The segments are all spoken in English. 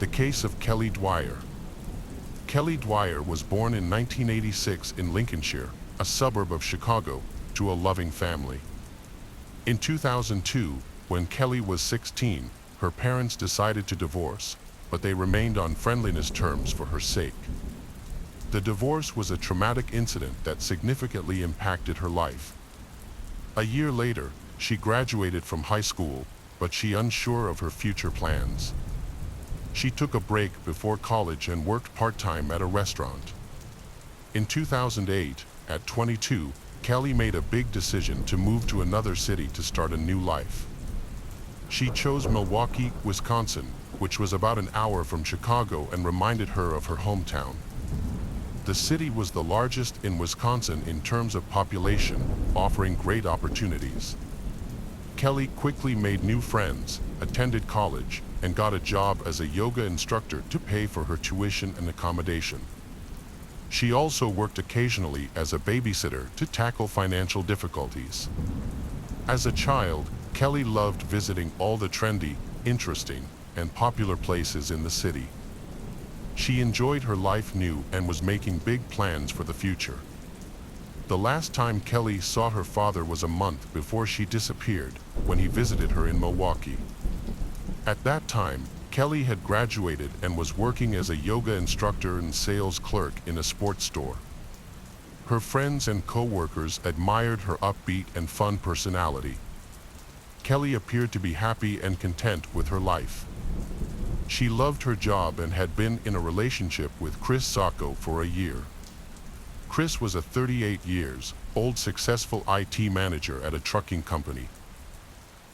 The case of Kelly Dwyer. Kelly Dwyer was born in 1986 in Lincolnshire, a suburb of Chicago, to a loving family. In 2002, when Kelly was 16, her parents decided to divorce, but they remained on friendliness terms for her sake. The divorce was a traumatic incident that significantly impacted her life. A year later, she graduated from high school, but she unsure of her future plans. She took a break before college and worked part-time at a restaurant. In 2008, at 22, Kelly made a big decision to move to another city to start a new life. She chose Milwaukee, Wisconsin, which was about an hour from Chicago and reminded her of her hometown. The city was the largest in Wisconsin in terms of population, offering great opportunities. Kelly quickly made new friends, attended college, and got a job as a yoga instructor to pay for her tuition and accommodation. She also worked occasionally as a babysitter to tackle financial difficulties. As a child, Kelly loved visiting all the trendy, interesting, and popular places in the city. She enjoyed her life new and was making big plans for the future. The last time Kelly saw her father was a month before she disappeared, when he visited her in Milwaukee. At that time, Kelly had graduated and was working as a yoga instructor and sales clerk in a sports store. Her friends and co-workers admired her upbeat and fun personality. Kelly appeared to be happy and content with her life. She loved her job and had been in a relationship with Chris Sacco for a year. Chris was a 38-year-old successful IT manager at a trucking company.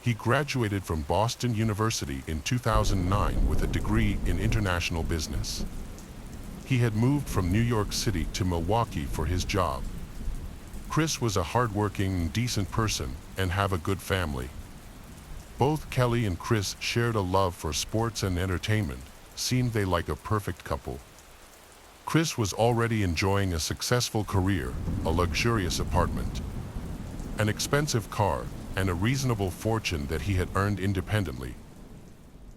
He graduated from Boston University in 2009 with a degree in international business. He had moved from New York City to Milwaukee for his job. Chris was a hardworking, decent person and have a good family. Both Kelly and Chris shared a love for sports and entertainment, seemed they like a perfect couple. Chris was already enjoying a successful career, a luxurious apartment, an expensive car, and a reasonable fortune that he had earned independently.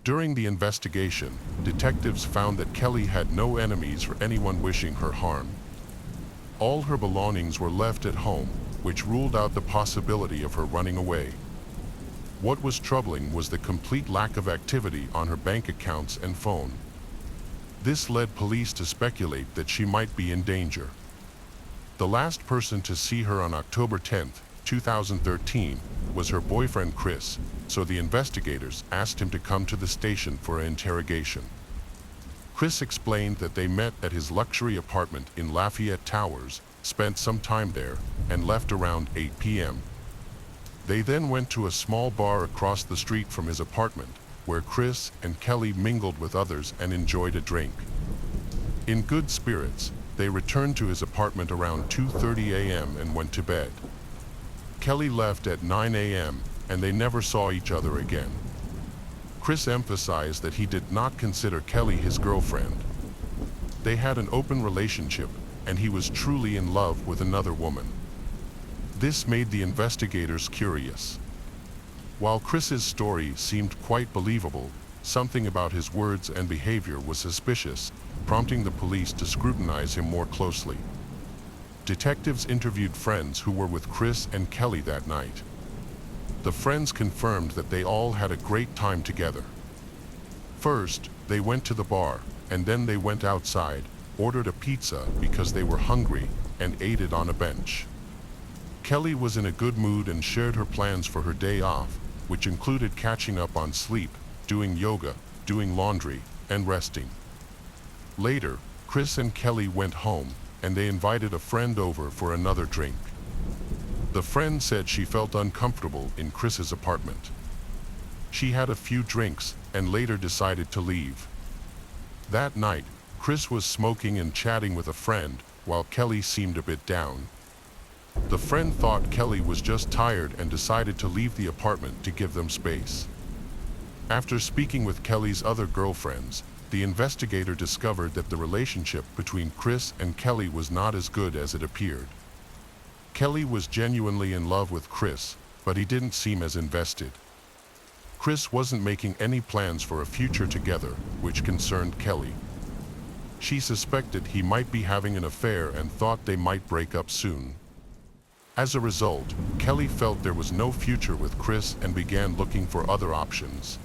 During the investigation, detectives found that Kelly had no enemies or anyone wishing her harm. All her belongings were left at home, which ruled out the possibility of her running away. What was troubling was the complete lack of activity on her bank accounts and phone. This led police to speculate that she might be in danger. The last person to see her on October 10, 2013, was her boyfriend Chris, so the investigators asked him to come to the station for an interrogation. Chris explained that they met at his luxury apartment in Lafayette Towers, spent some time there, and left around 8 p.m. They then went to a small bar across the street from his apartment, where Chris and Kelly mingled with others and enjoyed a drink. In good spirits, they returned to his apartment around 2:30 a.m. and went to bed. Kelly left at 9 a.m., and they never saw each other again. Chris emphasized that he did not consider Kelly his girlfriend. They had an open relationship, and he was truly in love with another woman. This made the investigators curious. While Chris's story seemed quite believable, something about his words and behavior was suspicious, prompting the police to scrutinize him more closely. Detectives interviewed friends who were with Chris and Kelly that night. The friends confirmed that they all had a great time together. First, they went to the bar, and then they went outside, ordered a pizza because they were hungry, and ate it on a bench. Kelly was in a good mood and shared her plans for her day off, which included catching up on sleep, doing yoga, doing laundry, and resting. Later, Chris and Kelly went home, and they invited a friend over for another drink. The friend said she felt uncomfortable in Chris's apartment. She had a few drinks and later decided to leave. That night, Chris was smoking and chatting with a friend, while Kelly seemed a bit down. The friend thought Kelly was just tired and decided to leave the apartment to give them space. After speaking with Kelly's other girlfriends, the investigator discovered that the relationship between Chris and Kelly was not as good as it appeared. Kelly was genuinely in love with Chris, but he didn't seem as invested. Chris wasn't making any plans for a future together, which concerned Kelly. She suspected he might be having an affair and thought they might break up soon. As a result, Kelly felt there was no future with Chris and began looking for other options.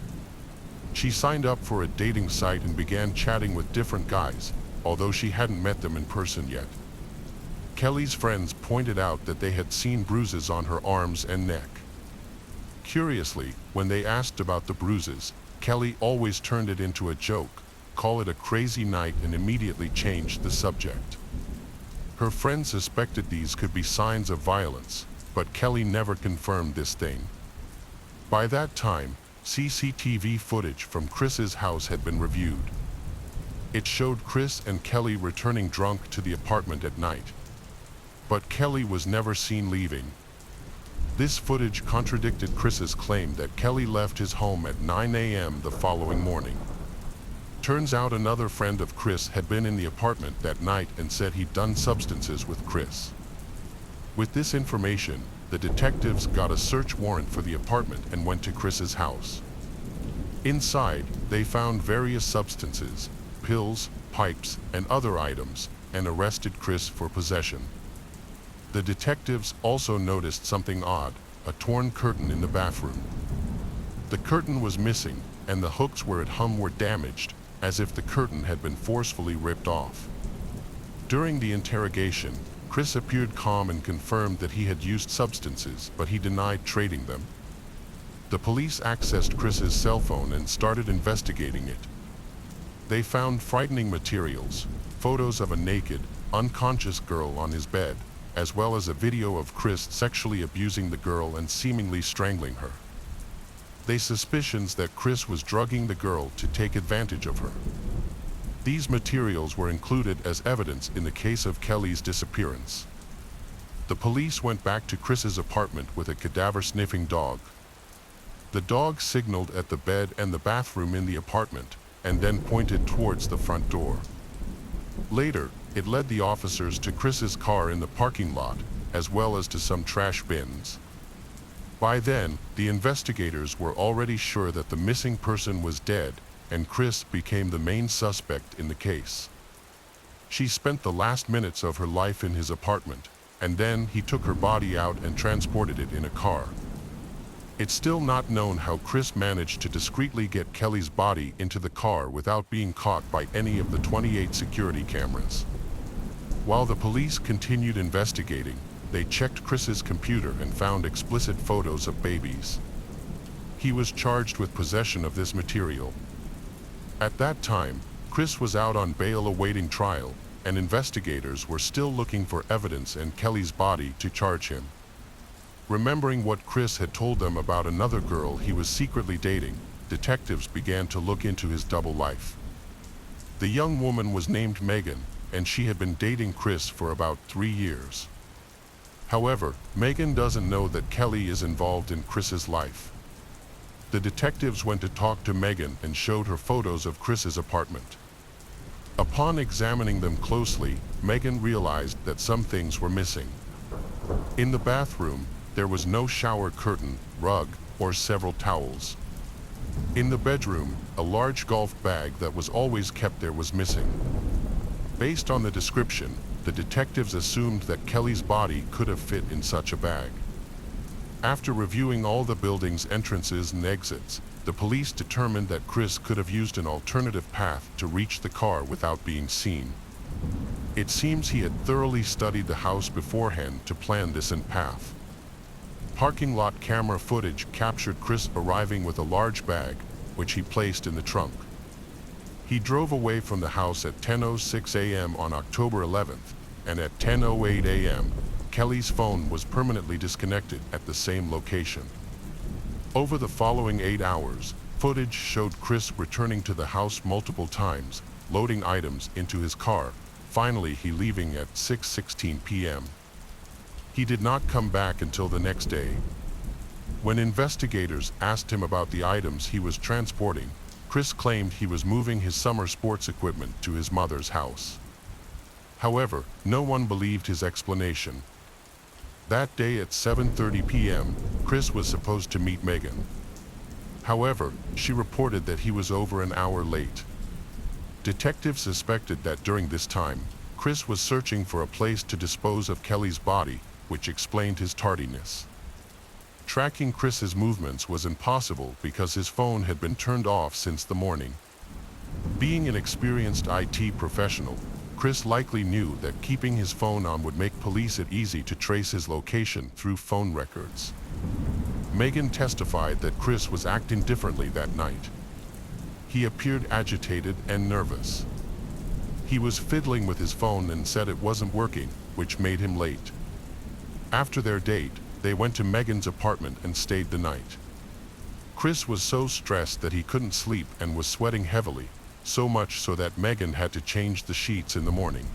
She signed up for a dating site and began chatting with different guys, although she hadn't met them in person yet. Kelly's friends pointed out that they had seen bruises on her arms and neck. Curiously, when they asked about the bruises, Kelly always turned it into a joke, called it a crazy night, and immediately changed the subject. Her friends suspected these could be signs of violence, but Kelly never confirmed this thing. By that time, CCTV footage from Chris's house had been reviewed. It showed Chris and Kelly returning drunk to the apartment at night. But Kelly was never seen leaving. This footage contradicted Chris's claim that Kelly left his home at 9 a.m. the following morning. Turns out another friend of Chris had been in the apartment that night and said he'd done substances with Chris. With this information, the detectives got a search warrant for the apartment and went to Chris's house. Inside, they found various substances, pills, pipes, and other items, and arrested Chris for possession. The detectives also noticed something odd, a torn curtain in the bathroom. The curtain was missing, and the hooks where it hung were damaged, as if the curtain had been forcefully ripped off. During the interrogation, Chris appeared calm and confirmed that he had used substances, but he denied trading them. The police accessed Chris's cell phone and started investigating it. They found frightening materials, photos of a naked, unconscious girl on his bed, as well as a video of Chris sexually abusing the girl and seemingly strangling her. They suspicions that Chris was drugging the girl to take advantage of her. These materials were included as evidence in the case of Kelly's disappearance. The police went back to Chris's apartment with a cadaver-sniffing dog. The dog signaled at the bed and the bathroom in the apartment, and then pointed towards the front door. Later, it led the officers to Chris's car in the parking lot, as well as to some trash bins. By then, the investigators were already sure that the missing person was dead, and Chris became the main suspect in the case. She spent the last minutes of her life in his apartment, and then he took her body out and transported it in a car. It's still not known how Chris managed to discreetly get Kelly's body into the car without being caught by any of the 28 security cameras. While the police continued investigating, they checked Chris's computer and found explicit photos of babies. He was charged with possession of this material. At that time, Chris was out on bail awaiting trial, and investigators were still looking for evidence and Kelly's body to charge him. Remembering what Chris had told them about another girl he was secretly dating, detectives began to look into his double life. The young woman was named Megan, and she had been dating Chris for about 3 years. However, Megan doesn't know that Kelly is involved in Chris's life. The detectives went to talk to Megan and showed her photos of Chris's apartment. Upon examining them closely, Megan realized that some things were missing. In the bathroom, there was no shower curtain, rug, or several towels. In the bedroom, a large golf bag that was always kept there was missing. Based on the description, the detectives assumed that Kelly's body could have fit in such a bag. After reviewing all the building's entrances and exits, the police determined that Chris could have used an alternative path to reach the car without being seen. It seems he had thoroughly studied the house beforehand to plan this path. Parking lot camera footage captured Chris arriving with a large bag, which he placed in the trunk. He drove away from the house at 10:06 a.m. on October 11th, and at 10:08 a.m., Kelly's phone was permanently disconnected at the same location. Over the following 8 hours, footage showed Chris returning to the house multiple times, loading items into his car, finally he leaving at 6:16 p.m. He did not come back until the next day. When investigators asked him about the items he was transporting, Chris claimed he was moving his summer sports equipment to his mother's house. However, no one believed his explanation. That day at 7:30 p.m., Chris was supposed to meet Megan. However, she reported that he was over an hour late. Detectives suspected that during this time, Chris was searching for a place to dispose of Kelly's body, which explained his tardiness. Tracking Chris's movements was impossible because his phone had been turned off since the morning. Being an experienced IT professional, Chris likely knew that keeping his phone on would make police it easy to trace his location through phone records. Megan testified that Chris was acting differently that night. He appeared agitated and nervous. He was fiddling with his phone and said it wasn't working, which made him late. After their date, they went to Megan's apartment and stayed the night. Chris was so stressed that he couldn't sleep and was sweating heavily, so much so that Megan had to change the sheets in the morning.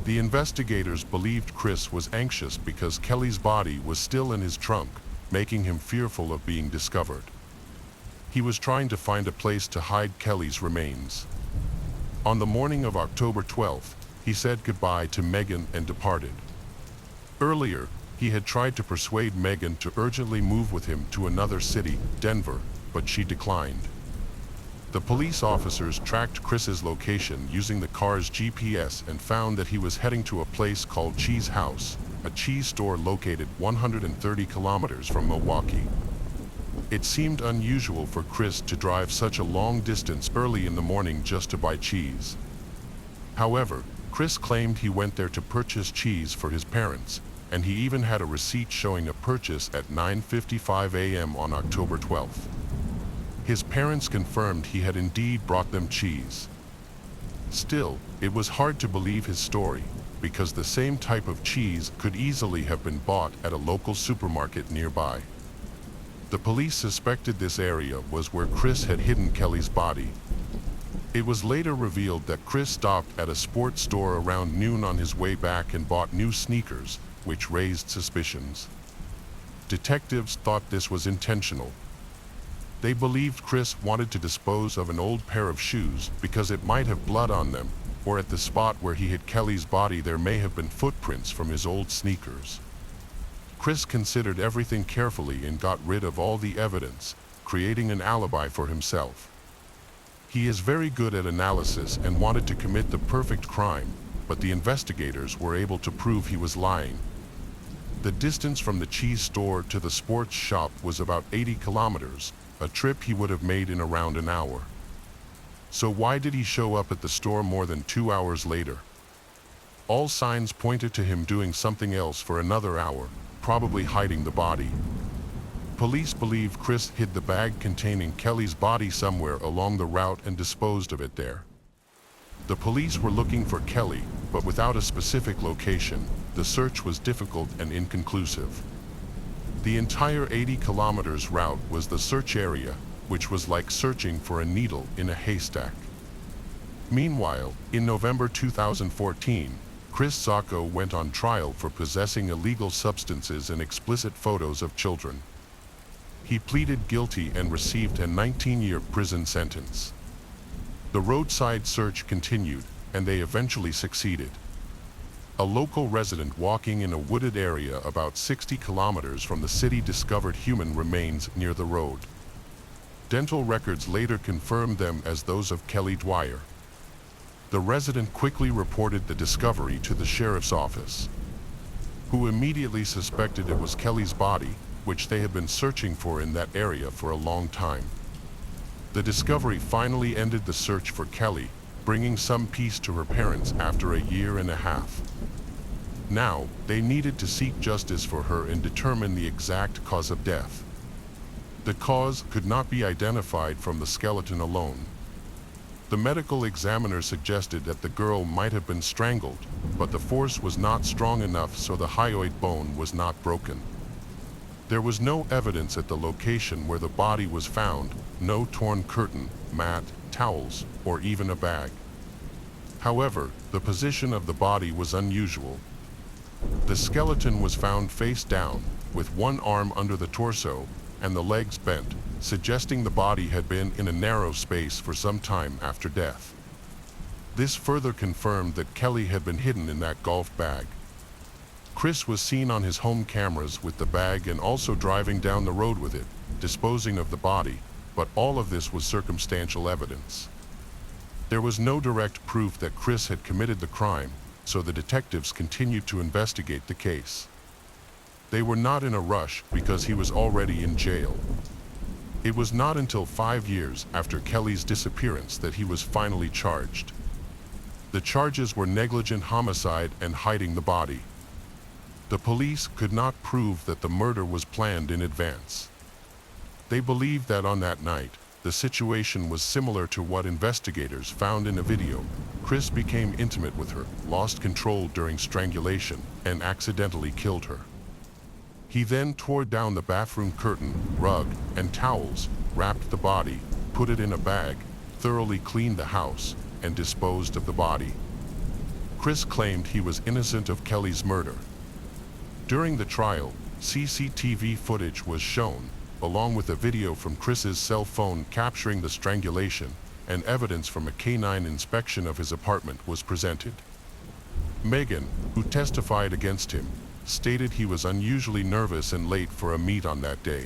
The investigators believed Chris was anxious because Kelly's body was still in his trunk, making him fearful of being discovered. He was trying to find a place to hide Kelly's remains. On the morning of October 12th, he said goodbye to Megan and departed. Earlier, he had tried to persuade Megan to urgently move with him to another city, Denver, but she declined. The police officers tracked Chris's location using the car's GPS and found that he was heading to a place called Cheese House, a cheese store located 130 kilometers from Milwaukee. It seemed unusual for Chris to drive such a long distance early in the morning just to buy cheese. However, Chris claimed he went there to purchase cheese for his parents, and he even had a receipt showing a purchase at 9:55 a.m. on October 12th. His parents confirmed he had indeed brought them cheese. Still, it was hard to believe his story, because the same type of cheese could easily have been bought at a local supermarket nearby. The police suspected this area was where Chris had hidden Kelly's body. It was later revealed that Chris stopped at a sports store around noon on his way back and bought new sneakers, which raised suspicions. Detectives thought this was intentional. They believed Chris wanted to dispose of an old pair of shoes because it might have blood on them, or at the spot where he hid Kelly's body there may have been footprints from his old sneakers. Chris considered everything carefully and got rid of all the evidence, creating an alibi for himself. He is very good at analysis and wanted to commit the perfect crime, but the investigators were able to prove he was lying. The distance from the cheese store to the sports shop was about 80 kilometers, a trip he would have made in around an hour. So why did he show up at the store more than 2 hours later? All signs pointed to him doing something else for another hour, probably hiding the body. Police believe Chris hid the bag containing Kelly's body somewhere along the route and disposed of it there. The police were looking for Kelly, but without a specific location, the search was difficult and inconclusive. The entire 80 kilometers route was the search area, which was like searching for a needle in a haystack. Meanwhile, in November 2014, Chris Sacco went on trial for possessing illegal substances and explicit photos of children. He pleaded guilty and received a 19-year prison sentence. The roadside search continued, and they eventually succeeded. A local resident walking in a wooded area about 60 kilometers from the city discovered human remains near the road. Dental records later confirmed them as those of Kelly Dwyer. The resident quickly reported the discovery to the sheriff's office, who immediately suspected it was Kelly's body, which they had been searching for in that area for a long time. The discovery finally ended the search for Kelly, bringing some peace to her parents after a year and a half. Now, they needed to seek justice for her and determine the exact cause of death. The cause could not be identified from the skeleton alone. The medical examiner suggested that the girl might have been strangled, but the force was not strong enough, so the hyoid bone was not broken. There was no evidence at the location where the body was found, no torn curtain, mat, towels, or even a bag. However, the position of the body was unusual. The skeleton was found face down, with one arm under the torso, and the legs bent, suggesting the body had been in a narrow space for some time after death. This further confirmed that Kelly had been hidden in that golf bag. Chris was seen on his home cameras with the bag and also driving down the road with it, disposing of the body, but all of this was circumstantial evidence. There was no direct proof that Chris had committed the crime, so the detectives continued to investigate the case. They were not in a rush because he was already in jail. It was not until 5 years after Kelly's disappearance that he was finally charged. The charges were negligent homicide and hiding the body. The police could not prove that the murder was planned in advance. They believed that on that night, the situation was similar to what investigators found in a video. Chris became intimate with her, lost control during strangulation, and accidentally killed her. He then tore down the bathroom curtain, rug, and towels, wrapped the body, put it in a bag, thoroughly cleaned the house, and disposed of the body. Chris claimed he was innocent of Kelly's murder. During the trial, CCTV footage was shown, along with a video from Chris's cell phone capturing the strangulation, and evidence from a canine inspection of his apartment was presented. Megan, who testified against him, stated he was unusually nervous and late for a meet on that day.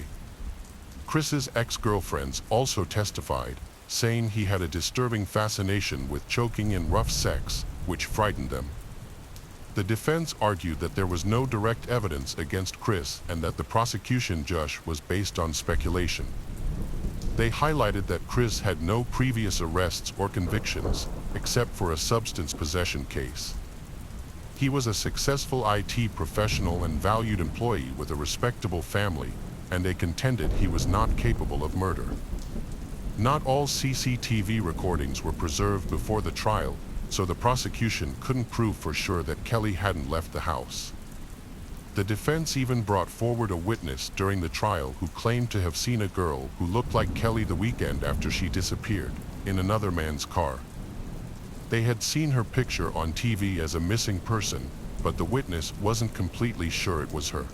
Chris's ex-girlfriends also testified, saying he had a disturbing fascination with choking and rough sex, which frightened them. The defense argued that there was no direct evidence against Chris and that the prosecution judge was based on speculation. They highlighted that Chris had no previous arrests or convictions, except for a substance possession case. He was a successful IT professional and valued employee with a respectable family, and they contended he was not capable of murder. Not all CCTV recordings were preserved before the trial, so the prosecution couldn't prove for sure that Kelly hadn't left the house. The defense even brought forward a witness during the trial who claimed to have seen a girl who looked like Kelly the weekend after she disappeared, in another man's car. They had seen her picture on TV as a missing person, but the witness wasn't completely sure it was her.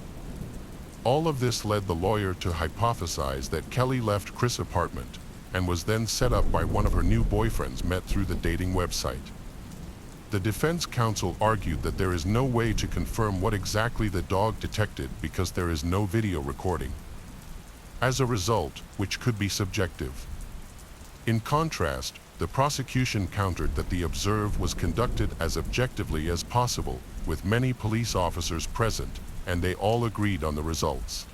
All of this led the lawyer to hypothesize that Kelly left Chris' apartment and was then set up by one of her new boyfriends met through the dating website. The defense counsel argued that there is no way to confirm what exactly the dog detected because there is no video recording. As a result, which could be subjective. In contrast, the prosecution countered that the observe was conducted as objectively as possible, with many police officers present, and they all agreed on the results.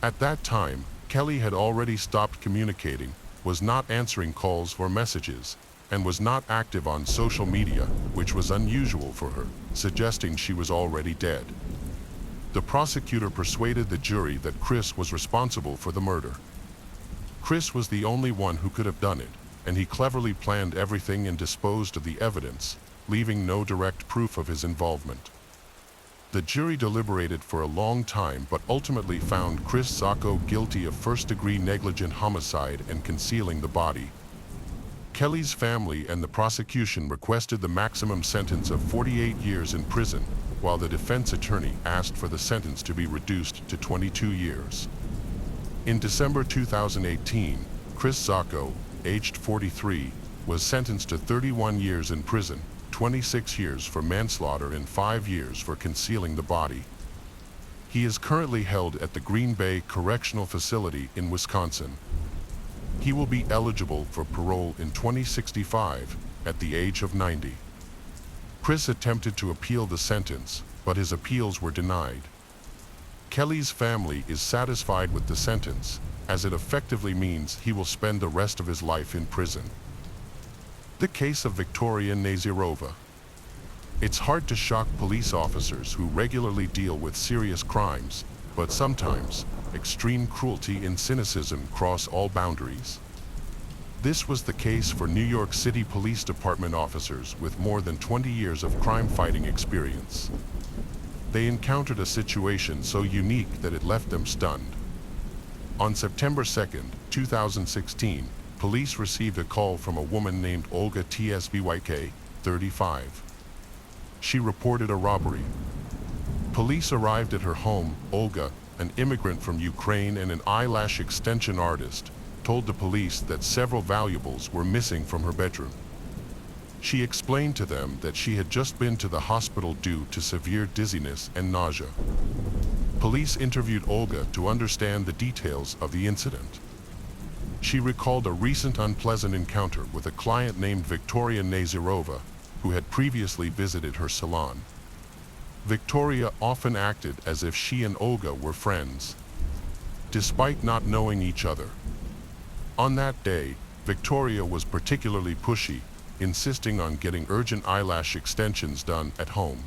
At that time, Kelly had already stopped communicating, was not answering calls or messages, and was not active on social media, which was unusual for her, suggesting she was already dead. The prosecutor persuaded the jury that Chris was responsible for the murder. Chris was the only one who could have done it, and he cleverly planned everything and disposed of the evidence, leaving no direct proof of his involvement. The jury deliberated for a long time but ultimately found Chris Sacco guilty of first-degree negligent homicide and concealing the body. Kelly's family and the prosecution requested the maximum sentence of 48 years in prison, while the defense attorney asked for the sentence to be reduced to 22 years. In December 2018, Chris Sacco, aged 43, was sentenced to 31 years in prison, 26 years for manslaughter and 5 years for concealing the body. He is currently held at the Green Bay Correctional Facility in Wisconsin. He will be eligible for parole in 2065, at the age of 90. Chris attempted to appeal the sentence, but his appeals were denied. Kelly's family is satisfied with the sentence, as it effectively means he will spend the rest of his life in prison. The case of Victoria Nazirova. It's hard to shock police officers who regularly deal with serious crimes, but sometimes, extreme cruelty and cynicism cross all boundaries. This was the case for New York City Police Department officers with more than 20 years of crime-fighting experience. They encountered a situation so unique that it left them stunned. On September 2, 2016, police received a call from a woman named Olga Tsbyk, 35. She reported a robbery. Police arrived at her home. Olga, an immigrant from Ukraine and an eyelash extension artist, told the police that several valuables were missing from her bedroom. She explained to them that she had just been to the hospital due to severe dizziness and nausea. Police interviewed Olga to understand the details of the incident. She recalled a recent unpleasant encounter with a client named Victoria Nazirova, who had previously visited her salon. Victoria often acted as if she and Olga were friends, despite not knowing each other. On that day, Victoria was particularly pushy, insisting on getting urgent eyelash extensions done at home.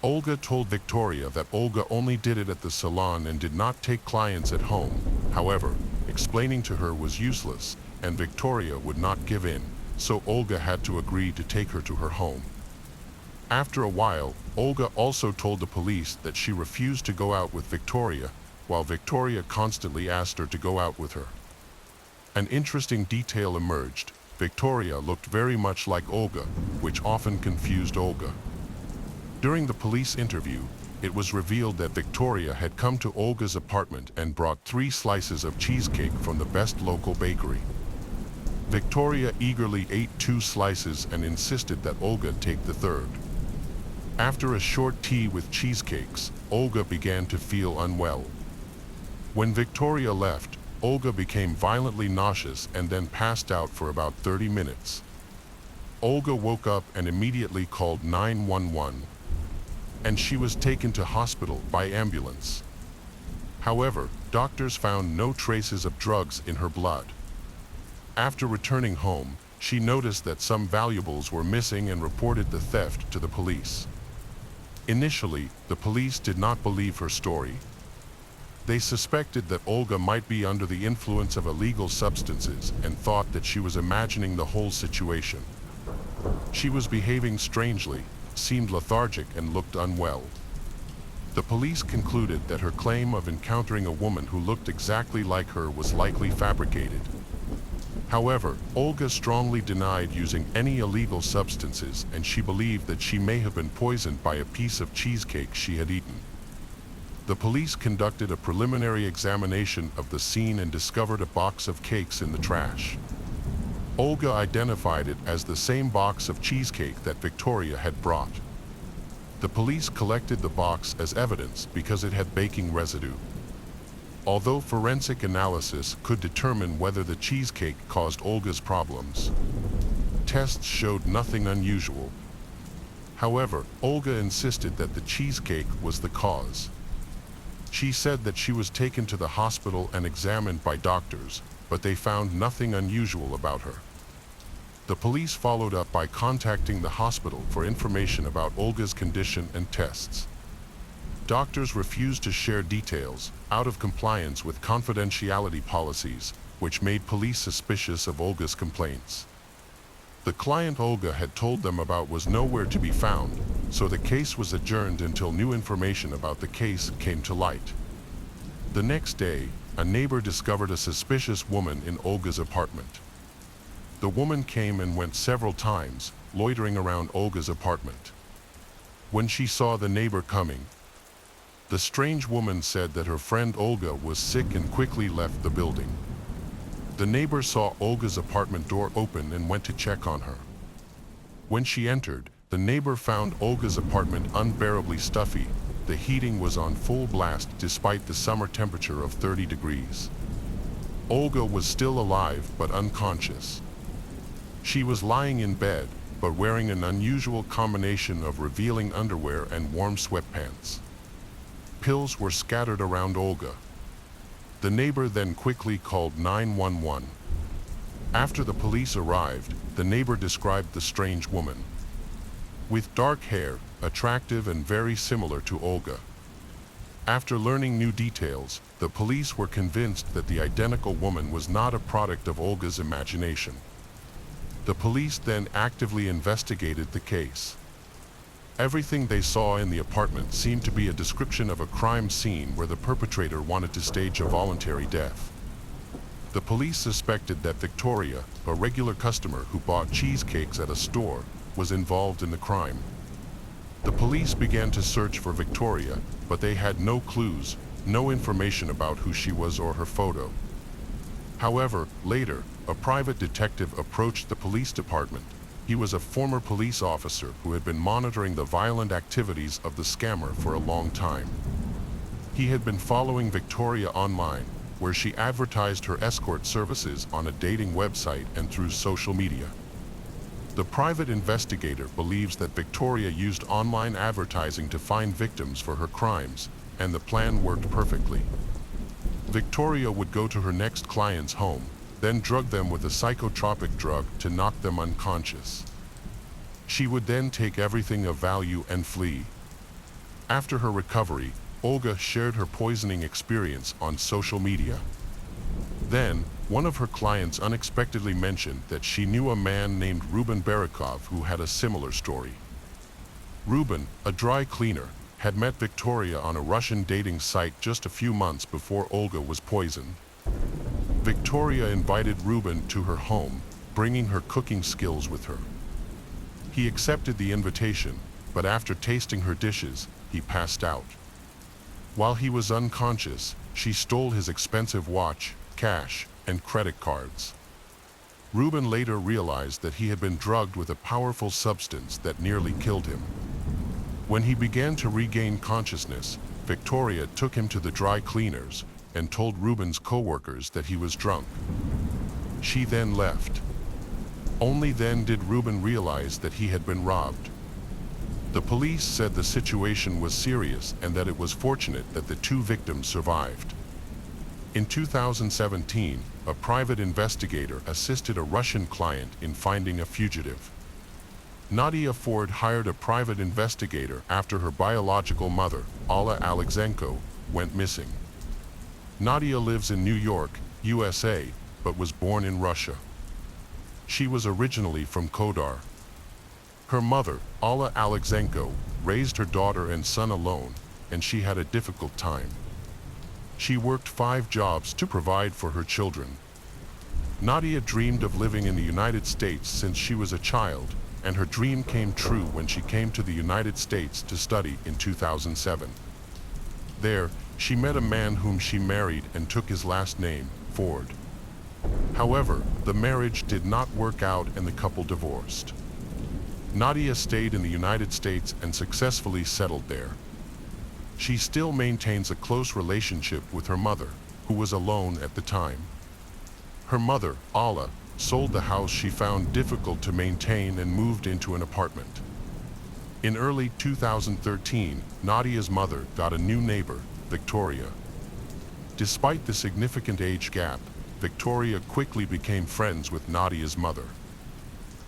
Olga told Victoria that Olga only did it at the salon and did not take clients at home. However, explaining to her was useless, and Victoria would not give in, so Olga had to agree to take her to her home. After a while, Olga also told the police that she refused to go out with Victoria, while Victoria constantly asked her to go out with her. An interesting detail emerged. Victoria looked very much like Olga, which often confused Olga. During the police interview, it was revealed that Victoria had come to Olga's apartment and brought 3 slices of cheesecake from the best local bakery. Victoria eagerly ate 2 slices and insisted that Olga take the 3rd. After a short tea with cheesecakes, Olga began to feel unwell. When Victoria left, Olga became violently nauseous and then passed out for about 30 minutes. Olga woke up and immediately called 911, and she was taken to hospital by ambulance. However, doctors found no traces of drugs in her blood. After returning home, she noticed that some valuables were missing and reported the theft to the police. Initially, the police did not believe her story. They suspected that Olga might be under the influence of illegal substances and thought that she was imagining the whole situation. She was behaving strangely, seemed lethargic, and looked unwell. The police concluded that her claim of encountering a woman who looked exactly like her was likely fabricated. However, Olga strongly denied using any illegal substances, and she believed that she may have been poisoned by a piece of cheesecake she had eaten. The police conducted a preliminary examination of the scene and discovered a box of cakes in the trash. Olga identified it as the same box of cheesecake that Victoria had brought. The police collected the box as evidence because it had baking residue. Although forensic analysis could determine whether the cheesecake caused Olga's problems, tests showed nothing unusual. However, Olga insisted that the cheesecake was the cause. She said that she was taken to the hospital and examined by doctors, but they found nothing unusual about her. The police followed up by contacting the hospital for information about Olga's condition and tests. Doctors refused to share details, out of compliance with confidentiality policies, which made police suspicious of Olga's complaints. The client Olga had told them about was nowhere to be found, so the case was adjourned until new information about the case came to light. The next day, a neighbor discovered a suspicious woman in Olga's apartment. The woman came and went several times, loitering around Olga's apartment. When she saw the neighbor coming, the strange woman said that her friend Olga was sick and quickly left the building. The neighbor saw Olga's apartment door open and went to check on her. When she entered, the neighbor found Olga's apartment unbearably stuffy. The heating was on full blast despite the summer temperature of 30 degrees. Olga was still alive but unconscious. She was lying in bed, but wearing an unusual combination of revealing underwear and warm sweatpants. Pills were scattered around Olga. The neighbor then quickly called 911. After the police arrived, the neighbor described the strange woman. With dark hair, attractive and very similar to Olga. After learning new details, the police were convinced that the identical woman was not a product of Olga's imagination. The police then actively investigated the case. Everything they saw in the apartment seemed to be a description of a crime scene where the perpetrator wanted to stage a voluntary death. The police suspected that Victoria, a regular customer who bought cheesecakes at a store, was involved in the crime. The police began to search for Victoria, but they had no clues, no information about who she was or her photo. However, later, a private detective approached the police department, He was a former police officer who had been monitoring the violent activities of the scammer for a long time. He had been following Victoria online, where she advertised her escort services on a dating website and through social media. The private investigator believes that Victoria used online advertising to find victims for her crimes, and the plan worked perfectly. Victoria would go to her next client's home, then drug them with a psychotropic drug to knock them unconscious. She would then take everything of value and flee. After her recovery, Olga shared her poisoning experience on social media. Then, one of her clients unexpectedly mentioned that she knew a man named Ruben Barikov who had a similar story. Ruben, a dry cleaner, had met Victoria on a Russian dating site just a few months before Olga was poisoned. Victoria invited Ruben to her home, bringing her cooking skills with her. He accepted the invitation, but after tasting her dishes, he passed out. While he was unconscious, she stole his expensive watch, cash, and credit cards. Ruben later realized that he had been drugged with a powerful substance that nearly killed him. When he began to regain consciousness, Victoria took him to the dry cleaners and told Ruben's co-workers that he was drunk. She then left. Only then did Ruben realize that he had been robbed. The police said the situation was serious and that it was fortunate that the two victims survived. In 2017, a private investigator assisted a Russian client in finding a fugitive. Nadia Ford hired a private investigator after her biological mother, Alla Alexenko, went missing. Nadia lives in New York, USA, but was born in Russia. She was originally from Kodar. Her mother, Alla Alexenko, raised her daughter and son alone, and she had a difficult time. She worked 5 jobs to provide for her children. Nadia dreamed of living in the United States since she was a child, and her dream came true when she came to the United States to study in 2007. There, she met a man whom she married and took his last name, Ford. However, the marriage did not work out and the couple divorced. Nadia stayed in the United States and successfully settled there. She still maintains a close relationship with her mother, who was alone at the time. Her mother, Alla, sold the house she found difficult to maintain and moved into an apartment. In early 2013, Nadia's mother got a new neighbor, Victoria. Despite the significant age gap, Victoria quickly became friends with Nadia's mother.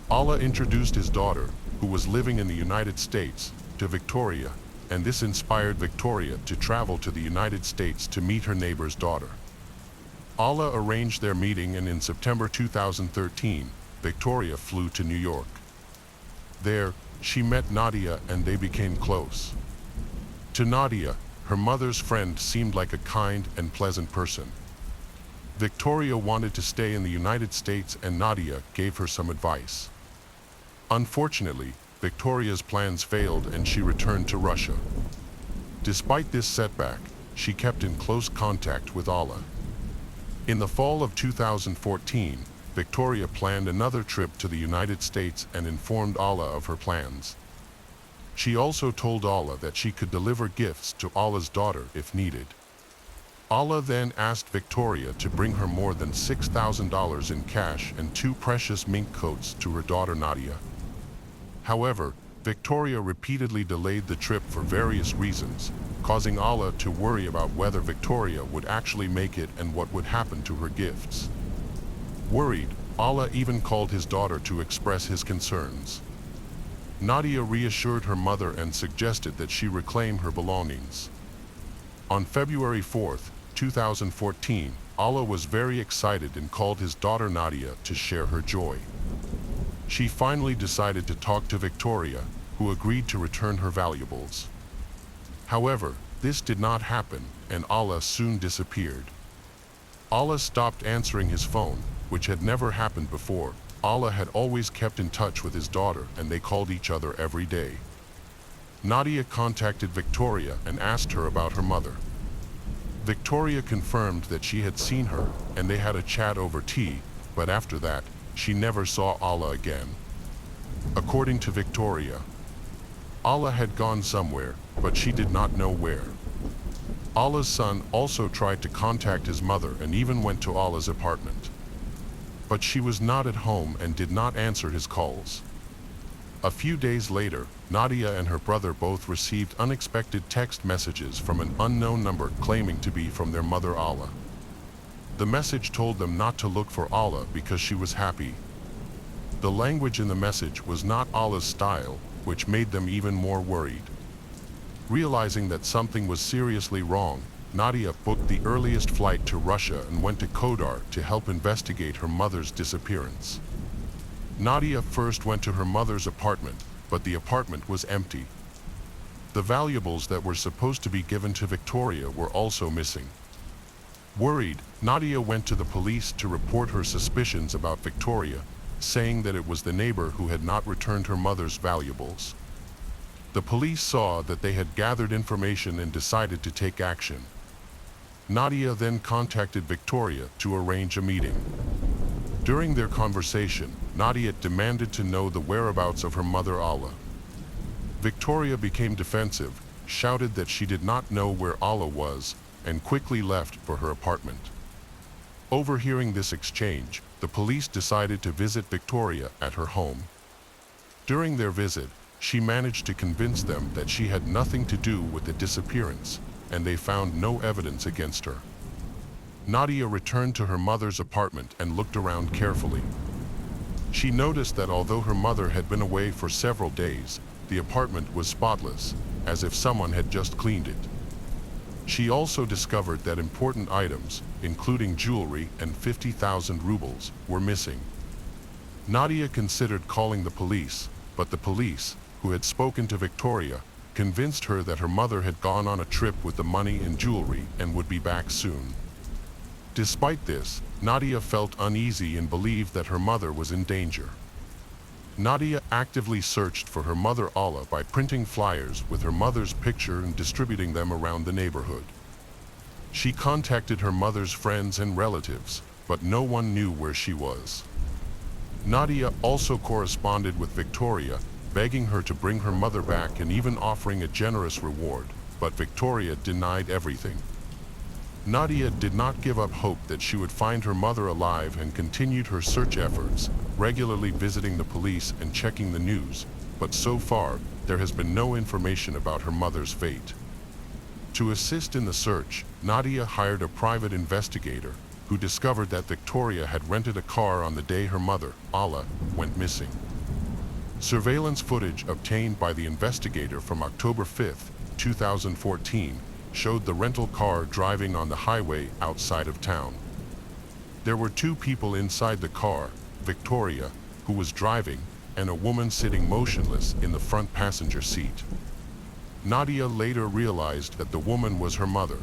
Alla introduced his daughter, who was living in the United States, to Victoria, and this inspired Victoria to travel to the United States to meet her neighbor's daughter. Alla arranged their meeting, and in September 2013, Victoria flew to New York. There, she met Nadia and they became close. To Nadia, her mother's friend seemed like a kind and pleasant person. Victoria wanted to stay in the United States and Nadia gave her some advice. Unfortunately, Victoria's plans failed and she returned to Russia. Despite this setback, she kept in close contact with Alla. In the fall of 2014, Victoria planned another trip to the United States and informed Alla of her plans. She also told Alla that she could deliver gifts to Alla's daughter if needed. Alla then asked Victoria to bring her more than $6,000 in cash and 2 precious mink coats to her daughter Nadia. However, Victoria repeatedly delayed the trip for various reasons, causing Alla to worry about whether Victoria would actually make it and what would happen to her gifts. Worried, Alla even called his daughter to express his concerns. Nadia reassured her mother and suggested that she reclaim her belongings. On February 4, 2014, Alla was very excited and called his daughter Nadia to share her joy. She finally decided to talk to Victoria, who agreed to return her valuables. However, this did not happen, and Alla soon disappeared. Alla stopped answering his phone, which had never happened before. Alla had always kept in touch with his daughter, and they called each other every day. Nadia contacted Victoria and asked her about her mother. Victoria confirmed that she had seen her, and they had a chat over tea, but after that, she never saw Alla again. According to Victoria, Allah had gone somewhere, but she did not know where. Allah's son also tried to contact his mother and even went to Allah's apartment. But she was not at home and did not answer his calls. A few days later, Nadia and her brother both received unexpected text messages from an unknown number claiming to be from their mother Allah. The message told them not to look for Allah because she was happy. The language in the message was not Allah's style, which made them even more worried. Realizing that something was seriously wrong, Nadia booked the earliest flight to Russia and went to Kodar to help investigate her mother's disappearance. Nadia first went to her mother's apartment, but the apartment was empty. The valuables that were supposed to be given to Victoria were also missing. Worried, Nadia went to the police to report her suspicions about Victoria, saying that it was the neighbor who had not returned her mother's valuables. The police saw that they had gathered information and decided to take action. Nadia then contacted Victoria to arrange a meeting. During their conversation, Nadia demanded to know the whereabouts of her mother Allah. Victoria became defensive, shouted that she did not know where Allah was, and quickly left for her apartment. Overhearing this exchange, the police decided to visit Victoria at her home. During their visit, she managed to convince them that she had nothing to do with the disappearance, and they found no evidence against her. Nadia returned to her mother's apartment and looked around carefully. She noticed that although her mother had been away for several days, the apartment was spotless, as if someone had just cleaned it. She also discovered that important items, including jewelry and 50,000 rubles, were missing. Nadia considered calling the police, but the police, who had spoken to Victoria, convinced her that her mother had gone on a trip with the money and jewelry and would be back soon. Despite this, Nadia felt uneasy and believed that her mother was in danger. Nadia actively searched for her mother Allah by printing flyers with her mother's picture and distributing them around the neighborhood. She contacted her mother's friends and relatives, but no one knew where she was. Nadia also corresponded with Victoria, begging her to bring her mother back and even offering a generous reward, but Victoria denied everything. Nadia did not give up hope that she would find her mother alive and continued her search efforts, regularly visiting the police and checking the news, but so far, there has been no information about her mother's fate. To assist in the search, Nadia hired a private investigator, who discovered that Victoria had rented a car on the day her mother, Allah, went missing. Surveillance footage obtained by the investigator from October 5, 2014, showed the rental car driving on the highway outside of town. There were two people inside the car, Victoria, who was driving, and a woman sitting motionless in the front passenger seat. Nadia later realized that the woman was her mother,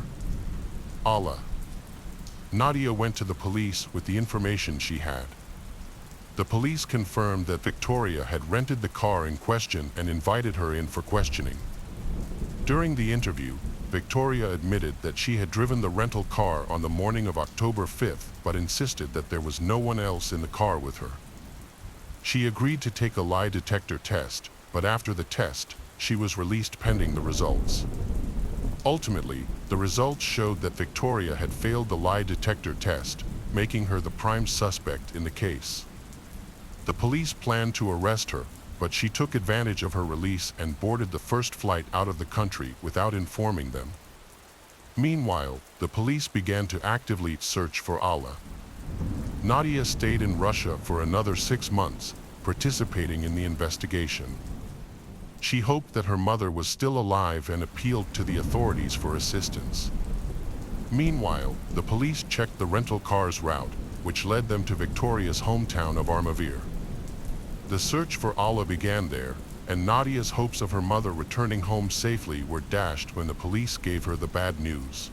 Allah. Nadia went to the police with the information she had. The police confirmed that Victoria had rented the car in question and invited her in for questioning. During the interview, Victoria admitted that she had driven the rental car on the morning of October 5th, but insisted that there was no one else in the car with her. She agreed to take a lie detector test, but after the test, she was released pending the results. Ultimately, the results showed that Victoria had failed the lie detector test, making her the prime suspect in the case. The police planned to arrest her, but she took advantage of her release and boarded the first flight out of the country without informing them. Meanwhile, the police began to actively search for Allah. Nadia stayed in Russia for another 6 months, participating in the investigation. She hoped that her mother was still alive and appealed to the authorities for assistance. Meanwhile, the police checked the rental car's route, which led them to Victoria's hometown of Armavir. The search for Allah began there, and Nadia's hopes of her mother returning home safely were dashed when the police gave her the bad news.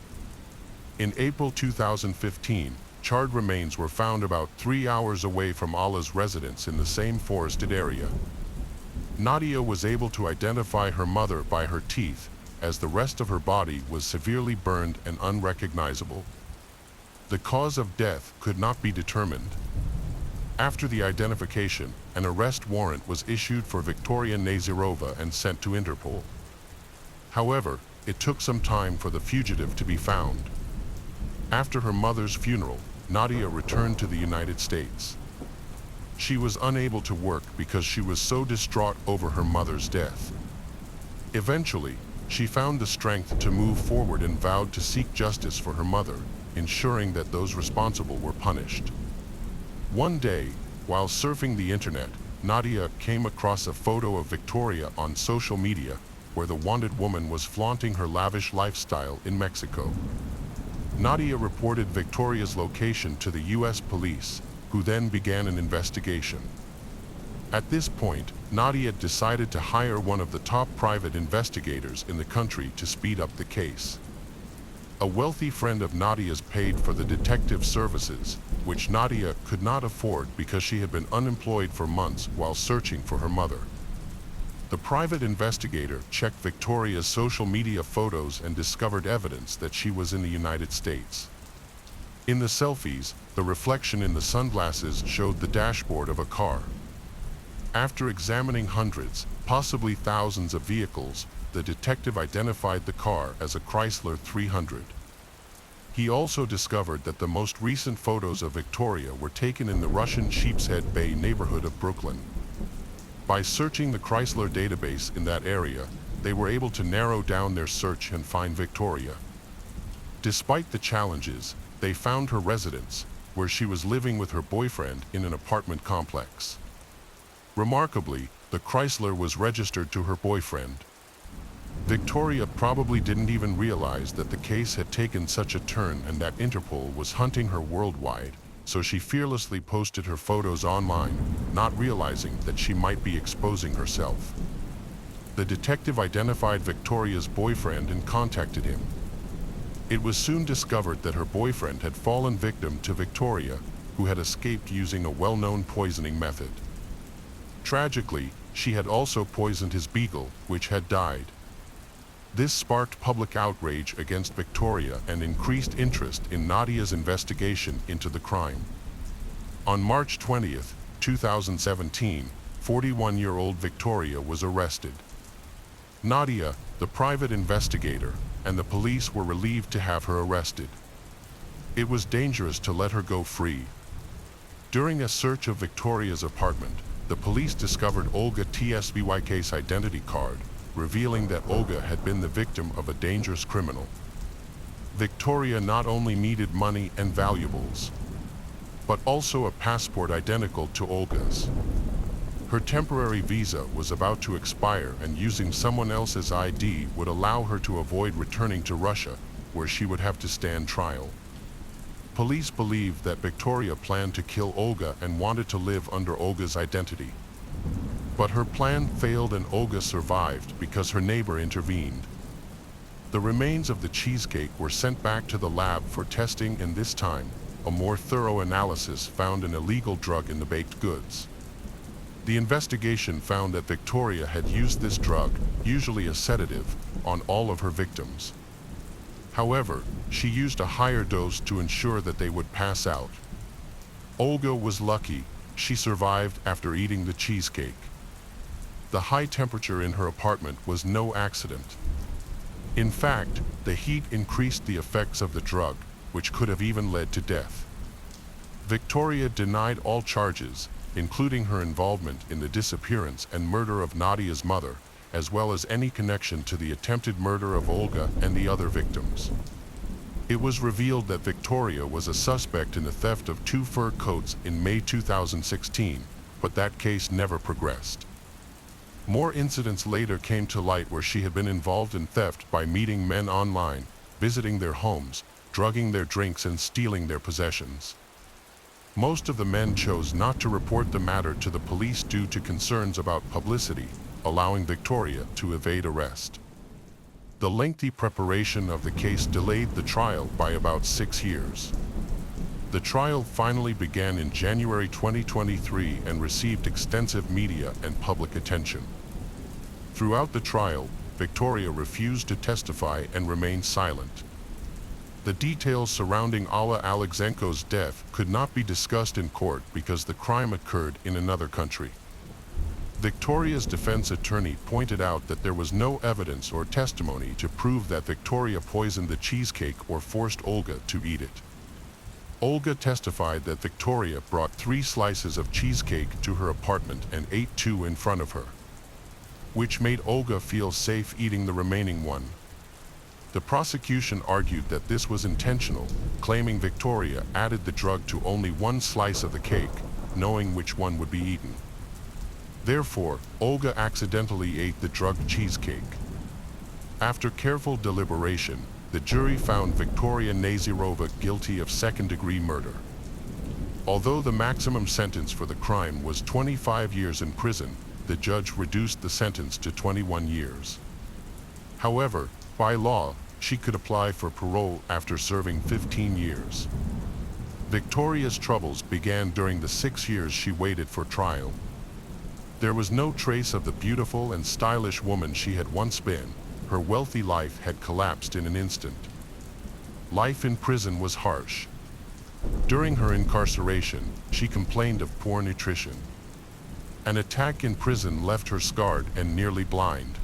In April 2015, charred remains were found about 3 hours away from Allah's residence in the same forested area. Nadia was able to identify her mother by her teeth, as the rest of her body was severely burned and unrecognizable. The cause of death could not be determined. After the identification, an arrest warrant was issued for Victoria Nazirova and sent to Interpol. However, it took some time for the fugitive to be found. After her mother's funeral, Nadia returned to the United States. She was unable to work because she was so distraught over her mother's death. Eventually, she found the strength to move forward and vowed to seek justice for her mother, ensuring that those responsible were punished. One day, while surfing the internet, Nadia came across a photo of Victoria on social media, where the wanted woman was flaunting her lavish lifestyle in Mexico. Nadia reported Victoria's location to the U.S. police, who then began an investigation. At this point, Nadia decided to hire one of the top private investigators in the country to speed up the case. A wealthy friend of Nadia's paid for the detective services, which Nadia could not afford because she had been unemployed for months while searching for her mother. The private investigator checked Victoria's social media photos and discovered evidence that she was in the United States. In the selfies, the reflection in the sunglasses showed the dashboard of a car. After examining hundreds, possibly thousands of vehicles, the detective identified the car as a Chrysler 300. He also discovered that the most recent photos of Victoria were taken in the Russian Sheepshead Bay neighborhood of Brooklyn. By searching the Chrysler database in that area, they were able to narrow down their search and find Victoria. Despite the challenges, they found her residence, where she was living with her boyfriend in an apartment complex. Remarkably, the Chrysler was registered to her boyfriend. Victoria probably didn't even realize that the case had taken such a turn and that Interpol was hunting her worldwide, so she fearlessly posted her photos online, not realizing that she might be exposing herself. The detective identified Victoria's boyfriend and contacted him. It was soon discovered that her boyfriend had fallen victim to Victoria, who had escaped using a well-known poisoning method. Tragically, she had also poisoned his beagle, which had died. This sparked public outrage against Victoria and increased interest in Nadia's investigation into the crime. On March 20, 2017, 41-year-old Victoria was arrested. Nadia, the private investigator, and the police were relieved to have her arrested. It was dangerous to let her go free. During a search of Victoria's apartment, the police discovered Olga Tsvyka's identity card, revealing that Olga had been the victim of a dangerous criminal. Victoria not only needed money and valuables, but also a passport identical to Olga's. Her temporary visa was about to expire, and using someone else's ID would allow her to avoid returning to Russia, where she would have to stand trial. Police believed that Victoria planned to kill Olga and wanted to live under Olga's identity. But her plan failed and Olga survived because her neighbor intervened. The remains of the cheesecake were sent back to the lab for testing, and this time, a more thorough analysis found an illegal drug in the baked goods. The investigation found that Victoria had used this drug, usually a sedative, on all of her victims. However, she used a higher dose to ensure that they would pass out. Olga was lucky; she survived after eating the cheesecake. The high temperature in her apartment was no accident. In fact, the heat increased the effects of the drug, which could have even led to death. Victoria denied all charges, including her involvement in the disappearance and murder of Nadia's mother, as well as any connection to the attempted murder of Olga and the other victims. It was revealed that Victoria was a suspect in the theft of 2 fur coats in May 2016, but that case never progressed. More incidents later came to light where she had been involved in theft by meeting men online, visiting their homes, drugging their drinks, and stealing their possessions. Most of the men chose not to report the matter to the police due to concerns about publicity, allowing Victoria to evade arrest. The lengthy preparation of the case delayed the trial by about 6 years. The trial finally began in January 2023 and received extensive media and public attention. Throughout the trial, Victoria refused to testify and remained silent. The details surrounding Alla Alexenko's death could not be discussed in court because the crime occurred in another country. Victoria's defense attorney pointed out that there was no evidence or testimony to prove that Victoria poisoned the cheesecake or forced Olga to eat it. Olga testified that Victoria brought 3 slices of cheesecake to her apartment and ate 2 in front of her, which made Olga feel safe eating the remaining one. The prosecution argued that this was intentional, claiming Victoria added the drug to only 1 slice of the cake, knowing which one would be eaten. Therefore, Olga accidentally ate the drugged cheesecake. After careful deliberation, the jury found Victoria Nazirova guilty of second-degree murder. Although the maximum sentence for the crime was 25 years in prison, the judge reduced the sentence to 21 years. However, by law, she could apply for parole after serving 15 years. Victoria's troubles began during the 6 years she waited for trial. There was no trace of the beautiful and stylish woman she had once been. Her wealthy life had collapsed in an instant. Life in prison was harsh. During her incarceration, she complained of poor nutrition. An attack in prison left her scarred and nearly blind.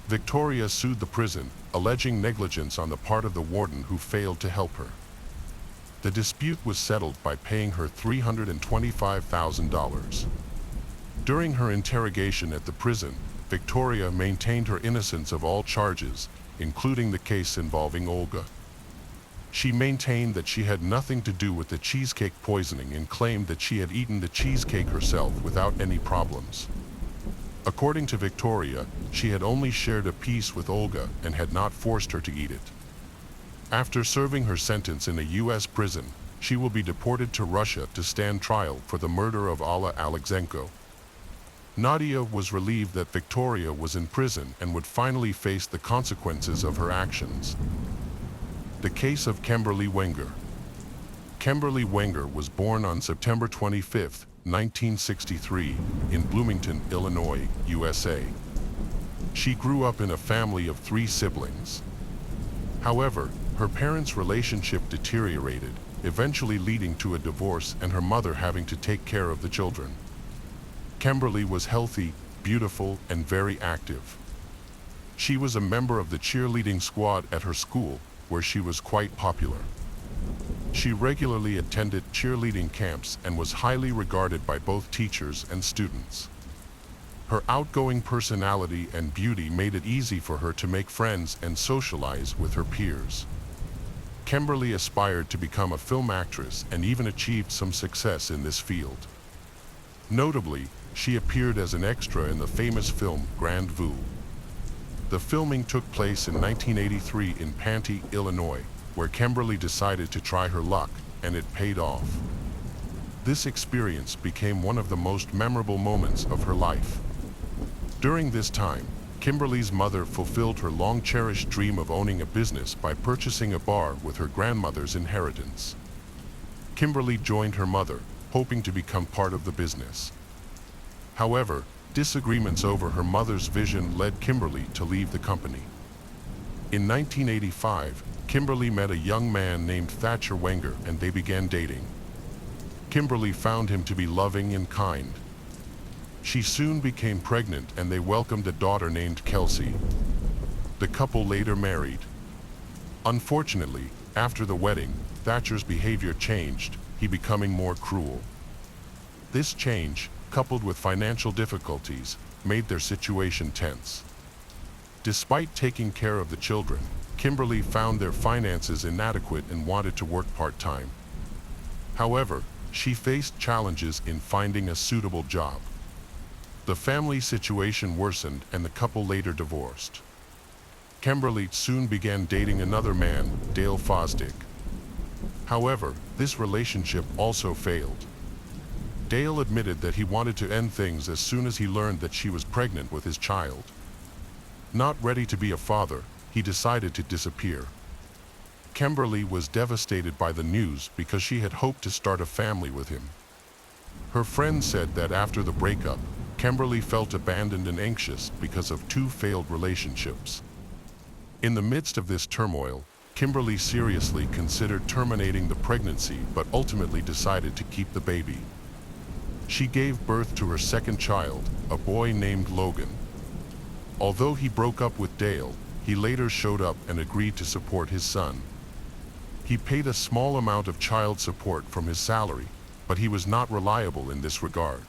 Victoria sued the prison, alleging negligence on the part of the warden who failed to help her. The dispute was settled by paying her $325,000. During her interrogation at the prison, Victoria maintained her innocence of all charges, including the case involving Olga. She maintained that she had nothing to do with the cheesecake poisoning and claimed that she had eaten the cheesecake herself without any problems. According to Victoria, she had only shared a piece with Olga and had not forced her to eat it. After serving her sentence in a U.S. prison, she will be deported to Russia to stand trial for the murder of Alla Alexenko. Nadia was relieved that Victoria was in prison and would finally face the consequences of her actions. The case of Kimberly Wenger. Kimberly Wenger was born on September 25, 1963, in Bloomington, Illinois, USA. She grew up in a family of 3 siblings. However, her parents' relationship deteriorated, eventually leading to a divorce and her mother having to take care of the children. Kimberly was healthy, beautiful, and very active. She was a member of the cheerleading squad at her school, where she was quite popular. She regularly attended cheerleading camps and was highly regarded by both teachers and students. Her outgoing personality and beauty made it easy for her to make friends and socialize with her peers. Kimberly aspired to become a film actress and even achieved some success in this field. Notably, she appeared as an extra in the famous film Grand Vue. The filming took place in 1983 in Panty, Illinois, where Kimberly decided to try her luck, and it paid off. This experience became one of the most memorable moments of her life. During this time, Kimberly's mother fulfilled her long-cherished dream of owning a business by purchasing a bar with her grandmother's inheritance. Kimberly joined her mother, hoping to become part of the business. However, disagreements over her mother's vision led Kimberly to leave the company. In 1985, Kimberly met a young man named Thatcher Wenger and they began dating. Kimberly found him to be loving and kind. She soon became pregnant and they welcomed a daughter named Kelsey. The couple later married. Unfortunately, after the wedding, Thatcher's behavior changed, he becoming more cruel. This change, coupled with financial difficulties, made their situation tense. Despite taking care of the children, Kimberly found their finances inadequate and wanted to work part-time. However, she faced challenges in finding a suitable job. The family situation worsened and the couple later divorced. Kimberly soon began dating another man, Dale Fosdick. However, this relationship also failed. Dale admitted that he wanted to end things as soon as he learned that she was pregnant with his child. Not ready to be a father, he decided to disappear. Kimberly was devastated by the news because she had hoped to start a family with him. Her friend said that after the breakup, Kimberly felt abandoned and anxious because of 2 failed relationships. In the midst of this turmoil, Kimberly seriously considered terminating the pregnancy but ultimately decided to keep the baby. She gave birth to her second child, a boy named Logan. Although he broke up with Dale, he later showed up and agreed to support his son. He paid a small amount of child support from his salary, but he was not reliable in this regard.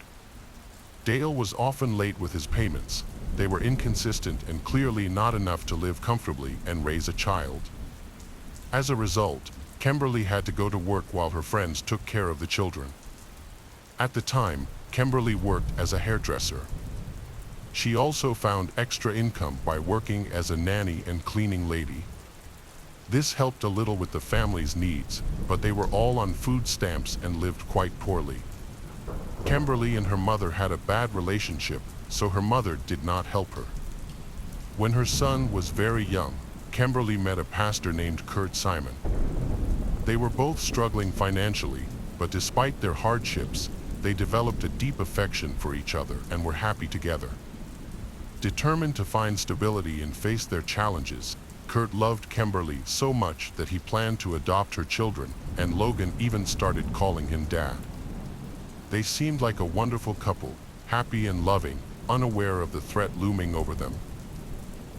Dale was often late with his payments. They were inconsistent and clearly not enough to live comfortably and raise a child. As a result, Kimberly had to go to work while her friends took care of the children. At the time, Kimberly worked as a hairdresser. She also found extra income by working as a nanny and cleaning lady. This helped a little with the family's needs, but they were all on food stamps and lived quite poorly. Kimberly and her mother had a bad relationship, so her mother did not help her. When her son was very young, Kimberly met a pastor named Kurt Simon. They were both struggling financially, but despite their hardships, they developed a deep affection for each other and were happy together. Determined to find stability and face their challenges, Kurt loved Kimberly so much that he planned to adopt her children, and Logan even started calling him Dad. They seemed like a wonderful couple, happy and loving, unaware of the threat looming over them.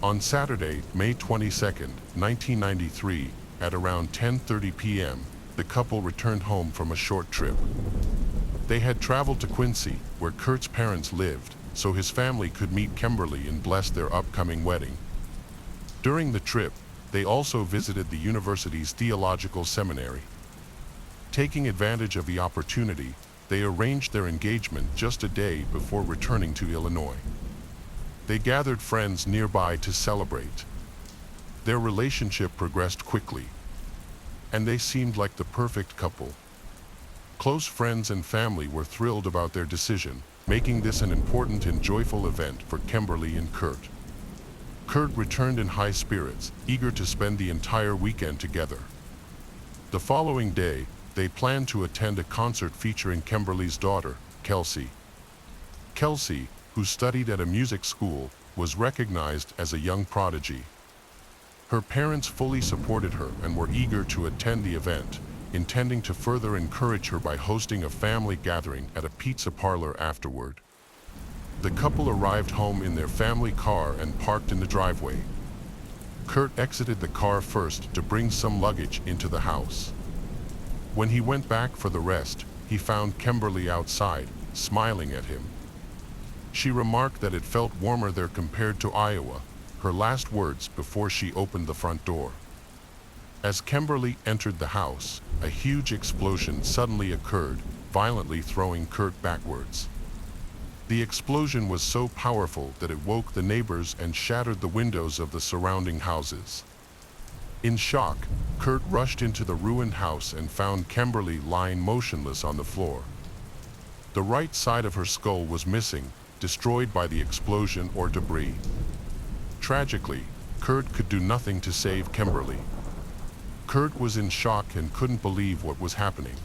On Saturday, May 22, 1993, at around 10:30 p.m., the couple returned home from a short trip. They had traveled to Quincy, where Kurt's parents lived, so his family could meet Kimberly and bless their upcoming wedding. During the trip, they also visited the university's theological seminary. Taking advantage of the opportunity, they arranged their engagement just a day before returning to Illinois. They gathered friends nearby to celebrate. Their relationship progressed quickly, and they seemed like the perfect couple. Close friends and family were thrilled about their decision, making this an important and joyful event for Kimberly and Kurt. Kurt returned in high spirits, eager to spend the entire weekend together. The following day, they planned to attend a concert featuring Kimberly's daughter, Kelsey. Kelsey, who studied at a music school, was recognized as a young prodigy. Her parents fully supported her and were eager to attend the event, intending to further encourage her by hosting a family gathering at a pizza parlor afterward. The couple arrived home in their family car and parked in the driveway. Kurt exited the car first to bring some luggage into the house. When he went back for the rest, he found Kimberly outside, smiling at him. She remarked that it felt warmer there compared to Iowa, her last words before she opened the front door. As Kimberly entered the house, a huge explosion suddenly occurred, violently throwing Kurt backwards. The explosion was so powerful that it woke the neighbors and shattered the windows of the surrounding houses. In shock, Kurt rushed into the ruined house and found Kimberly lying motionless on the floor. The right side of her skull was missing, destroyed by the explosion or debris. Tragically, Kurt could do nothing to save Kimberly. Kurt was in shock and couldn't believe what was happening.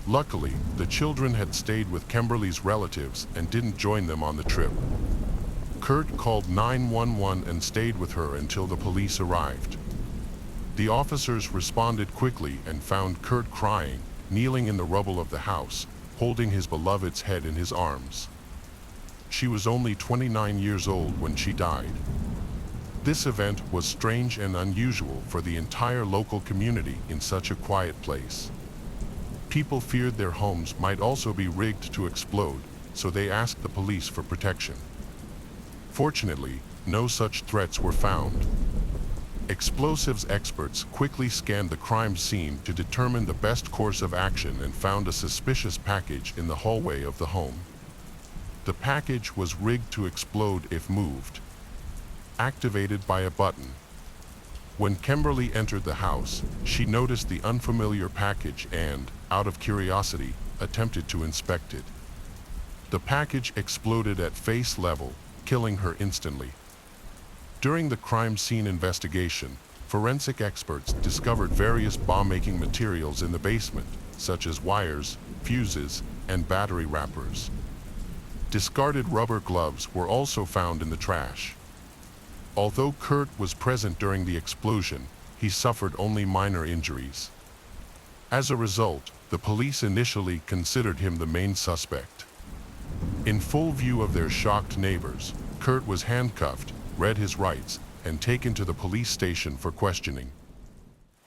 Luckily, the children had stayed with Kimberly's relatives and didn't join them on the trip. Kurt called 911 and stayed with her until the police arrived. The officers responded quickly and found Kurt crying, kneeling in the rubble of the house, holding his beloved's head in his arms. She was only 29 years old when she died. This event was strange and unusual for the entire local community in such a quiet place. People feared their homes might also be rigged to explode, so they asked the police for protection. Fortunately, no such threats were found. Explosives experts quickly scanned the crime scene to determine the best course of action and found a suspicious package in the hallway of the home. The package was rigged to explode if moved, activated by a button. When Kimberly entered the house, she noticed the unfamiliar package and, out of curiosity, attempted to inspect it. The package exploded at face level, killing her instantly. During the crime scene investigation, forensic experts discovered various bomb-making materials in the basement, such as wires, fuses, and battery wrappers. Discarded rubber gloves were also found in the trash. Although Kurt was present during the explosion, he suffered only minor injuries. As a result, the police initially considered him the main suspect. In full view of their shocked neighbors, Kurt was handcuffed, read his rights, and taken to the police station for questioning.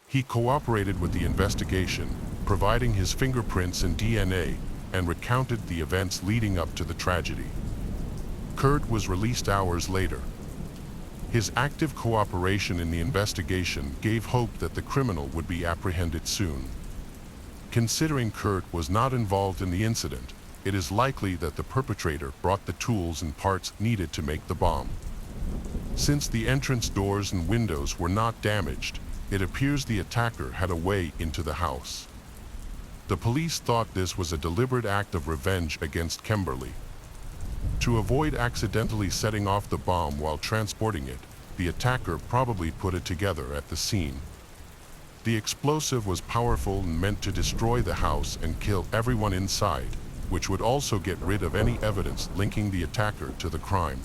He cooperated with the investigation, providing his fingerprints and DNA, and recounted the events leading up to the tragedy. Kurt was released hours later. His active cooperation in the investigation gave hope that the criminal would be apprehended soon. Considering Kurt was not involved in the incident, it is likely that the perpetrator brought the tools and parts needed to make the bomb. Since the entrance doors and windows were not damaged, it appears the attacker had a way into the house. The police thought this was a deliberate act of revenge against Kimberly. To avoid accidentally setting off the bomb while transporting it, the attacker probably put it together at the scene. The explosive was powerful and meant to destroy the house and kill everyone inside, which would also get rid of any evidence linking the attacker to the crime.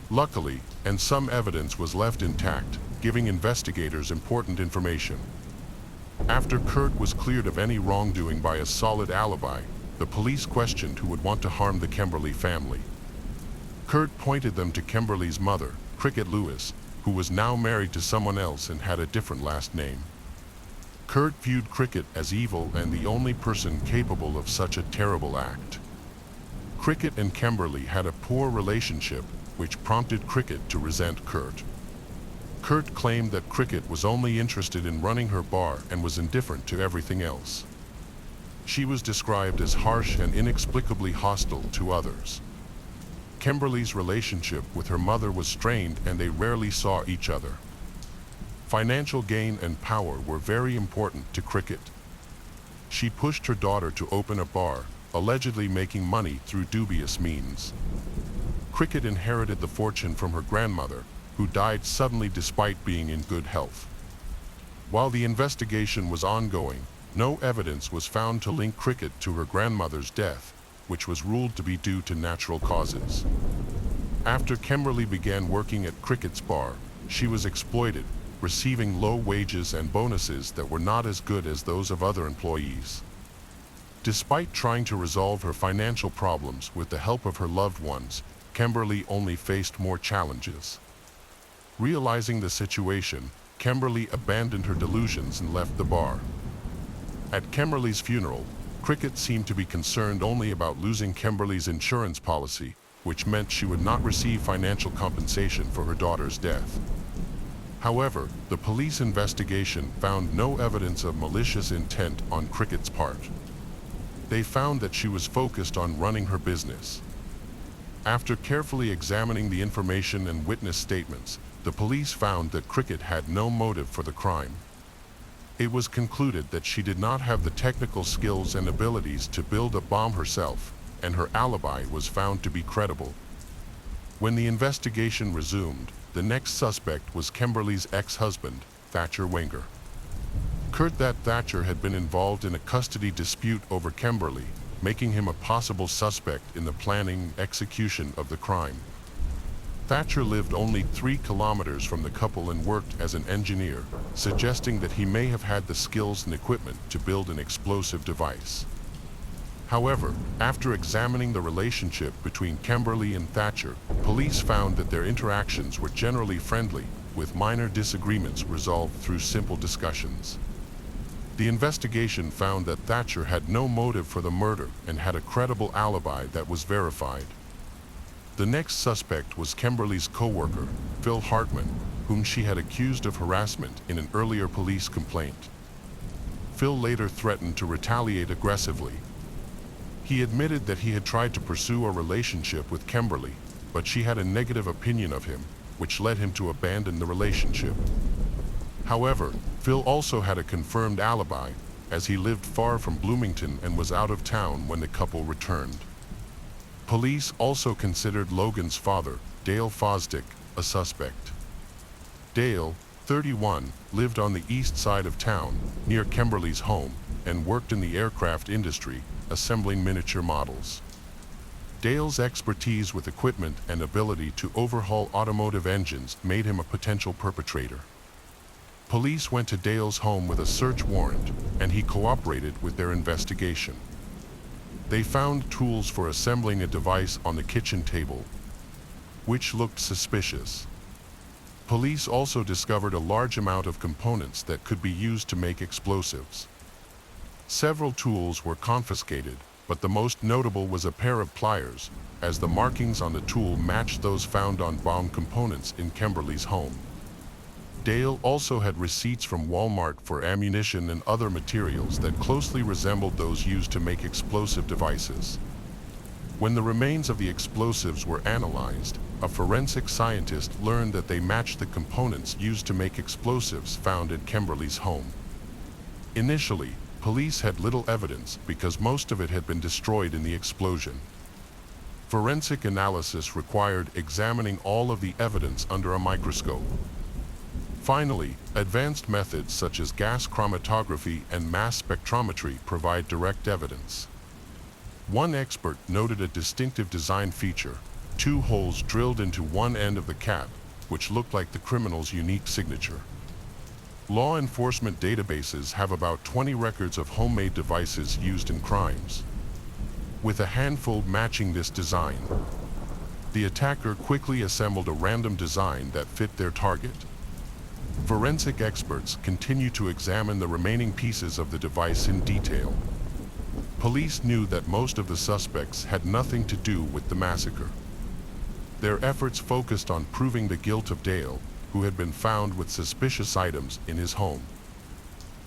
Luckily, and some evidence was left intact, giving investigators important information. After Kurt was cleared of any wrongdoing by a solid alibi, the police questioned who would want to harm the Kimberly family. Kurt pointed them to Kimberly's mother, Cricket Lewis, who was now married to someone else and had a different last name. Kurt viewed Cricket as evil and the only person capable of such a terrible act. Cricket and Kimberly had a poor relationship, which prompted Cricket to resent Kurt. Kurt claimed that Cricket was only interested in running her bar and was indifferent to everything else. She was described as harsh and inexplicably hostile to others. Kimberly's relationship with her mother was strained and they rarely saw each other. Financial gain and power were very important to Cricket. She pushed her daughter to open a bar, allegedly making money through dubious means. Cricket inherited the fortune from her grandmother, who died suddenly despite being in good health. While the investigation was ongoing, no evidence was found to link Cricket to her grandmother's death, which was ruled to be due to natural causes. After Kimberly began working at Cricket's bar, she was exploited, receiving low wages and bonuses that were not as good as those of other employees. Despite trying to resolve her financial problems with the help of her loved ones, Kimberly only faced more challenges. Realizing the situation, Kimberly abandoned her delusions and left the bar. At Kimberly's funeral, Cricket seemed to be concerned only about losing Kimberly's insurance policy, which meant she would not receive financial compensation for her daughter's death. However, the police investigation found no evidence of malicious intent on Cricket's part. They found that she was focused on running her business. After carefully examining the information and witness statements, the police found that Cricket had no motive for the crime. It was concluded that she did not have the technical skills and abilities to build a bomb herself, and her alibi was found to be credible. When the investigation resumed, the next suspect was Kimberly's ex-husband, Thatcher Wenger. Kurt that Thatcher had been involved in a custody dispute over Kimberly, making him a possible suspect in the planning and execution of the crime. Thatcher lived only 3 kilometers from the couple and worked as an engineer, suggesting that he may have had the skills and equipment to build an explosive device. However, after examining the relationship between Kimberly and Thatcher, police found that their interactions were generally friendly, with minor disagreements resolved through simple discussions. The investigation found that Thatcher had no motive for the murder and had a credible alibi that was verified. The next suspect was Kimberly's co-worker, Phil Hartman, whom she had accused of harassment in an earlier police complaint. Phil later threatened to retaliate aggressively. He admitted that he had tried to pursue a relationship with Kimberly, but she had a negative opinion of him, which led him to abandon the relationship. However, Phil also had a confirmed alibi, as he lived far from Bloomington and was out of town when the couple returned. Police also considered Logan's father, Dale Fosdick, a suspect. Dale, 31, lived on the east side of town, near Kimberly's home, and worked in the aircraft industry, assembling miniature models. Dale's expertise with equipment and ability to overhaul automotive engines made him a potential perpetrator. Police went to Dale's home with a search warrant, and he cooperated with their investigation. They found tools for assembling a device on the kitchen table, which looked suspicious. Police also discovered a large amount of components that could be used to make explosives. Several tools were confiscated, but the most notable was a pair of pliers, as the markings on the tool matched those found on bomb components in Kimberly's home. Dale also had receipts from Walmart for ammunition and other materials that closely resembled those used to make explosive devices. When the remains of the explosives were analyzed, a forensic scientist learned that they matched the components used to make explosives found at Kimberly's home. Initially, police had little evidence because most of it had been destroyed in the explosion. Forensic analysis required examining all of the evidence under a microscope. Finally, advanced methods such as gas chromatography and mass spectrometry provide direct evidence. One expert noted a distinctive design feature: 2 holes drilled into one end of the cap, which looked like the criminal's unique signature. Law enforcement databases have about 20 records of homemade devices used in crimes, with a handful matching this design. The attacker quickly assembled a random design that fit their target. Forensic experts continue to examine the remaining pieces of the device in detail. Police knew that most of the suspects had nothing to do with the massacre. Their efforts focused on proving the guilt of Dale, who had been found with suspicious items in his home.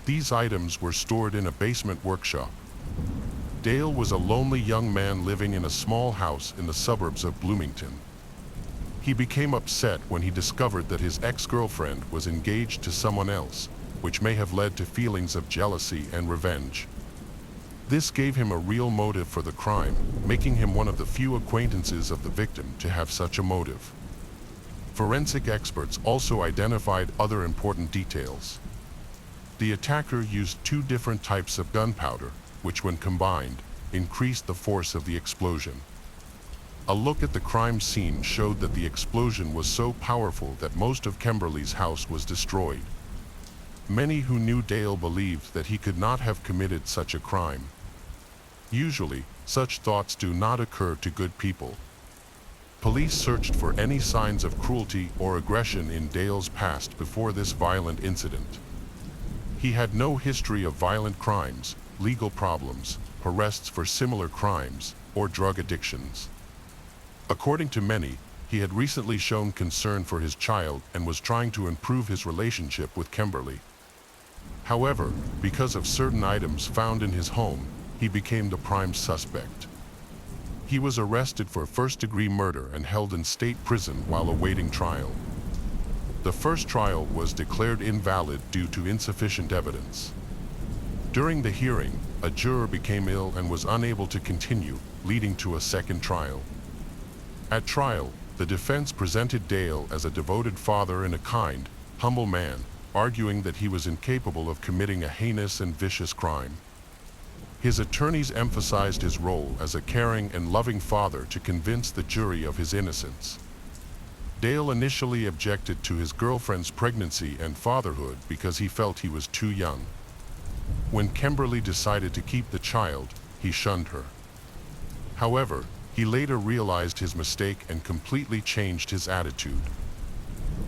These items were stored in a basement workshop. Dale was a lonely young man living in a small house in the suburbs of Bloomington. He became upset when he discovered that his ex-girlfriend was engaged to someone else, which may have led to feelings of jealousy and revenge. This gave him a real motive for the crime, making him one of the few acquaintances of the victim to have such a motive. Forensic experts also identified other important details. The attacker used 2 different types of gunpowder, which when combined, increased the force of the explosion. A look at the crime scene showed that the explosion was so powerful that most of Kimberly's house was destroyed. Many who knew Dale believed that he could not have committed such a crime. Usually, such thoughts do not occur to good people. Police searched for any signs of cruelty or aggression in Dale's past before this violent incident. He had no history of violent crimes, legal problems, arrests for similar crimes, or drug addictions. According to many, he had recently shown concern for his child and was trying to improve his relationship with Kimberly. However, because of certain items found in his home, he became the prime suspect. He was arrested for first-degree murder and held in state prison while awaiting trial. The first trial was declared invalid due to insufficient evidence. During the hearing, a juror became ill and was unable to continue, leading to a second trial. At trial, the defense presented Dale as a devoted father and a kind, humble man, arguing that he was incapable of committing a heinous and vicious crime. His attorneys emphasized his role as a caring and loving father to convince the jury of his innocence. Dale initially objected to his girlfriend's pregnancy and fatherhood because he felt he was too young. When Kimberly decided to keep the child, he shunned her. However, he later realized his mistake and completely changed his attitude.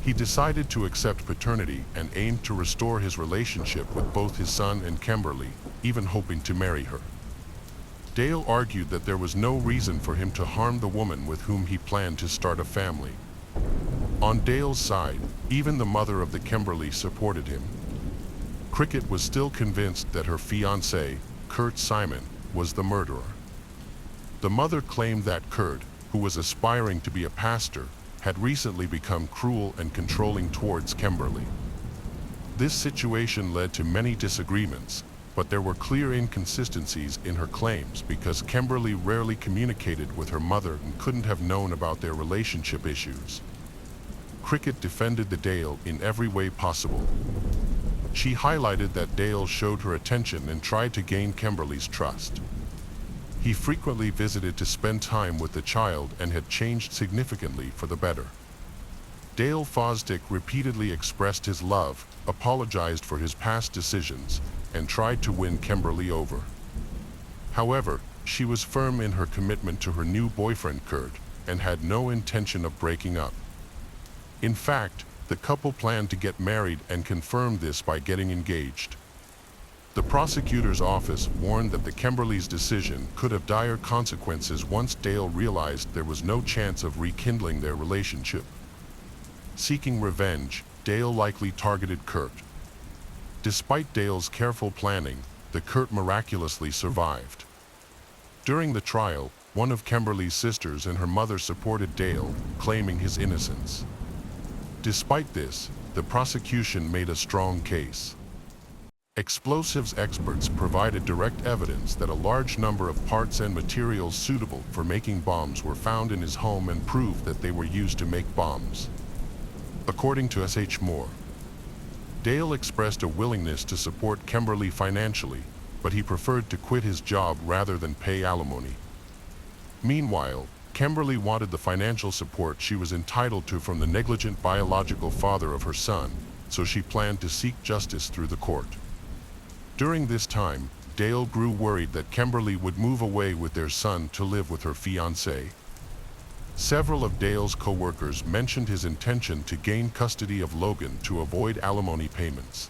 He decided to accept paternity and aimed to restore his relationship with both his son and Kimberly, even hoping to marry her. Dale argued that there was no reason for him to harm the woman with whom he planned to start a family. On Dale's side, even the mother of the Kimberly supported him. Cricket was still convinced that her fiancé, Kurt Simon, was the murderer. The mother claimed that Kurt, who was aspiring to be a pastor, had recently become cruel and controlling towards Kimberly. This situation led to many disagreements, but there were clear inconsistencies in her claims because Kimberly rarely communicated with her mother and couldn't have known about their relationship issues. Cricket defended Dale in every way possible. She highlighted that Dale showed her attention and tried to gain Kimberly's trust. He frequently visited to spend time with the child and had changed significantly for the better. Dale Fosdick repeatedly expressed his love, apologized for his past decisions, and tried to win Kimberly over. However, she was firm in her commitment to her new boyfriend Kurt and had no intention of breaking up. In fact, the couple planned to get married and confirmed this by getting engaged. The prosecutor's office warned that the Kimberly's decision could have dire consequences once Dale realized there was no chance of rekindling their relationship. Seeking revenge, Dale likely targeted Kurt. Despite Dale's careful planning, the Kurt miraculously survived. During the trial, one of Kimberly's sisters and her mother supported Dale, claiming his innocence. Despite this, the prosecution made a strong case. Explosives experts provided direct evidence that a large number of parts and materials suitable for making bombs were found in his home and proved that they were used to make bombs. According to S.H. Moore, Dale expressed a willingness to support Kimberly financially, but he preferred to quit his job rather than pay alimony. Meanwhile, Kimberly wanted the financial support she was entitled to from the negligent biological father of her son, so she planned to seek justice through the court. During this time, Dale grew worried that Kimberly would move away with their son to live with her fiancé. Several of Dale's co-workers mentioned his intention to gain custody of Logan to avoid alimony payments.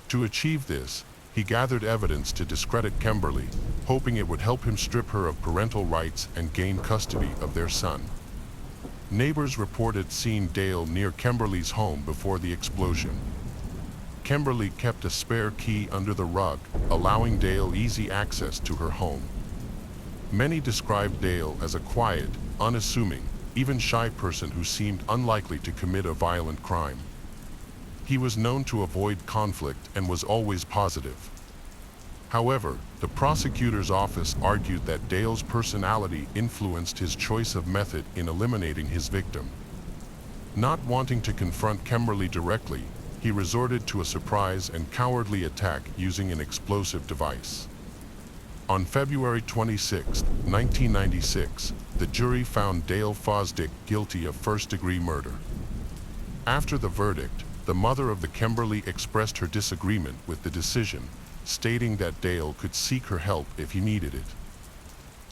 To achieve this, he gathered evidence to discredit Kimberly, hoping it would help him strip her of parental rights and gain custody of their son. Neighbors reported seeing Dale near Kimberly's home before the explosion. Kimberly kept a spare key under the rug, allowing Dale easy access to her home. Many described Dale as a quiet, unassuming, even shy person who seemed unlikely to commit a violent crime. He was known to avoid conflict and was always positive. However, the prosecutor's office argued that Dale's personality influenced his choice of method in eliminating his victim. Not wanting to confront Kimberly directly, he resorted to a surprise and cowardly attack using an explosive device. On February 26, 1996, the jury found Dale Fosdick guilty of first-degree murder. After the verdict, the mother of the Kimberly expressed her disagreement with the decision, stating that Dale could seek her help if he needed it.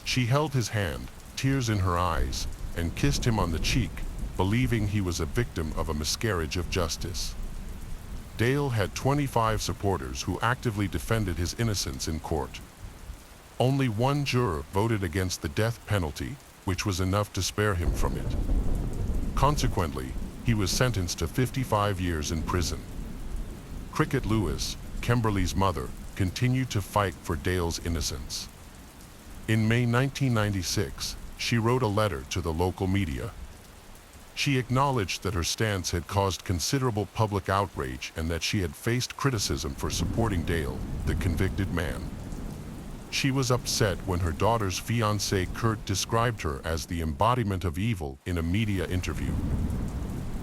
She held his hand, tears in her eyes, and kissed him on the cheek, believing he was a victim of a miscarriage of justice. Dale had 25 supporters who actively defended his innocence in court. Only one juror voted against the death penalty, which was enough to spare him from it. Consequently, he was sentenced to 55 years in prison. Cricket Lewis, Kimberly's mother, continued to fight for Dale's innocence. In May 1996, she wrote a letter to the local media. She acknowledged that her stance had caused considerable public outrage and that she had faced criticism for supporting Dale, the convicted man. She was upset when her daughter's fiancé Kurt described her as the embodiment of evil in a media interview.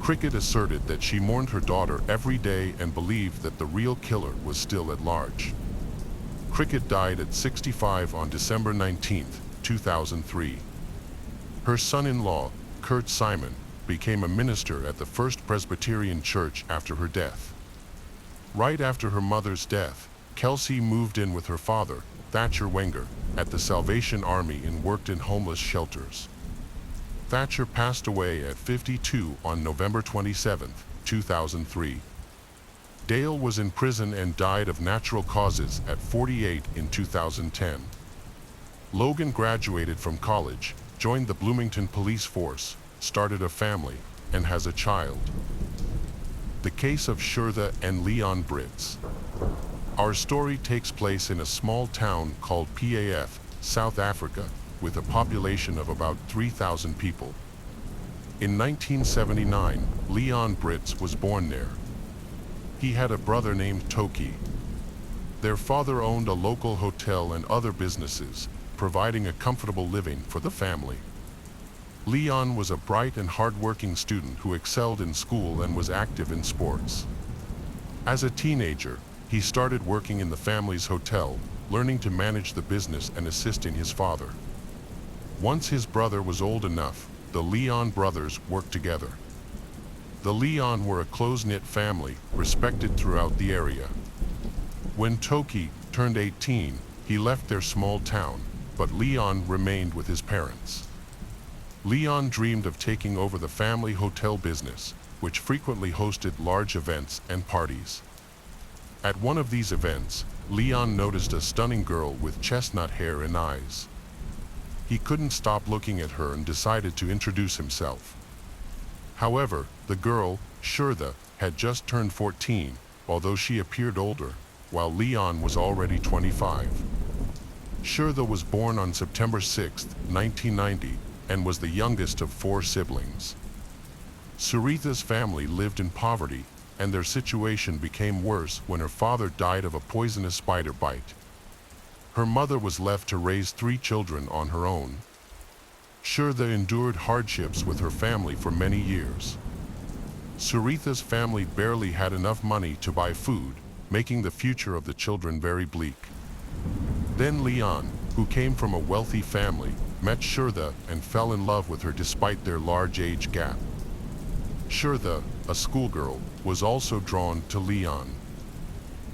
Cricket asserted that she mourned her daughter every day and believed that the real killer was still at large. Cricket died at 65 on December 19, 2003. Her son-in-law, Kurt Simon, became a minister at the First Presbyterian Church after her death. Right after her mother's death, Kelsey moved in with her father, Thatcher Wenger, at the Salvation Army and worked in homeless shelters. Thatcher passed away at 52 on November 27, 2003. Dale was in prison and died of natural causes at 48 in 2010. Logan graduated from college, joined the Bloomington Police Force, started a family, and has a child. The case of Shirtha and Leon Britz. Our story takes place in a small town called PAF, South Africa, with a population of about 3,000 people. In 1979, Leon Britz was born there. He had a brother named Toki. Their father owned a local hotel and other businesses, providing a comfortable living for the family. Leon was a bright and hard-working student who excelled in school and was active in sports. As a teenager, he started working in the family's hotel, learning to manage the business and assisting his father. Once his brother was old enough, the Leon brothers worked together. The Leon were a close-knit family, respected throughout the area. When Toki turned 18, he left their small town, but Leon remained with his parents. Leon dreamed of taking over the family hotel business, which frequently hosted large events and parties. At one of these events, Leon noticed a stunning girl with chestnut hair and eyes. He couldn't stop looking at her and decided to introduce himself. However, the girl, Shirtha, had just turned 14, although she appeared older, while Leon was already 25. Shirtha was born on September 6, 1990, and was the youngest of 4 siblings. Suritha's family lived in poverty, and their situation became worse when her father died of a poisonous spider bite. Her mother was left to raise 3 children on her own. Shirtha endured hardships with her family for many years. Suritha's family barely had enough money to buy food, making the future of the children very bleak. Then Leon, who came from a wealthy family, met Shirtha and fell in love with her despite their large age gap. Shirtha, a schoolgirl, was also drawn to Leon.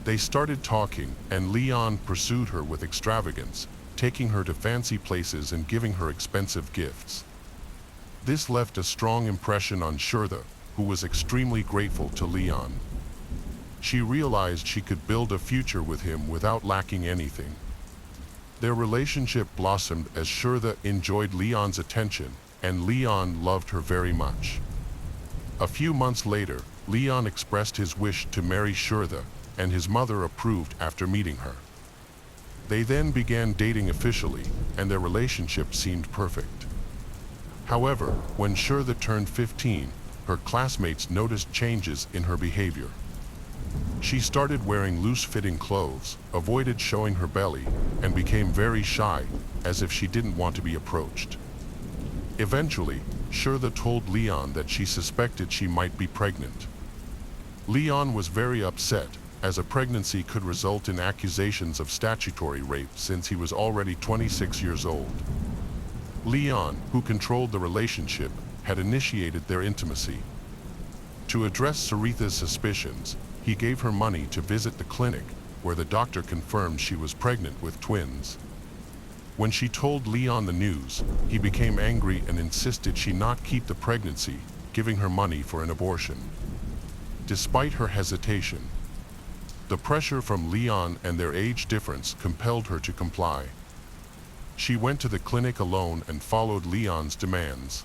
They started talking, and Leon pursued her with extravagance, taking her to fancy places and giving her expensive gifts. This left a strong impression on Shirtha, who was extremely grateful to Leon. She realized she could build a future with him without lacking anything. Their relationship blossomed as Shirtha enjoyed Leon's attention, and Leon loved her very much. A few months later, Leon expressed his wish to marry Shirtha, and his mother approved after meeting her. They then began dating officially, and their relationship seemed perfect. However, when Shirtha turned 15, her classmates noticed changes in her behavior. She started wearing loose-fitting clothes, avoided showing her belly, and became very shy, as if she didn't want to be approached. Eventually, Shirtha told Leon that she suspected she might be pregnant. Leon was very upset, as a pregnancy could result in accusations of statutory rape since he was already 26 years old. Leon, who controlled the relationship, had initiated their intimacy. To address Suritha's suspicions, he gave her money to visit the clinic, where the doctor confirmed she was pregnant with twins. When she told Leon the news, he became angry and insisted she not keep the pregnancy, giving her money for an abortion. Despite her hesitation, the pressure from Leon and their age difference compelled her to comply. She went to the clinic alone and followed Leon's demands.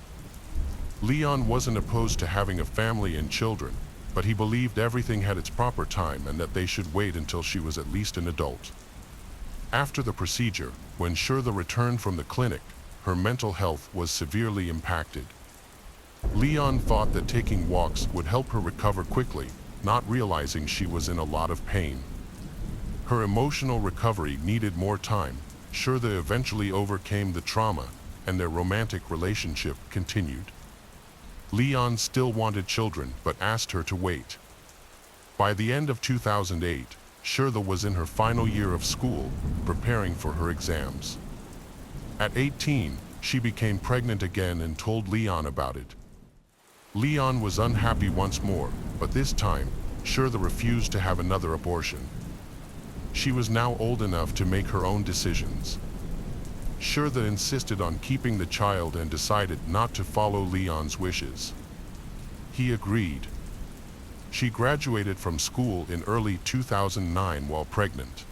Leon wasn't opposed to having a family and children, but he believed everything had its proper time and that they should wait until she was at least an adult. After the procedure, when Shirtha returned from the clinic, her mental health was severely impacted. Leon thought that taking walks would help her recover quickly, not realizing she was in a lot of pain. Her emotional recovery needed more time. Shirtha eventually overcame the trauma, and their romantic relationship continued. Leon still wanted children but asked her to wait. By the end of 2008, Shirtha was in her final year of school, preparing for her exams. At 18, she became pregnant again and told Leon about it. Leon was unhappy once more, but this time, Shirtha refused to have another abortion. She was now old enough to make her own decisions. Shirtha insisted on keeping the child and decided not to follow Leon's wishes. He agreed. She graduated from school in early 2009 while pregnant.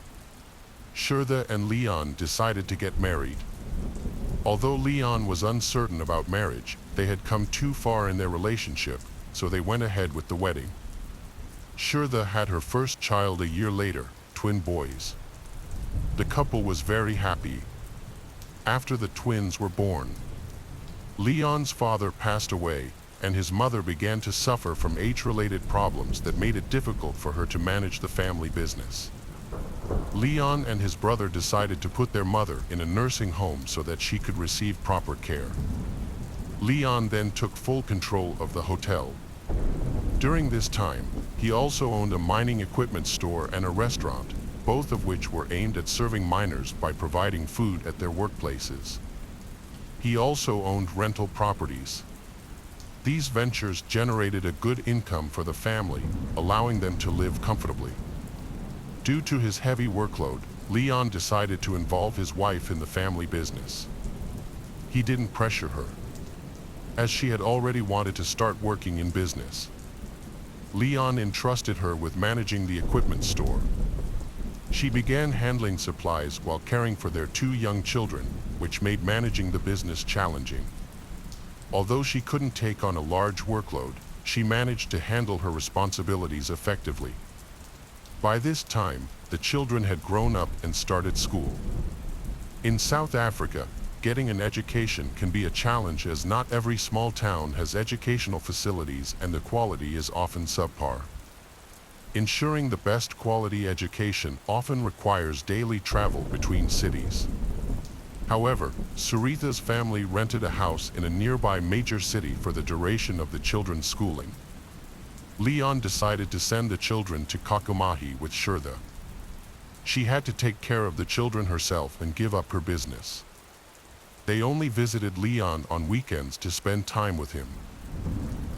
Shirtha and Leon decided to get married. Although Leon was uncertain about marriage, they had come too far in their relationship, so they went ahead with the wedding. Shirtha had her first child a year later, twin boys. The couple was very happy. After the twins were born, Leon's father passed away, and his mother began to suffer from age-related problems that made it difficult for her to manage the family business. Leon and his brother decided to put their mother in a nursing home so that she could receive proper care. Leon then took full control of the hotel. During this time, he also owned a mining equipment store and a restaurant, both of which were aimed at serving miners by providing food at their workplaces. He also owned rental properties. These ventures generated a good income for the family, allowing them to live comfortably. Due to his heavy workload, Leon decided to involve his wife in the family business. He didn't pressure her, as she had already wanted to start working in business. Leon entrusted her with managing the equipment store. She began handling supplies while caring for their 2 young children, which made managing the business challenging. Although she couldn't take on a large workload, she managed to handle her responsibilities effectively. By this time, the children had grown up and started school. In South Africa, getting an education can be a challenge as not every small town has educational facilities and the quality is often subpar. Ensuring the best quality education often requires daily travel between cities. However, Sarita's family rented a house in a nearby major city for the duration of the children's schooling. Leon decided to send the children to Kakumahi with Shirtha. She had to take care of the children herself and give up her business. They only visited Leon on weekends to spend time with him.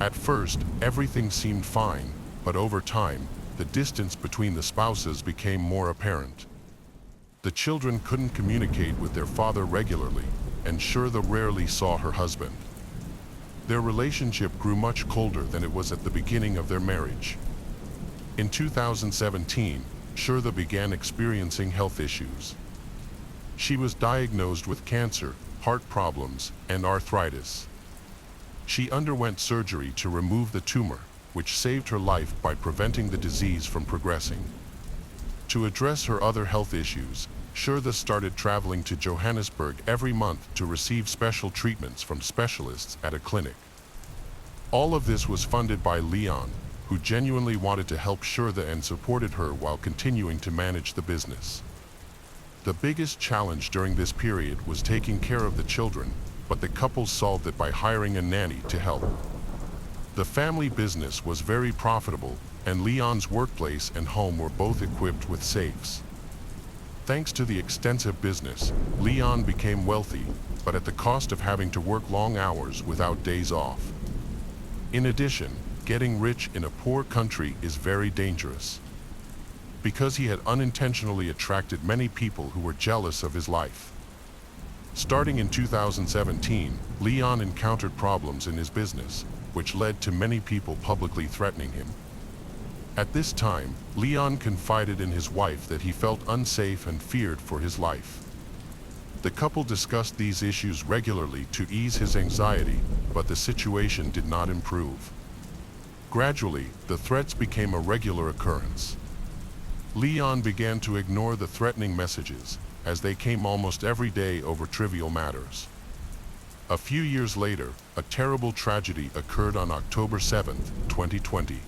At first, everything seemed fine, but over time, the distance between the spouses became more apparent. The children couldn't communicate with their father regularly, and Shirtha rarely saw her husband. Their relationship grew much colder than it was at the beginning of their marriage. In 2017, Shirtha began experiencing health issues. She was diagnosed with cancer, heart problems, and arthritis. She underwent surgery to remove the tumor, which saved her life by preventing the disease from progressing. To address her other health issues, Shirtha started traveling to Johannesburg every month to receive special treatments from specialists at a clinic. All of this was funded by Leon, who genuinely wanted to help Shirtha and supported her while continuing to manage the business. The biggest challenge during this period was taking care of the children, but the couple solved it by hiring a nanny to help. The family business was very profitable, and Leon's workplace and home were both equipped with safes. Thanks to the extensive business, Leon became wealthy, but at the cost of having to work long hours without days off. In addition, getting rich in a poor country is very dangerous, because he had unintentionally attracted many people who were jealous of his life. Starting in 2017, Leon encountered problems in his business, which led to many people publicly threatening him. At this time, Leon confided in his wife that he felt unsafe and feared for his life. The couple discussed these issues regularly to ease his anxiety, but the situation did not improve. Gradually, the threats became a regular occurrence. Leon began to ignore the threatening messages, as they came almost every day over trivial matters. A few years later, a terrible tragedy occurred on October 7, 2020.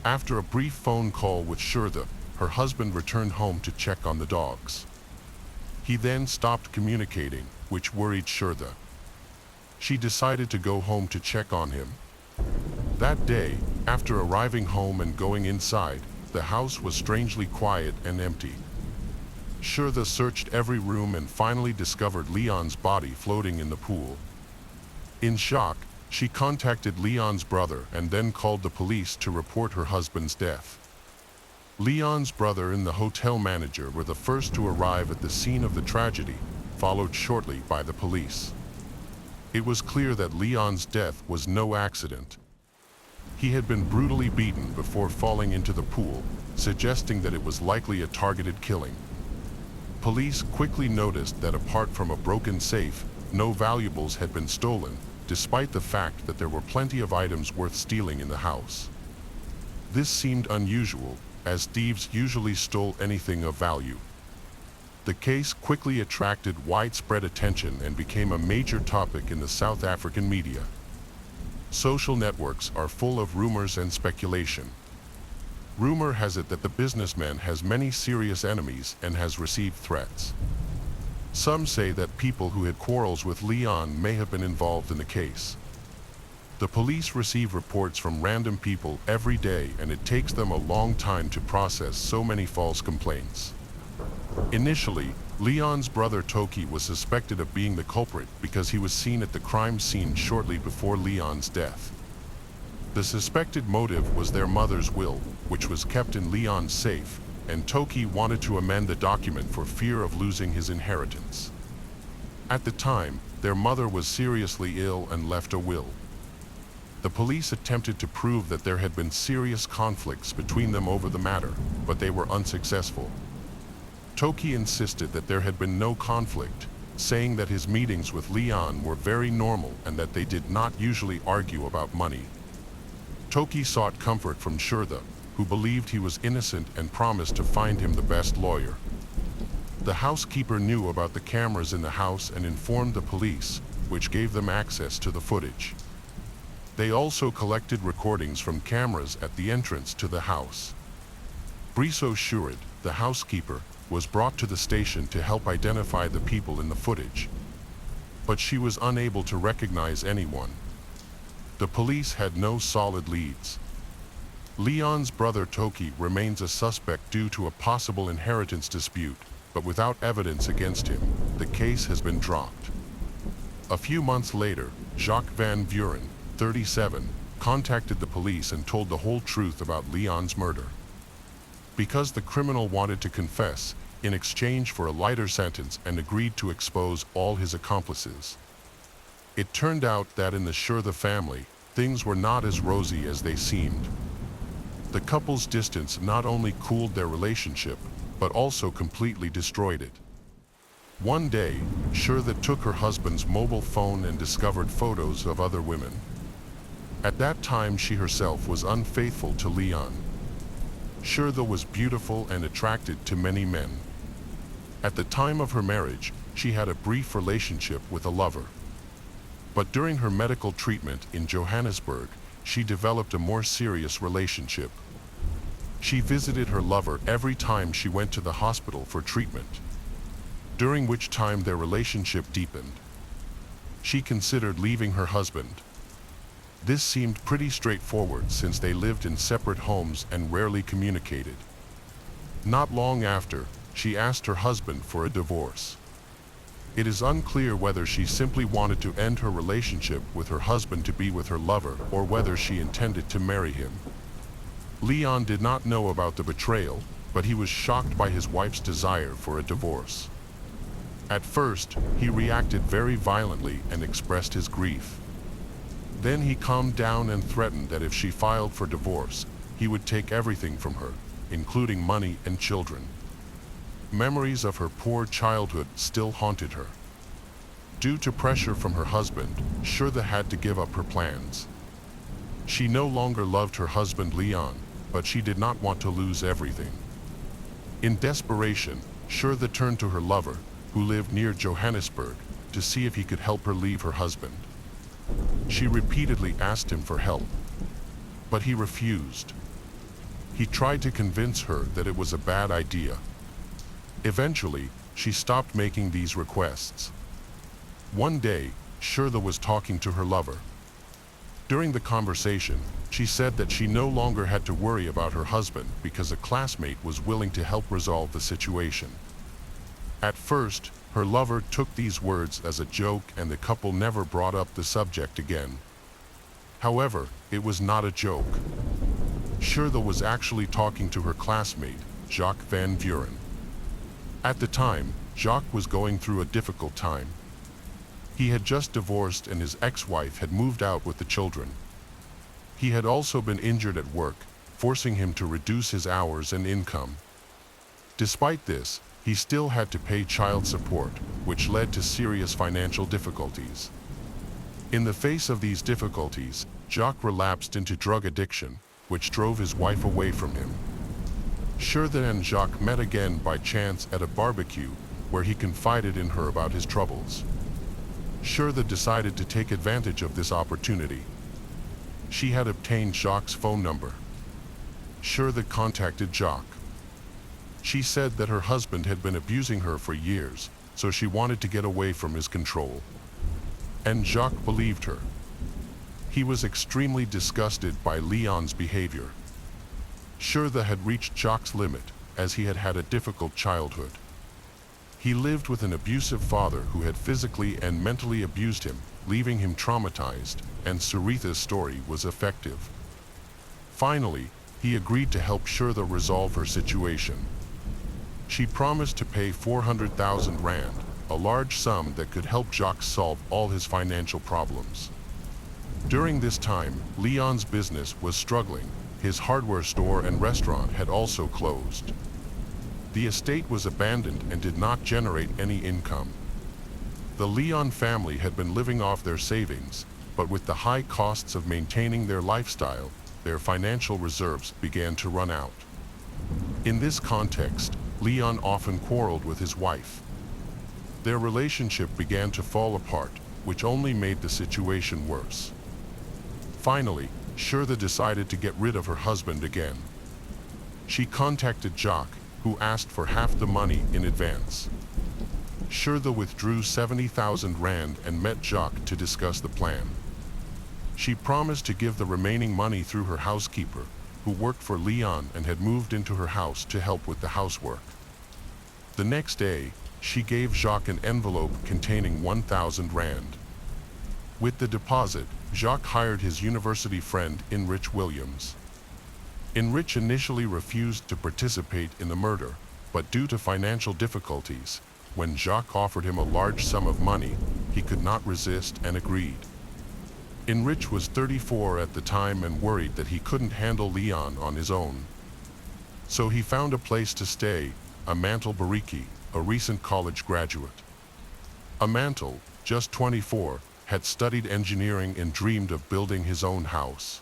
After a brief phone call with Shirtha, her husband returned home to check on the dogs. He then stopped communicating, which worried Shirtha. She decided to go home to check on him. That day, after arriving home and going inside, the house was strangely quiet and empty. Shirtha searched every room and finally discovered Leon's body floating in the pool. In shock, she contacted Leon's brother and then called the police to report her husband's death. Leon's brother and the hotel manager were the first to arrive at the scene of the tragedy, followed shortly by the police. It was clear that Leon's death was no accident. He had been brutally beaten before falling into the pool, suggesting that it was likely a targeted killing. Police quickly noticed that apart from a broken safe, no valuables had been stolen, despite the fact that there were plenty of items worth stealing in the house. This seemed unusual, as thieves usually stole anything of value. The case quickly attracted widespread attention and became a major topic in the South African media. Social networks are full of rumors and speculation. Rumor has it that the businessman has many serious enemies and has received threats. Some say that people who had quarrels with Leon may have been involved in the case. The police receive reports from random people every day, and it takes them a long time to process so many false complaints. Initially, Leon's brother Toki was suspected of being the culprit because he was seen at the crime scene shortly before Leon's death. The suspected motive was their mother's will, which was kept in Leon's safe, and Toki wanted to amend the document for fear of losing his inheritance. At the time, their mother was seriously ill and left a will. The police attempted to prove that there had been serious conflicts between them over the matter, but they were unsuccessful. Toki insisted that there had been no conflict, saying that his meetings with Leon were very normal and that they did not usually argue about money. Toki sought comfort from Shurda, who believed he was innocent and promised to find him the best lawyer. The housekeeper knew about the cameras in the house and informed the police, which gave them access to the footage. They also collected recordings from cameras at the entrance to the house. Briso Shurid, the housekeeper, was brought to the station to help identify the people in the footage. But she was unable to recognize anyone. The police had no solid leads. Leon's brother Toki remains a suspect due to a possible inheritance dispute, but without evidence against him, the case has been dropped. A few months later, Jacques Van Vuren, 37, contacted the police and told the whole truth about Leon's murder. Because the criminal wanted to confess, in exchange for a lighter sentence, and agreed to expose all his accomplices. It turned out that in the Shurda family, things were not as rosy as they seemed. The couple's distance not only cooled their relationship, but also completely destroyed it. One day, Shurda took her husband's mobile phone and discovered photos of other women. At that time, she herself was unfaithful to Leon. Shurda was beautiful and attracted to many men. At the time of her marriage, she had a brief relationship with a lover. But during her medical treatment in Johannesburg, she developed a more serious relationship. She visited her lover every time she went to the hospital for treatment, during which time their relationship deepened. She considered leaving her husband. This seemed pretty straightforward since they lived in separate homes and rarely communicated. Not long after, she asked her husband for a divorce. It is unclear whether she simply wanted to end her relationship with her husband to be with her lover or whether she intended to marry him. Leon did not know about the betrayal, but he was shocked by his wife's desire for a divorce. At first, he reacted very violently and expressed his grief. Then he calmed down and threatened that if she filed for divorce, he would take everything from her, including money and children. Memories of her poor childhood still haunted her. Due to pressure from her husband, Shurda had to give up her plans. She no longer loved her husband Leon, but she did not want to lose everything. In desperation, Shurda turned to her lover, who lived near Johannesburg, to see if he could help her leave her husband. She repeatedly asked him for help, but he refused. He tried to convince her that it was a bad idea. Eventually, she stopped making these requests. One day, Shurda was talking to her lover. During the conversation, she said that she no longer had to worry about her husband because a classmate was willing to help resolve the situation. At first, her lover took these words as a joke and the couple never brought up the subject again. However, it was not a joke. Shurda was actually talking to her classmate, Jacques Van Vuren. At the time, Jacques was going through a difficult time. He had just divorced and his ex-wife had moved out with the children. He had also been injured at work, forcing him to reduce his hours and income. Despite this, he still had to pay child support, which led to serious financial difficulties. In the face of these difficulties, Jacques relapsed into drug addiction, which drove his wife away from him. Shurda and Jacques met again by chance at a barbecue, where he confided in her about his troubles. Shurda decided to take advantage of this opportunity. She had obtained Jacques' phone number. Shurda contacted Jacques. She said that her husband had been abusing her for years, so she wanted to get away from his control. And Jacques believed her. He was extremely disgusted by Leon's behavior. Shurda had reached Jacques' limit, as he had had a difficult childhood. He lived with an abusive father who had physically and mentally abused him, leaving him traumatized, and Suritha's story was effective. Finally, he agreed to help Shurtha resolve her situation. She promised to pay 400,000 rand, a large sum that could help Jacques solve all his financial problems. During this time, Leon's business was struggling. His hardware store and restaurant had also closed. The estate was abandoned and did not generate any income. The Leon family had been living off their savings, but with the high costs of maintaining their lifestyle, their financial reserves began to run out. In this context, Leon often quarreled with his wife. Their relationship began to fall apart, which only made the situation worse. Finally, Shurtha decided to get rid of her husband again. She contacted Jacques, who asked for half the money in advance. Shurtha withdrew 70,000 rand and met Jacques to discuss the plan. She promised to give the remaining money through her housekeeper, who worked for Leon and had moved into her house to help with the housework. The next day, she gave Jacques an envelope containing 1,000 rand. With the deposit, Jacques hired his university friend Enrich Williams. Enrich initially refused to participate in the murder, but due to financial difficulties, when Jacques offered him a large sum of money, he could not resist and agreed. Enrich was 34 at the time and worried that he couldn't handle Leon on his own. So he found a place to stay, Amantel Bariki, a recent college graduate. Amantel, just 24, had studied engineering and dreamed of building his own house.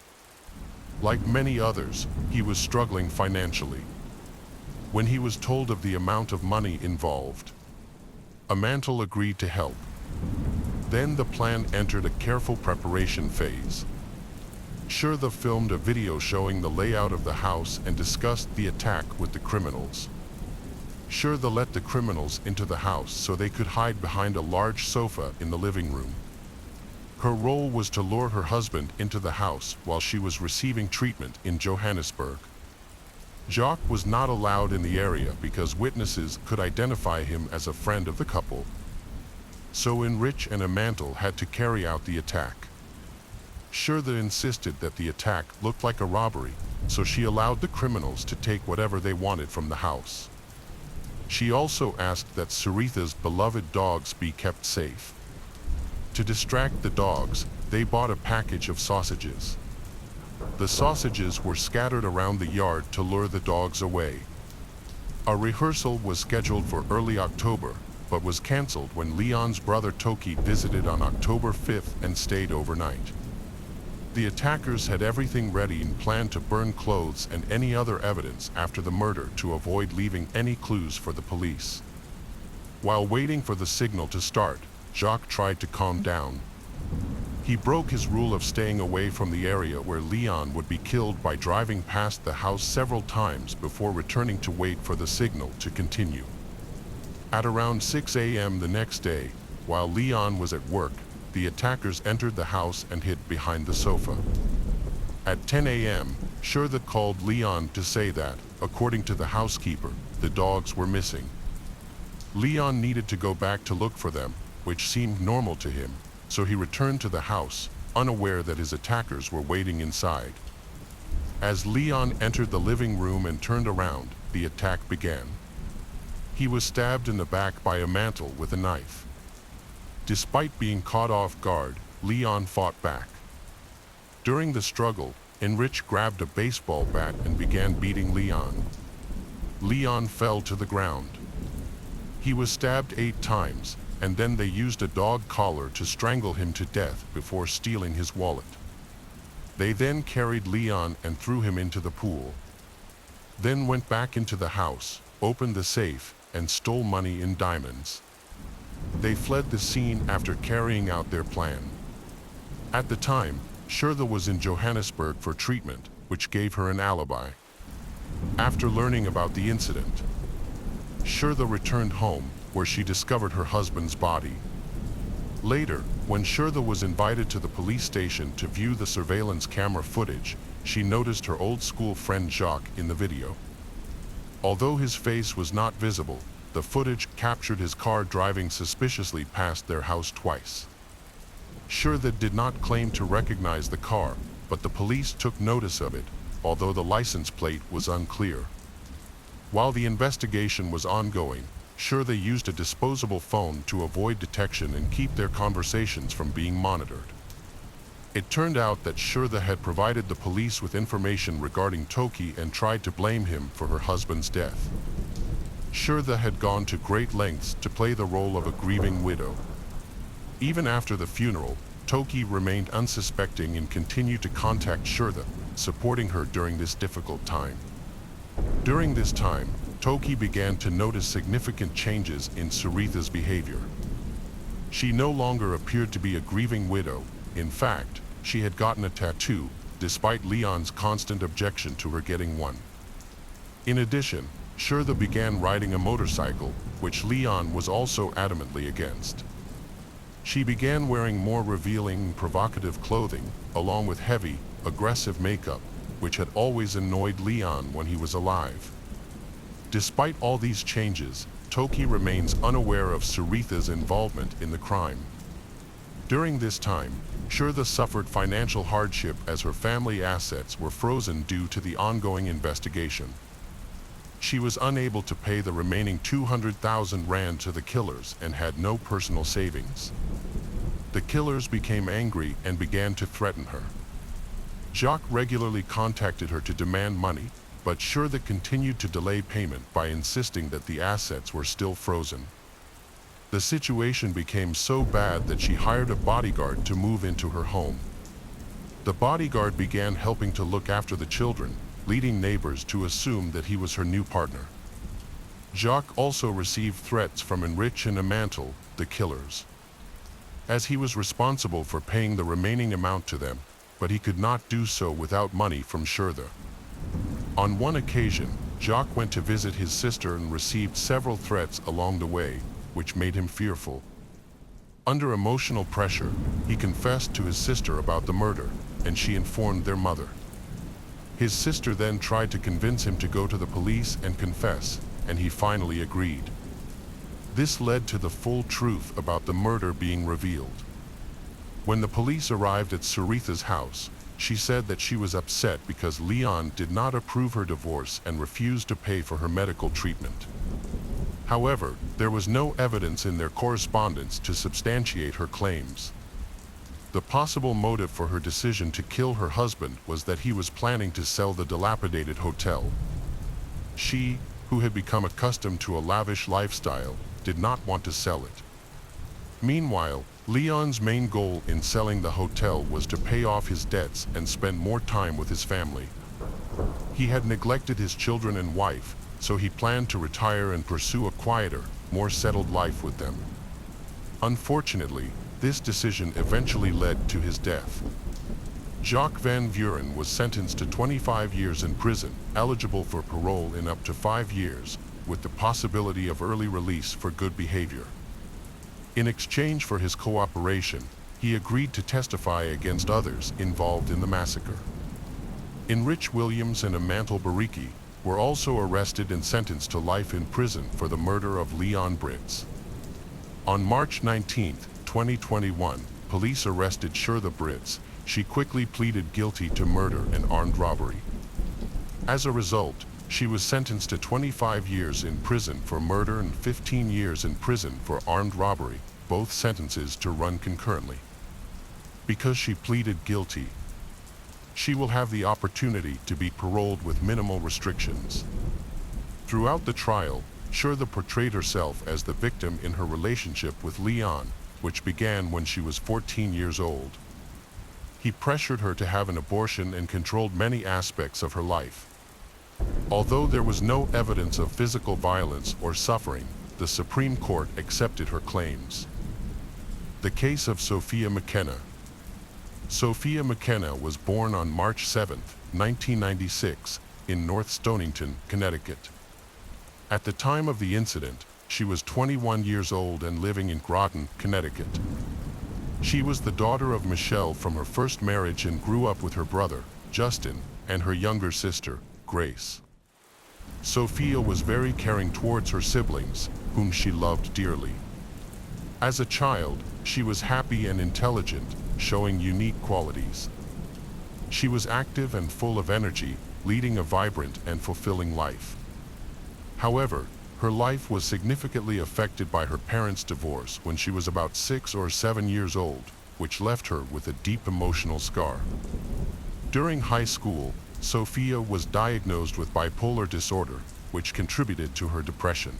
Like many others, he was struggling financially. When he was told of the amount of money involved, Amantel agreed to help. Then the plan entered a careful preparation phase. Shurtha filmed a video showing the layout of the house and discussed the attack with the criminals. Shurtha let the criminals into the house so they could hide behind a large sofa in the living room. Her role was to lure her husband into the house while she was receiving treatment in Johannesburg. Jacques was not allowed in the area because witnesses could identify him as a friend of the couple. So Enrich and Amantel had to carry out the attack. Shurtha insisted that the attack looked like a robbery, so she allowed the criminals to take whatever they wanted from the house. She also asked that Suritha's beloved dogs be kept safe. To distract the dogs, they bought a package of sausages. The sausages were scattered around the yard to lure the dogs away. A rehearsal was scheduled for early October, but was cancelled when Leon's brother Toki visited on October 5th and stayed overnight. The attackers had everything ready and planned to burn clothes and any other evidence after the murder to avoid leaving any clues for the police. While waiting for the signal to start, Jacques tried to calm down. He broke his rule of staying away from the area where Leon would be killed by driving past the house several times before returning to wait for the signal to continue. At around 6 a.m. the next day, while Leon was at work, the attackers entered the house and hid behind the sofa. At 10 a.m., Shurtha called Leon to say that, according to the housekeeper, the dogs were missing. Leon needed to go back to look for them, which seemed normal to him, so he returned to the house, unaware that his attackers were waiting inside. As Leon entered the living room and turned around, the attack began. He was stabbed in the back by Amantel with a knife. Despite being caught off guard, Leon fought back. During the struggle, Enrich grabbed a baseball bat and began beating Leon. Leon fell to the ground. He was stabbed 8 times, and then they used a dog collar to strangle him to death before stealing his wallet. They then carried Leon and threw him into the pool. Then went back into the house, opened the safe, and stole money in diamonds. They fled the scene after carrying out their plan. At the time, Shurtha was in Johannesburg for treatment, which gave her an alibi. After learning about the incident, Shurtha returned home, where she discovered her husband's body. Later, when Shurtha was invited to the police station to view the surveillance camera footage, she noticed her old school friend Jacques in the video. Although his face was not visible, the footage captured his car driving suspiciously past their house twice. Shirtha did not claim to recognize the car, but the police took notice of it, although the license plate was unclear. While the investigation was ongoing, Shirtha used a disposable phone to avoid detection and keep their conversations from being monitored. It turned out that Shirtha had provided the police with information regarding Toki and tried to blame him for her husband's death. Shirtha had gone to great lengths to play the role of a grieving widow. Even after the funeral, Toki remained unsuspecting and continued to contact Shirtha, supporting her during this difficult time. During this time, Toki began to notice significant changes in Suritha's behavior. She no longer appeared to be a grieving widow. In fact, she had gotten a tattoo, despite Leon's constant objection to her getting one. In addition, Shirtha began riding a motorcycle, which Leon was also adamantly against. She began wearing more revealing and provocative clothing, along with heavy, aggressive makeup, which had always annoyed Leon when he was alive. Despite all these changes, Toki remains unaware of Suritha's involvement in the crime. During this time, Shirtha suffered financial hardship as her family assets were frozen due to the ongoing investigation. She was unable to pay the remaining 200,000 rand to the killers and had no personal savings. The killers became angry and began to threaten her. Jacques regularly contacted her to demand money, but Shirtha continued to delay payment by insisting that the assets were still frozen. The situation became so bad that she hired a bodyguard to move into her home. The bodyguard began helping to look after the children, leading neighbors to assume that he was her new partner. Jacques also received threats from Enrich and Amantel, the killers, as he was responsible for paying the remaining amount to them, but he could not do so without money from Shirtha. On one occasion, Jacques went to visit his sister and received several threats along the way, which made him fearful. Under emotional pressure, he confessed to his sister about the murder, and she informed their mother. His sister then tried to convince him to go to the police and confess, and he finally agreed. This led to the full truth about the murder being revealed. When the police arrived at Suritha's house, she said that she was upset because Leon did not approve her divorce and refused to pay for her medical treatment. However, there was no evidence in their correspondence to substantiate her claims. The possible motive for her decision to kill her husband was that he was planning to sell the dilapidated hotel. She, who had become accustomed to a lavish lifestyle, did not want to sell it. Meanwhile, Leon's main goal in selling the hotel was to pay off his debts and spend more time with his family. He had neglected his children and wife, so he planned to retire and pursue a quieter, more settled life with them. Unfortunately, this decision eventually led to his death. Jacques van Vuren was sentenced to 25 years in prison, eligible for parole in up to 5 years, with the possibility of early release for good behavior. In exchange for his cooperation, he agreed to testify against others involved in the massacre. Enrich Williams and Amantel Bariki were also arrested and sentenced to life in prison for the murder of Leon Brits. On March 19, 2021, police arrested Shirtha Brits. She quickly pleaded guilty to murder and armed robbery. As a result, she was sentenced to 25 years in prison for murder and 15 years in prison for armed robbery, both sentences to run concurrently. Because she pleaded guilty, she will have the opportunity to be paroled with minimal restrictions. Throughout the trial, Shirtha portrayed herself as the victim in her relationship with Leon, which began when she was 14 years old. He pressured her to have an abortion and controlled many aspects of her life. Although there was no evidence of physical violence or suffering, the Supreme Court accepted her claims. The case of Sophia McKenna. Sophia McKenna was born on March 7, 1996, in North Stonington, Connecticut. At the time of the incident, she was 21 years old and living in Groton, Connecticut. She was the daughter of Michelle from her first marriage and grew up with her brother, Justin, and her younger sister, Grace. Sophia was very caring towards her siblings, whom she loved dearly. As a child, she was happy and intelligent, showing unique qualities. She was active and full of energy, leading a vibrant and fulfilling life. However, her life was significantly affected by her parents' divorce when she was about 6 or 7 years old, which left her with a deep emotional scar. During high school, Sophia was diagnosed with bipolar disorder, which contributed to her depression.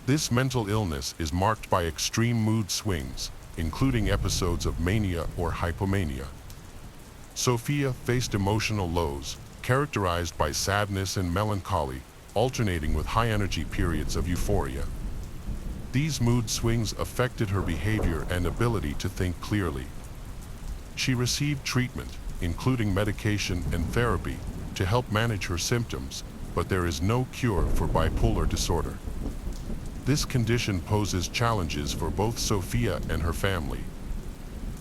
This mental illness is marked by extreme mood swings, including episodes of mania or hypomania. Sophia faced emotional lows, characterized by sadness and melancholy, alternating with high-energy periods of euphoria. These mood swings affected her behavior and ability to think clearly. She received treatment, including medication and therapy, to help manage her symptoms, but there is no cure for bipolar disorder. This condition poses challenges for both Sophia and her family.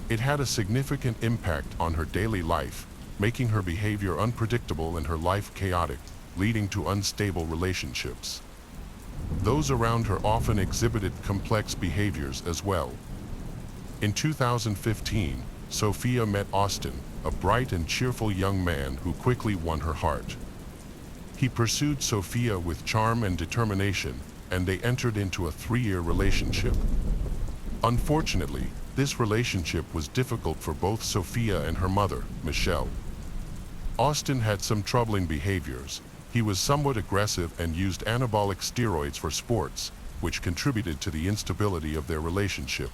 It had a significant impact on her daily life, making her behavior unpredictable and her life chaotic, leading to unstable relationships. Those around her often exhibited complex behaviors as well. In 2015, Sophia met Austin, a bright and cheerful young man who quickly won her heart. He pursued Sophia with charm and determination, and they entered into a 3-year relationship. Unfortunately, this relationship was difficult for both Sophia and her mother, Michelle. Austin had some troubling behaviors. He was somewhat aggressive and used anabolic steroids for sports, which contributed to the instability of their relationship.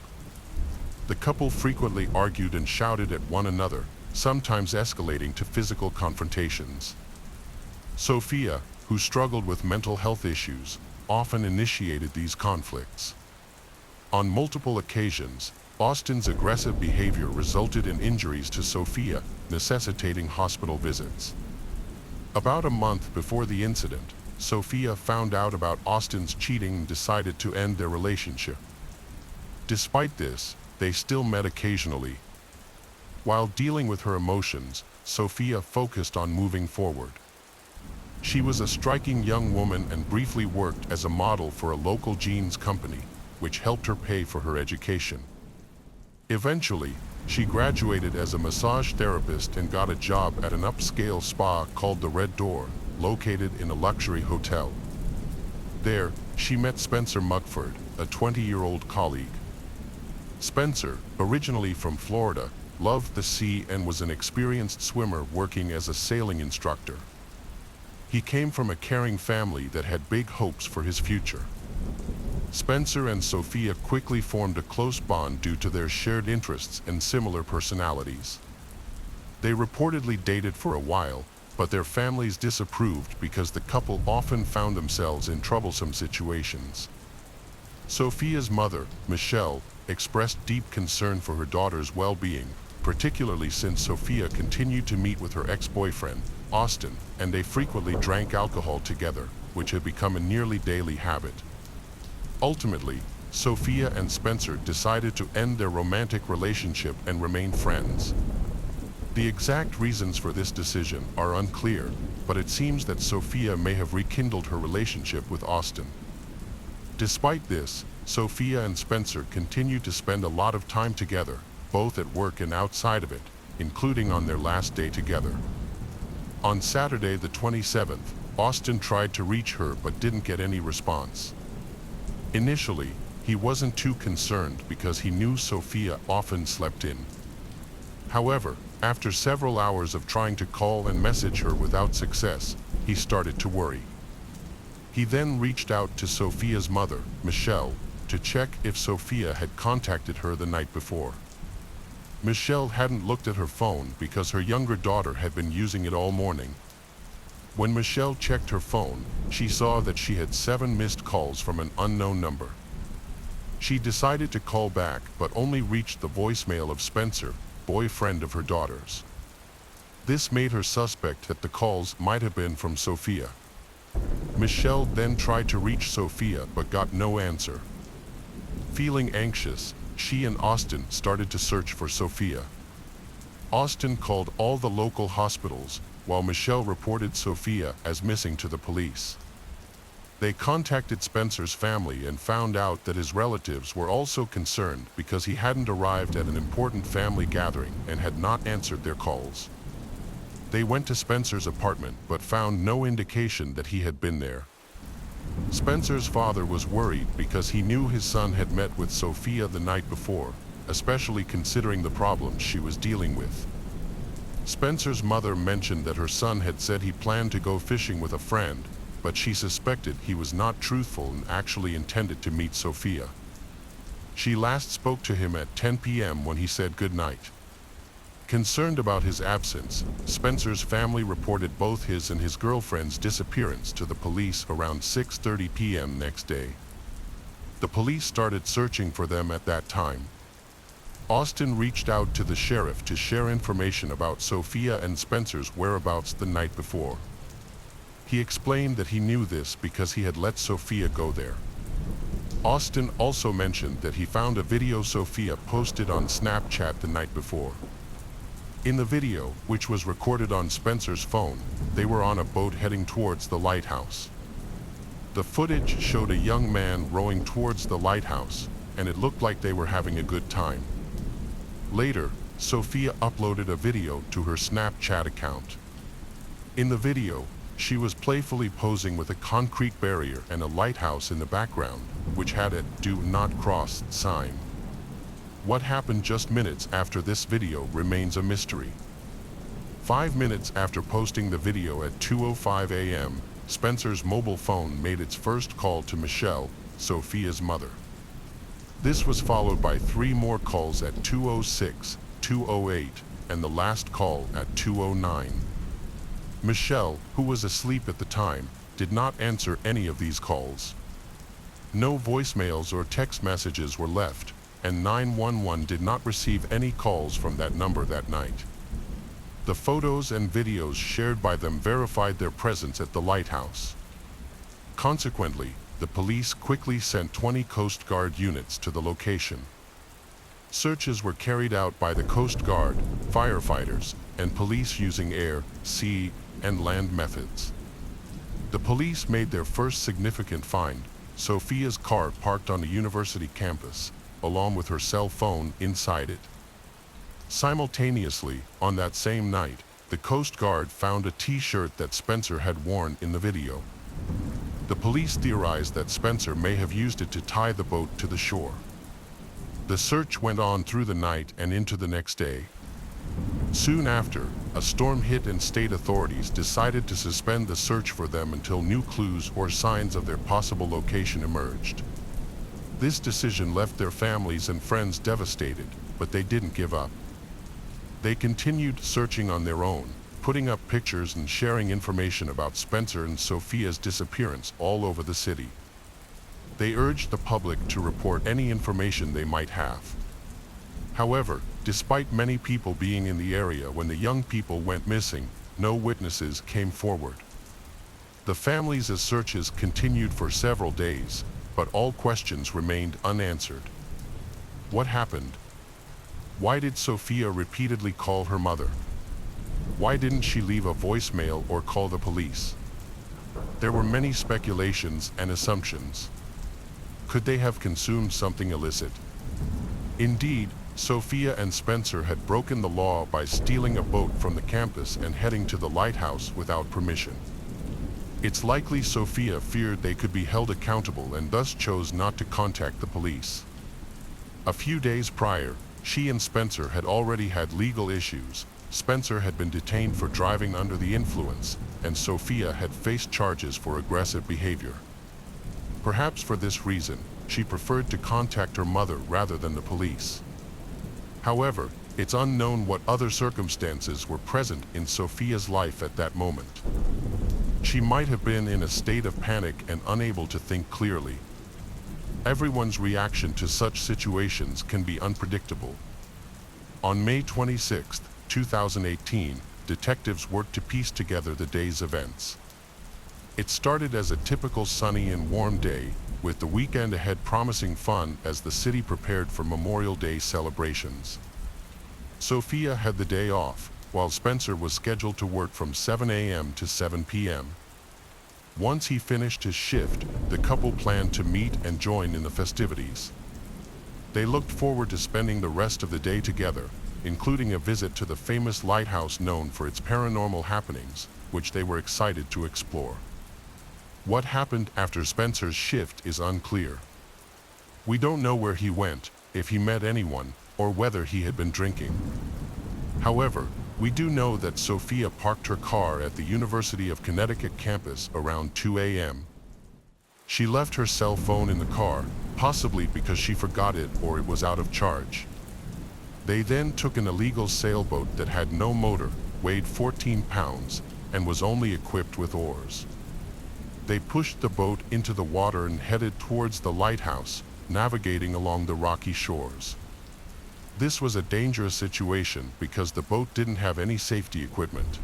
The couple frequently argued and shouted at one another, sometimes escalating to physical confrontations. Sophia, who struggled with mental health issues, often initiated these conflicts. On multiple occasions, Austin's aggressive behavior resulted in injuries to Sophia, necessitating hospital visits. About a month before the incident, Sophia found out about Austin's cheating and decided to end their relationship. Despite this, they still met occasionally. While dealing with her emotions, Sophia focused on moving forward. She was a striking young woman and briefly worked as a model for a local jeans company, which helped her pay for her education. Eventually, she graduated as a massage therapist and got a job at an upscale spa called the Red Door, located in a luxury hotel. There, she met Spencer Mugford, a 20-year-old colleague. Spencer, originally from Florida, loved the sea and was an experienced swimmer working as a sailing instructor. He came from a caring family that had big hopes for his future. Spencer and Sophia quickly formed a close bond due to their shared interests and similar personalities. They reportedly dated for a while, but their families disapproved because the couple often found themselves in troublesome situations. Sophia's mother, Michelle, expressed deep concern for her daughter's well-being, particularly since Sophia continued to meet with her ex-boyfriend, Austin, and they frequently drank alcohol together, which had become a nearly daily habit. Ultimately, Sophia and Spencer decided to end their romantic relationship and remain friends. The exact reasons for this decision are unclear, but it seems that Sophia may have rekindled her relationship with Austin. Despite this, Sophia and Spencer continued to spend a lot of time together, both at work and outside of it, including on their last day together. On Saturday the 27th, Austin tried to reach her but didn't get any response. Initially, he wasn't too concerned because he knew Sophia often slept in. However, after several hours of trying to call and message her without success, he started to worry. He then reached out to Sophia's mother, Michelle, to check if Sophia had contacted her the night before. Michelle hadn't looked at her phone because her younger daughter had been using it all morning. When Michelle checked her phone, she saw that she had 7 missed calls from an unknown number. She decided to call back but only reached the voicemail of Spencer, boyfriend of her daughters. This made her suspect that the calls might have been from Sophia. Michelle then tried to reach Sophia but got no answer. Feeling anxious, she and Austin started to search for Sophia. Austin called all the local hospitals, while Michelle reported Sophia as missing to the police. They contacted Spencer's family and found out that his relatives were also concerned because he hadn't arrived at an important family gathering and had not answered their calls. They went to Spencer's apartment but found no indication that he had been there. Spencer's father was worried because he knew his son had met with Sophia the night before, especially considering the problems she was dealing with. Spencer's mother mentioned that her son had said he planned to go fishing with a friend, but she suspected he was not truthful and actually intended to meet Sophia. She last spoke to him at 10 p.m. when he said goodnight. Concerned about his absence, Spencer's family reported both his and his girlfriend's disappearance to the police around 6:30 p.m. next day. The police started searching for them at that time. Austin reached out to the sheriff to share information about Sophia and Spencer's whereabouts the night before. He explained that he knew this because he had let Sophia go there. Austin also mentioned that he found a video Sophia posted on Snapchat the night before. In the video, which was recorded on Spencer's phone, they were on a boat heading towards the lighthouse. The footage showed a young man rowing towards the lighthouse, and it looked like they were having a good time. Later, Sophia uploaded a video to her Snapchat account. In the video, she was playfully posing with a concrete barrier and a lighthouse in the background, which had a "Do Not Cross" sign. What happened just minutes after this video remains a mystery. 5 minutes after posting the video at 2:05 a.m., Spencer's mobile phone made its first call to Michelle, Sophia's mother. This was followed by 3 more calls at 2:06, 2:08, and the last call at 2:09. Michelle, who was asleep at the time, did not answer any of these calls. No voicemails or text messages were left, and 911 did not receive any calls from that number that night. The photos and videos shared by them verified their presence at the lighthouse. Consequently, the police quickly sent 20 Coast Guard units to the location. Searches were carried out by the Coast Guard, firefighters, and police using air, sea, and land methods. The police made their first significant find: Sophia's car parked on the university campus, along with her cell phone inside it. Simultaneously, on that same night, the Coast Guard found a T-shirt that Spencer had worn in the video. The police theorized that Spencer may have used it to tie the boat to the shore. The search went on through the night and into the next day. Soon after, a storm hit and state authorities decided to suspend the search for them until new clues or signs of their possible location emerged. This decision left their families and friends devastated, but they didn't give up. They continued searching on their own, putting up pictures and sharing information about Spencer and Sophia's disappearance all over the city. They urged the public to report any information they might have. However, despite many people being in the area when the young people went missing, no witnesses came forward. The families' searches continued for several days, but all questions remained unanswered. What happened? Why did Sophia repeatedly call her mother? Why didn't she leave a voicemail or call the police? There were many speculations and assumptions. Could they have consumed something illicit? Indeed, Sophia and Spencer had broken the law by stealing a boat from the campus and heading to the lighthouse without permission. It's likely Sophia feared they could be held accountable and thus chose not to contact the police. A few days prior, she and Spencer had already had legal issues. Spencer had been detained for driving under the influence, and Sophia had faced charges for aggressive behavior. Perhaps for this reason, she preferred to contact her mother rather than the police. However, it's unknown what other circumstances were present in Sophia's life at that moment. She might have been in a state of panic and unable to think clearly. Everyone's reaction to such situations can be unpredictable. On May 26, 2018, detectives worked to piece together the day's events. It started as a typical sunny and warm day, with the weekend ahead promising fun as the city prepared for Memorial Day celebrations. Sophia had the day off, while Spencer was scheduled to work from 7 a.m. to 7 p.m. Once he finished his shift, the couple planned to meet and join in the festivities. They looked forward to spending the rest of the day together, including a visit to the famous lighthouse known for its paranormal happenings, which they were excited to explore. What happened after Spencer's shift is unclear. We don't know where he went, if he met anyone, or whether he had been drinking. However, we do know that Sophia parked her car at the University of Connecticut campus around 2 a.m. She left her cell phone in the car, possibly because she forgot it or it was out of charge. They then took an illegal sailboat that had no motor, weighed 14 pounds, and was only equipped with oars. They pushed the boat into the water and headed towards the lighthouse, navigating along the rocky shores. This was a dangerous situation because the boat didn't have any safety equipment.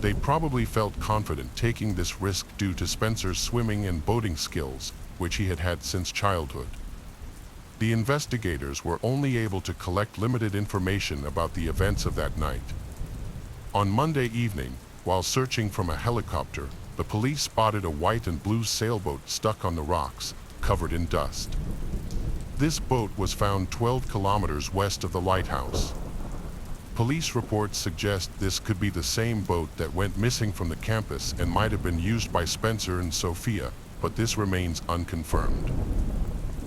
They probably felt confident taking this risk due to Spencer's swimming and boating skills, which he had had since childhood. The investigators were only able to collect limited information about the events of that night. On Monday evening, while searching from a helicopter, the police spotted a white and blue sailboat stuck on the rocks, covered in dust. This boat was found 12 kilometers west of the lighthouse. Police reports suggest this could be the same boat that went missing from the campus and might have been used by Spencer and Sophia, but this remains unconfirmed.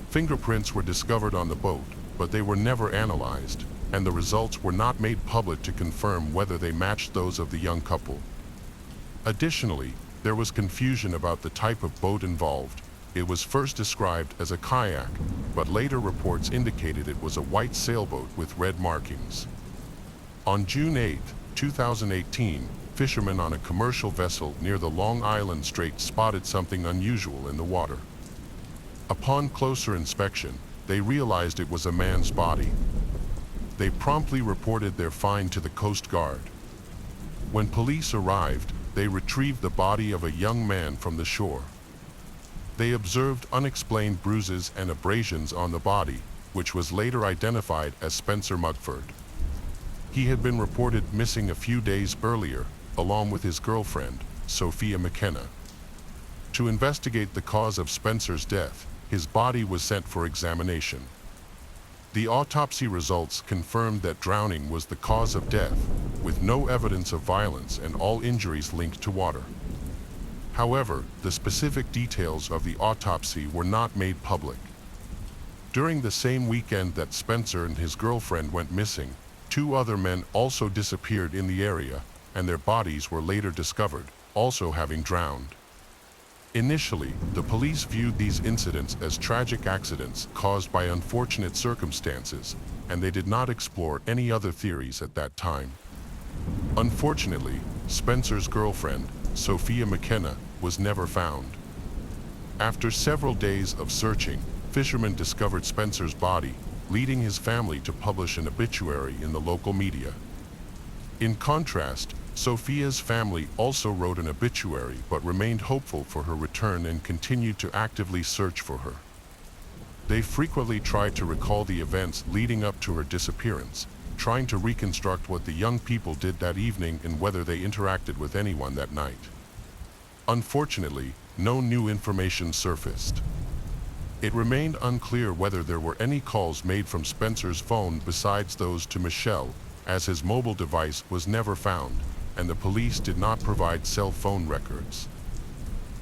Fingerprints were discovered on the boat, but they were never analyzed, and the results were not made public to confirm whether they matched those of the young couple. Additionally, there was confusion about the type of boat involved. It was first described as a kayak, but later reports indicated it was a white sailboat with red markings. On June 8, 2018, fishermen on a commercial vessel near the Long Island Strait spotted something unusual in the water. Upon closer inspection, they realized it was a man's body. They promptly reported their find to the Coast Guard. When police arrived, they retrieved the body of a young man from the shore. They observed unexplained bruises and abrasions on the body, which was later identified as Spencer Mugford. He had been reported missing a few days earlier, along with his girlfriend, Sophia McKenna. To investigate the cause of Spencer's death, his body was sent for examination. The autopsy results confirmed that drowning was the cause of death, with no evidence of violence and all injuries linked to water. However, the specific details of the autopsy were not made public. During the same weekend that Spencer and his girlfriend went missing, 2 other men also disappeared in the area, and their bodies were later discovered, also having drowned. Initially, the police viewed these incidents as tragic accidents caused by unfortunate circumstances, and they did not explore any other theories at that time. Unfortunately, Spencer's girlfriend, Sophia McKenna, was never found. After several days of searching, fishermen discovered Spencer's body, leading his family to publish an obituary in the local media. In contrast, Sophia's family also wrote an obituary but remained hopeful for her return and continued to actively search for her. They frequently tried to recall the events leading up to her disappearance, trying to reconstruct what the young people did that evening and whether they interacted with anyone that night. Unfortunately, no new information surfaced. It remained unclear whether there were any calls made from Spencer's phone besides those to Michelle, as his mobile device was never found, and the police did not provide cell phone records.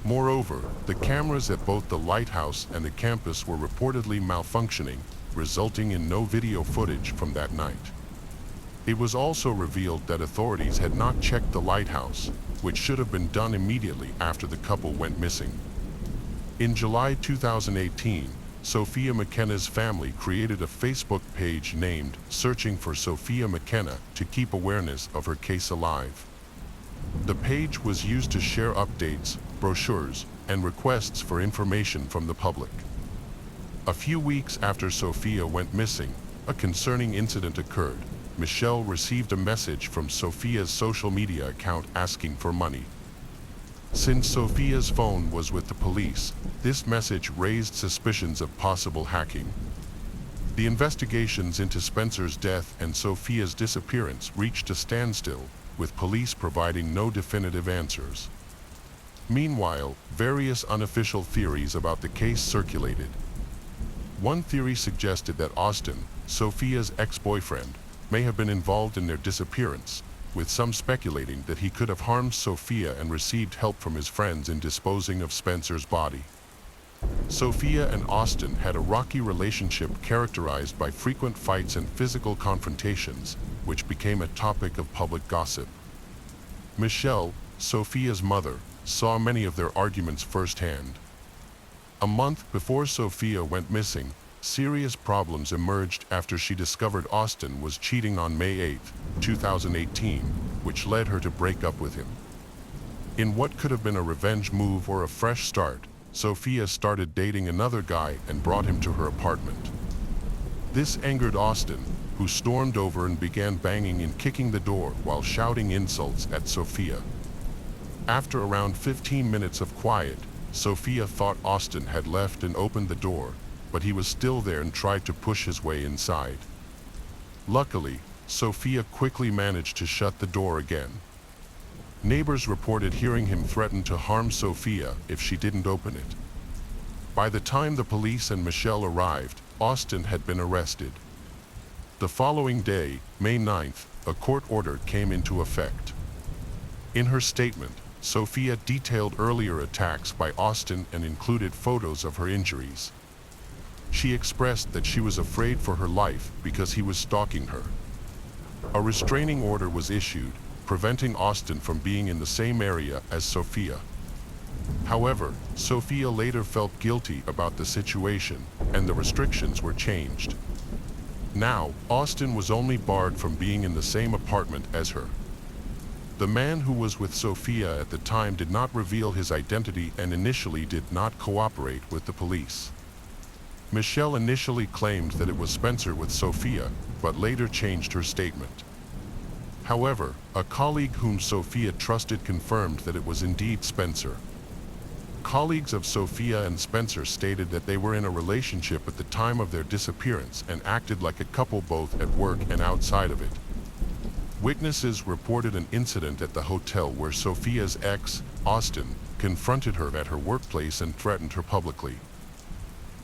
Moreover, the cameras at both the lighthouse and the campus were reportedly malfunctioning, resulting in no video footage from that night. It was also revealed that authorities had not checked the lighthouse, which should have been done immediately after the couple went missing. In July 2018, Sophia McKenna's family created a Facebook page named Searching for Sophia McKenna to keep awareness of her case alive. The page was used to share updates, brochures, and requests for information from the public. A few weeks after Sophia went missing, a concerning incident occurred. Michelle received a message from Sophia's social media account asking for money. Since Sophia's phone was with the police, this message raised suspicions of possible hacking. The investigations into Spencer's death and Sophia's disappearance reached a standstill, with police providing no definitive answers. Meanwhile, various unofficial theories about the case circulated. One theory suggested that Austin, Sophia's ex-boyfriend, may have been involved in their disappearance, with some speculating that he could have harmed Sophia and received help from his friends in disposing of Spencer's body. Sophia and Austin had a rocky relationship characterized by frequent fights and physical confrontations, which became a topic of public gossip. Michelle, Sophia's mother, saw many of their arguments firsthand. A month before Sophia went missing, serious problems emerged after she discovered Austin was cheating on May 8, 2018, which led her to break up with him. In what could have been a revenge move or a fresh start, Sophia started dating another guy and brought him to her apartment. This angered Austin, who stormed over and began banging and kicking the door while shouting insults at Sophia. After around 15 minutes of quiet, Sophia thought Austin had left and opened the door, but he was still there and tried to push his way inside. Luckily, Sophia quickly managed to shut the door again. Neighbors reported hearing him threaten to harm Sophia if she didn't open it. By the time the police and Michelle arrived, Austin had been arrested. The following day, May 9th, a court order came into effect. In her statement, Sophia detailed earlier attacks by Austin and included photos of her injuries. She expressed that she was afraid for her life because he was stalking her. A restraining order was issued, preventing Austin from being in the same area as Sophia. However, Sophia later felt guilty about the situation, and the restrictions were changed. Now, Austin was only barred from being in the same apartment as her. The man who was with Sophia at the time did not reveal his identity and initially did not cooperate with the police. Michelle initially claimed that it was Spencer with Sophia, but later changed her statement. However, a colleague whom Sophia trusted confirmed that it was indeed Spencer. Colleagues of Sophia and Spencer stated that they were in a relationship at the time of their disappearance and acted like a couple both at work and outside of it. Witnesses reported an incident at the hotel where Sophia's ex, Austin, confronted her at her workplace and threatened her publicly.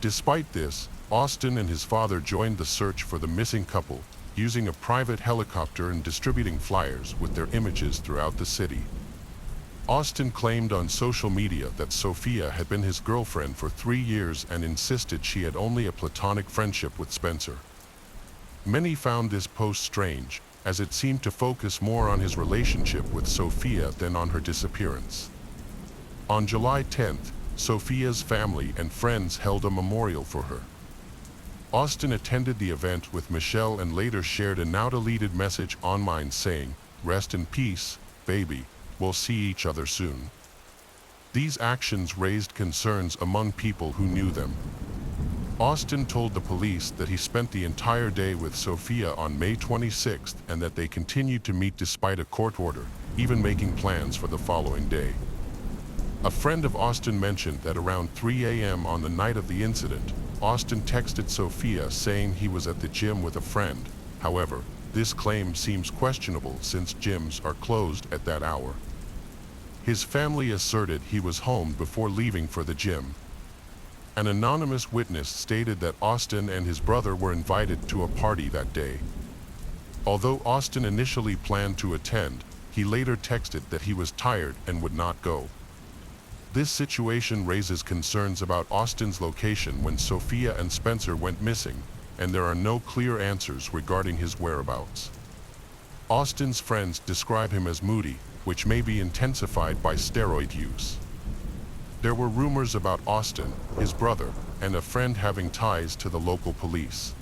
Despite this, Austin and his father joined the search for the missing couple, using a private helicopter and distributing flyers with their images throughout the city. Austin claimed on social media that Sophia had been his girlfriend for 3 years and insisted she had only a platonic friendship with Spencer. Many found this post strange, as it seemed to focus more on his relationship with Sophia than on her disappearance. On July 10th, Sophia's family and friends held a memorial for her. Austin attended the event with Michelle and later shared a now-deleted message online saying, "Rest in peace, baby, we'll see each other soon." These actions raised concerns among people who knew them. Austin told the police that he spent the entire day with Sophia on May 26th and that they continued to meet despite a court order, even making plans for the following day. A friend of Austin mentioned that around 3 a.m. on the night of the incident, Austin texted Sophia saying he was at the gym with a friend. However, this claim seems questionable since gyms are closed at that hour. His family asserted he was home before leaving for the gym. An anonymous witness stated that Austin and his brother were invited to a party that day. Although Austin initially planned to attend, he later texted that he was tired and would not go. This situation raises concerns about Austin's location when Sophia and Spencer went missing, and there are no clear answers regarding his whereabouts. Austin's friends describe him as moody, which may be intensified by steroid use. There were rumors about Austin, his brother, and a friend having ties to the local police.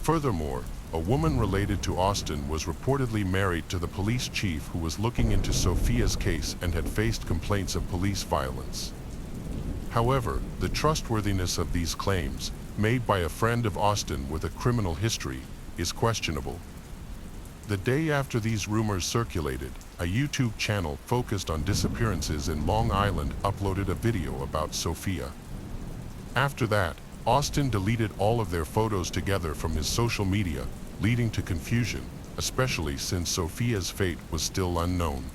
Furthermore, a woman related to Austin was reportedly married to the police chief who was looking into Sophia's case and had faced complaints of police violence. However, the trustworthiness of these claims, made by a friend of Austin with a criminal history, is questionable. The day after these rumors circulated, a YouTube channel focused on disappearances in Long Island uploaded a video about Sophia. After that, Austin deleted all of their photos together from his social media, leading to confusion, especially since Sophia's fate was still unknown.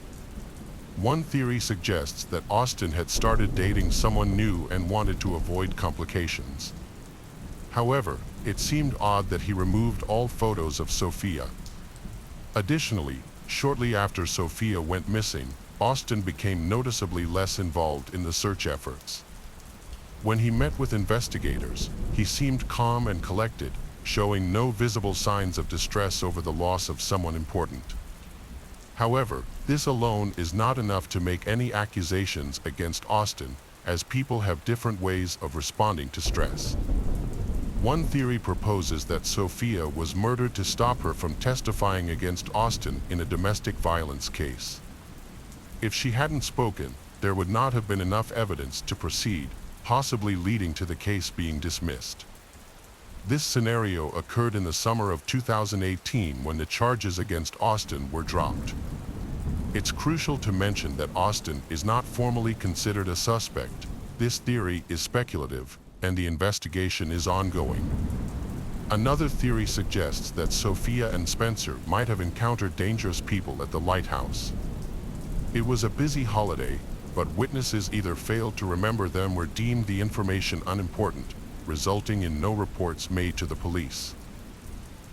One theory suggests that Austin had started dating someone new and wanted to avoid complications. However, it seemed odd that he removed all photos of Sophia. Additionally, shortly after Sophia went missing, Austin became noticeably less involved in the search efforts. When he met with investigators, he seemed calm and collected, showing no visible signs of distress over the loss of someone important. However, this alone is not enough to make any accusations against Austin, as people have different ways of responding to stress. One theory proposes that Sophia was murdered to stop her from testifying against Austin in a domestic violence case. If she hadn't spoken, there would not have been enough evidence to proceed, possibly leading to the case being dismissed. This scenario occurred in the summer of 2018 when the charges against Austin were dropped. It's crucial to mention that Austin is not formally considered a suspect. This theory is speculative, and the investigation is ongoing. Another theory suggests that Sophia and Spencer might have encountered dangerous people at the lighthouse. It was a busy holiday, but witnesses either failed to remember them or deemed the information unimportant, resulting in no reports made to the police.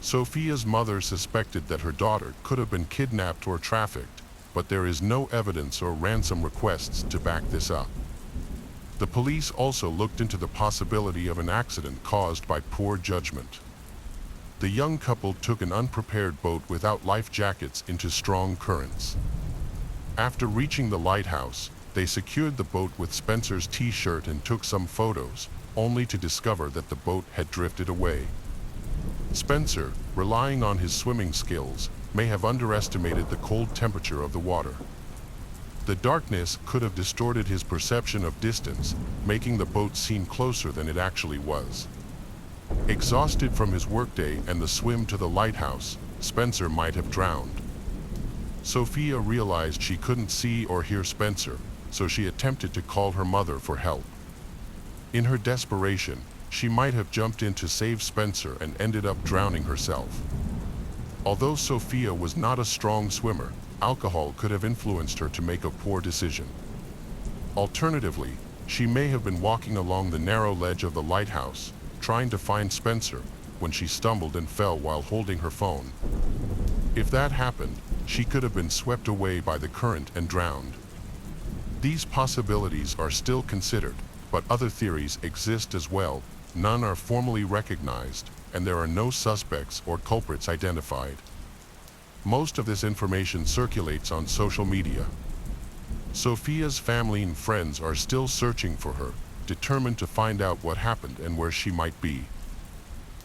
Sophia's mother suspected that her daughter could have been kidnapped or trafficked, but there is no evidence or ransom requests to back this up. The police also looked into the possibility of an accident caused by poor judgment. The young couple took an unprepared boat without life jackets into strong currents. After reaching the lighthouse, they secured the boat with Spencer's t-shirt and took some photos, only to discover that the boat had drifted away. Spencer, relying on his swimming skills, may have underestimated the cold temperature of the water. The darkness could have distorted his perception of distance, making the boat seem closer than it actually was. Exhausted from his workday and the swim to the lighthouse, Spencer might have drowned. Sophia realized she couldn't see or hear Spencer, so she attempted to call her mother for help. In her desperation, she might have jumped in to save Spencer and ended up drowning herself. Although Sophia was not a strong swimmer, alcohol could have influenced her to make a poor decision. Alternatively, she may have been walking along the narrow ledge of the lighthouse, trying to find Spencer, when she stumbled and fell while holding her phone. If that happened, she could have been swept away by the current and drowned. These possibilities are still considered, but other theories exist as well. None are formally recognized, and there are no suspects or culprits identified. Most of this information circulates on social media. Sophia's family and friends are still searching for her, determined to find out what happened and where she might be.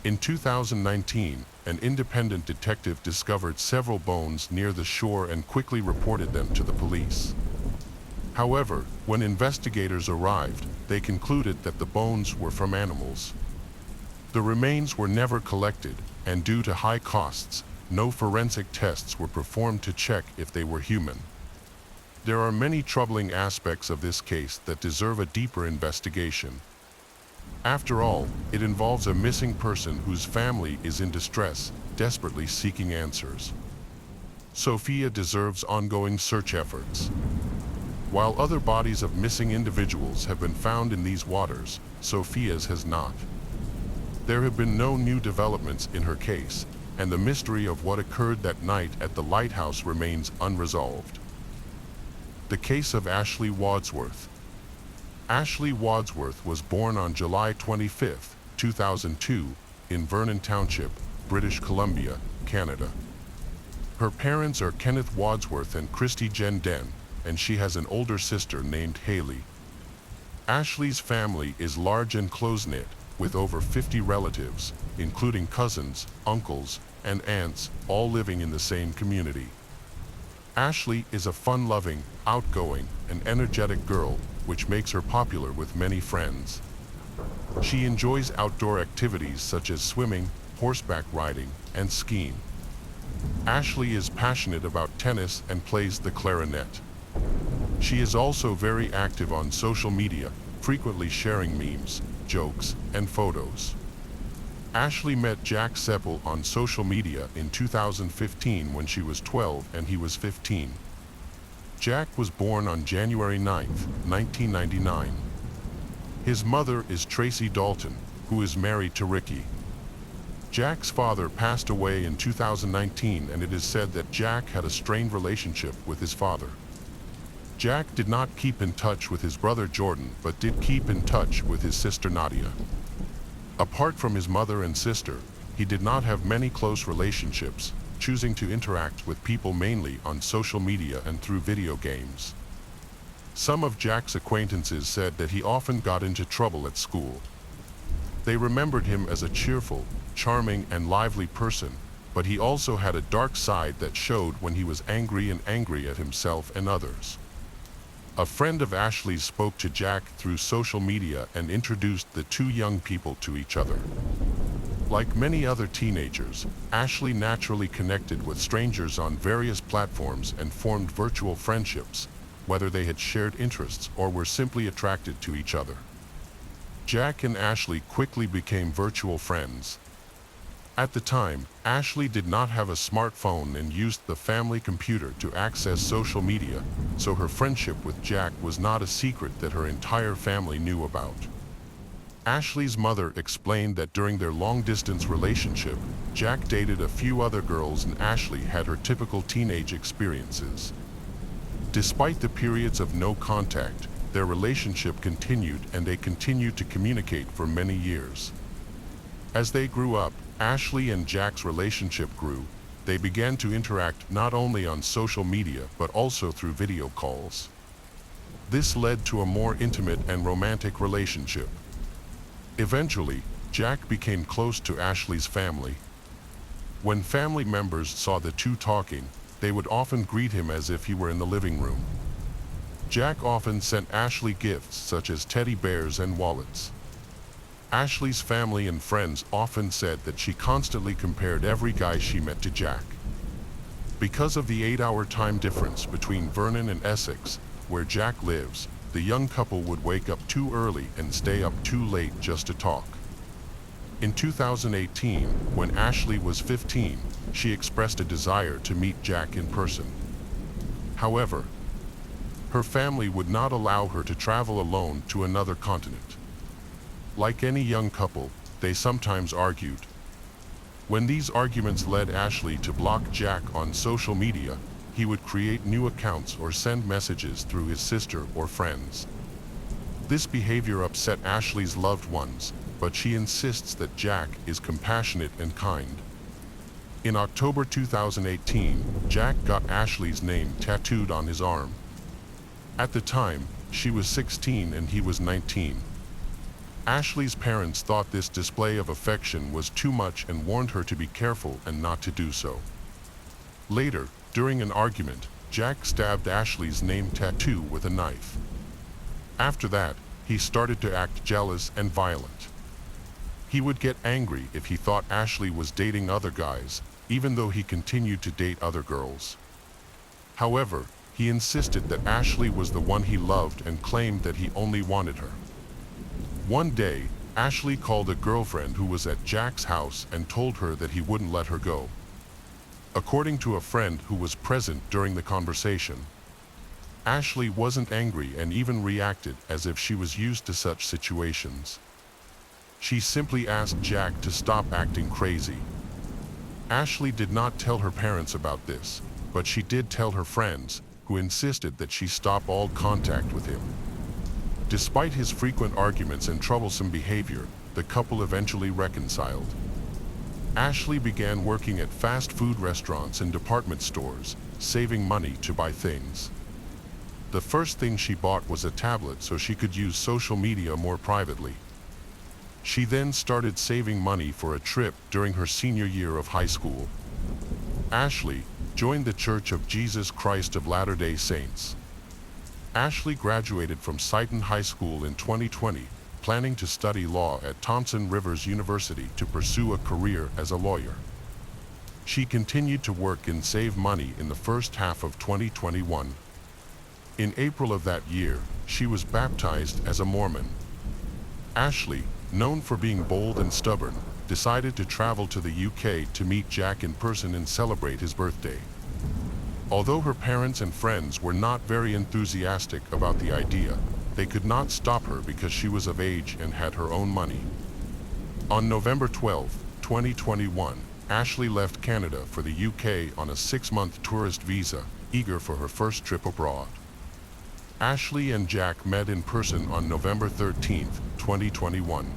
In 2019, an independent detective discovered several bones near the shore and quickly reported them to the police. However, when investigators arrived, they concluded that the bones were from animals. The remains were never collected, and due to high costs, no forensic tests were performed to check if they were human. There are many troubling aspects of this case that deserve a deeper investigation. After all, it involves a missing person whose family is in distress, desperately seeking answers. Sophia deserves ongoing search efforts. While other bodies of missing individuals have been found in these waters, Sophia's has not. There have been no new developments in her case, and the mystery of what occurred that night at the lighthouse remains unresolved. The case of Ashley Wadsworth. Ashley Wadsworth was born on July 25, 2002, in Vernon Township, British Columbia, Canada. Her parents are Kenneth Wadsworth and Christy Jen Den, and she has an older sister named Haley. Ashley's family is large and close-knit, with over 50 relatives, including cousins, uncles, and aunts, all living in the same community. Ashley is a fun-loving, outgoing, and energetic girl, which makes her popular with many friends. She enjoys outdoor activities such as swimming, horseback riding, and skiing. Ashley is passionate about tennis and plays the clarinet. She is also very active on social media, frequently sharing memes, jokes, and photos. Ashley met Jack Seppel on social media in 2015 when she was 12 and he was 15. Jack was born on January 9, 1999. His mother is Tracy Dalton, who is married to Ricky. Jack's father passed away in 2019, and it is said that Jack had a strained relationship with his father. Jack did not keep in touch with his brother Jordan, but did keep in touch with his sister Nadia. Apart from his mother and sister, he did not have many close relationships, choosing to interact with people mainly on social media and through video games. Some of Jack's acquaintances said that he often got into trouble at school. They remembered him as a cheerful, charming, and lively person, but he also had a dark side that showed when he was angry at himself and others. A friend of Ashley's spoke to Jack through social media and introduced the two young people to each other. Like many other teenagers, Ashley naturally connected with strangers on various platforms and formed virtual friendships, whether they had shared interests or were simply attracted to each other. Jack and Ashley quickly became virtual friends. At the time, Ashley did not have a smartphone and used the family computer to access social media, so her friendship with Jack was not a secret that her entire family knew about. Ashley's mother explained that during their long-distance relationship, Jack dated a few other girls and Ashley had her typical teenage experiences. Despite the periods of no contact, their relationship continued and they continued to communicate for many years. As they grew up, Ashley and Jack's relationship grew. They began to interact not only on social media but also through video calls. This led to a more intimate and romantic relationship. Eventually, Jack became close to Ashley's family. When family members saw the two talking, they would often greet him as if he were in the living room. Jack often sent Ashley gifts such as teddy bears and wallets. Ashley's family and friends often said that she constantly compared every guy she met to Jack. Because of the 8-hour time difference between Vernon and Essex, where Jack lives, the young couple would wake up too early and stay up too late just to talk. In 2018, when Ashley was 15, she expressed a desire to meet Jack in person. However, her family would not allow her to travel alone to another continent. Like any young couple, they sometimes argued. When these arguments led Ashley to block Jack on social media, he would create new accounts or send messages through his sister or friends. This behavior upset Ashley's loved ones, but she insists that Jack is compassionate and kind. In October 2018, Jack got Ashley's name tattooed on his arm. At the time, she was 16 and he was 19. Ashley's parents thought this display of affection was too much and warned her to be careful and not to do so. Later, during an argument, Jack stabbed Ashley's name tattoo with a knife. After that, he started to act jealous and violent. He would get angry if he thought Ashley was dating other guys, even though he continued to date other girls. However, he insisted that Ashley was the one he loved and claimed that he only wanted her. One day, Ashley called a girlfriend who was at Jack's house and told her that he wouldn't let her go. According to a friend who was present during the conversation, Ashley wasn't angry and even reacted as if she was used to such situations. She simply asked Jack to stop acting crazy. Ashley did not tell her parents about this, but she did tell her friends, who insisted that she stop all contact with him. Despite his frequent arguments and troublesome behavior, the couple eventually reconciled. Ashley began working at fast food restaurants and department stores, saving money to buy things. The first thing she bought was a tablet so she could use social media more privately. She then started saving money for a trip during her senior year of high school. Ashley joined the Church of Jesus Christ of Latter-day Saints. Ashley graduated from Sighton High School in 2020, planning to study law at Thompson Rivers University to pursue a career as a lawyer. She continued to work and save money in the first half of 2021. In April of that year, she was baptized as a Mormon. Ashley, known for being bold and stubborn, decided to travel to the UK to meet Jack in person and celebrate his birthday. Although her parents and friends were not very enthusiastic about the idea, they could not stop her because she was of age and had her own money. On November 12, 2021, Ashley left Canada for the UK on a 6-month tourist visa, eager for her first trip abroad. Ashley and Jack met in person on November 13, 2021.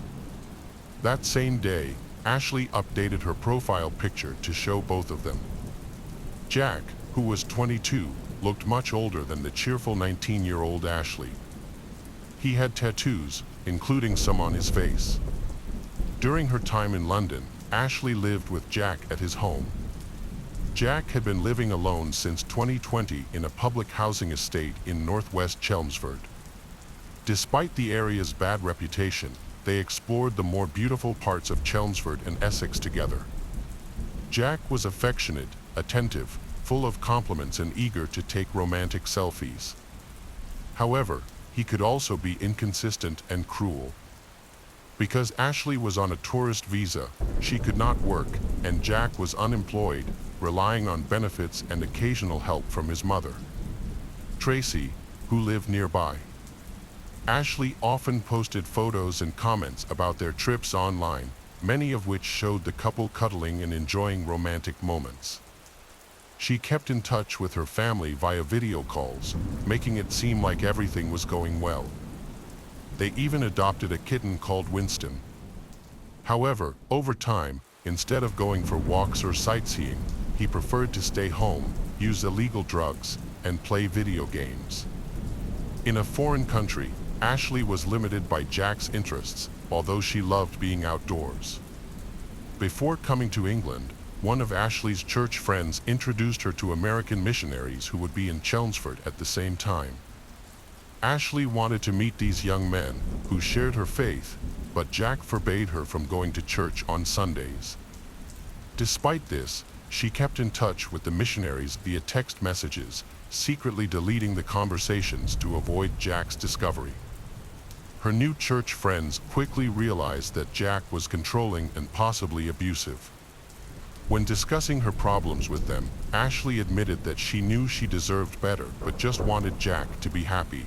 That same day, Ashley updated her profile picture to show both of them. Jack, who was 22, looked much older than the cheerful 19-year-old Ashley. He had tattoos, including some on his face. During her time in London, Ashley lived with Jack at his home. Jack had been living alone since 2020 in a public housing estate in northwest Chelmsford. Despite the area's bad reputation, they explored the more beautiful parts of Chelmsford and Essex together. Jack was affectionate, attentive, full of compliments and eager to take romantic selfies. However, he could also be inconsistent and cruel. Because Ashley was on a tourist visa, she could not work, and Jack was unemployed, relying on benefits and occasional help from his mother, Tracy, who lived nearby. Ashley often posted photos and comments about their trips online, many of which showed the couple cuddling and enjoying romantic moments. She kept in touch with her family via video calls, making it seem like everything was going well. They even adopted a kitten called Winston. However, over time, instead of going for walks or sightseeing, he preferred to stay home, use illegal drugs, and play video games. In a foreign country, Ashley was limited by Jack's interests, although she loved being outdoors. Before coming to England, one of Ashley's church friends introduced her to American missionaries who would be in Chelmsford at the same time. Ashley wanted to meet these young men, who shared her faith, but Jack forbade her from going to church on Sundays. Despite this, she kept in touch with the missionaries via text messages, secretly deleting the conversations to avoid Jack's discovery. Her new church friends quickly realized that Jack was controlling and possibly abusive. When discussing her problems with them, Ashley admitted that she knew she deserved better but just wanted Jack to be happy.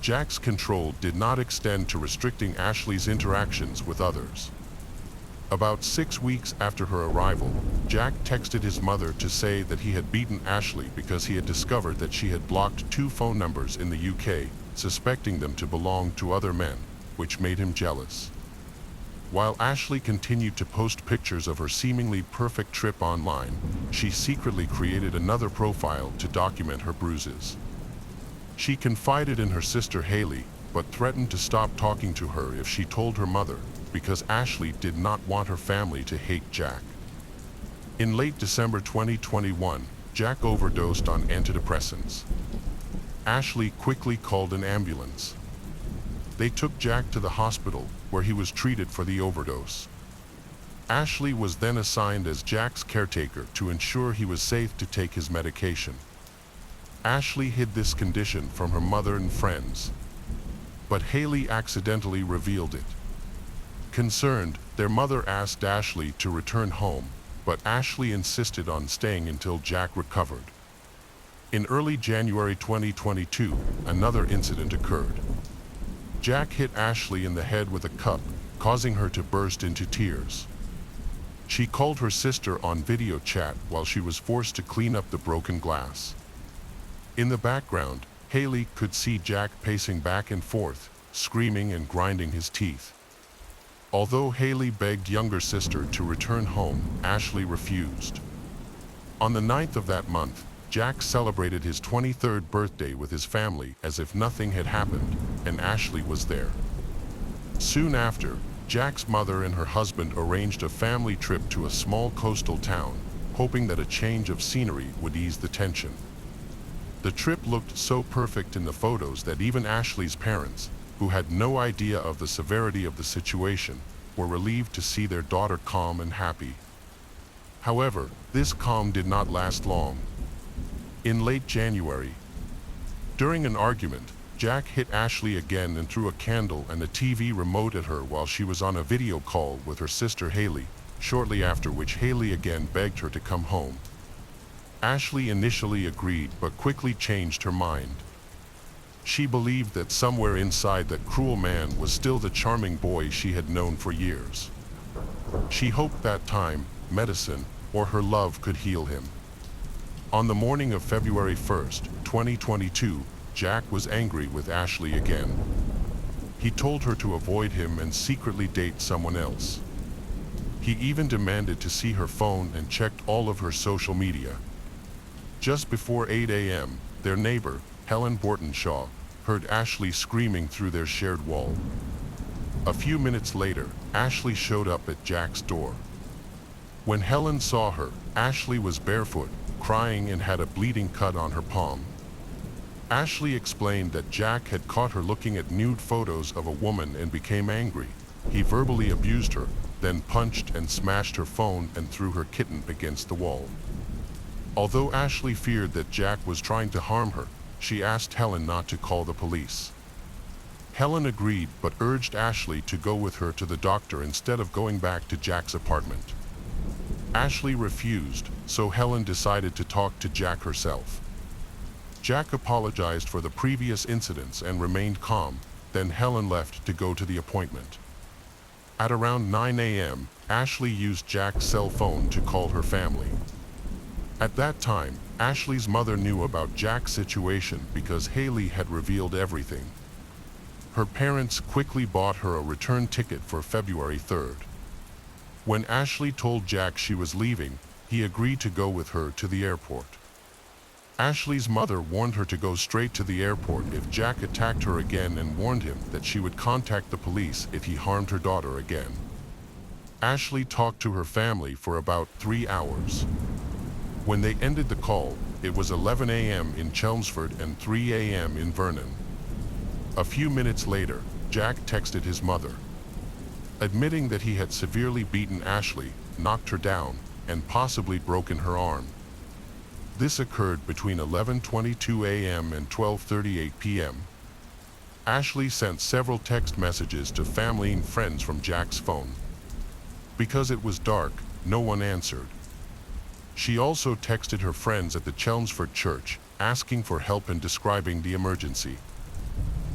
Jack's control did not extend to restricting Ashley's interactions with others. About 6 weeks after her arrival, Jack texted his mother to say that he had beaten Ashley because he had discovered that she had blocked 2 phone numbers in the UK, suspecting them to belong to other men, which made him jealous. While Ashley continued to post pictures of her seemingly perfect trip online, she secretly created another profile to document her bruises. She confided in her sister Haley, but threatened to stop talking to her if she told her mother, because Ashley did not want her family to hate Jack. In late December 2021, Jack overdosed on antidepressants. Ashley quickly called an ambulance. They took Jack to the hospital, where he was treated for the overdose. Ashley was then assigned as Jack's caretaker to ensure he was safe to take his medication. Ashley hid this condition from her mother and friends, but Haley accidentally revealed it. Concerned, their mother asked Ashley to return home, but Ashley insisted on staying until Jack recovered. In early January 2022, another incident occurred. Jack hit Ashley in the head with a cup, causing her to burst into tears. She called her sister on video chat while she was forced to clean up the broken glass. In the background, Haley could see Jack pacing back and forth, screaming and grinding his teeth. Although Haley begged younger sister to return home, Ashley refused. On the 9th of that month, Jack celebrated his 23rd birthday with his family as if nothing had happened, and Ashley was there. Soon after, Jack's mother and her husband arranged a family trip to a small coastal town, hoping that a change of scenery would ease the tension. The trip looked so perfect in the photos that even Ashley's parents, who had no idea of the severity of the situation, were relieved to see their daughter calm and happy. However, this calm did not last long. In late January, during an argument, Jack hit Ashley again and threw a candle and a TV remote at her while she was on a video call with her sister Haley, shortly after which Haley again begged her to come home. Ashley initially agreed but quickly changed her mind. She believed that somewhere inside that cruel man was still the charming boy she had known for years. She hoped that time, medicine, or her love could heal him. On the morning of February 1st, 2022, Jack was angry with Ashley again. He told her to avoid him and secretly date someone else. He even demanded to see her phone and checked all of her social media. Just before 8 a.m., their neighbor, Helen Bortonshaw, heard Ashley screaming through their shared wall. A few minutes later, Ashley showed up at Jack's door. When Helen saw her, Ashley was barefoot, crying and had a bleeding cut on her palm. Ashley explained that Jack had caught her looking at nude photos of a woman and became angry. He verbally abused her, then punched and smashed her phone and threw her kitten against the wall. Although Ashley feared that Jack was trying to harm her, she asked Helen not to call the police. Helen agreed but urged Ashley to go with her to the doctor instead of going back to Jack's apartment. Ashley refused, so Helen decided to talk to Jack herself. Jack apologized for the previous incidents and remained calm, then Helen left to go to the appointment. At around 9 a.m., Ashley used Jack's cell phone to call her family. At that time, Ashley's mother knew about Jack's situation because Haley had revealed everything. Her parents quickly bought her a return ticket for February 3rd. When Ashley told Jack she was leaving, he agreed to go with her to the airport. Ashley's mother warned her to go straight to the airport if Jack attacked her again and warned him that she would contact the police if he harmed her daughter again. Ashley talked to her family for about 3 hours. When they ended the call, it was 11 a.m. in Chelmsford and 3 a.m. in Vernon. A few minutes later, Jack texted his mother, admitting that he had severely beaten Ashley, knocked her down, and possibly broken her arm. This occurred between 11:22 a.m. and 12:38 p.m. Ashley sent several text messages to family and friends from Jack's phone. Because it was dark, no one answered. She also texted her friends at the Chelmsford church, asking for help and describing the emergency.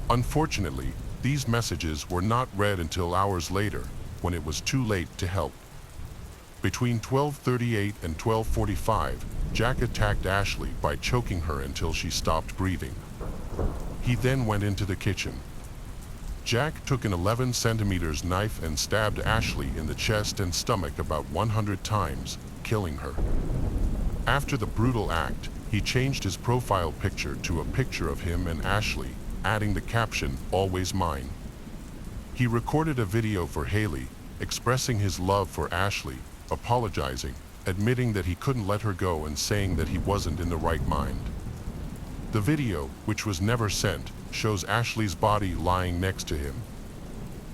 Unfortunately, these messages were not read until hours later, when it was too late to help. Between 12:38 and 12:45, Jack attacked Ashley by choking her until she stopped breathing. He then went into the kitchen. Jack took an 11-centimeter knife and stabbed Ashley in the chest and stomach about 100 times, killing her. After the brutal act, he changed his profile picture to a picture of him and Ashley, adding the caption, "Always mine." He recorded a video for Haley, expressing his love for Ashley, apologizing, admitting that he couldn't let her go and saying that he wasn't in the right mind. The video, which was never sent, shows Ashley's body lying next to him.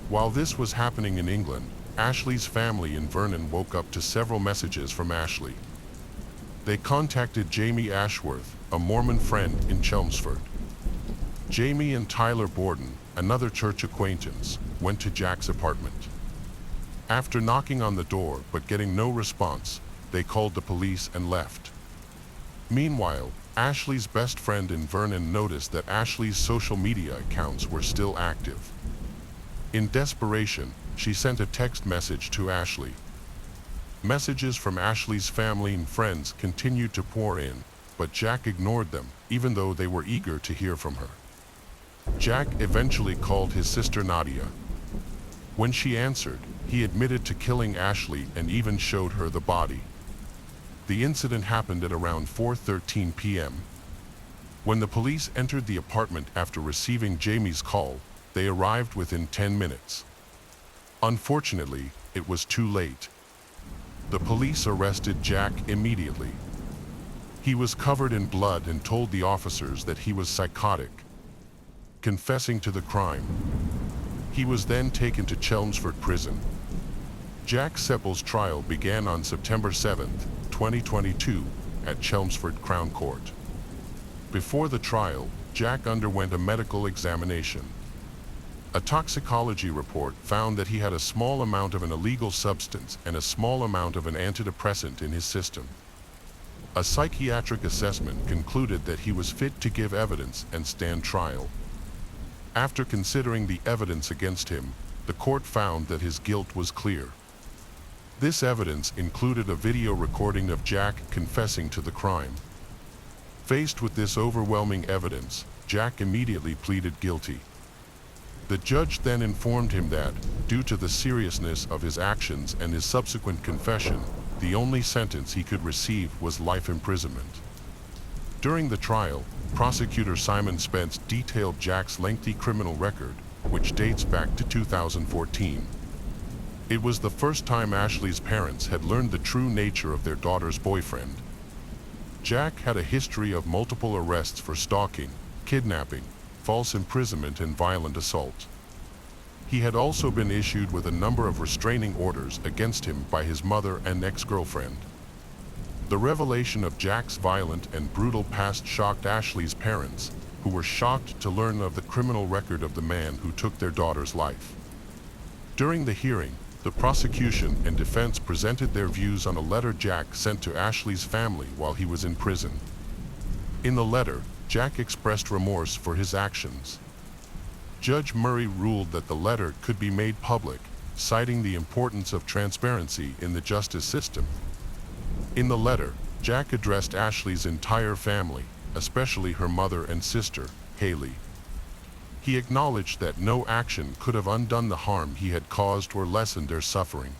While this was happening in England, Ashley's family in Vernon woke up to several messages from Ashley. They contacted Jamie Ashworth, a Mormon friend in Chelmsford. Jamie and Tyler Borden, another church acquaintance, went to Jack's apartment. After knocking on the door but getting no response, they called the police and left. Meanwhile, Ashley's best friend in Vernon noticed that Ashley's social media accounts were still active. In desperation, she sent a text message to Ashley. Messages from Ashley's family and friends continued to pour in, but Jack ignored them, even though they were eager to hear from her. Jack eventually called his sister Nadia. When she answered, he admitted to killing Ashley and even showed her the body. The incident happened at around 4:13 p.m. When the police entered the apartment after receiving Jamie's call, they arrived within 10 minutes. Unfortunately, it was too late. The police arrested Jack immediately. He was covered in blood and told the officers that he was psychotic, confessing to the crime. He was then taken to Chelmsford Prison. Jack Seppel's trial began on September 7, 2022, at Chelmsford Crown Court. Before the trial, Jack underwent a medical examination. A toxicology report found that he had a small amount of an illegal substance and a small amount of an antidepressant in his system. A psychiatric assessment concluded that he was fit to give evidence and stand trial. After considering the evidence against him, the court found that his guilt was clear. This evidence included a video recording of Jack confessing to the crime. Faced with this overwhelming evidence, Jack immediately pleaded guilty. The judge then informed him that, due to the seriousness of his actions and his subsequent confession, the only sentence he could receive was life imprisonment. During the trial, prosecutor Simon Spence detailed Jack's lengthy criminal record, which dates back to 2014. It was the first time Ashley's parents had learned the true nature of their daughter's boyfriend. Jack had a history of multiple arrests for stalking, kidnapping, false imprisonment, and violent assault. He had also been issued with a number of restraining orders against him by his mother and ex-girlfriend. The revelation of Jack's violent and brutal past shocked Ashley's parents, who were shocked to learn of the criminal record of the man who took their daughter's life. During the hearing, the prosecution and defense presented their views on a letter Jack sent to Ashley's family while he was in prison. In the letter, Jack expressed remorse for his actions. Judge Murray ruled that the letter could be made public, citing the importance of transparency in the justice system. In the letter, Jack addressed Ashley's entire family, especially her mother and sister, Haley. He acknowledged that no action could have undone the harm he had caused or lessened their suffering.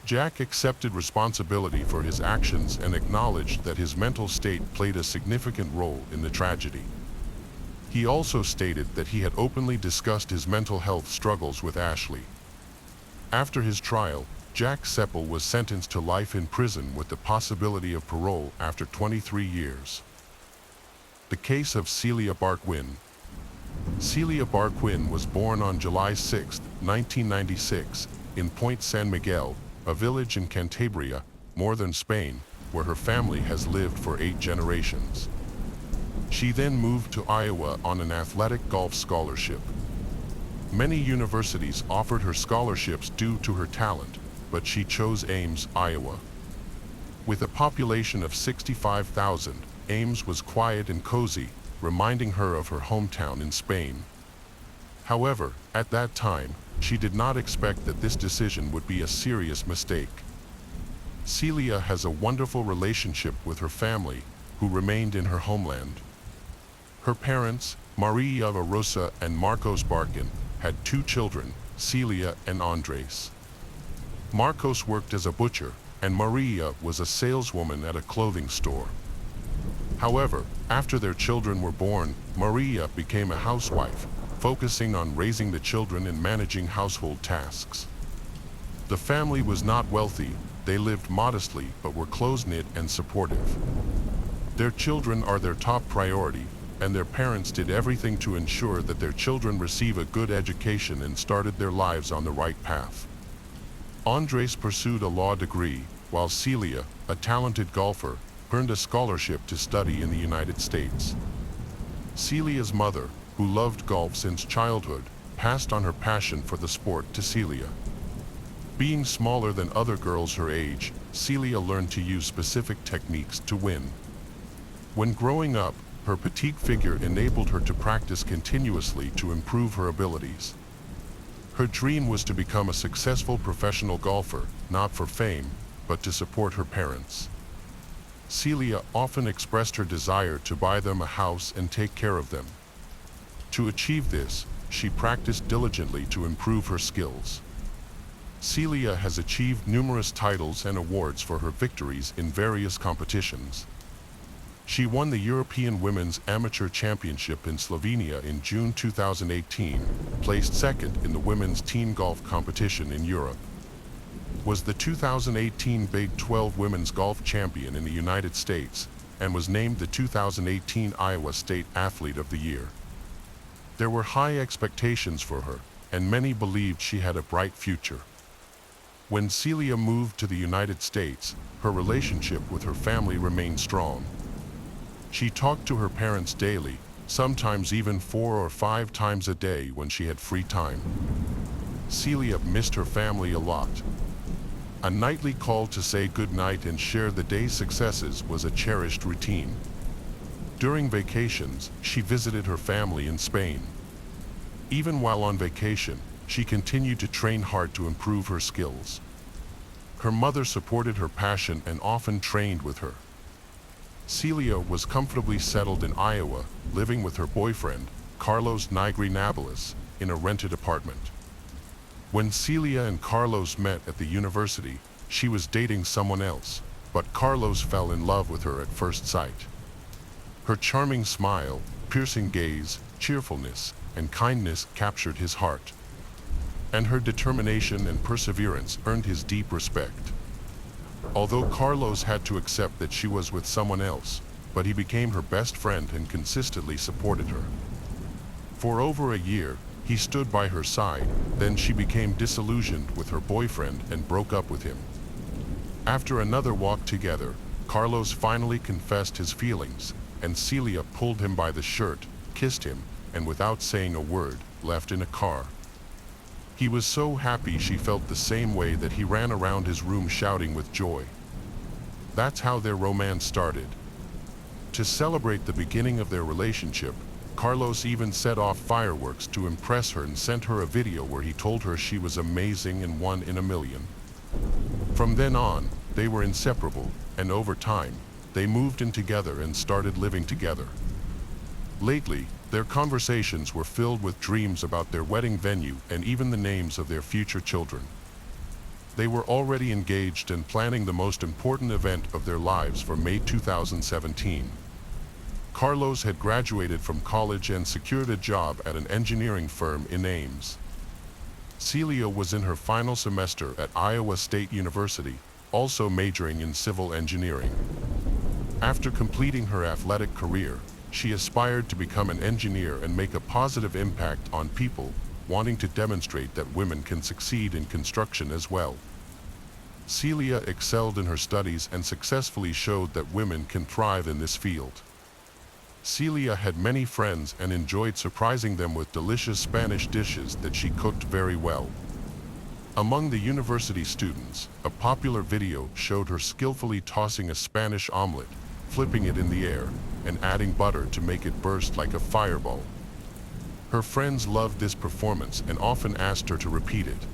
Jack accepted responsibility for his actions and acknowledged that his mental state played a significant role in the tragedy. He also stated that he had openly discussed his mental health struggles with Ashley. After his trial, Jack Seppel was sentenced to life in prison with the possibility of parole after 23 years. The case of Celia Barquin. Celia Barquin was born on July 6, 1996, in Point San Miguel, a village in Cantabria, northern Spain, where her family has lived for 8 generations. She then moved to Iowa on an athletic golf scholarship. Many universities offered her scholarships due to her talent, but she chose Ames, Iowa. With a population of 65,000, Ames was quiet and cozy, reminding her of her hometown in Spain. However, at that time, she did not expect that this decision would be a serious mistake. Celia has a wonderful relationship with her family, who remained in her homeland. Her parents, Maria Rosa and Marcos Barquin, had 2 children, Celia and Andres. Marcos worked as a butcher, and Maria was a saleswoman at a clothing store. However, after their children were born, Maria became a housewife, focusing on raising the children and managing household tasks. The family was not wealthy, they lived modestly but were close-knit and supportive. Their children are their top priority, and their parents did everything to ensure that their children receive a good education and started their lives on the right path. Andres pursued a law degree, while Celia, a talented golfer, earned a scholarship to study in the United States. Celia's mother, who loved golf since childhood, passed on her passion for the sport to Celia. Being smaller than other girls her age, Celia learned to use specific techniques to win. When growing up, her petite figure enabled her to practice continuously to improve her abilities. Her dream was to become a successful professional golfer, not for fame, but to support her parents. Celia often expressed her desire to buy them a house and take care of them. To achieve this, she practiced diligently to improve her skills. Celia has achieved numerous titles and awards for her victories in various competitions. She won the European Women's Amateur Championship in Slovenia in June 2018, placed second in the women's team golf competition in Europe, was the 2018 Big 12 Women's Golf Champion in the United States, and was named the 2018 Iowa State Athlete of the Year. There were high expectations for her, and many believed she had a bright future. When Celia moved to the United States, her relationship with her family remained strong. She talked to her parents daily, sometimes even 4 or 5 times a day when she had free time. Celia missed her family a lot. A nightly call to say goodnight and share the day's successes was a cherished routine. During vacations, she visited her family in Spain. Even while on vacation, she continued to train hard to improve her skills. Her mother supported her passion and often trained with her. Celia was comfortably settled in Iowa, living with her boyfriend, Carlos Nigri Nabalis, in a rented apartment. When Celia and Carlos met at the university, she was dating someone else, but Carlos fell in love with her at first sight. Her charming smile, piercing gaze, cheerfulness, and kindness captured his heart. And her determination and perseverance earned his deep respect. Although Carlos had to accept that she was with someone else, but he became her best friend and consistently supported her. For over a year, he stood by her side, then she became disillusioned with her boyfriend and broke up with him. After another walk together, Carlos finally confessed his feelings, and Celia pulled him by the shirt, kissed him, and without saying a word, left in a car. He was so happy she felt the same way that he ran around his room shouting with joy. That's how their romance started. To celebrate the beginning of their relationship, Carlos even set off fireworks to impress her and sent her a video where he told her she was amazing and one in a million. From then on, they were inseparable, and over time, they moved in together and started living together. Lately, their conversations were filled with dreams about their wedding venue and even the names of their future children. They were already engaged and planning the most important event of their lives for May 2017. Carlos had graduated from college and secured a job at an engineering firm in Ames. Celia was in her final semester at Iowa State University, also majoring in civil engineering. After completing her athletic career, she aspired to become an engineer and make a positive impact on people, wanting to demonstrate that women can succeed in construction as well. Celia excelled in her studies and successfully showed that women can thrive in this field. Celia had many friends and enjoyed surprising them with delicious Spanish dishes that she cooked very well. Among the university students, a popular video showed her skillfully tossing a Spanish omelet, flipping it in the air, and adding butter to make it burst like a fireball. Her friends loved this performance and often asked her to repeat it.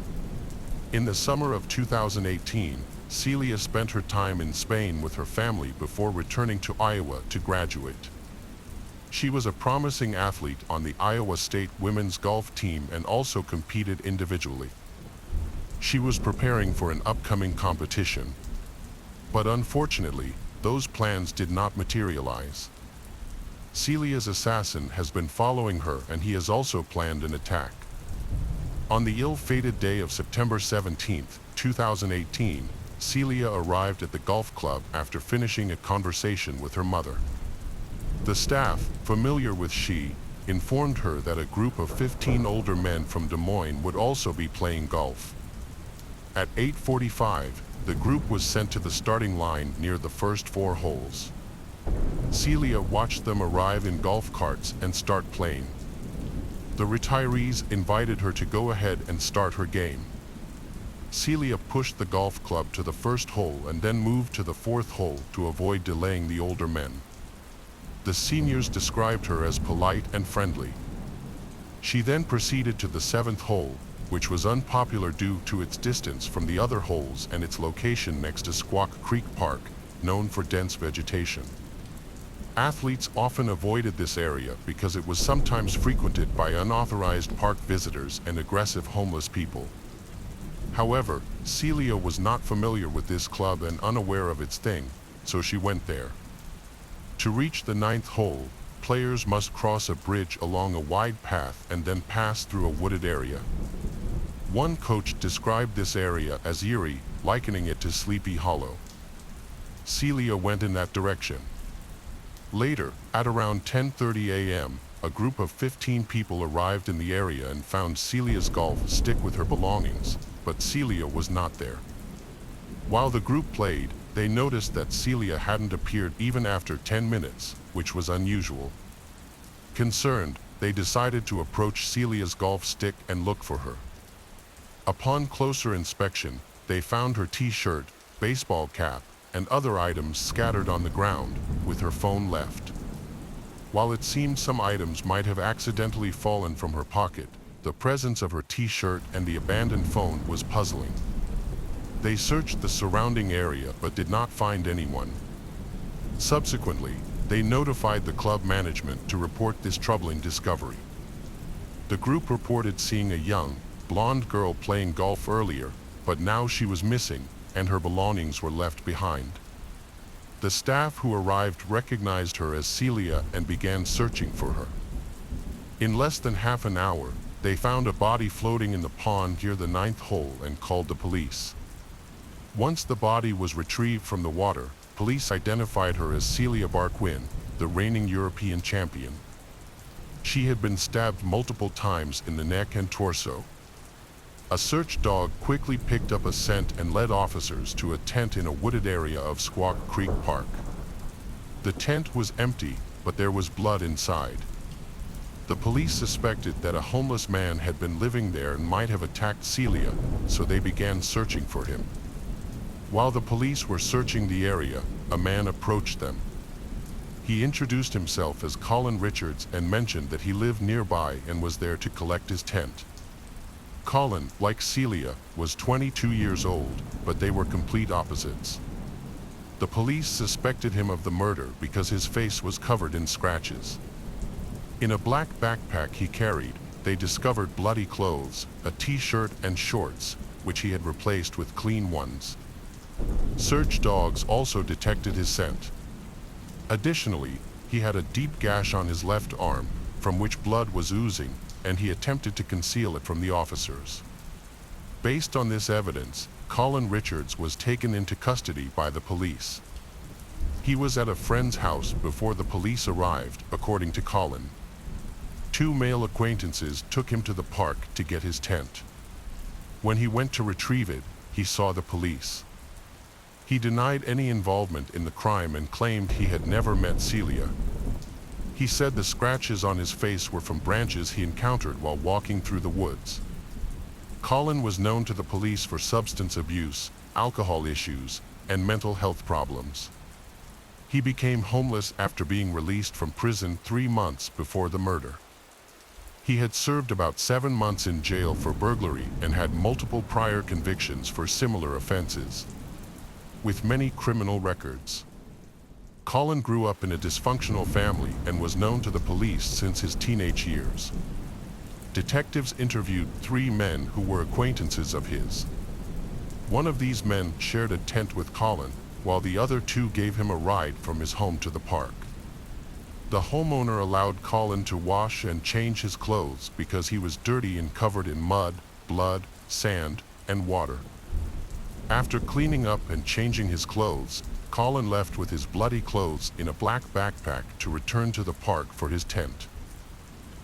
In the summer of 2018, Celia spent her time in Spain with her family before returning to Iowa to graduate. She was a promising athlete on the Iowa State women's golf team and also competed individually. She was preparing for an upcoming competition. But unfortunately, those plans did not materialize. Celia's assassin has been following her and he has also planned an attack. On the ill-fated day of September 17, 2018, Celia arrived at the golf club after finishing a conversation with her mother. The staff, familiar with she, informed her that a group of 15 older men from Des Moines would also be playing golf. At 8:45, the group was sent to the starting line near the first 4 holes. Celia watched them arrive in golf carts and start playing. The retirees invited her to go ahead and start her game. Celia pushed the golf club to the first hole and then moved to the 4th hole to avoid delaying the older men. The seniors described her as polite and friendly. She then proceeded to the 7th hole, which was unpopular due to its distance from the other holes and its location next to Squaw Creek Park, known for dense vegetation. Athletes often avoided this area because it was sometimes frequented by unauthorized park visitors and aggressive homeless people. However, Celia was not familiar with this club and unaware of its thing, so she went there. To reach the 9th hole, players must cross a bridge along a wide path and then pass through a wooded area. One coach described this area as eerie, likening it to Sleepy Hollow. Celia went in that direction. Later, at around 10:30 a.m., a group of 15 people arrived in the area and found Celia's golf stick with her belongings, but Celia was not there. While the group played, they noticed that Celia hadn't appeared even after 10 minutes, which was unusual. Concerned, they decided to approach Celia's golf stick and look for her. Upon closer inspection, they found her t-shirt, baseball cap, and other items scattered on the ground, with her phone left. While it seemed some items might have accidentally fallen from her pocket, the presence of her t-shirt and the abandoned phone was puzzling. They searched the surrounding area but did not find anyone. Subsequently, they notified the club management to report this troubling discovery. The group reported seeing a young, blonde girl playing golf earlier, but now she was missing, and her belongings were left behind. The staff who arrived recognized her as Celia and began searching for her. In less than half an hour, they found a body floating in the pond near the 9th hole and called the police. Once the body was retrieved from the water, police identified her as Celia Barquin, the reigning European champion. She had been stabbed multiple times in the neck and torso. A search dog quickly picked up a scent and led officers to a tent in a wooded area of Squaw Creek Park. The tent was empty, but there was blood inside. The police suspected that a homeless man had been living there and might have attacked Celia, so they began searching for him. While the police were searching the area, a man approached them. He introduced himself as Colin Richards and mentioned that he lived nearby and was there to collect his tent. Colin, like Celia, was 22 years old, but they were complete opposites. The police suspected him of the murder because his face was covered in scratches. In a black backpack he carried, they discovered bloody clothes, a t-shirt and shorts, which he had replaced with clean ones. Search dogs also detected his scent. Additionally, he had a deep gash on his left arm, from which blood was oozing, and he attempted to conceal it from the officers. Based on this evidence, Colin Richards was taken into custody by the police. He was at a friend's house before the police arrived, according to Colin. Two male acquaintances took him to the park to get his tent. When he went to retrieve it, he saw the police. He denied any involvement in the crime and claimed he had never met Celia. He said the scratches on his face were from branches he encountered while walking through the woods. Colin was known to the police for substance abuse, alcohol issues, and mental health problems. He became homeless after being released from prison 3 months before the murder. He had served about 7 months in jail for burglary and had multiple prior convictions for similar offenses, with many criminal records. Colin grew up in a dysfunctional family and was known to the police since his teenage years. Detectives interviewed 3 men who were acquaintances of his. One of these men shared a tent with Colin, while the other 2 gave him a ride from his home to the park. The homeowner allowed Colin to wash and change his clothes because he was dirty and covered in mud, blood, sand, and water. After cleaning up and changing his clothes, Colin left with his bloody clothes in a black backpack to return to the park for his tent.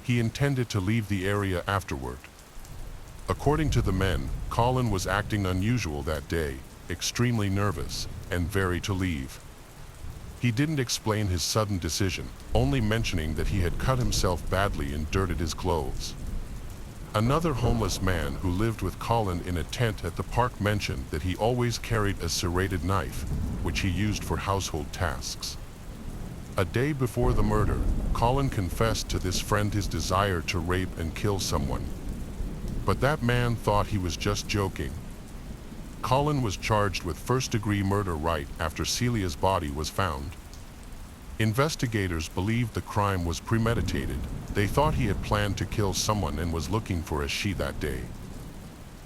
He intended to leave the area afterward. According to the men, Colin was acting unusual that day, extremely nervous, and very to leave. He didn't explain his sudden decision, only mentioning that he had cut himself badly and dirted his clothes. Another homeless man who lived with Colin in a tent at the park mentioned that he always carried a serrated knife, which he used for household tasks. A day before the murder, Colin confessed to this friend his desire to rape and kill someone. But that man thought he was just joking. Colin was charged with first-degree murder right after Celia's body was found. Investigators believed the crime was premeditated. They thought he had planned to kill someone and was looking for a she that day.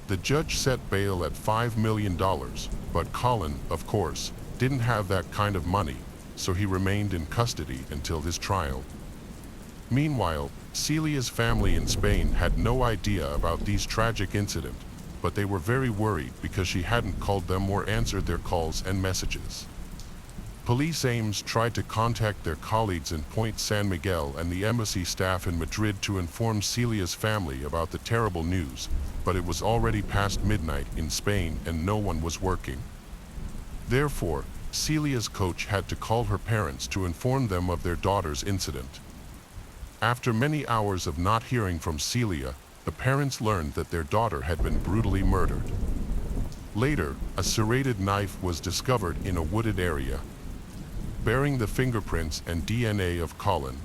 The judge set bail at $5 million, but Colin, of course, didn't have that kind of money, so he remained in custody until his trial. Meanwhile, Celia's family in Spain had no idea about these tragic incidents, but they were very worried because she hadn't called them or answered their calls and messages. Police aides tried to contact their colleagues in Point San Miguel and the embassy staff in Madrid to inform Celia's family about the terrible news, but it was already past midnight in Spain and no one was working. Therefore, Celia's coach had to call her parents to inform them of their daughter's incident. After many hours of not hearing from Celia, the parents learned that their daughter had been brutally murdered. Later, a serrated knife was discovered in a wooded area, bearing the fingerprints and DNA of Colin.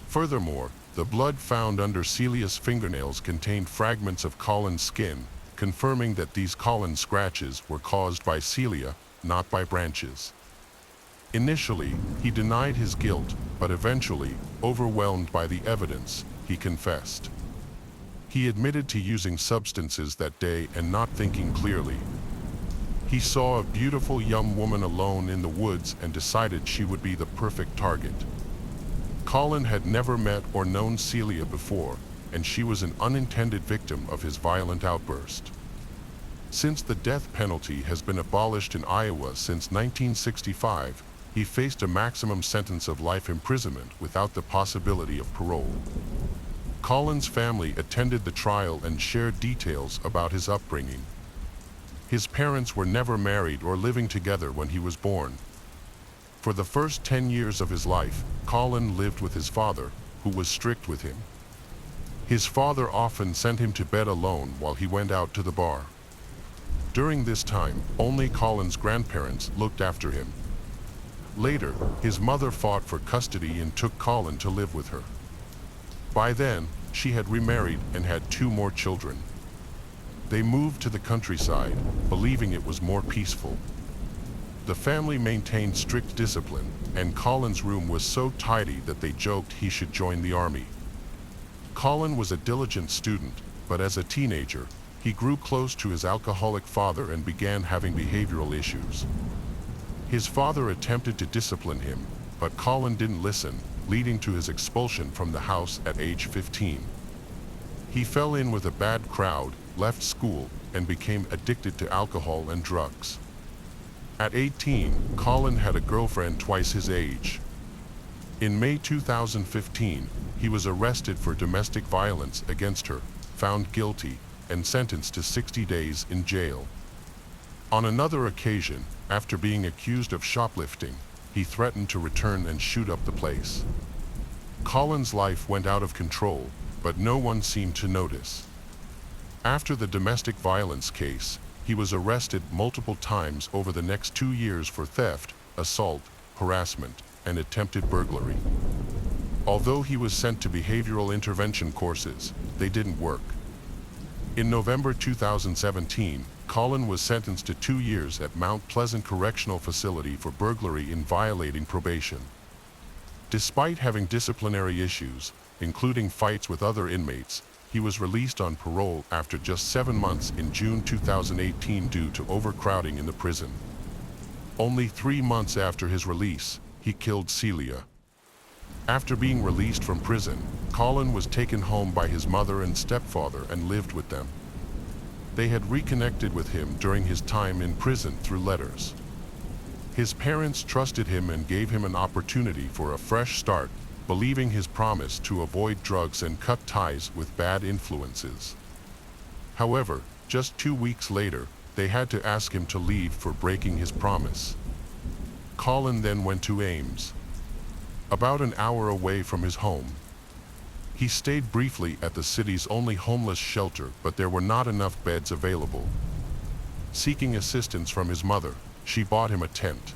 Furthermore, the blood found under Celia's fingernails contained fragments of Colin's skin, confirming that these Colin scratches were caused by Celia, not by branches. Initially, he denied his guilt, but eventually, overwhelmed by the evidence, he confessed. He admitted to using substances that day and not thinking clearly. He saw a beautiful young woman alone in the woods and decided she would be the perfect target. Colin had never met or known Celia before, and she was an unintended victim of his violent outburst. Since the death penalty has been abolished in Iowa since 1965, he faced a maximum sentence of life imprisonment without the possibility of parole. Colin's family attended the trial and shared details about his upbringing. His parents were never married or living together when he was born. For the first 10 years of his life, Colin lived with his father, who was strict with him. His father often sent him to bed alone while he went out to the bar. During this time, only Colin's grandparents looked after him. Later, his mother fought for custody and took Colin to live with her. By then, she had remarried and had 2 more children. They moved to the countryside, believing it was more peaceful. The family maintained strict discipline, and Colin's room was so tidy that they joked he should join the army. Colin was a diligent student, but as a teenager, he grew close to his alcoholic father and began having behavioral issues. His father attempted to discipline him, but Colin didn't listen, leading to his expulsion from the house at age 15. He fell in with a bad crowd, left school, and became addicted to alcohol and drugs. At 18, Colin had a girlfriend twice his age. In May 2015, he was arrested for domestic violence against her, found guilty, and sentenced to 60 days in jail. On another occasion, after being accused of shoplifting, he threatened to return and shoot up the place. Colin's life went out of control, but no one seemed to notice. After the domestic violence case, he was arrested multiple times over the next 2 years for theft, assault, harassment, and attempted burglary. Although he was sent to behavioral intervention courses, they didn't work. In November 2017, Colin was sentenced to 2 years at Mount Pleasant Correctional Facility for burglary in violating probation. Despite having disciplinary issues, including fights with other inmates, he was released on parole after just 7 months in June 2018 due to overcrowding in the prison. Only 3 months after his release, he killed Celia. After being released from prison, Colin was taken home by his mother and stepfather and lived with them. They had reconnected with him during his time in prison through letters. His parents trusted him and gave him an opportunity for a fresh start, believing his promise to avoid drugs and cut ties with bad influences. However, just 2 weeks later, they had to ask him to leave for breaking his promise. Colin then went to Ames, about an hour away from his home. He stayed briefly at the city's only homeless shelter, but there were not enough beds available. Seeking assistance from his mother, she bought him a tent.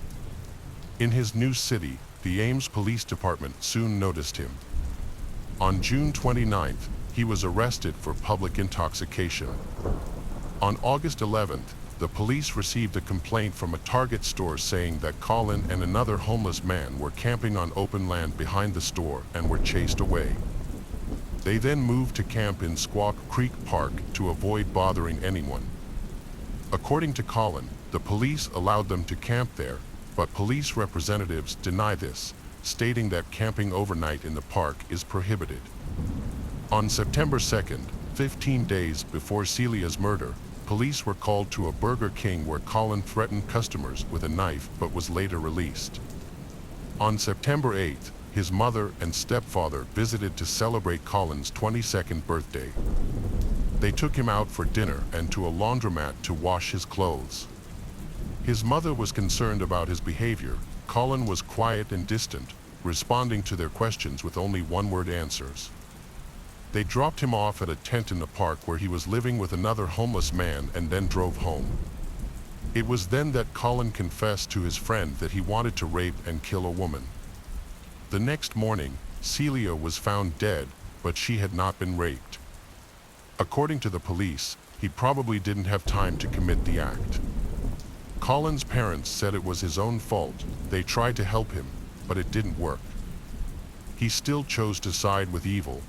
In his new city, the Ames Police Department soon noticed him. On June 29th, he was arrested for public intoxication. On August 11th, the police received a complaint from a Target store saying that Colin and another homeless man were camping on open land behind the store and were chased away. They then moved to camp in Squaw Creek Park to avoid bothering anyone. According to Colin, the police allowed them to camp there, but police representatives deny this, stating that camping overnight in the park is prohibited. On September 2nd, 15 days before Celia's murder, police were called to a Burger King where Colin threatened customers with a knife but was later released. On September 8th, his mother and stepfather visited to celebrate Colin's 22nd birthday. They took him out for dinner and to a laundromat to wash his clothes. His mother was concerned about his behavior. Colin was quiet and distant, responding to their questions with only one-word answers. They dropped him off at a tent in the park where he was living with another homeless man and then drove home. It was then that Colin confessed to his friend that he wanted to rape and kill a woman. The next morning, Celia was found dead, but she had not been raped. According to the police, he probably didn't have time to commit the act. Colin's parents said it was his own fault. They tried to help him, but it didn't work. He still chose to side with evil.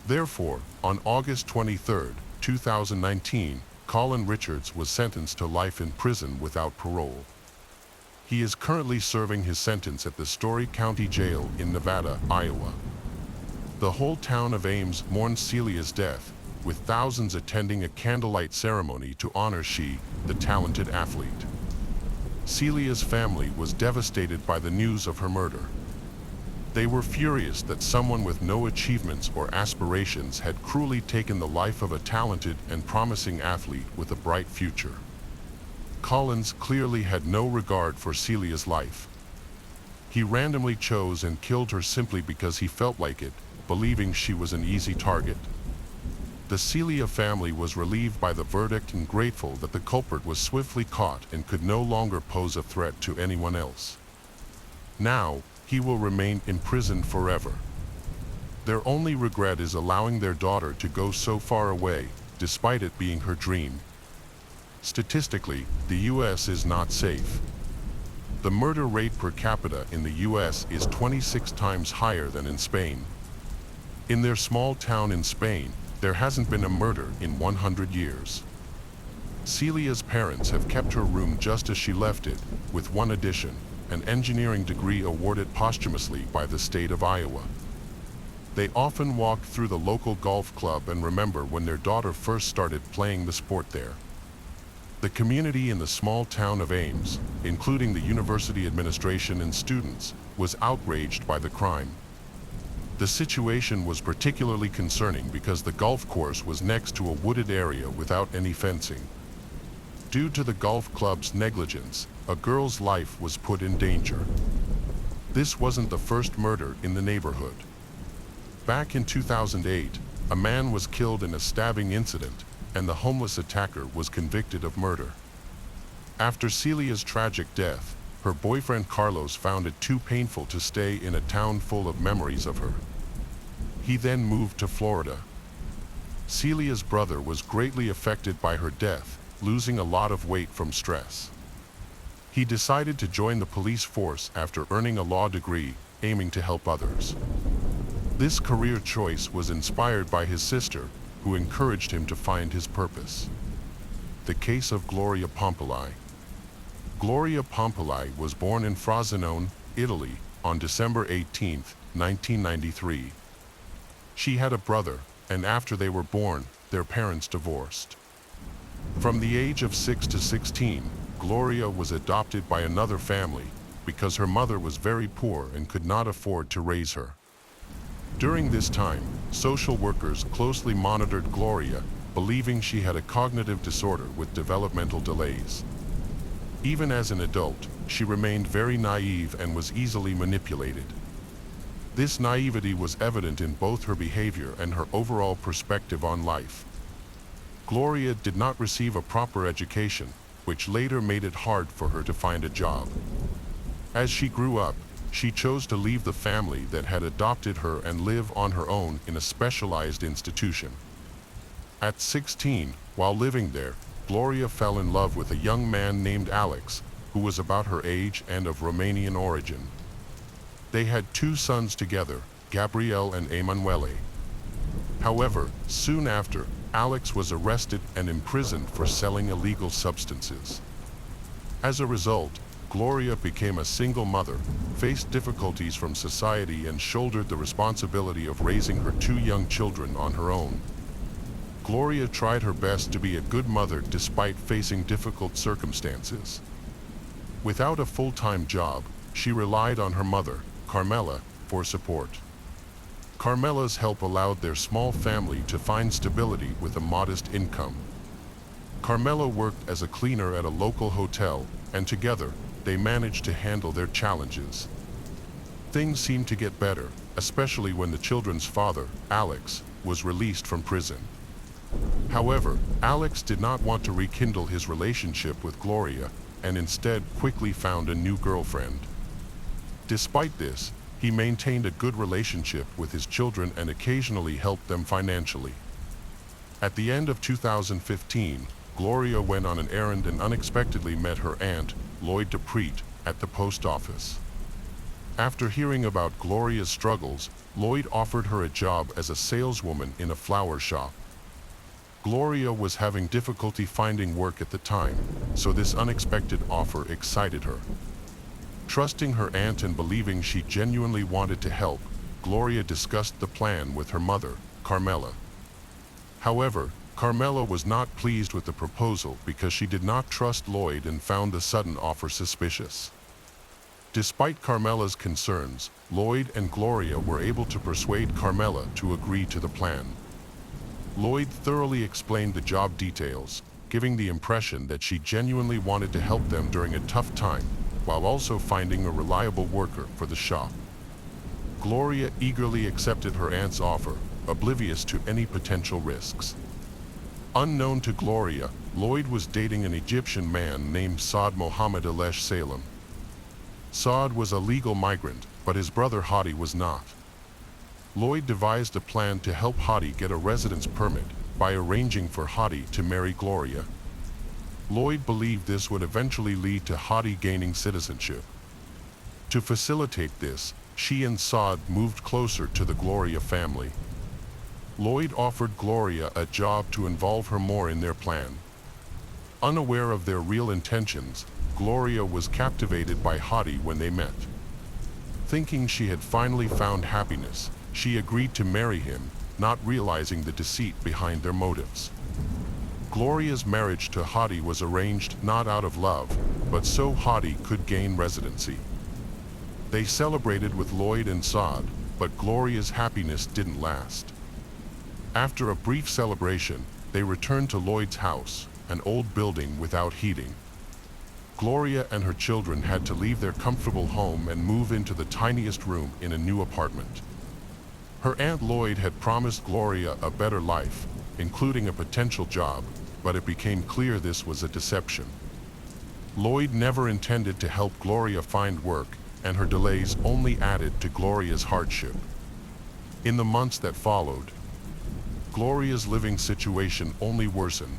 Therefore, on August 23, 2019, Colin Richards was sentenced to life in prison without parole. He is currently serving his sentence at the Story County Jail in Nevada, Iowa. The whole town of Ames mourned Celia's death, with thousands attending a candlelight ceremony to honor she, the talented athlete. Celia's family was devastated by the news of her murder. They were furious that someone with no achievements or aspirations had cruelly taken the life of a talented and promising athlete with a bright future. Collins clearly had no regard for Celia's life. He randomly chose and killed her simply because he felt like it, believing she was an easy target. The Celia family was relieved by the verdict and grateful that the culprit was swiftly caught and could no longer pose a threat to anyone else. Now, he will remain imprisoned forever. Their only regret is allowing their daughter to go so far away, despite it being her dream. Statistically, the U.S. is not safe. The murder rate per capita in the U.S. is 26 times higher than in Spain. In their small town in Spain, there hasn't been a murder in 100 years. Celia's parents have kept her room just as she left it, with one addition: an engineering degree awarded posthumously by the state of Iowa. They often walk through the local golf club and remember when their daughter first started playing the sport there. The community in the small town of Ames, including the university administration and students, was outraged by the crime. The situation was particularly concerning because the golf course was next to a wooded area without any fencing. Due to the golf club's negligence, a girl's life was put in danger. This wasn't the first murder in the neighborhood. Back in 2008, a man was killed in a stabbing incident, and the homeless attacker was convicted of murder. After Celia's tragic death, her boyfriend Carlos found it too painful to stay in a town full of memories of her. He then moved to Florida. Celia's brother was greatly affected by her death, losing a lot of weight from stress. He decided to join the police force after earning a law degree, aiming to help others. This career choice was inspired by his sister, who encouraged him to find his purpose. The case of Gloria Pompili. Gloria Pompili was born in Frosinone, Italy, on December 18, 1993. She had a brother, and after they were born, their parents divorced. From the age of 6 to 16, Gloria was adopted by another family because her mother was very poor and could not afford to raise her. During this time, social workers closely monitored Gloria, believing she had a cognitive disorder with developmental delays. Even as an adult, she remained very naive and was easily manipulated. This naivety was evident in both her behavior and her overall perspective on life. Gloria did not receive a proper education, which later made it hard for her to find a job. As she grew up, she chose to leave the family that had adopted her and live on her own in a specialized institution. At 16, while living there, Gloria fell in love with a young man named Alex, who was about her age and of Romanian origin. They had 2 sons together, Gabriel and Emanuele. However, soon after, Alex was arrested and imprisoned for selling illegal substances. As a result, Gloria became a single mother, faced difficulties from society, and shouldered the responsibility of raising her 2 young children on her own. Gloria tried her best to be a good mother despite facing difficult circumstances. Without a full-time job, she relied on her mother, Carmela, for support. Carmela's help allowed their small family to find stability with a modest income. Carmela worked as a cleaner at a local hotel, and together, they managed to handle their challenges. Things seemed to get better, especially when the children's father, Alex, was released from prison. However, Alex did not want to rekindle his relationship with Gloria and instead quickly found a new girlfriend. Despite this, he maintained a good relationship with his children and occasionally helped them financially. At the end of 2015, Gloria went on an errand and unexpectedly met her aunt, Lloyd DePreet, at the post office. After hearing about Gloria's struggles, Lloyd offered her a job as a saleswoman in a flower shop. Gloria was having difficulty finding work at the time, so this unexpected offer excited her. Trusting her aunt and believing she genuinely wanted to help, Gloria discussed the plan with her mother, Carmela. However, Carmela was not pleased with the proposal because she did not trust Lloyd and found the sudden offer suspicious. Despite Carmela's concerns, Lloyd and Gloria were able to persuade Carmela to agree to the plan. Lloyd thoroughly explained the job details, giving the impression that she genuinely wanted to help them during a tough time, while also finding a reliable worker for the shop. Gloria eagerly accepted her aunt's offer, oblivious to any potential risks. Unknown to Gloria, Lloyd was dating an Egyptian man named Saad Mohammed Alesh Salem. Saad was a legal migrant, but his brother Hadi was not. Lloyd devised a plan to help Hadi get a residence permit by arranging for Hadi to marry Gloria. Lloyd believed this would eventually lead to Hadi gaining citizenship. To facilitate this, she and Saad moved closer to the Gloria family. Lloyd offered Gloria a job to involve her more in their plan. Unaware of their real intentions, Gloria was captivated by Hadi when they met. Thinking she had finally found happiness, she agreed to marry him, not realizing the deceit behind their motives. Gloria's marriage to Hadi was arranged not out of love, but so Hadi could gain residency. They celebrated with Lloyd and Saad, but Gloria's happiness didn't last. After a brief celebration, they returned to Lloyd's house, an old building without heating. Gloria and her children had to leave their comfortable home and move into the tiniest room in a new apartment. Her Aunt Lloyd had promised Gloria a better life, including a potential job, but it became clear this was a deception. Lloyd never intended to help Gloria find work, and her delays only added to Gloria's hardship. In the months that followed, Gloria's living situation only worsened.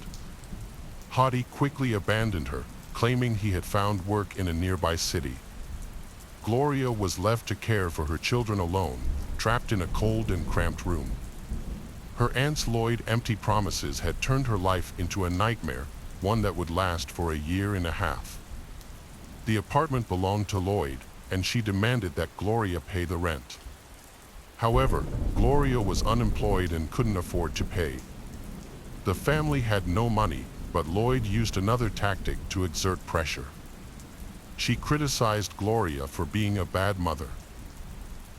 Hadi quickly abandoned her, claiming he had found work in a nearby city. Gloria was left to care for her children alone, trapped in a cold and cramped room. Her aunt's Lloyd empty promises had turned her life into a nightmare, one that would last for a year and a half. The apartment belonged to Lloyd, and she demanded that Gloria pay the rent. However, Gloria was unemployed and couldn't afford to pay. The family had no money, but Lloyd used another tactic to exert pressure. She criticized Gloria for being a bad mother.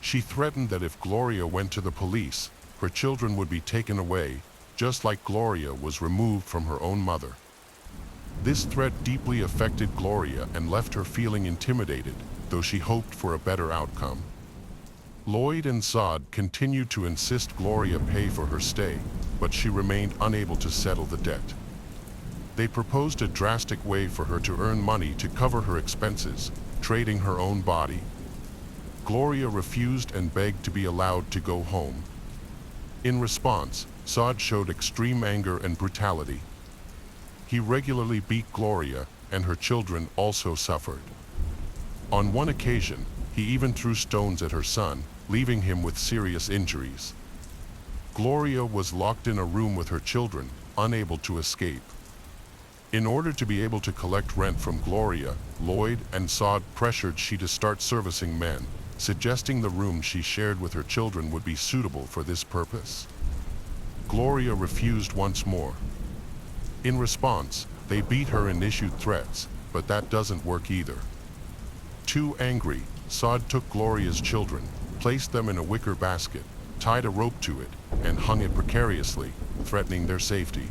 She threatened that if Gloria went to the police, her children would be taken away, just like Gloria was removed from her own mother. This threat deeply affected Gloria and left her feeling intimidated, though she hoped for a better outcome. Lloyd and Saad continued to insist Gloria pay for her stay, but she remained unable to settle the debt. They proposed a drastic way for her to earn money to cover her expenses, trading her own body. Gloria refused and begged to be allowed to go home. In response, Saad showed extreme anger and brutality. He regularly beat Gloria, and her children also suffered. On one occasion, he even threw stones at her son, leaving him with serious injuries. Gloria was locked in a room with her children, unable to escape. In order to be able to collect rent from Gloria, Lloyd and Saad pressured she to start servicing men, suggesting the room she shared with her children would be suitable for this purpose. Gloria refused once more. In response, they beat her and issued threats, but that doesn't work either. Too angry, Saad took Gloria's children, placed them in a wicker basket, tied a rope to it, and hung it precariously, threatening their safety.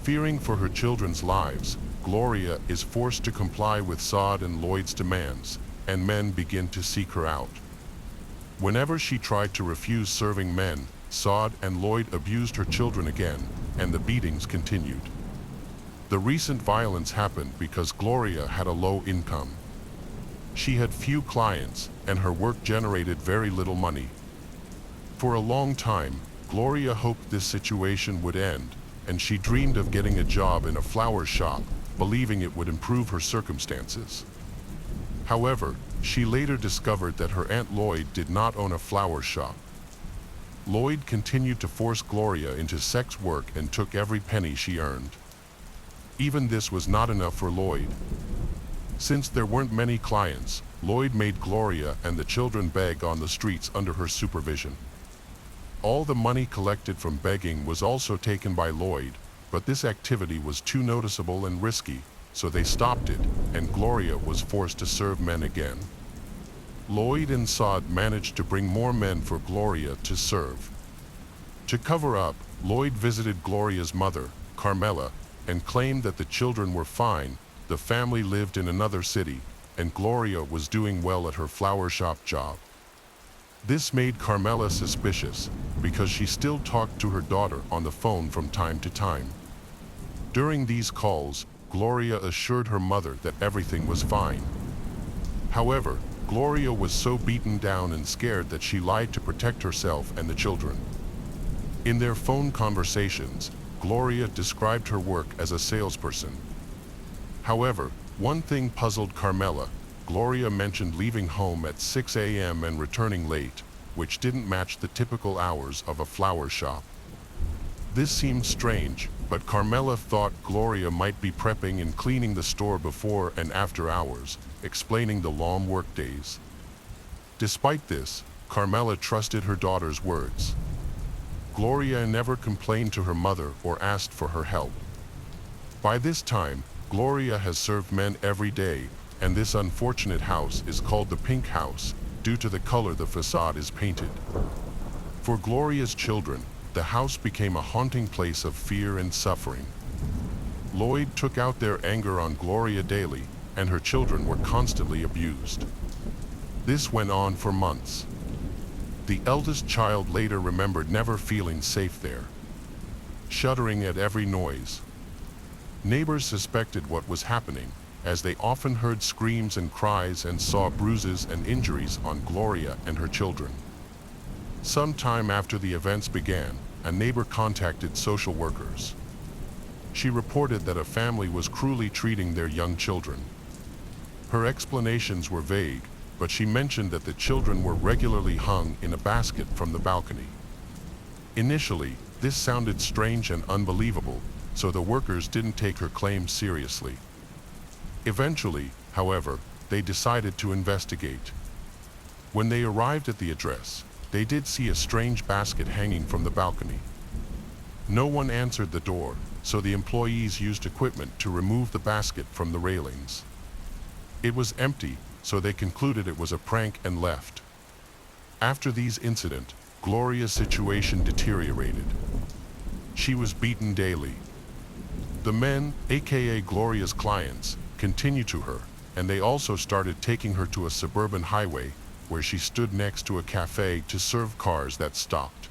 Fearing for her children's lives, Gloria is forced to comply with Saad and Lloyd's demands, and men begin to seek her out. Whenever she tried to refuse serving men, Sod and Lloyd abused her children again, and the beatings continued. The recent violence happened because Gloria had a low income. She had few clients, and her work generated very little money. For a long time, Gloria hoped this situation would end, and she dreamed of getting a job in a flower shop, believing it would improve her circumstances. However, she later discovered that her Aunt Lloyd did not own a flower shop. Lloyd continued to force Gloria into sex work and took every penny she earned. Even this was not enough for Lloyd. Since there weren't many clients, Lloyd made Gloria and the children beg on the streets under her supervision. All the money collected from begging was also taken by Lloyd, but this activity was too noticeable and risky, so they stopped it, and Gloria was forced to serve men again. Lloyd and Sod managed to bring more men for Gloria to serve. To cover up, Lloyd visited Gloria's mother, Carmela, and claimed that the children were fine, the family lived in another city, and Gloria was doing well at her flower shop job. This made Carmela suspicious, because she still talked to her daughter on the phone from time to time. During these calls, Gloria assured her mother that everything was fine. However, Gloria was so beaten down and scared that she lied to protect herself and the children. In their phone conversations, Gloria described her work as a salesperson. However, one thing puzzled Carmela. Gloria mentioned leaving home at 6 a.m. and returning late, which didn't match the typical hours of a flower shop. This seemed strange, but Carmela thought Gloria might be prepping and cleaning the store before and after hours, explaining the long workdays. Despite this, Carmela trusted her daughter's words. Gloria never complained to her mother or asked for her help. By this time, Gloria has served men every day, and this unfortunate house is called the Pink House, due to the color the facade is painted. For Gloria's children, the house became a haunting place of fear and suffering. Lloyd took out their anger on Gloria daily, and her children were constantly abused. This went on for months. The eldest child later remembered never feeling safe there, shuddering at every noise. Neighbors suspected what was happening, as they often heard screams and cries and saw bruises and injuries on Gloria and her children. Some time after the events began, a neighbor contacted social workers. She reported that a family was cruelly treating their young children. Her explanations were vague, but she mentioned that the children were regularly hung in a basket from the balcony. Initially, this sounded strange and unbelievable, so the workers didn't take her claims seriously. Eventually, however, they decided to investigate. When they arrived at the address, they did see a strange basket hanging from the balcony. No one answered the door, so the employees used equipment to remove the basket from the railings. It was empty, so they concluded it was a prank and left. After these incidents, Gloria's situation deteriorated. She was beaten daily. The men, aka Gloria's clients, continued to her, and they also started taking her to a suburban highway, where she stood next to a cafe to serve cars that stopped.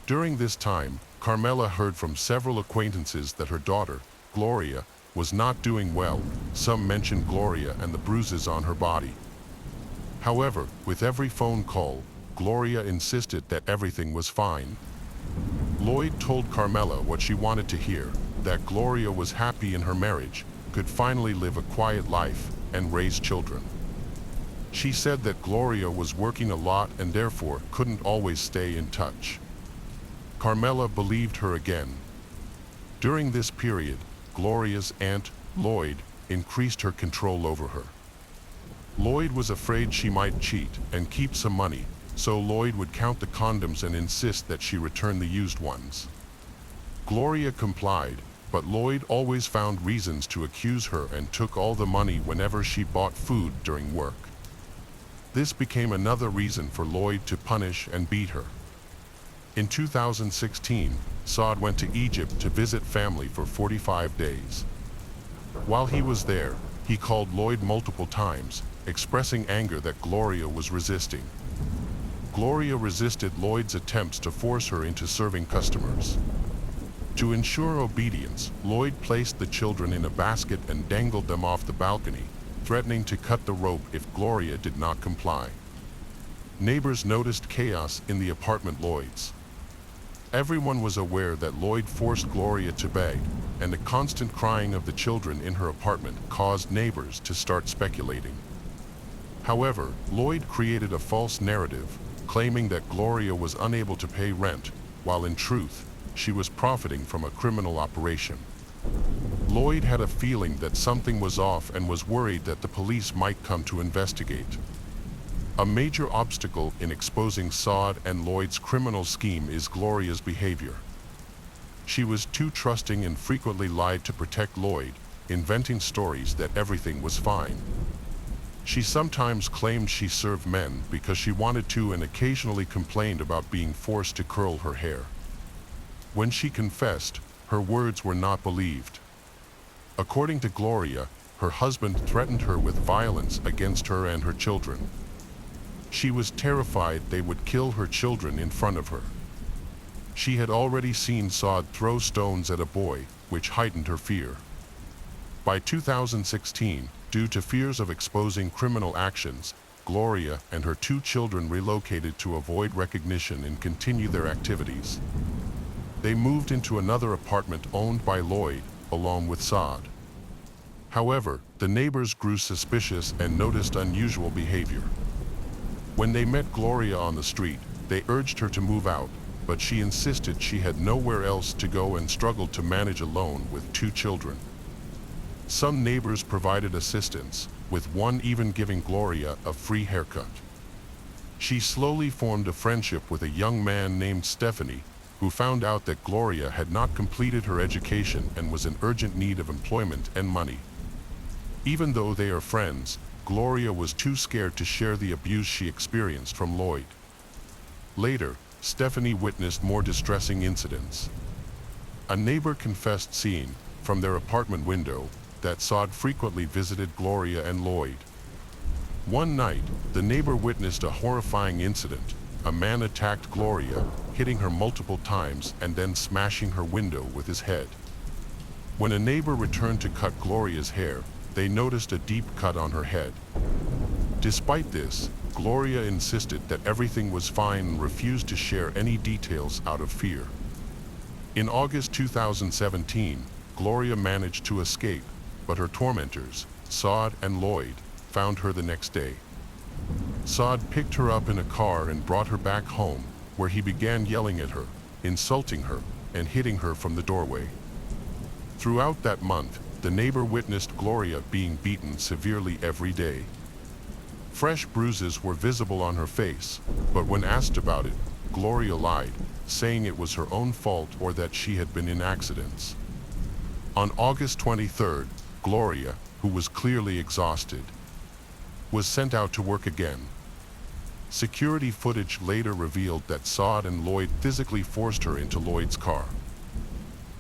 During this time, Carmela heard from several acquaintances that her daughter, Gloria, was not doing well. Some mentioned Gloria and the bruises on her body. However, with every phone call, Gloria insisted that everything was fine. Lloyd told Carmela what she wanted to hear, that Gloria was happy in her marriage, could finally live a quiet life, and raise children. She said that Gloria was working a lot and therefore couldn't always stay in touch. Carmela believed her again. During this period, Gloria's aunt, Lloyd, increased her control over her. Lloyd was afraid she might cheat and keep some money, so Lloyd would count the condoms and insist that she return the used ones. Gloria complied, but Lloyd always found reasons to accuse her and took all the money whenever she bought food during work. This became another reason for Lloyd to punish and beat her. In 2016, Saad went to Egypt to visit family for 45 days. While he was there, he called Lloyd multiple times, expressing anger that Gloria was resisting. Gloria resisted Lloyd's attempts to force her into serving customers. To ensure obedience, Lloyd placed the children in a basket and dangled them off the balcony, threatening to cut the rope if Gloria did not comply. Neighbors noticed chaos in the apartment Lloyd's. Everyone was aware that Lloyd forced Gloria to beg, and the constant crying of the children in her apartment caused neighbors to start speculating. However, Lloyd created a false narrative, claiming that Gloria was unable to pay rent, while in truth, she was profiting from a criminal operation. Lloyd had a feeling that something was off and was worried that the police might come to investigate. A major obstacle in exposing Saad and Lloyd's criminal scheme is Gloria's behavior. She was too trusting and frequently lied to protect Lloyd, inventing stories that everything was fine. She sometimes claimed she served men because she wanted to and occasionally complained about being forced to curl her hair. When she confessed, her words were not believed. According to Gloria, her husband threatened her with violence against her and her children. She was terrified they would kill her children in front of her. She had already seen Saad throw stones at a boy, which heightened her fear. By 2016, due to fears of exposing criminal actions, Gloria and her 2 children relocated to avoid recognition and continue their activities. They moved into another apartment owned by Lloyd, along with Saad. However, the neighbors grew suspicious and noticed unusual behavior. When they met Gloria on the street, they urged her to move out, but she insisted she had nowhere else to go and struggled to manage alone with 2 children. Some neighbors provided assistance, with one even giving Gloria a free haircut. She slowly formed a friendship with a young man named Stephanie, who found out that Gloria had not completed her education and was in urgent need of employment and money. Even though they are friends, Gloria was too scared to share the abuse she experienced from Lloyd. Later, Stephanie witnessed more distressing incidents. A neighbor confessed seeing, from their apartment window, that Saad frequently visited Gloria and Lloyd. One night, the neighbor witnessed a horrifying incident. A man attacked Gloria, hitting her multiple times and then smashing her window with his head. When a neighbor returned to cut Gloria's hair, they noticed a deep cut on her head. Despite this, Gloria insisted that everything was fine and refused to share any details out of fear. In August 2017, Gloria managed to escape, but her tormentors, Saad and Lloyd, found her the next day. Saad picked her up in a car and brought her back home, where he began yelling at her, insulting her, and hitting her from the doorway. Throughout that month, the neighbor witnessed Gloria being beaten severely every day. Fresh bruises were visible on her face, but when asked about it, Gloria lied, saying it was her own fault or that she had been in accidents. On August 23rd, Gloria, who was clearly exhausted, was sent out to work again. Security footage later revealed that Saad and Lloyd physically forced her into Lloyd's car.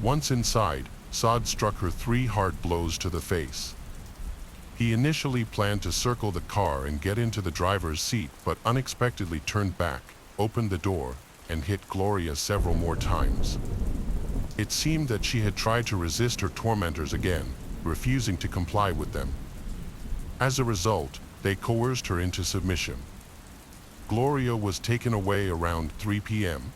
Once inside, Saad struck her 3 hard blows to the face. He initially planned to circle the car and get into the driver's seat, but unexpectedly turned back, opened the door, and hit Gloria several more times. It seemed that she had tried to resist her tormentors again, refusing to comply with them. As a result, they coerced her into submission. Gloria was taken away around 3 p.m.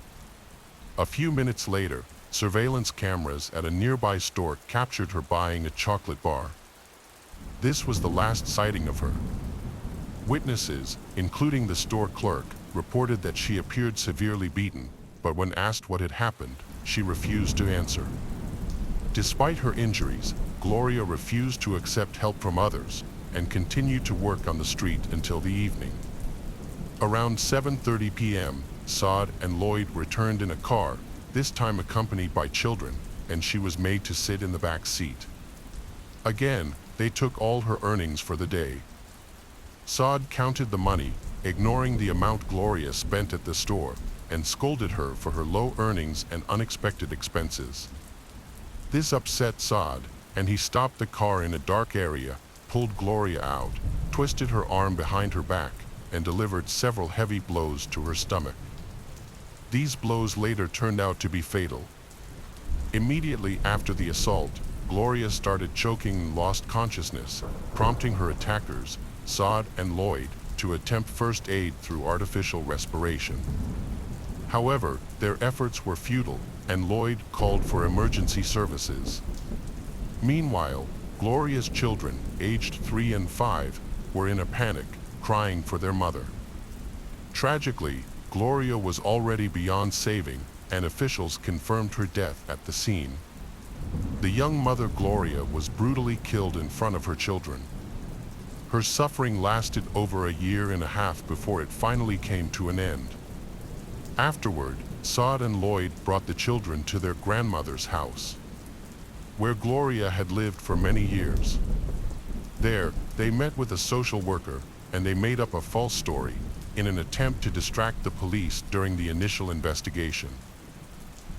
A few minutes later, surveillance cameras at a nearby store captured her buying a chocolate bar. This was the last sighting of her. Witnesses, including the store clerk, reported that she appeared severely beaten, but when asked what had happened, she refused to answer. Despite her injuries, Gloria refused to accept help from others and continued to work on the street until the evening. Around 7:30 p.m., Saad and Lloyd returned in a car, this time accompanied by children, and she was made to sit in the back seat. Again, they took all her earnings for the day. Saad counted the money, ignoring the amount Gloria spent at the store, and scolded her for her low earnings and unexpected expenses. This upset Saad, and he stopped the car in a dark area, pulled Gloria out, twisted her arm behind her back, and delivered several heavy blows to her stomach. These blows later turned out to be fatal. Immediately after the assault, Gloria started choking and lost consciousness, prompting her attackers, Saad and Lloyd, to attempt first aid through artificial respiration. However, their efforts were futile, and Lloyd called for emergency services. Meanwhile, Gloria's children, aged 3 and 5, were in a panic, crying for their mother. Tragically, Gloria was already beyond saving, and officials confirmed her death at the scene. The young mother Gloria was brutally killed in front of her children. Her suffering lasted over a year and a half before it finally came to an end. Afterward, Saad and Lloyd brought the children to their grandmother's house, where Gloria had lived for many years. There, they met with a social worker, and they made up a false story in an attempt to distract the police during the initial investigation.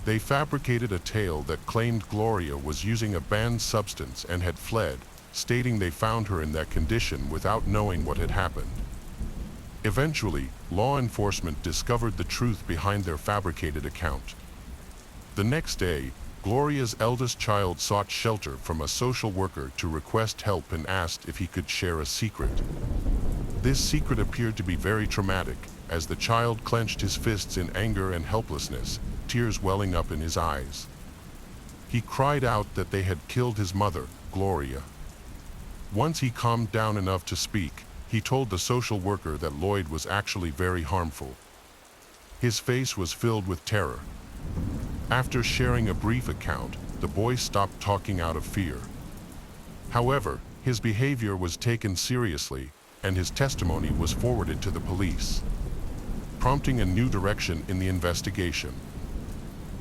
They fabricated a tale that claimed Gloria was using a banned substance and had fled, stating they found her in that condition without knowing what had happened. Eventually, law enforcement discovered the truth behind their fabricated account. The next day, Gloria's eldest child sought shelter from a social worker to request help and asked if he could share a secret. This secret appeared to be very traumatic, as the child clenched his fists in anger and helplessness, tears welling up in his eyes. He cried out that they had killed his mother, Gloria. Once he calmed down enough to speak, he told the social worker that Lloyd was actually very harmful. His face was filled with terror. After sharing a brief account, the boy stopped talking out of fear. However, his behavior was taken seriously, and his testimony was forwarded to the police, prompting a new direction in the investigation.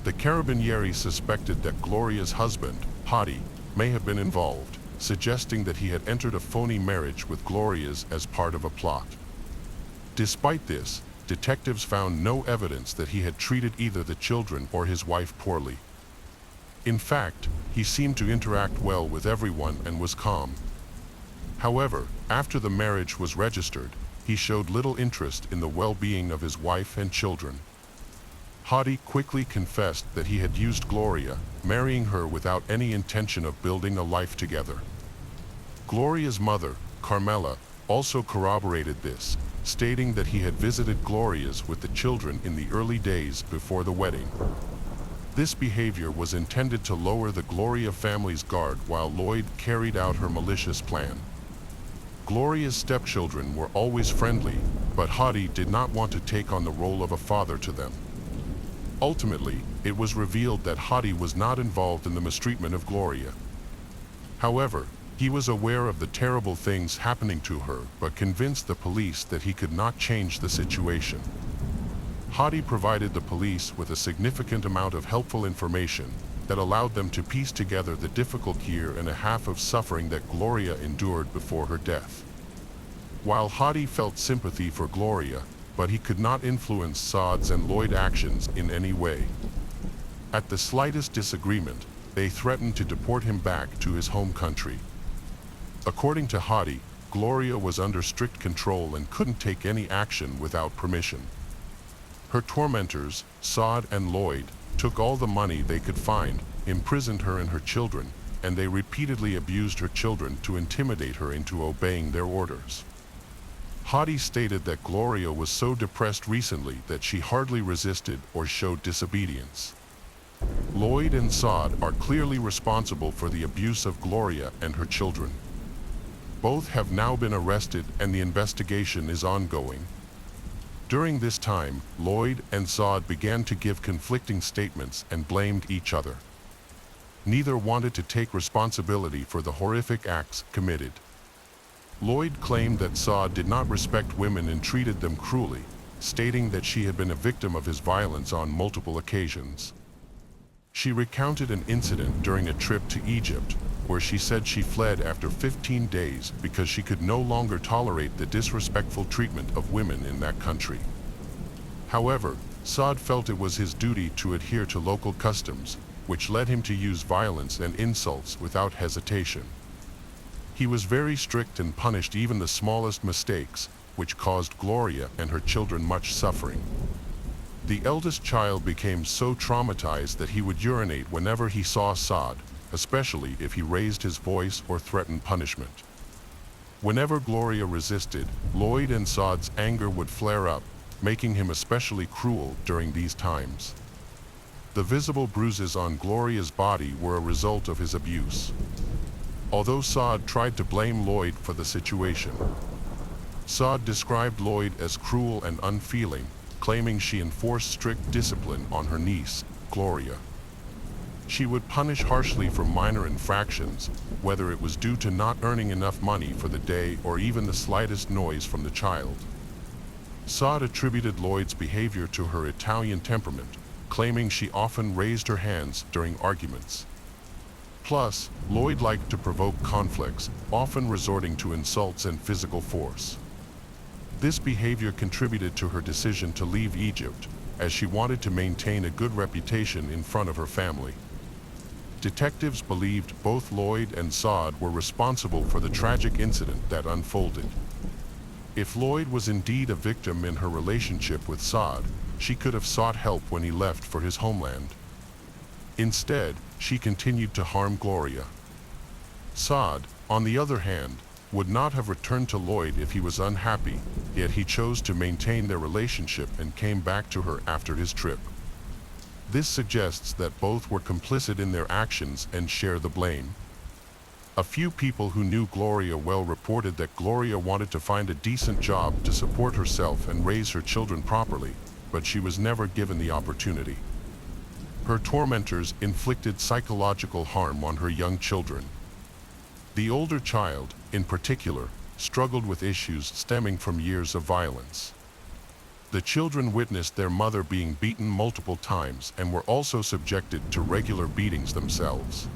The Carabinieri suspected that Gloria's husband, Hadi, may have been involved, suggesting that he had entered a phony marriage with Gloria's as part of a plot. Despite this, detectives found no evidence that he had treated either the children or his wife poorly. In fact, he seemed to interact well with everyone and was calm. However, after the marriage was registered, he showed little interest in the well-being of his wife and children. Hadi quickly confessed that he had used Gloria, marrying her without any intention of building a life together. Gloria's mother, Carmela, also corroborated this, stating that he had visited Gloria's with the children in the early days before the wedding. This behavior was intended to lower the Gloria family's guard while Lloyd carried out her malicious plan. Gloria's stepchildren were always friendly, but Hadi did not want to take on the role of a father to them. Ultimately, it was revealed that Hadi was not involved in the mistreatment of Gloria. However, he was aware of the terrible things happening to her, but convinced the police that he could not change the situation. Hadi provided the police with a significant amount of helpful information that allowed them to piece together the difficult year and a half of suffering that Gloria endured before her death. While Hadi felt sympathy for Gloria, but he could not influence Saad's and Lloyd's actions in any way. At the slightest disagreement, they threatened to deport him back to his home country. According to Hadi, Gloria was under strict control and couldn't take any action without permission. Her tormentors, Saad and Lloyd, took all the money they could find, imprisoned her and her children, and they repeatedly abused her children to intimidate her into obeying their orders. Hadi stated that Gloria was so depressed recently that she hardly resisted or showed disobedience. Lloyd and Saad are clearly responsible for the abuse of Gloria and her children. Both have now been arrested and the investigation is ongoing. During this time, Lloyd and Saad began to give conflicting statements and blamed each other. Neither wanted to take responsibility for the horrific acts committed. Lloyd claimed that Saad did not respect women and treated them cruelly, stating that she had been a victim of his violence on multiple occasions. She recounted an incident during a trip to Egypt, where she said she fled after 15 days because she could no longer tolerate the disrespectful treatment of women in that country. However, Saad felt it was his duty to adhere to local customs, which led him to use violence and insults without hesitation. He was very strict and punished even the smallest mistakes, which caused Gloria and her children much suffering. The eldest child became so traumatized that he would urinate whenever he saw Saad, especially if he raised his voice or threatened punishment. Whenever Gloria resisted, Lloyd and Saad's anger would flare up, making him especially cruel during these times. The visible bruises on Gloria's body were a result of his abuse. Although Saad tried to blame Lloyd for the situation, Saad described Lloyd as cruel and unfeeling, claiming she enforced strict discipline on her niece, Gloria. She would punish harshly for minor infractions, whether it was due to not earning enough money for the day or even the slightest noise from the child. Saad attributed Lloyd's behavior to her Italian temperament, claiming she often raised her hands during arguments. Plus, Lloyd liked to provoke conflicts, often resorting to insults and physical force. This behavior contributed to her decision to leave Egypt, as she wanted to maintain a good reputation in front of her family. Detectives believed both Lloyd and Saad were responsible for the tragic incident that unfolded. If Lloyd was indeed a victim in her relationship with Saad, she could have sought help when he left for his homeland. Instead, she continued to harm Gloria. Saad, on the other hand, would not have returned to Lloyd if he was unhappy, yet he chose to maintain their relationship and came back to her after his trip. This suggests that both were complicit in their actions and share the blame. A few people who knew Gloria well reported that Gloria wanted to find a decent job to support herself and raise her children properly, but she was never given the opportunity. Her tormentors inflicted psychological harm on her young children. The older child, in particular, struggled with issues stemming from years of violence. The children witnessed their mother being beaten multiple times and were also subjected to regular beatings themselves.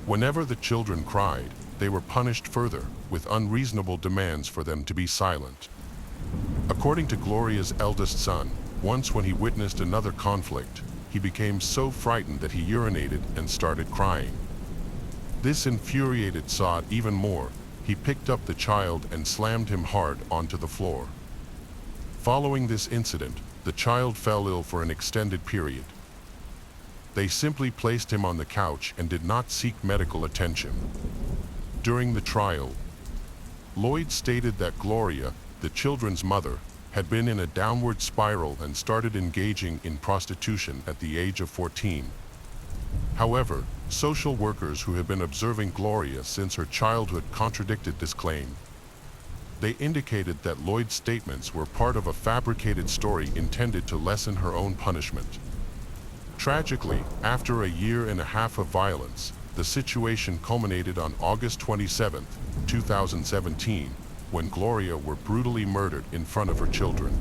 Whenever the children cried, they were punished further, with unreasonable demands for them to be silent. According to Gloria's eldest son, once when he witnessed another conflict, he became so frightened that he urinated and started crying. This infuriated Saad even more. He picked up the child and slammed him hard onto the floor. Following this incident, the child fell ill for an extended period. They simply placed him on the couch and did not seek medical attention. During the trial, Lloyd stated that Gloria, the children's mother, had been in a downward spiral and started engaging in prostitution at the age of 14. However, social workers who had been observing Gloria since her childhood contradicted this claim. They indicated that Lloyd's statements were part of a fabricated story intended to lessen her own punishment. Tragically, after a year and a half of violence, the situation culminated on August 27, 2017, when Gloria were brutally murdered in front of her children.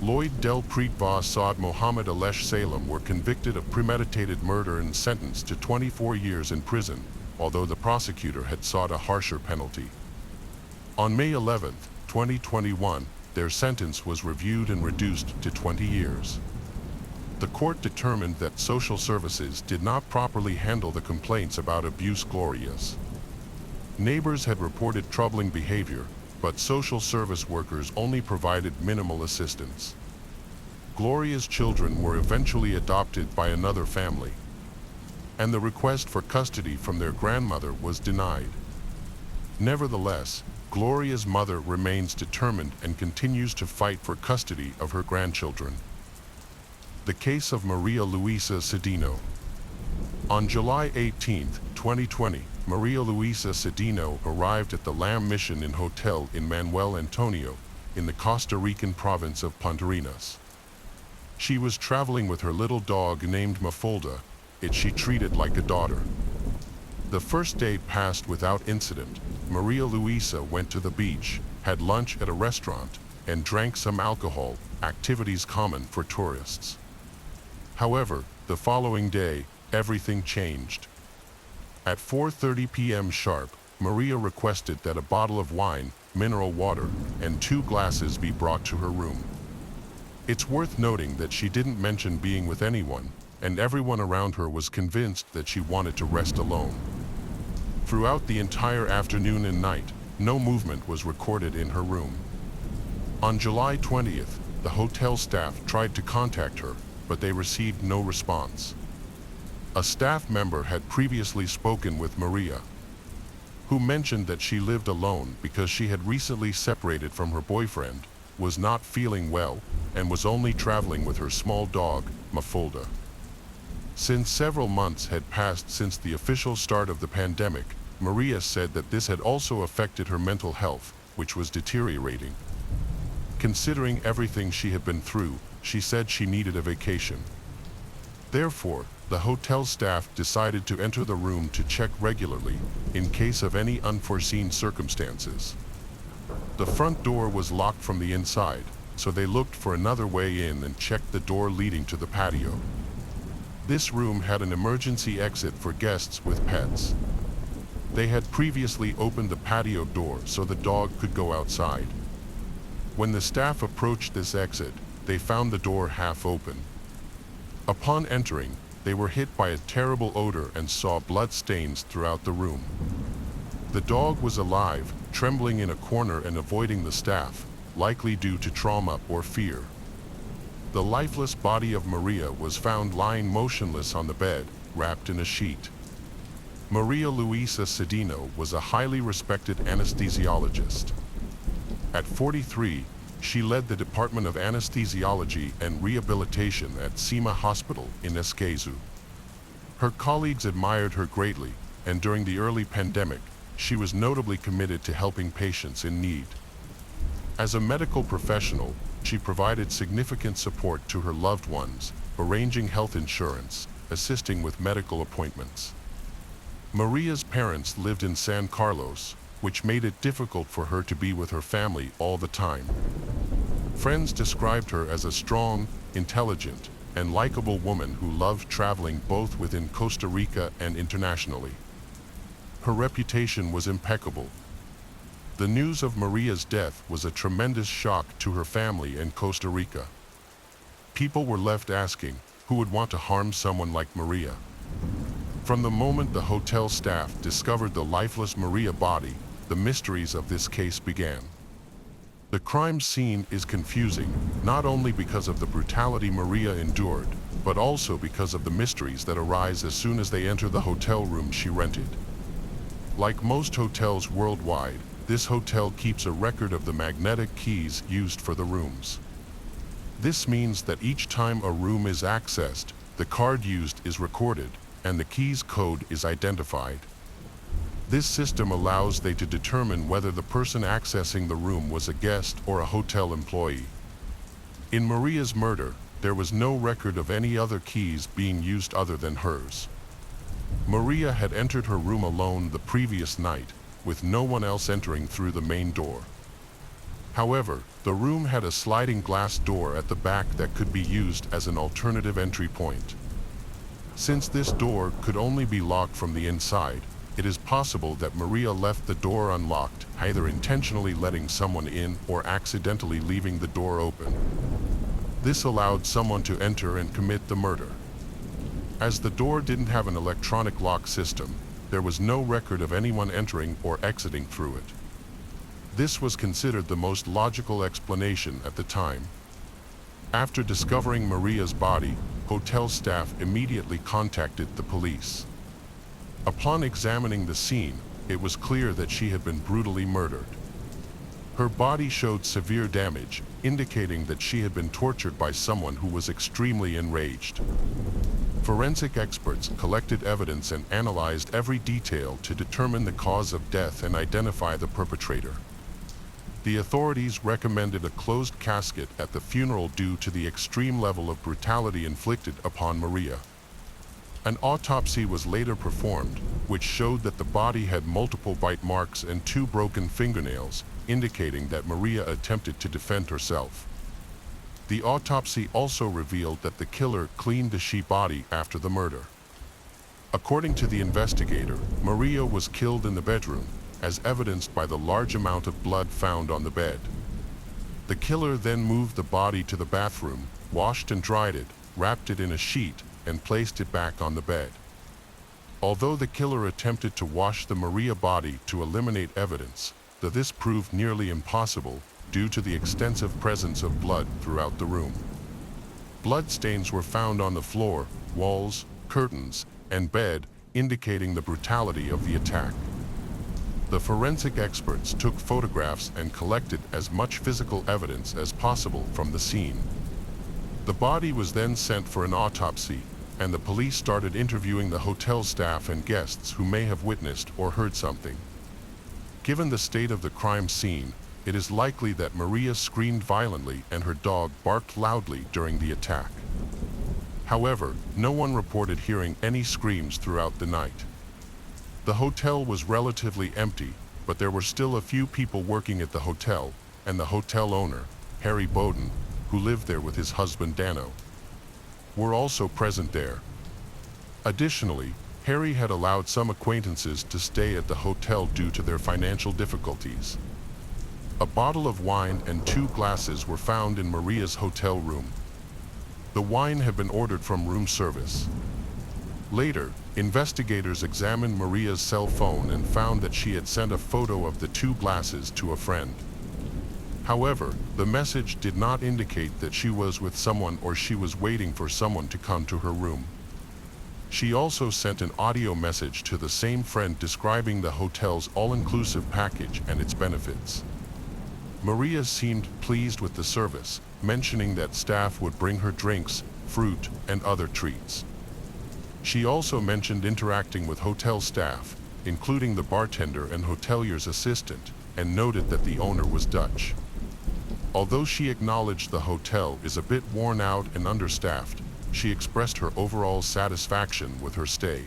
Lloyd Delpreet Va Saad Mohammed Alesh Salem were convicted of premeditated murder and sentenced to 24 years in prison, although the prosecutor had sought a harsher penalty. On May 11, 2021, their sentence was reviewed and reduced to 20 years. The court determined that social services did not properly handle the complaints about abuse Gloria's. Neighbors had reported troubling behavior, but social service workers only provided minimal assistance. Gloria's children were eventually adopted by another family, and the request for custody from their grandmother was denied. Nevertheless, Gloria's mother remains determined and continues to fight for custody of her grandchildren. The case of Maria Luisa Cedino. On July 18, 2020, Maria Luisa Cedino arrived at the Lamb Mission Inn Hotel in Manuel Antonio, in the Costa Rican province of Puntarenas. She was traveling with her little dog named Mafalda, it she treated like a daughter. The first day passed without incident. Maria Luisa went to the beach, had lunch at a restaurant, and drank some alcohol, activities common for tourists. However, the following day, everything changed. At 4:30 p.m. sharp, Maria requested that a bottle of wine, mineral water, and 2 glasses be brought to her room. It's worth noting that she didn't mention being with anyone, and everyone around her was convinced that she wanted to rest alone. Throughout the entire afternoon and night, no movement was recorded in her room. On July 20th, the hotel staff tried to contact her, but they received no response. A staff member had previously spoken with Maria, who mentioned that she lived alone because she had recently separated from her boyfriend, was not feeling well, and was only traveling with her small dog, Mafalda. Since several months had passed since the official start of the pandemic, Maria said that this had also affected her mental health, which was deteriorating. Considering everything she had been through, she said she needed a vacation. Therefore, the hotel staff decided to enter the room to check regularly, in case of any unforeseen circumstances. The front door was locked from the inside, so they looked for another way in and checked the door leading to the patio. This room had an emergency exit for guests with pets. They had previously opened the patio door so the dog could go outside. When the staff approached this exit, they found the door half open. Upon entering, they were hit by a terrible odor and saw blood stains throughout the room. The dog was alive, trembling in a corner and avoiding the staff, likely due to trauma or fear. The lifeless body of Maria was found lying motionless on the bed, wrapped in a sheet. Maria Luisa Cedeno was a highly respected anesthesiologist. At 43, she led the Department of Anesthesiology and Rehabilitation at Sima Hospital in Escazú. Her colleagues admired her greatly, and during the early pandemic, she was notably committed to helping patients in need. As a medical professional, she provided significant support to her loved ones, arranging health insurance, assisting with medical appointments. Maria's parents lived in San Carlos, which made it difficult for her to be with her family all the time. Friends described her as a strong, intelligent, and likable woman who loved traveling both within Costa Rica and internationally. Her reputation was impeccable. The news of Maria's death was a tremendous shock to her family and Costa Rica. People were left asking, who would want to harm someone like Maria? From the moment the hotel staff discovered the lifeless Maria body, the mysteries of this case began. The crime scene is confusing, not only because of the brutality Maria endured, but also because of the mysteries that arise as soon as they enter the hotel room she rented. Like most hotels worldwide, this hotel keeps a record of the magnetic keys used for the rooms. This means that each time a room is accessed, the card used is recorded, and the key's code is identified. This system allows they to determine whether the person accessing the room was a guest or a hotel employee. In Maria's murder, there was no record of any other keys being used other than hers. Maria had entered her room alone the previous night, with no one else entering through the main door. However, the room had a sliding glass door at the back that could be used as an alternative entry point. Since this door could only be locked from the inside, it is possible that Maria left the door unlocked, either intentionally letting someone in or accidentally leaving the door open. This allowed someone to enter and commit the murder. As the door didn't have an electronic lock system, there was no record of anyone entering or exiting through it. This was considered the most logical explanation at the time. After discovering Maria's body, hotel staff immediately contacted the police. Upon examining the scene, it was clear that she had been brutally murdered. Her body showed severe damage, indicating that she had been tortured by someone who was extremely enraged. Forensic experts collected evidence and analyzed every detail to determine the cause of death and identify the perpetrator. The authorities recommended a closed casket at the funeral due to the extreme level of brutality inflicted upon Maria. An autopsy was later performed, which showed that the body had multiple bite marks and 2 broken fingernails, indicating that Maria attempted to defend herself. The autopsy also revealed that the killer cleaned the she body after the murder. According to the investigator, Maria was killed in the bedroom, as evidenced by the large amount of blood found on the bed. The killer then moved the body to the bathroom, washed and dried it, wrapped it in a sheet, and placed it back on the bed. Although the killer attempted to wash the Maria body to eliminate evidence, this proved nearly impossible due to the extensive presence of blood throughout the room. Bloodstains were found on the floor, walls, curtains, and bed, indicating the brutality of the attack. The forensic experts took photographs and collected as much physical evidence as possible from the scene. The body was then sent for an autopsy, and the police started interviewing the hotel staff and guests who may have witnessed or heard something. Given the state of the crime scene, it is likely that Maria screamed violently and her dog barked loudly during the attack. However, no one reported hearing any screams throughout the night. The hotel was relatively empty, but there were still a few people working at the hotel, and the hotel owner, Harry Bowden, who lived there with his husband Dano, were also present there. Additionally, Harry had allowed some acquaintances to stay at the hotel due to their financial difficulties. A bottle of wine and 2 glasses were found in Maria's hotel room. The wine had been ordered from room service. Later, investigators examined Maria's cell phone and found that she had sent a photo of the 2 glasses to a friend. However, the message did not indicate that she was with someone or she was waiting for someone to come to her room. She also sent an audio message to the same friend describing the hotel's all-inclusive package and its benefits. Maria seemed pleased with the service, mentioning that staff would bring her drinks, fruit, and other treats. She also mentioned interacting with hotel staff, including the bartender and hotelier's assistant, and noted that the owner was Dutch. Although she acknowledged the hotel is a bit worn out and understaffed, she expressed her overall satisfaction with her stay.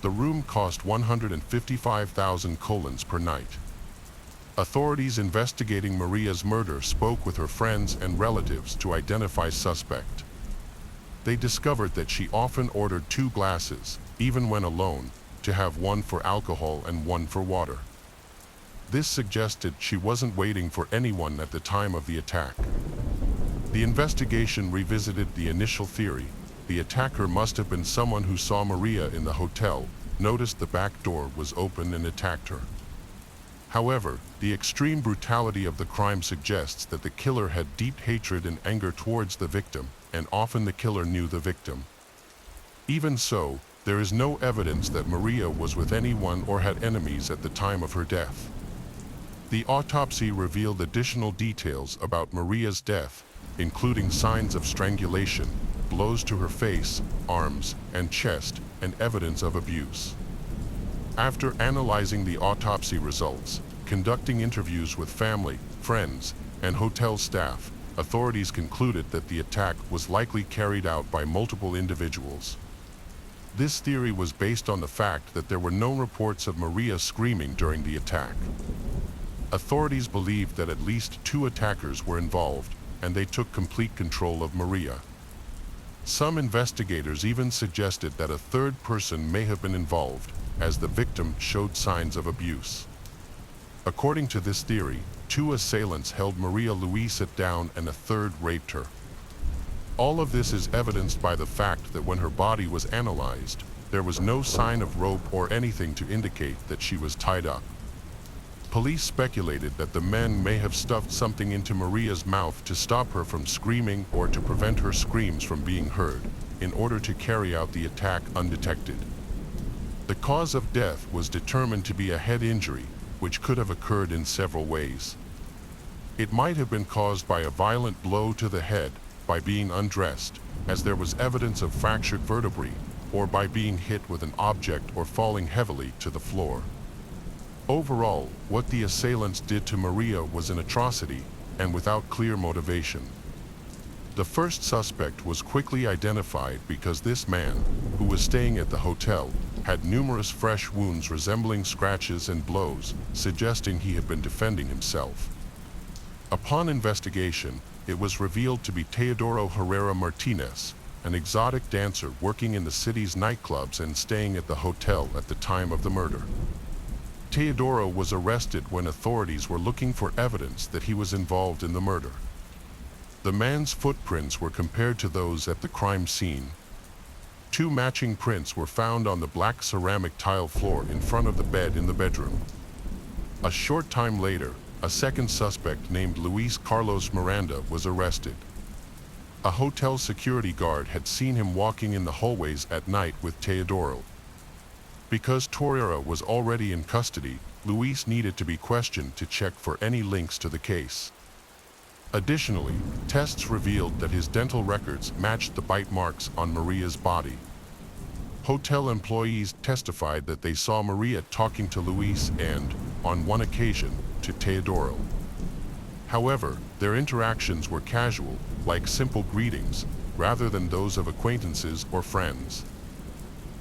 The room cost 155,000 colons per night. Authorities investigating Maria's murder spoke with her friends and relatives to identify suspect. They discovered that she often ordered 2 glasses, even when alone, to have 1 for alcohol and 1 for water. This suggested she wasn't waiting for anyone at the time of the attack. The investigation revisited the initial theory. The attacker must have been someone who saw Maria in the hotel, noticed the back door was open and attacked her. However, the extreme brutality of the crime suggests that the killer had deep hatred and anger towards the victim, and often the killer knew the victim. Even so, there is no evidence that Maria was with anyone or had enemies at the time of her death. The autopsy revealed additional details about Maria's death, including signs of strangulation, blows to her face, arms, and chest, and evidence of abuse. After analyzing the autopsy results, conducting interviews with family, friends, and hotel staff, authorities concluded that the attack was likely carried out by multiple individuals. This theory was based on the fact that there were no reports of Maria screaming during the attack. Authorities believed that at least 2 attackers were involved, and they took complete control of Maria. Some investigators even suggested that a 3rd person may have been involved, as the victim showed signs of abuse. According to this theory, 2 assailants held Maria Luisa down and a 3rd raped her. All of this is evidenced by the fact that when her body was analyzed, there was no sign of rope or anything to indicate that she was tied up. Police speculated that the men may have stuffed something into Maria's mouth to stop her from screaming or to prevent her screams from being heard, in order to carry out the attack undetected. The cause of death was determined to be a head injury, which could have occurred in several ways. It might have been caused by a violent blow to the head, by being undressed, as there was evidence of fractured vertebrae, or by being hit with an object or falling heavily to the floor. Overall, what the assailants did to Maria was an atrocity, and without clear motivation. The first suspect was quickly identified because this man, who was staying at the hotel, had numerous fresh wounds resembling scratches and blows, suggesting he had been defending himself. Upon investigation, it was revealed to be Teodoro Herrera Martinez, an exotic dancer working in the city's nightclubs and staying at the hotel at the time of the murder. Teodoro was arrested when authorities were looking for evidence that he was involved in the murder. The man's footprints were compared to those at the crime scene. 2 matching prints were found on the black ceramic tile floor in front of the bed in the bedroom. A short time later, a second suspect named Luis Carlos Miranda was arrested. A hotel security guard had seen him walking in the hallways at night with Teodoro. Because Torreira was already in custody, Luis needed to be questioned to check for any links to the case. Additionally, tests revealed that his dental records matched the bite marks on Maria's body. Hotel employees testified that they saw Maria talking to Luis and, on one occasion, to Teodoro. However, their interactions were casual, like simple greetings, rather than those of acquaintances or friends.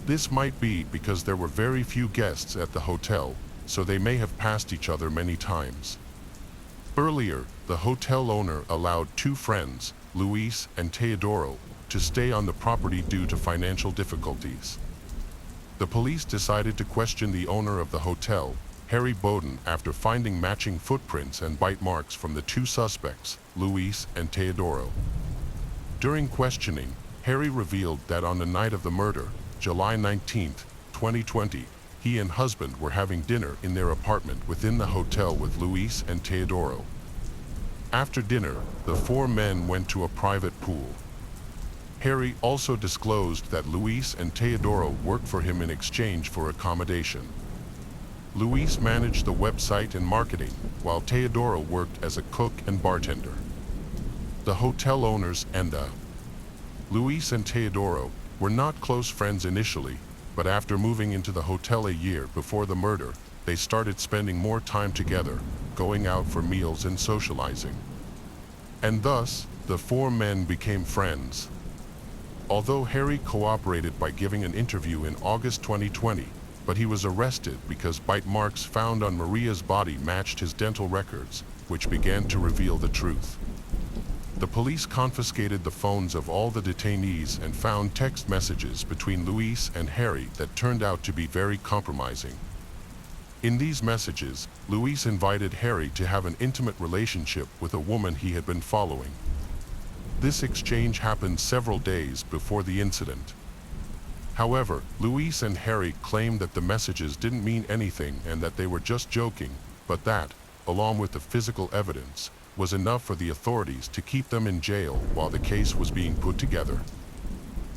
This might be because there were very few guests at the hotel, so they may have passed each other many times. Earlier, the hotel owner allowed two friends, Luis and Teodoro, to stay on the property due to financial difficulties. The police decided to question the owner of the hotel, Harry Bowden, after finding matching footprints and bite marks from the two suspects, Luis and Teodoro. During questioning, Harry revealed that on the night of the murder, July 19, 2020, he and husband were having dinner in their apartment within the hotel with Luis and Teodoro. After dinner, the four men went to a private pool. Harry also disclosed that Luis and Teodoro worked for him in exchange for accommodation. Luis managed the website and marketing, while Teodoro worked as a cook and bartender. The hotel owners and Luis and Teodoro were not close friends initially, but after moving into the hotel a year before the murder, they started spending more time together, going out for meals and socializing. And thus, the four men became friends. Although Harry cooperated by giving an interview in August 2020, but he was arrested because bite marks found on Maria's body matched his dental records, which began to reveal the truth. The police confiscated the phones of all the detainees and found text messages between Luis and Harry that turned out to be very compromising. In these messages, Luis invited Harry to have an intimate relationship with a woman he had been following. This exchange happened several days before the incident. However, Luis and Harry claimed that the messages didn't mean anything and that they were just joking, but that, along with the physical evidence, was enough for the authorities to keep them in jail while the case was being put together.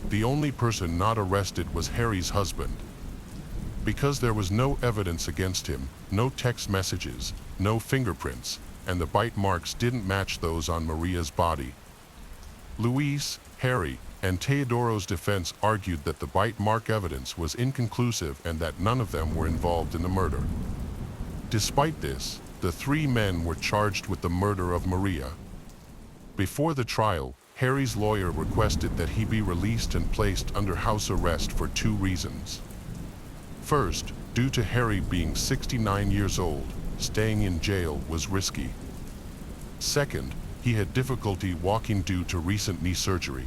The only person not arrested was Harry's husband. Because there was no evidence against him, no text messages, no fingerprints, and the bite marks didn't match those on Maria's body. Luis, Harry, and Teodoro's defense argued that the bite mark evidence was inconclusive and that none of them were involved in the murder. Despite this, the three men were charged with the murder of Maria. Before the trial, Harry's lawyer requested that he be released and placed under house arrest for two reasons. First, due to Harry being 69 years old, staying in jail was risky. Second, he had difficulty walking due to recent knee surgery.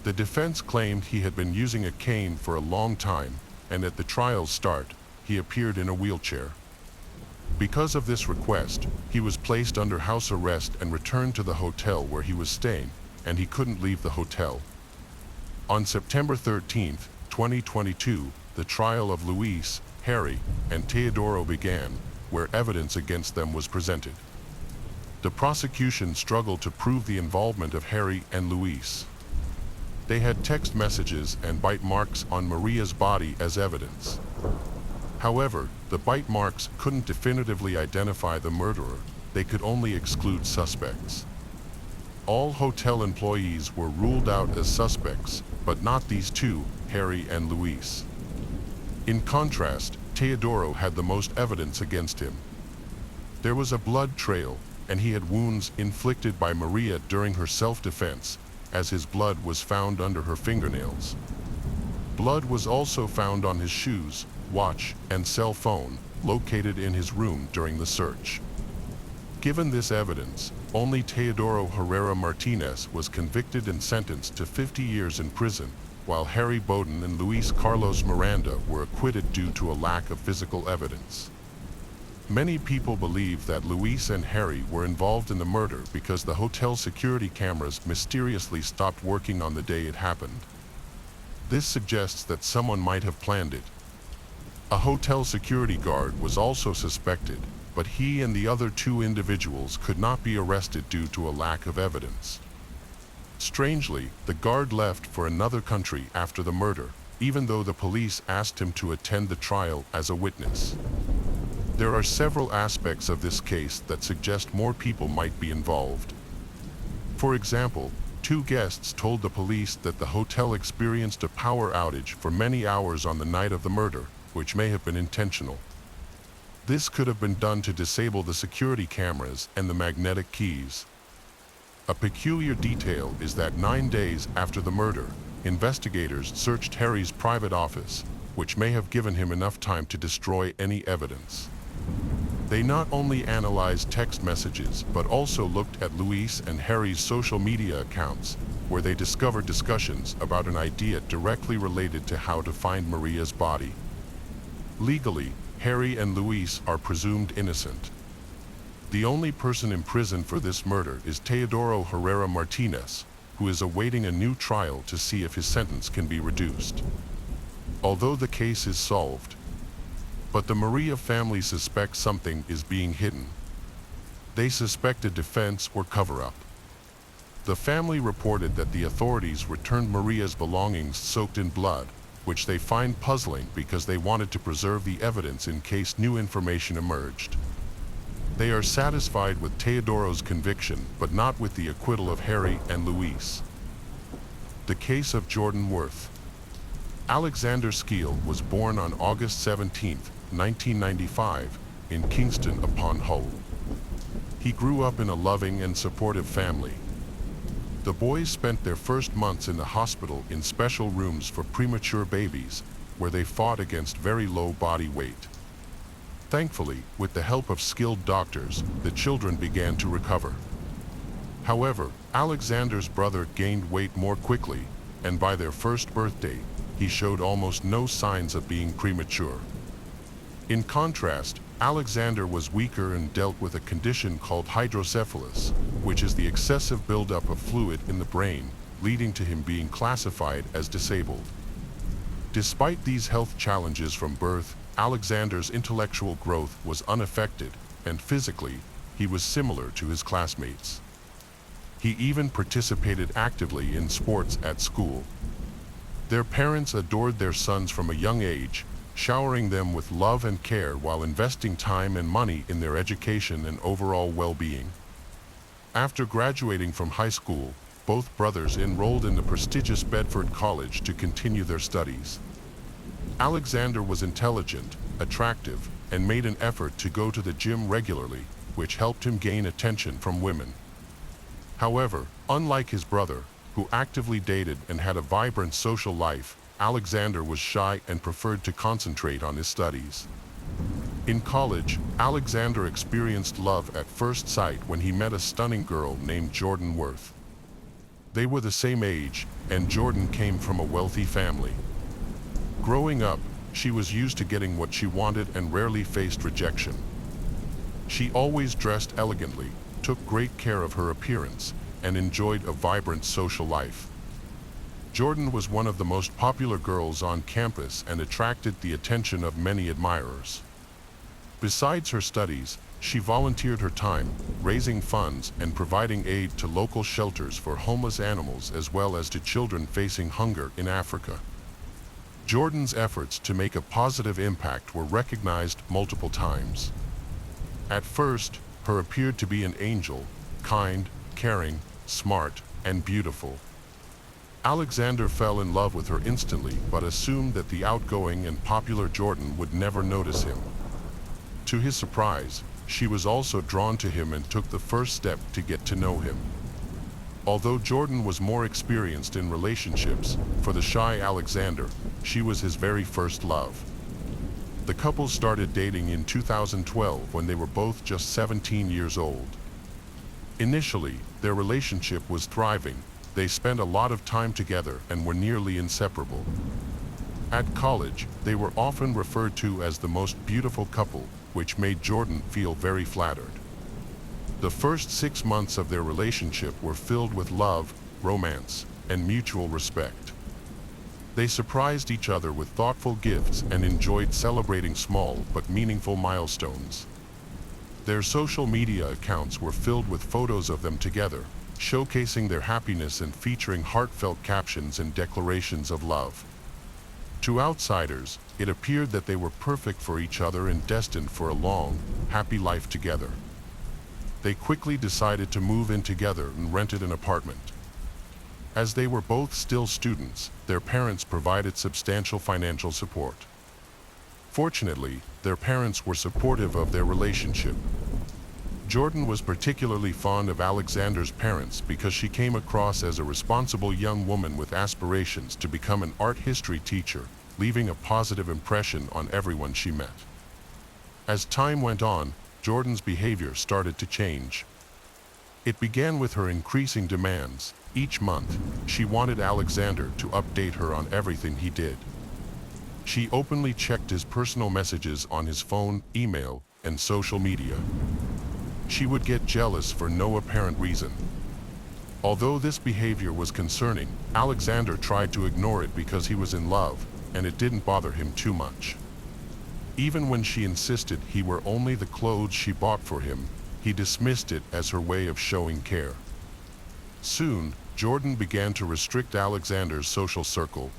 The defense claimed he had been using a cane for a long time, and at the trial's start, he appeared in a wheelchair. Because of this request, he was placed under house arrest and returned to the hotel where he was staying, and he couldn't leave the hotel. On September 13, 2022, the trial of Luis, Harry, and Teodoro began, where evidence against them was presented. The prosecution struggled to prove the involvement of Harry and Luis. They had text messages and bite marks on Maria's body as evidence. However, the bite marks couldn't definitively identify the murderer, they could only exclude suspects. All hotel employees were ruled out as suspects, but not these two, Harry and Luis. In contrast, Teodoro had the most evidence against him. There was a blood trail, and he had wounds inflicted by Maria during her self-defense, as his blood was found under her fingernails. Blood was also found on his shoes, watch, and cell phone, located in his room during the search. Given this evidence, only Teodoro Herrera Martinez was convicted and sentenced to 50 years in prison, while Harry Bowden and Luis Carlos Miranda were acquitted due to a lack of physical evidence. Many people believe that Luis and Harry were involved in the murder because the hotel security cameras mysteriously stopped working on the day it happened. This suggests that someone might have planned it. A hotel security guard was also suspected, but he and the other two individuals could not be arrested due to a lack of evidence. Strangely, the guard left for another country after the murder, even though the police asked him to attend the trial as a witness. There are several aspects of this case that suggest more people might be involved. For example, two guests told the police that the hotel experienced a power outage for many hours on the night of the murder, which may have been intentional. This could have been done to disable the security cameras and the magnetic keys. A peculiar detail is that 9 days after the murder, investigators searched Harry's private office, which may have given him enough time to destroy any evidence. They not only analyzed text messages, but also looked at Louise and Harry's social media accounts, where they discovered discussions about an idea directly related to how to find Maria's body. Legally, Harry and Louise are presumed innocent. The only person in prison for this murder is Teodoro Herrera Martinez, who is awaiting a new trial to see if his sentence can be reduced. Although the case is solved, but the Maria family suspects something is being hidden. They suspect a defense or cover-up. The family reported that the authorities returned Maria's belongings soaked in blood, which they find puzzling because they wanted to preserve the evidence in case new information emerged. They are satisfied with Teodoro's conviction, but not with the acquittal of Harry and Louise. The case of Jordan Worth. Alexander Skeel was born on August 17, 1995, in Kingston upon Hull. He grew up in a loving and supportive family. The boys spent their first months in the hospital in special rooms for premature babies, where they fought against very low body weight. Thankfully, with the help of skilled doctors, the children began to recover. However, Alexander's brother gained weight more quickly, and by their first birthday, he showed almost no signs of being premature. In contrast, Alexander was weaker and dealt with a condition called hydrocephalus, which is the excessive buildup of fluid in the brain, leading to him being classified as disabled. Despite these health challenges from birth, Alexander's intellectual growth was unaffected, and physically, he was similar to his classmates. He even participated actively in sports at school. Their parents adored their sons from a young age, showering them with love and care while investing time and money in their education and overall well-being. After graduating from high school, both brothers enrolled in the prestigious Bedford College to continue their studies. Alexander was intelligent, attractive, and made an effort to go to the gym regularly, which helped him gain attention from women. However, unlike his brother, who actively dated and had a vibrant social life, Alexander was shy and preferred to concentrate on his studies. In college, Alexander experienced love at first sight when he met a stunning girl named Jordan Worth. They were the same age, and Jordan came from a wealthy family. Growing up, she was used to getting what she wanted and rarely faced rejection. She always dressed elegantly, took great care of her appearance, and enjoyed a vibrant social life. Jordan was one of the most popular girls on campus and attracted the attention of many admirers. Besides her studies, she volunteered her time, raising funds and providing aid to local shelters for homeless animals as well as to children facing hunger in Africa. Jordan's efforts to make a positive impact were recognized multiple times. At first, her appeared to be an angel, kind, caring, smart, and beautiful. Alexander fell in love with her instantly, but assumed that the outgoing and popular Jordan would never notice him. To his surprise, she was also drawn to him and took the first step to get to know him. Although Jordan was more experienced in relationships, for the shy Alexander, she was his very first love. The couple started dating in 2012 when they were both just 17 years old. Initially, their relationship was thriving. They spent a lot of time together and were nearly inseparable. At college, they were often referred to as the most beautiful couple, which made Jordan feel very flattered. The first 6 months of their relationship were filled with love, romance, and mutual respect. They surprised each other with thoughtful gifts and enjoyed celebrating small but meaningful milestones. Their social media accounts were filled with photos of them together, showcasing their happiness and featuring heartfelt captions and declarations of love. To outsiders, it appeared that they were perfect for each other and destined for a long, happy life together. They quickly decided to move in together and rented an apartment. As they were both still students, their parents provided substantial financial support. Fortunately, their parents were supportive of their relationship. Jordan was particularly fond of Alexander's parents because she came across as a responsible young woman with aspirations to become an art history teacher, leaving a positive impression on everyone she met. As time went on, Jordan's behavior started to change. It began with her increasing demands. Each month, she wanted Alexander to update her on everything he did. She openly checked his personal messages on his phone, email, and social media. She would get jealous for no apparent reason. Although this behavior was concerning, Alexander tried to ignore it because he was in love, and it didn't bother him too much. Even when she insisted he wore only the clothes she bought for him, he dismissed it as her way of showing care. Soon, Jordan began to restrict Alexander's social circle.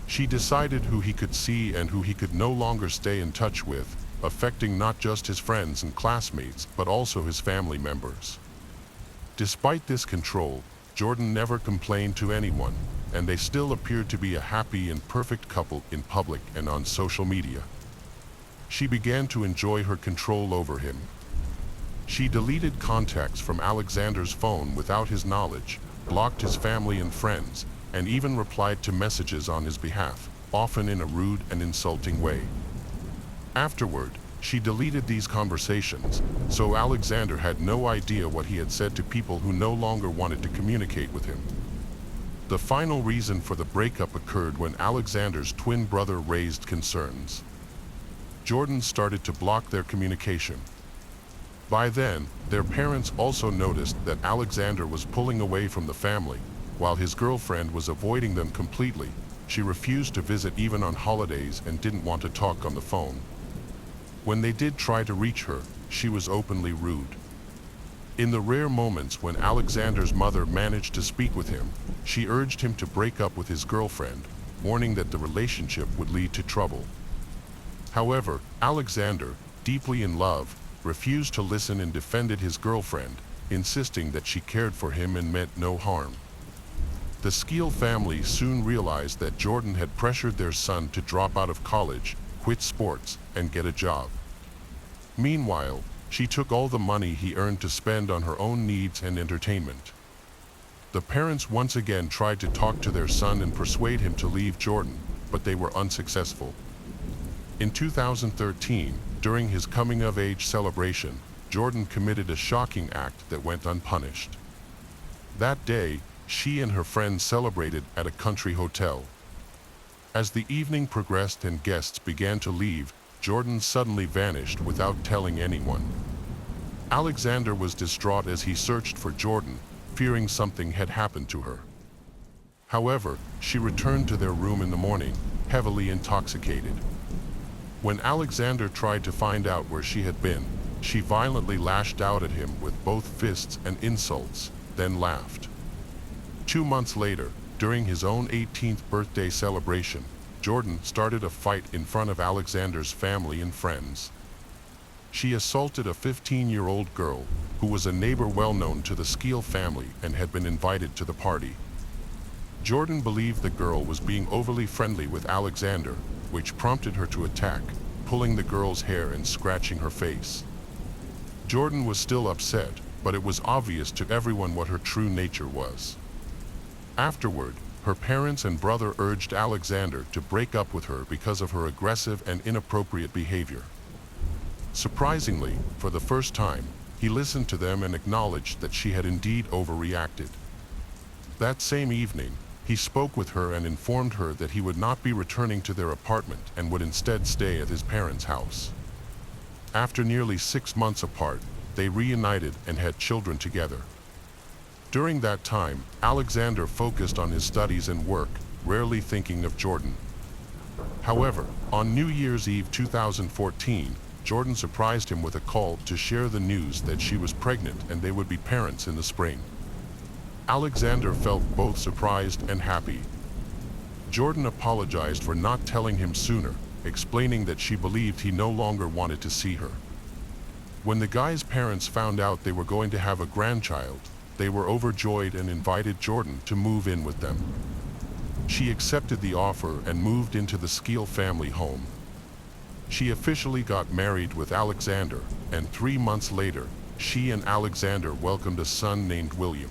She decided who he could see and who he could no longer stay in touch with, affecting not just his friends and classmates, but also his family members. Despite this control, Jordan never complained to anyone, and they still appeared to be a happy and perfect couple in public and on social media. She began to enjoy her control over him. She deleted contacts from Alexander's phone without his knowledge, blocked his family and friends, and even replied to messages on his behalf, often in a rude and insulting way. Afterward, she deleted these conversations, so Alexander had no idea what he had said to people who no longer wanted to communicate with him. The final reason for the breakup occurred when Alexander's twin brother raised concerns. Jordan started to block their communication. By then, their parents also noticed that Alexander was pulling away from the family, while his girlfriend was avoiding them completely. She refused to visit even on holidays and didn't want to talk on the phone. When they did try to reach her, she was openly rude. In the rare moments when Alexander's mother managed to speak with him, she urged him to break up with his girlfriend, warning that the relationship would lead to trouble. However, Alexander, deeply in love, refused to listen and defended his girlfriend, insisting that she cared for him and meant no harm. The Skeel family soon realized that Jordan had pressured their son to drop out of college, quit sports, and get a job. Meanwhile, she took all the money he earned to spend on her own needs and entertainment. The parents once again tried to talk to their son and persuade him to leave Jordan, but they were unsuccessful. In 2013, during his coming-of-age celebration, Jordan committed a shocking act that went unpunished. That day, she and her friends celebrated at a country hotel. As the evening progressed and guests began to leave, Jordan suddenly vanished without telling anyone. Alexander was distraught as he searched for Jordan, fearing something had happened to her. However, she returned to their room in the morning, heavily intoxicated. When Alexander tried to find out where she had been, she violently lashed out at him with both fists and insults, then laughed. 2 months later, during his own 18th birthday celebration, Jordan started a fight in front of Alexander's family and friends. She assaulted a 15-year-old girl, who was a neighbor well known to the Skeel family and had been invited to the party. Jordan believed the girl was being overly friendly with Alexander, which prompted her to attack, pulling the girl's hair and scratching her face. Jordan was still upset, but it was obvious to everyone what her true nature was. Afterward, her parents and brother urged Alexander to break up with her because of her aggressive and inappropriate behavior. Surprisingly, for the first time, he listened to them and acknowledged that she had indeed overreacted. That same evening, he spoke with her and informed her that he would not be returning to their apartment and would instead stay at his parents' house. After nearly 6 months apart, they reunited and had children together. During that time, Alexander focused on his studies and work, rarely thinking of Jordan. However, on New Year's Eve 2014, Jordan surprised him with a call to share the news that she was pregnant and they would be parents in the spring. Alexander felt both surprised and happy. Jordan apologized for not telling him sooner, explaining that she believed he no longer wanted to see her. When the guy's parents found out they were going to have a grandchild, they were overjoyed and invited Jordan to move in with them. She accepted the offer and moved into the Skeel family home. She officially got married with Alexander, and 3 months later, she and Alexander welcomed a son named William.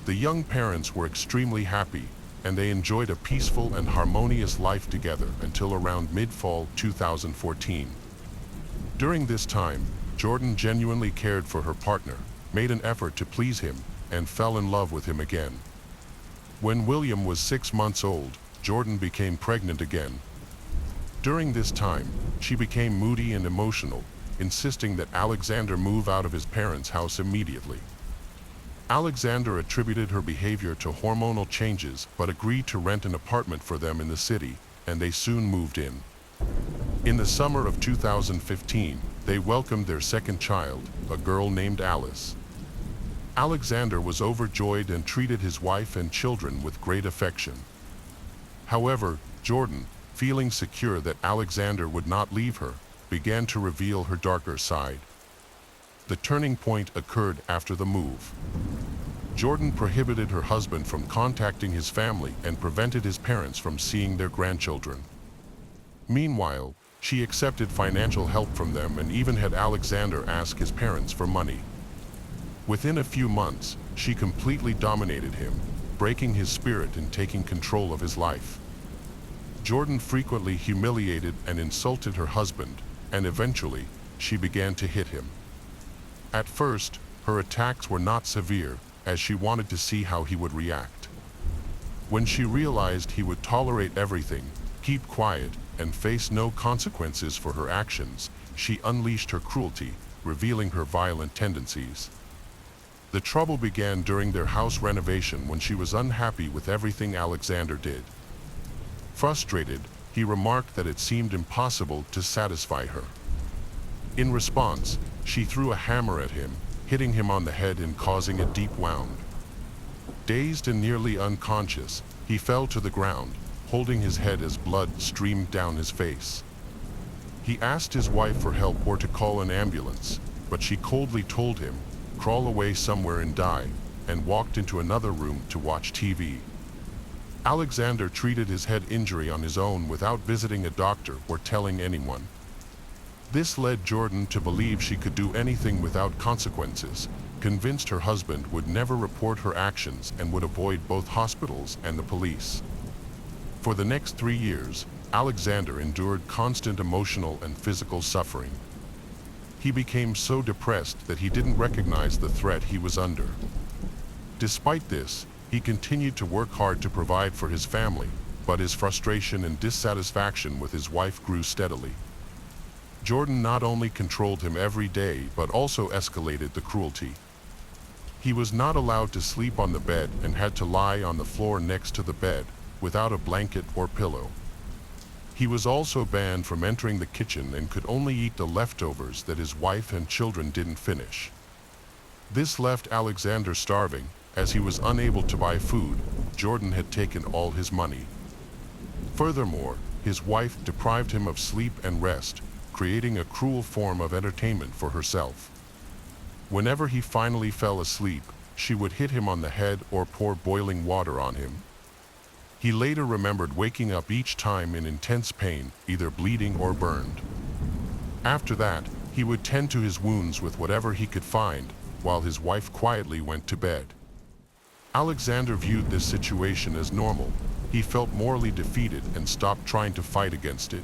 The young parents were extremely happy, and they enjoyed a peaceful and harmonious life together until around mid-fall 2014. During this time, Jordan genuinely cared for her partner, made an effort to please him, and fell in love with him again. When William was 6 months old, Jordan became pregnant again. During this time, she became moody and emotional, insisting that Alexander move out of his parents' house immediately. Alexander attributed her behavior to hormonal changes but agreed to rent an apartment for them in the city, and they soon moved in. In the summer of 2015, they welcomed their second child, a girl named Alice. Alexander was overjoyed and treated his wife and children with great affection. However, Jordan, feeling secure that Alexander would not leave her, began to reveal her darker side. The turning point occurred after the move. Jordan prohibited her husband from contacting his family and prevented his parents from seeing their grandchildren. Meanwhile, she accepted financial help from them and even had Alexander ask his parents for money. Within a few months, she completely dominated him, breaking his spirit and taking control of his life. Jordan frequently humiliated and insulted her husband, and eventually, she began to hit him. At first, her attacks were not severe, as she wanted to see how he would react. When she realized he would tolerate everything, keep quiet, and face no consequences for her actions, she unleashed her cruelty, revealing her violent tendencies. The trouble began during their house renovation when she was unhappy with everything Alexander did. Frustrated, he remarked that it seemed impossible to satisfy her. In response, she threw a hammer at him, hitting him on the head and causing a deep wound. Dazed and nearly unconscious, he fell to the ground, holding his head as blood streamed down his face. He asked his wife for help or to call an ambulance, but she coldly told him, "Crawl away somewhere and die," and walked into another room to watch TV. Alexander treated his head injury on his own without visiting a doctor or telling anyone. This led Jordan to believe she could do anything without consequences, convinced her husband would never report her actions and would avoid both hospitals and the police. For the next 3 years, Alexander endured constant emotional and physical suffering. He became so depressed that he didn't recognize the threat he was under. Despite this, he continued to work hard to provide for his family, but his frustration and dissatisfaction with his wife grew steadily. Jordan not only controlled him every day but also escalated the cruelty. He was not allowed to sleep on the bed and had to lie on the floor next to the bed, without a blanket or pillow. He was also banned from entering the kitchen and could only eat the leftovers that his wife and children didn't finish. This left Alexander starving, as he was unable to buy food. Jordan had taken all his money. Furthermore, his wife deprived him of sleep and rest, creating a cruel form of entertainment for herself. Whenever he finally fell asleep, she would hit him on the head or pour boiling water on him. He later remembered waking up each time in intense pain, either bleeding or burned. After that, he would tend to his wounds with whatever he could find, while his wife quietly went to bed. Alexander viewed this situation as normal. He felt morally defeated and stopped trying to fight against it.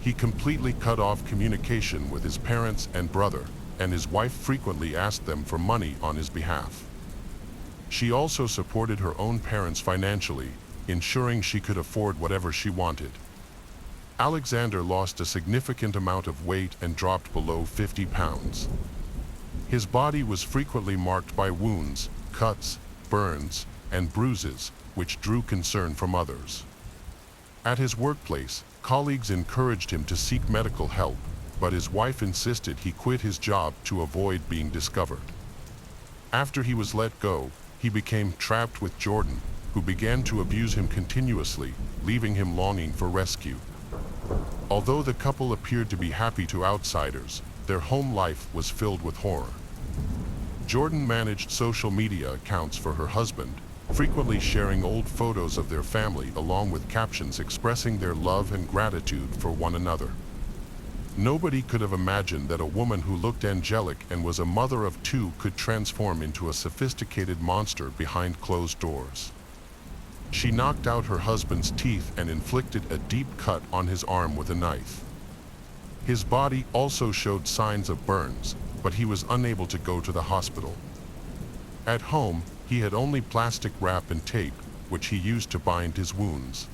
He completely cut off communication with his parents and brother, and his wife frequently asked them for money on his behalf. She also supported her own parents financially, ensuring she could afford whatever she wanted. Alexander lost a significant amount of weight and dropped below 50 pounds. His body was frequently marked by wounds, cuts, burns, and bruises, which drew concern from others. At his workplace, colleagues encouraged him to seek medical help, but his wife insisted he quit his job to avoid being discovered. After he was let go, he became trapped with Jordan, who began to abuse him continuously, leaving him longing for rescue. Although the couple appeared to be happy to outsiders, their home life was filled with horror. Jordan managed social media accounts for her husband, frequently sharing old photos of their family along with captions expressing their love and gratitude for one another. Nobody could have imagined that a woman who looked angelic and was a mother of two could transform into a sophisticated monster behind closed doors. She knocked out her husband's teeth and inflicted a deep cut on his arm with a knife. His body also showed signs of burns, but he was unable to go to the hospital. At home, he had only plastic wrap and tape, which he used to bind his wounds.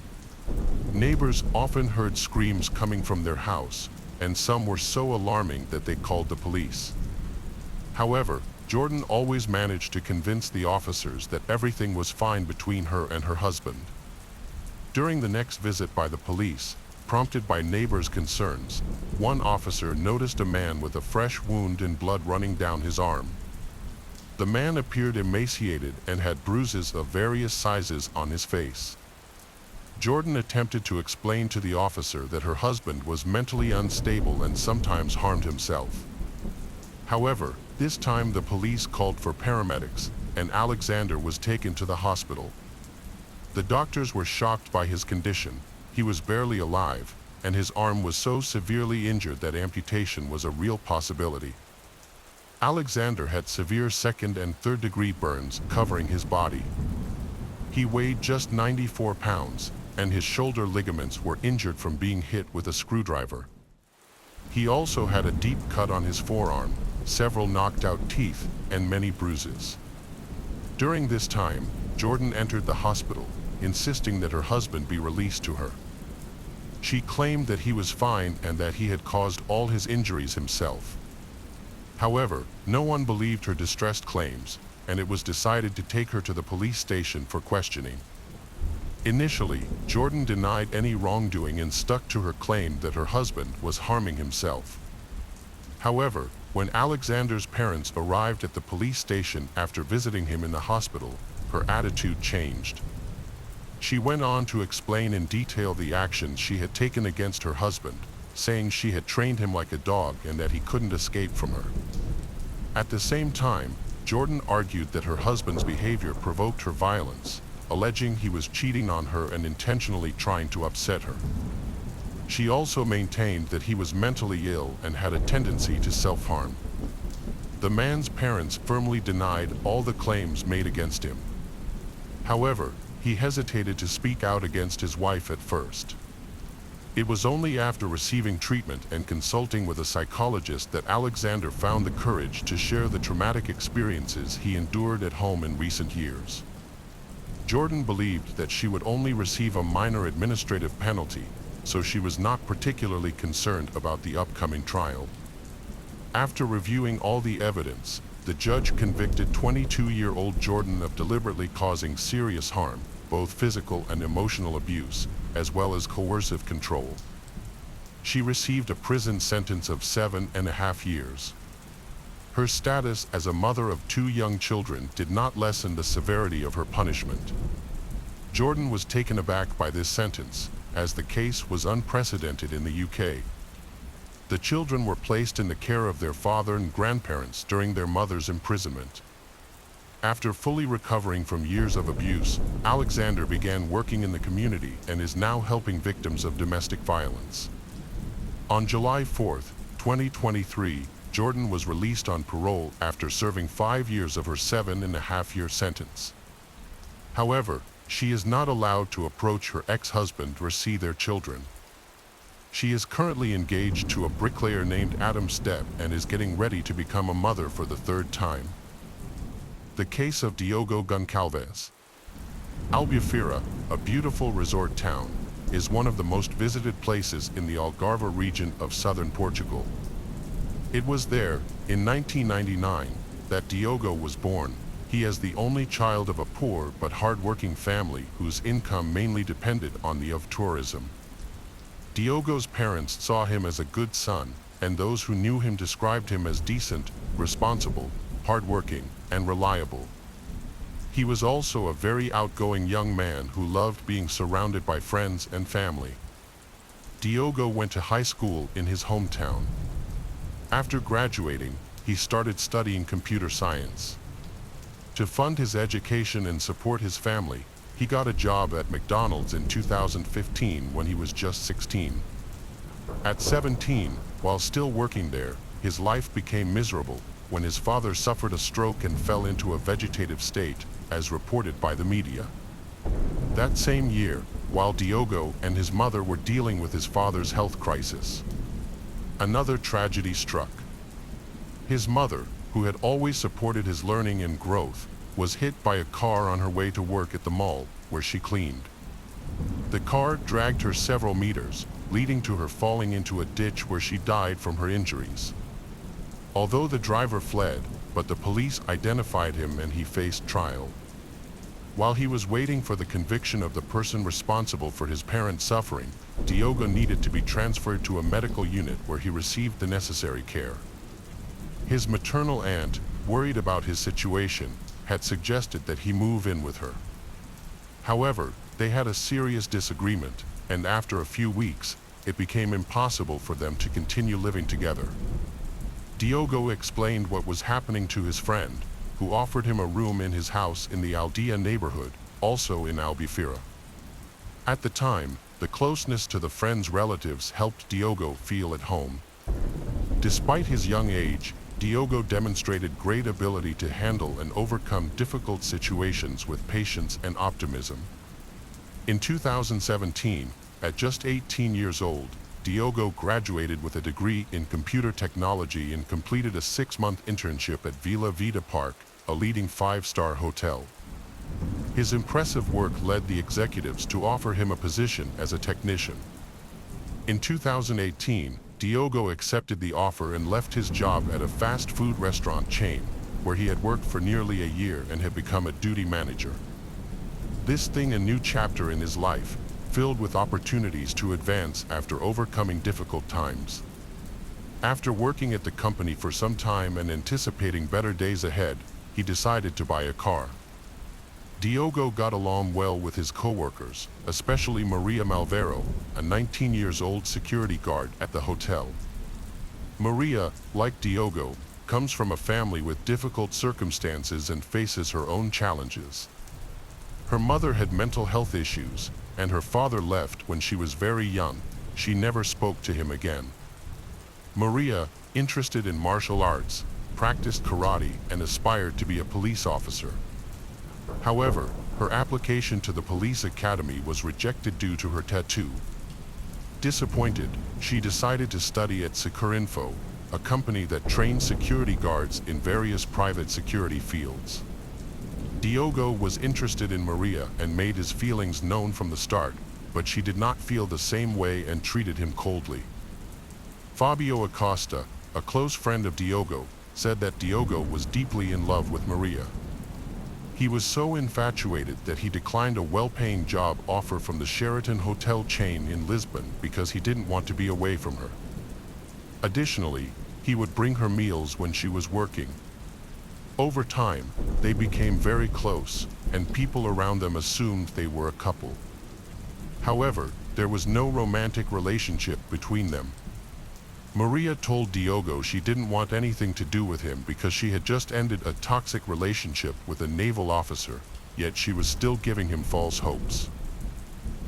Neighbors often heard screams coming from their house, and some were so alarming that they called the police. However, Jordan always managed to convince the officers that everything was fine between her and her husband. During the next visit by the police, prompted by neighbors' concerns, one officer noticed a man with a fresh wound and blood running down his arm. The man appeared emaciated and had bruises of various sizes on his face. Jordan attempted to explain to the officer that her husband was mentally unstable and sometimes harmed himself. However, this time the police called for paramedics, and Alexander was taken to the hospital. The doctors were shocked by his condition. He was barely alive, and his arm was so severely injured that amputation was a real possibility. Alexander had severe second and third-degree burns covering his body. He weighed just 94 pounds, and his shoulder ligaments were injured from being hit with a screwdriver. He also had a deep cut on his forearm, several knocked-out teeth, and many bruises. During this time, Jordan entered the hospital, insisting that her husband be released to her. She claimed that he was fine and that he had caused all his injuries himself. However, no one believed her distressed claims, and it was decided to take her to the police station for questioning. Initially, Jordan denied any wrongdoing and stuck to her claim that her husband was harming himself. However, when Alexander's parents arrived at the police station after visiting him in the hospital, her attitude changed. She went on to explain in detail the actions she had taken against her husband, saying she had trained him like a dog and that he couldn't escape from her. At the same time, Jordan argued that her husband's behavior provoked her violence, alleging he was cheating on her and intentionally trying to upset her. She also maintained that he was mentally ill and had a tendency to self-harm. The man's parents firmly denied all the claims made against him. However, he hesitated to speak out against his wife at first. It was only after receiving treatment and consulting with a psychologist that Alexander found the courage to share the traumatic experiences he endured at home in recent years. Jordan believed that she would only receive a minor administrative penalty, so she was not particularly concerned about the upcoming trial. After reviewing all the evidence, the judge convicted 22-year-old Jordan of deliberately causing serious harm, both physical and emotional abuse, as well as coercive control. She received a prison sentence of 7.5 years. Her status as a mother of 2 young children did not lessen the severity of her punishment. Jordan was taken aback by this sentence, as the case was unprecedented in the UK. The children were placed in the care of their father and grandparents during their mother's imprisonment. After fully recovering from years of abuse, Alexander began working in the community and is now helping victims of domestic violence. On July 4, 2023, Jordan was released on parole after serving 5 years of her 7.5-year sentence. However, she is not allowed to approach her ex-husband or see their children. She is currently engaged to a bricklayer named Adam Stepp and is getting ready to become a mother for the 3rd time. The case of Diogo Goncalves. Albufeira, a beautiful resort town, is one of the most visited places in the Algarve region of southern Portugal. It was there, in 1999, that Diogo was born. He is the only child of a poor but hard-working family whose income mainly depended on the of tourism. Diogo's parents saw him as a good son, and those who knew him described him as decent, responsible, hardworking, and reliable. He was also a very outgoing young man who loved being surrounded by friends and family. Diogo went to high school in his hometown. After graduating, he started studying computer science. To fund his education and support his family, he got a job at McDonald's in 2015 when he was just 16. At 17, while still working there, his life became miserable when his father suffered a stroke and fell into a vegetative state, as reported by the media. That same year, while Diogo and his mother were dealing with his father's health crisis, another tragedy struck. His mother, who had always supported his learning and growth, was hit by a car on her way to work at the mall, where she cleaned. The car dragged her several meters, leading to her falling into a ditch where she died from her injuries. Although the driver fled, but the police identified him and he faced trial. While he was waiting for the conviction of the person responsible for his parents' suffering, Diogo needed to be transferred to a medical unit where he received the necessary care. His maternal aunt, worried about his situation, had suggested that he move in with her. However, they had a serious disagreement, and after a few weeks, it became impossible for them to continue living together. Diogo explained what was happening to his friend, who offered him a room in his house in the Aldea neighborhood, also in Albufeira. At the time, the closeness to the friend's relatives helped Diogo feel at home. Despite his young age, Diogo demonstrated great ability to handle and overcome difficult situations with patience and optimism. In 2017, at just 18 years old, Diogo graduated with a degree in computer technology and completed a 6-month internship at Vila Vida Park, a leading 5-star hotel. His impressive work led the executives to offer him a position as a technician. In 2018, Diogo accepted the offer and left his job at a fast food restaurant chain, where he had worked for nearly a year and had become a duty manager. This thing a new chapter in his life, filled with opportunities to advance after overcoming difficult times. After working at the company for some time and anticipating better days ahead, he decided to buy a car. Diogo got along well with his co-workers, especially Maria Malvero, a 19-year-old security guard at the hotel. Maria, like Diogo, comes from a family with difficult circumstances and faces her own challenges. Her mother had mental health issues, and her father left when she was very young. She never spoke to him again. Maria, interested in martial arts, practiced karate and aspired to be a police officer. However, her application to the police academy was rejected due to her tattoo. Disappointed, she decided to study at Securinfo, a company that trains security guards in various private security fields. Diogo was interested in Maria and made his feelings known from the start, but she did not feel the same way and treated him coldly. Fabio Acosta, a close friend of Diogo, said that Diogo was deeply in love with Maria. He was so infatuated that he declined a well-paying job offer from the Sheraton hotel chain in Lisbon because he didn't want to be away from her. Additionally, he would bring her meals when she was working. Over time, they became very close, and people around them assumed they were a couple. However, there was no romantic relationship between them. Maria told Diogo she didn't want anything to do with him because she had just ended a toxic relationship with a naval officer, yet she was still giving him false hopes.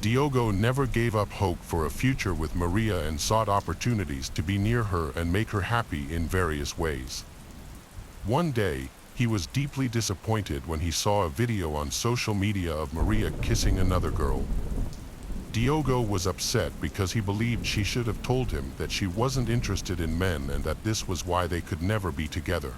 Diogo never gave up hope for a future with Maria and sought opportunities to be near her and make her happy in various ways. One day, he was deeply disappointed when he saw a video on social media of Maria kissing another girl. Diogo was upset because he believed she should have told him that she wasn't interested in men and that this was why they could never be together.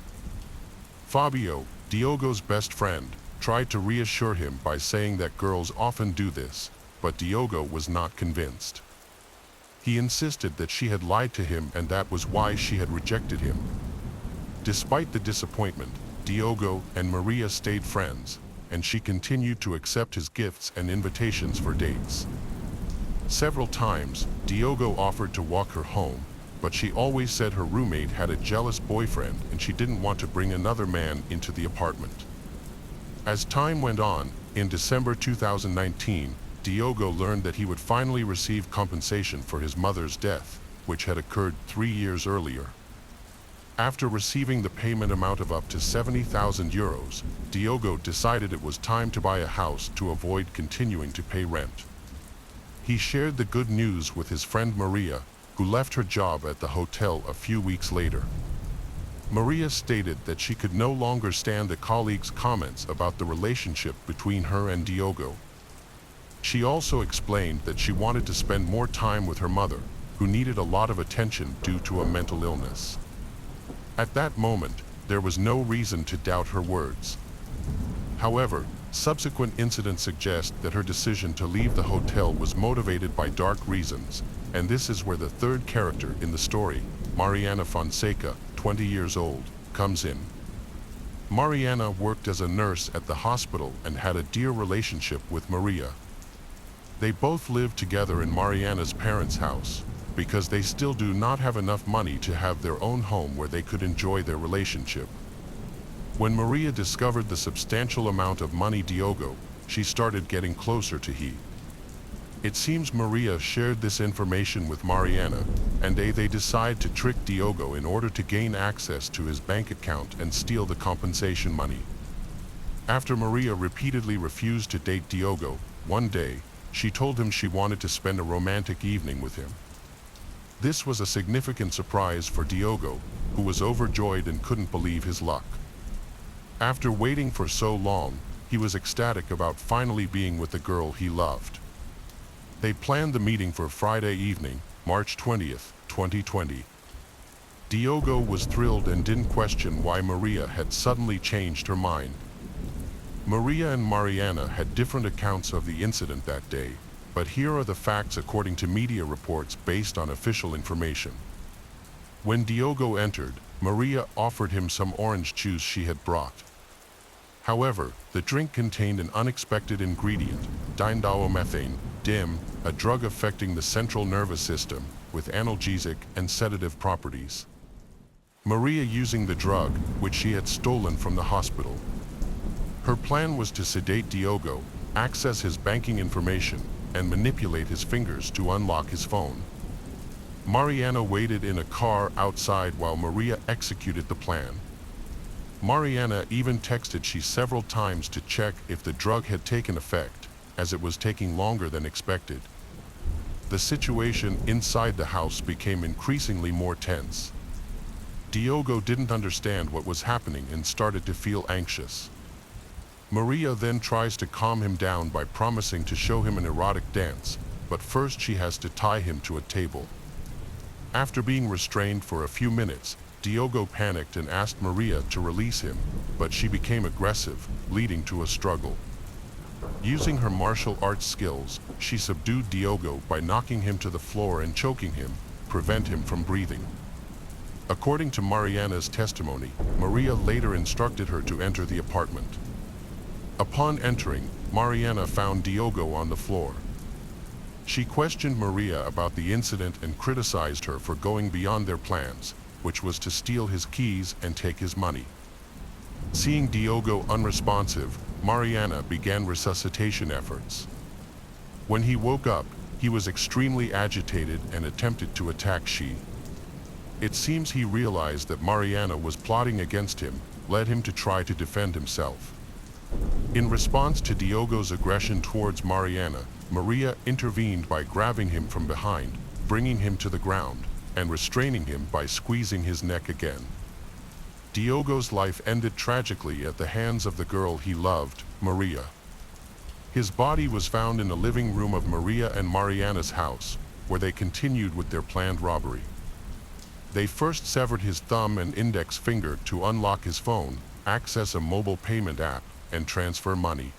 Fabio, Diogo's best friend, tried to reassure him by saying that girls often do this, but Diogo was not convinced. He insisted that she had lied to him and that was why she had rejected him. Despite the disappointment, Diogo and Maria stayed friends, and she continued to accept his gifts and invitations for dates. Several times, Diogo offered to walk her home, but she always said her roommate had a jealous boyfriend and she didn't want to bring another man into the apartment. As time went on, in December 2019, Diogo learned that he would finally receive compensation for his mother's death, which had occurred 3 years earlier. After receiving the payment amount of up to 70,000 euros, Diogo decided it was time to buy a house to avoid continuing to pay rent. He shared the good news with his friend Maria, who left her job at the hotel a few weeks later. Maria stated that she could no longer stand a colleague's comments about the relationship between her and Diogo. She also explained that she wanted to spend more time with her mother, who needed a lot of attention due to a mental illness. At that moment, there was no reason to doubt her words. However, subsequent incidents suggest that her decision to leave the hotel was motivated by dark reasons, and this is where the third character in the story, Mariana Fonseca, 20 years old, comes in. Mariana worked as a nurse at the hospital and had a dear relationship with Maria. They both lived together in Mariana's parents' house, because they still do not have enough money to have their own home where they could enjoy their relationship. When Maria discovered the substantial amount of money Diogo, she started getting closer to he. It seems Maria shared this information with Mariana, and they decide to trick Diogo in order to gain access to his bank account and steal the compensation money. After Maria repeatedly refused to date Diogo, one day, she told him she wanted to spend a romantic evening with him. This was a significant surprise for Diogo, who was overjoyed and couldn't believe his luck. After waiting for so long, he was ecstatic about finally being with the girl he loved. They planned the meeting for Friday evening, March 20th, 2020. Diogo was thrilled and didn't question why Maria had suddenly changed her mind. Maria and Mariana had different accounts of the incident that day, but here are the facts according to media reports based on official information. When Diogo entered, Maria offered him some orange juice she had brought. However, the drink contained an unexpected ingredient, diindawomethane, DIM, a drug affecting the central nervous system, with analgesic and sedative properties. Maria using the drug, which she had stolen from the hospital. Her plan was to sedate Diogo, access his banking information, and manipulate his fingers to unlock his phone. Mariana waited in a car outside while Maria executed the plan. Mariana even texted she several times to check if the drug had taken effect, as it was taking longer than expected. The situation inside the house became increasingly more tense. Diogo didn't understand what was happening and started to feel anxious. Maria then tries to calm him down by promising to show him an erotic dance, but first she has to tie him to a table. After being restrained for a few minutes, Diogo panicked and asked Maria to release him, but she became aggressive, leading to a struggle. Using her martial arts skills, she subdued Diogo by knocking him to the floor and choking him, prevent him from breathing. According to Mariana's testimony, Maria later instructed her to enter the apartment. Upon entering, Mariana found Diogo on the floor. She questioned Maria about the incident and criticized her for going beyond their plans, which was to steal his keys and take his money. Seeing Diogo unresponsive, Mariana began resuscitation efforts. When he woke up, he was extremely agitated and attempted to attack she. It seems he realized that Mariana was plotting against him, led him to try to defend himself. In response to Diogo's aggression towards Mariana, Maria intervened by grabbing him from behind, bringing him to the ground, and restraining him by squeezing his neck again. Diogo's life ended tragically at the hands of the girl he loved, Maria. His body was found in the living room of Maria and Mariana's house, where they continued with their planned robbery. They first severed his thumb and index finger to unlock his phone, access a mobile payment app, and transfer money.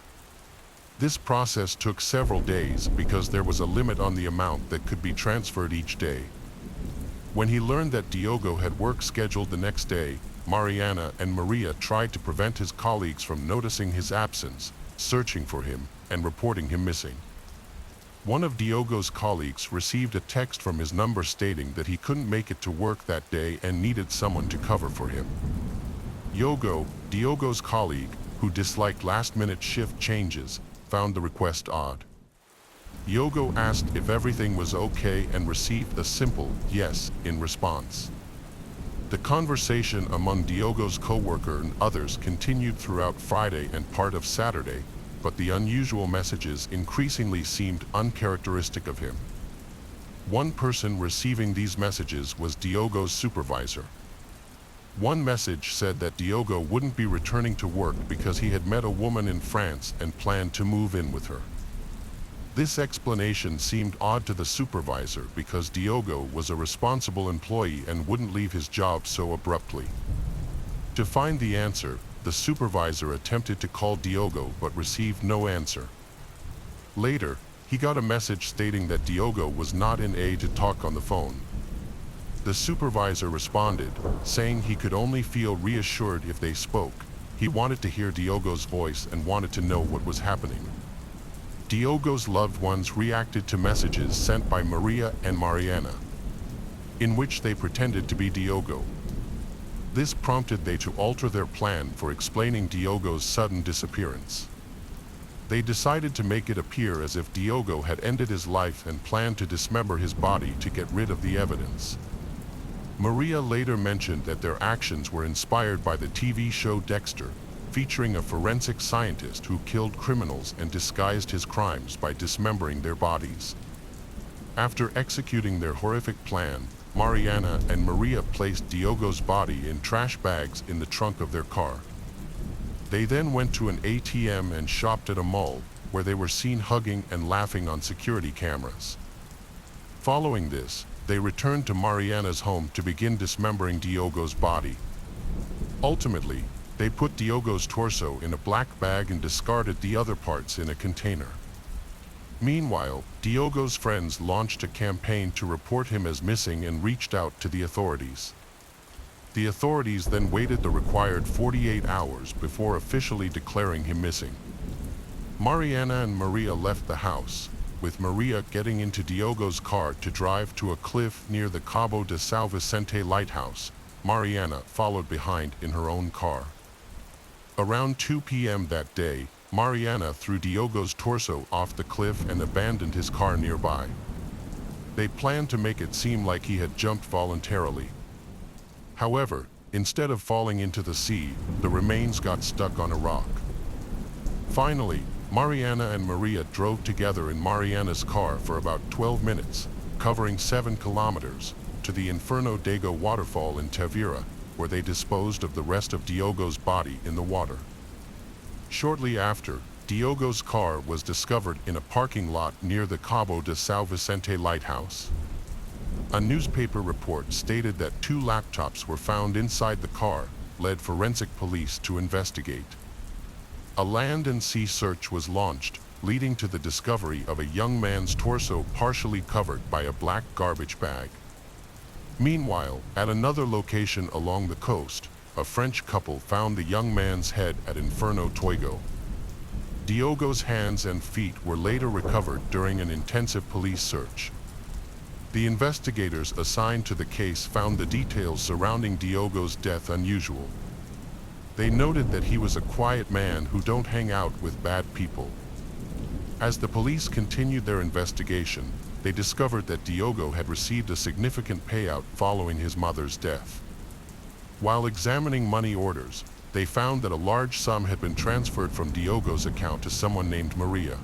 This process took several days because there was a limit on the amount that could be transferred each day. When he learned that Diogo had work scheduled the next day, Mariana and Maria tried to prevent his colleagues from noticing his absence, searching for him, and reporting him missing. One of Diogo's colleagues received a text from his number stating that he couldn't make it to work that day and needed someone to cover for him. Diogo's colleague, who disliked last-minute shift changes, found the request odd. Diogo asked if everything was okay and received a simple yes in response. The conversation among Diogo's co-worker and others continued throughout Friday and part of Saturday, but the unusual messages increasingly seemed uncharacteristic of him. One person receiving these messages was Diogo's supervisor. One message said that Diogo wouldn't be returning to work because he had met a woman in France and planned to move in with her. This explanation seemed odd to the supervisor because Diogo was a responsible employee and wouldn't leave his job so abruptly. To find the answer, the supervisor attempted to call Diogo but received no answer. Later, he got a message stating that Diogo was not in to talk on the phone. The supervisor responded, saying he could only feel reassured if they spoke. He wanted to hear Diogo's voice and wanted to know what was happening. Diogo's loved ones reacted to messages sent by Maria and Mariana, in which they pretended to be Diogo. This prompted they to alter their plan for explaining Diogo's sudden disappearance. They decided to make it appear as if Diogo had ended his life and planned to dismember his body to get rid of the evidence. Maria later mentioned that their actions were inspired by the TV show Dexter, featuring a forensic scientist who killed criminals and disguised his crimes by dismembering their bodies. After executing their horrific plan, Mariana and Maria placed Diogo's body in trash bags in the trunk of their car. They then went to an ATM and shopped at a mall, where they were seen hugging and laughing on security cameras. Following this, they returned to Mariana's home to begin dismembering Diogo's body. Ultimately, they put Diogo's torso in a black bag and discarded the other parts in a container. Meanwhile, Diogo's friends launched a campaign to report him as missing and reached out to the authorities. The authorities then waited the required 48 hours before officially declaring him missing. Mariana and Maria left the house, with Maria getting into Diogo's car to drive to a cliff near the Cabo de São Vicente lighthouse. Mariana followed behind in her own car. Around 2 p.m. that day, Mariana threw Diogo's torso off the cliff and abandoned his car nearby. They planned to make it seem like he had jumped voluntarily. However, instead of falling into the sea, the remains got stuck on a rock. Finally, Mariana and Maria drove together in Mariana's car for about 12 minutes, covering 7 kilometers, to the Inferno Dago waterfall in Tavira, where they disposed of the rest of Diogo's body in the water. Shortly after, Diogo's car was discovered in a parking lot near the Cabo de São Vicente lighthouse. A newspaper report stated that 2 laptops were found inside the car, led forensic police to investigate. A land and sea search was launched, leading to the discovery of a young man's torso partially covered by a black garbage bag. Meanwhile, at another location along the coast, a French couple found the young man's head at Inferno Toigo. Diogo's hands and feet were later recovered during an intensive police search. The investigators assigned to the case found the details surrounding Diogo's death unusual. They noted that he was a quiet man who don't hang out with bad people. As the police continued their investigation, they discovered that Diogo had received a significant payout following his mother's death. While examining money orders, they found that a large sum had been transferred from Diogo's account to someone named Maria.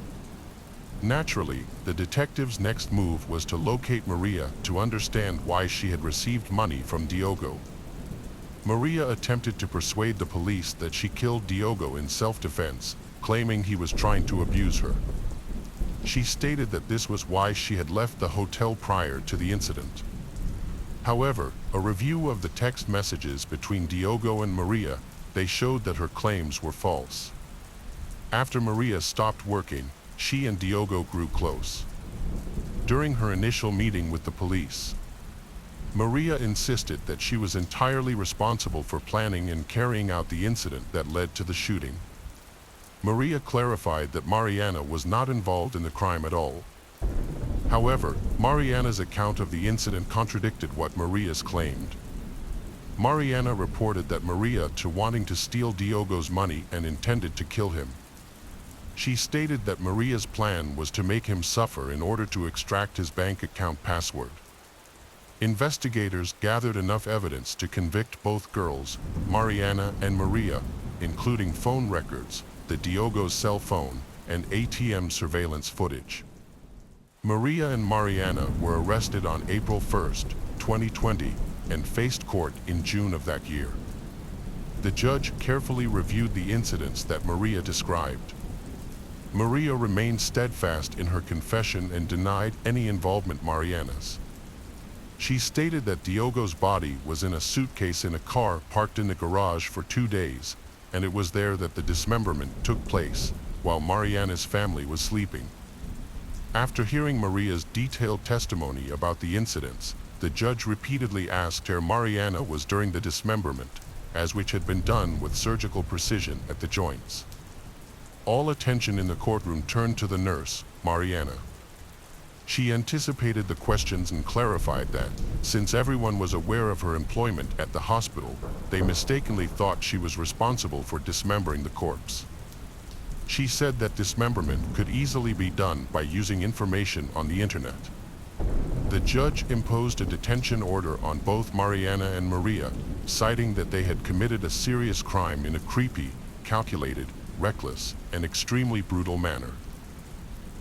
Naturally, the detectives' next move was to locate Maria to understand why she had received money from Diogo. Maria attempted to persuade the police that she killed Diogo in self-defense, claiming he was trying to abuse her. She stated that this was why she had left the hotel prior to the incident. However, a review of the text messages between Diogo and Maria, they showed that her claims were false. After Maria stopped working, she and Diogo grew close. During her initial meeting with the police, Maria insisted that she was entirely responsible for planning and carrying out the incident that led to the shooting. Maria clarified that Mariana was not involved in the crime at all. However, Mariana's account of the incident contradicted what Maria's claimed. Mariana reported that Maria to wanting to steal Diogo's money and intended to kill him. She stated that Maria's plan was to make him suffer in order to extract his bank account password. Investigators gathered enough evidence to convict both girls, Mariana and Maria, including phone records, the Diogo's cell phone, and ATM surveillance footage. Maria and Mariana were arrested on April 1, 2020, and faced court in June of that year. The judge carefully reviewed the incidents that Maria described. Maria remained steadfast in her confession and denied any involvement Mariana's. She stated that Diogo's body was in a suitcase in a car parked in the garage for 2 days, and it was there that the dismemberment took place, while Mariana's family was sleeping. After hearing Maria's detailed testimony about the incidents, the judge repeatedly asked her Mariana was during the dismemberment, as which had been done with surgical precision at the joints. All attention in the courtroom turned to the nurse, Mariana. She anticipated the questions and clarified that, since everyone was aware of her employment at the hospital, they mistakenly thought she was responsible for dismembering the corpse. She said that dismemberment could easily be done by using information on the internet. The judge imposed a detention order on both Mariana and Maria, citing that they had committed a serious crime in a creepy, calculated, reckless, and extremely brutal manner.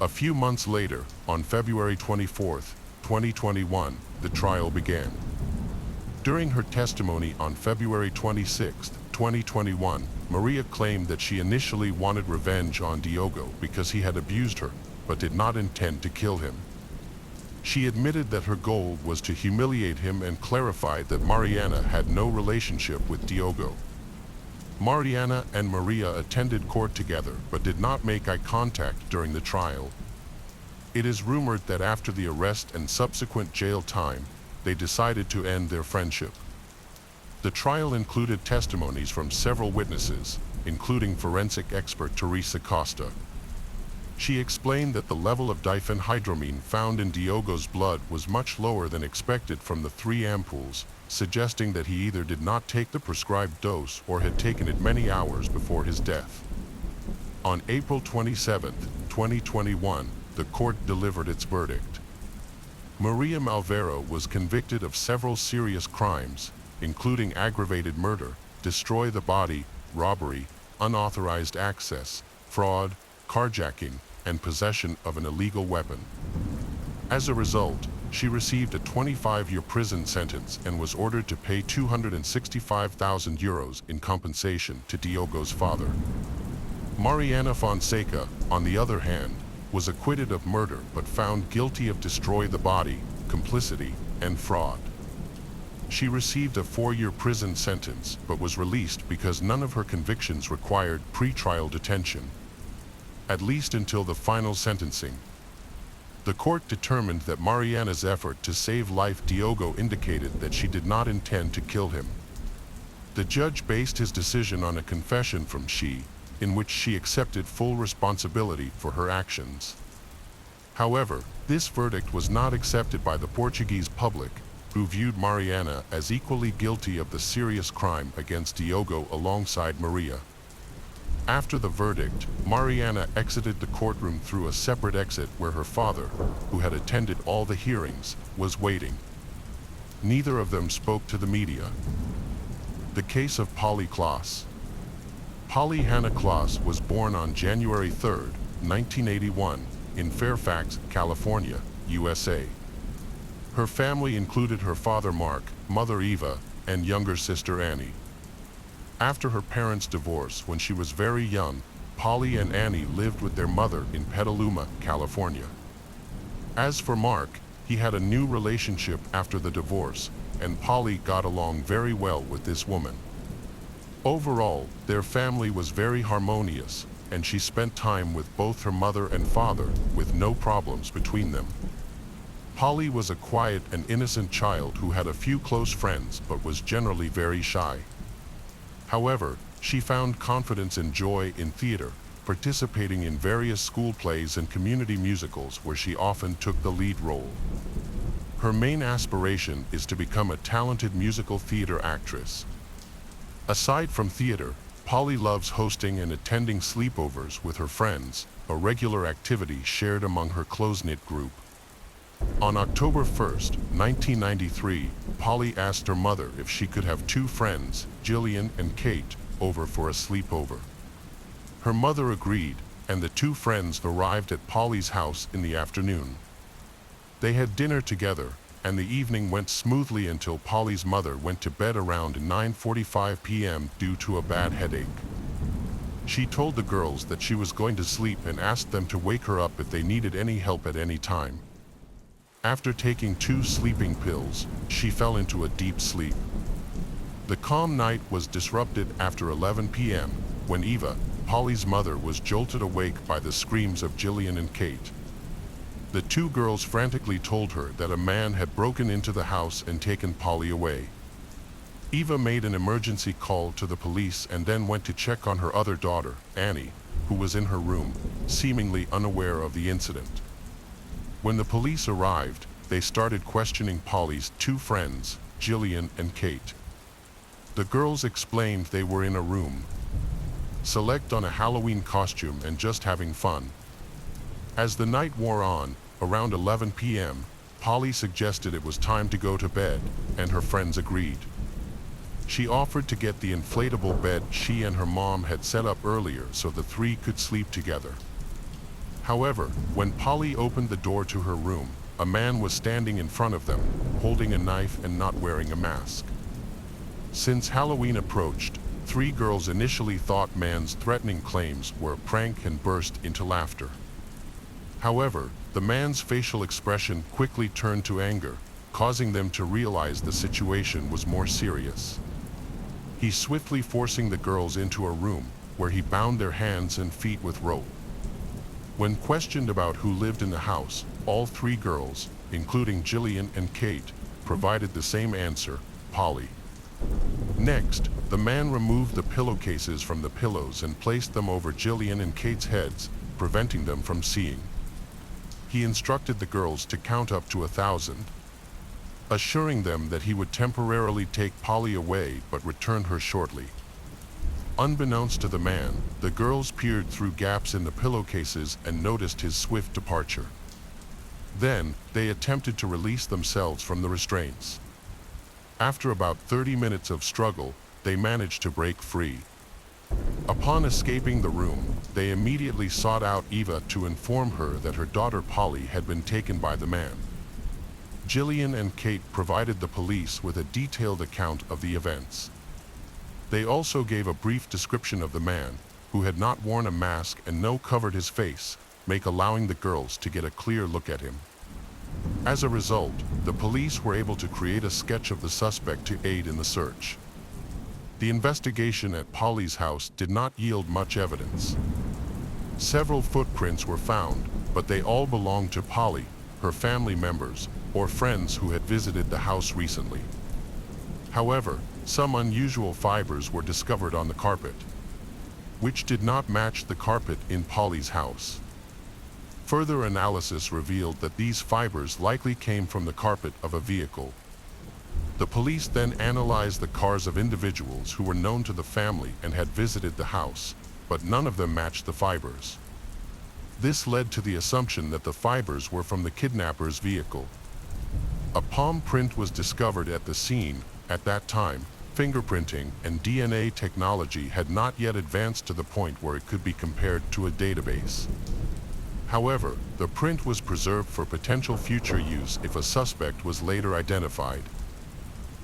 A few months later, on February 24, 2021, the trial began. During her testimony on February 26, 2021, Maria claimed that she initially wanted revenge on Diogo because he had abused her, but did not intend to kill him. She admitted that her goal was to humiliate him and clarified that Mariana had no relationship with Diogo. Mariana and Maria attended court together but did not make eye contact during the trial. It is rumored that after the arrest and subsequent jail time, they decided to end their friendship. The trial included testimonies from several witnesses, including forensic expert Teresa Costa. She explained that the level of diphenhydramine found in Diogo's blood was much lower than expected from the 3 ampoules, suggesting that he either did not take the prescribed dose or had taken it many hours before his death. On April 27, 2021, the court delivered its verdict. Maria Malvero was convicted of several serious crimes, including aggravated murder, destroy the body, robbery, unauthorized access, fraud, carjacking, and possession of an illegal weapon. As a result, she received a 25-year prison sentence and was ordered to pay €265,000 in compensation to Diogo's father. Mariana Fonseca, on the other hand, was acquitted of murder but found guilty of destroy the body, complicity, and fraud. She received a 4-year prison sentence but was released because none of her convictions required pre-trial detention, at least until the final sentencing. The court determined that Mariana's effort to save life Diogo indicated that she did not intend to kill him. The judge based his decision on a confession from she, in which she accepted full responsibility for her actions. However, this verdict was not accepted by the Portuguese public, who viewed Mariana as equally guilty of the serious crime against Diogo alongside Maria. After the verdict, Mariana exited the courtroom through a separate exit where her father, who had attended all the hearings, was waiting. Neither of them spoke to the media. The case of Polly Klaas. Polly Hannah Klaas was born on January 3, 1981, in Fairfax, California, USA. Her family included her father Mark, mother Eva, and younger sister Annie. After her parents' divorce when she was very young, Polly and Annie lived with their mother in Petaluma, California. As for Mark, he had a new relationship after the divorce, and Polly got along very well with this woman. Overall, their family was very harmonious, and she spent time with both her mother and father, with no problems between them. Polly was a quiet and innocent child who had a few close friends but was generally very shy. However, she found confidence and joy in theater, participating in various school plays and community musicals where she often took the lead role. Her main aspiration is to become a talented musical theater actress. Aside from theater, Polly loves hosting and attending sleepovers with her friends, a regular activity shared among her close-knit group. On October 1st, 1993, Polly asked her mother if she could have two friends, Jillian and Kate, over for a sleepover. Her mother agreed, and the two friends arrived at Polly's house in the afternoon. They had dinner together, and the evening went smoothly until Polly's mother went to bed around 9:45 p.m. due to a bad headache. She told the girls that she was going to sleep and asked them to wake her up if they needed any help at any time. After taking 2 sleeping pills, she fell into a deep sleep. The calm night was disrupted after 11 p.m. when Eva, Polly's mother, was jolted awake by the screams of Jillian and Kate. The two girls frantically told her that a man had broken into the house and taken Polly away. Eva made an emergency call to the police and then went to check on her other daughter, Annie, who was in her room, seemingly unaware of the incident. When the police arrived, they started questioning Polly's 2 friends, Jillian and Kate. The girls explained they were in a room, select on a Halloween costume and just having fun. As the night wore on, around 11 p.m., Polly suggested it was time to go to bed, and her friends agreed. She offered to get the inflatable bed she and her mom had set up earlier so the 3 could sleep together. However, when Polly opened the door to her room, a man was standing in front of them, holding a knife and not wearing a mask. Since Halloween approached, 3 girls initially thought man's threatening claims were a prank and burst into laughter. However, the man's facial expression quickly turned to anger, causing them to realize the situation was more serious. He swiftly forcing the girls into a room, where he bound their hands and feet with rope. When questioned about who lived in the house, all 3 girls, including Jillian and Kate, provided the same answer, Polly. Next, the man removed the pillowcases from the pillows and placed them over Jillian and Kate's heads, preventing them from seeing. He instructed the girls to count up to 1,000, assuring them that he would temporarily take Polly away but return her shortly. Unbeknownst to the man, the girls peered through gaps in the pillowcases and noticed his swift departure. Then, they attempted to release themselves from the restraints. After about 30 minutes of struggle, they managed to break free. Upon escaping the room, they immediately sought out Eva to inform her that her daughter Polly had been taken by the man. Jillian and Kate provided the police with a detailed account of the events. They also gave a brief description of the man, who had not worn a mask and covered his face, allowing the girls to get a clear look at him. As a result, the police were able to create a sketch of the suspect to aid in the search. The investigation at Polly's house did not yield much evidence. Several footprints were found, but they all belonged to Polly, her family members, or friends who had visited the house recently. However, some unusual fibers were discovered on the carpet, which did not match the carpet in Polly's house. Further analysis revealed that these fibers likely came from the carpet of a vehicle. The police then analyzed the cars of individuals who were known to the family and had visited the house, but none of them matched the fibers. This led to the assumption that the fibers were from the kidnapper's vehicle. A palm print was discovered at the scene. At that time, fingerprinting and DNA technology had not yet advanced to the point where it could be compared to a database. However, the print was preserved for potential future use if a suspect was later identified.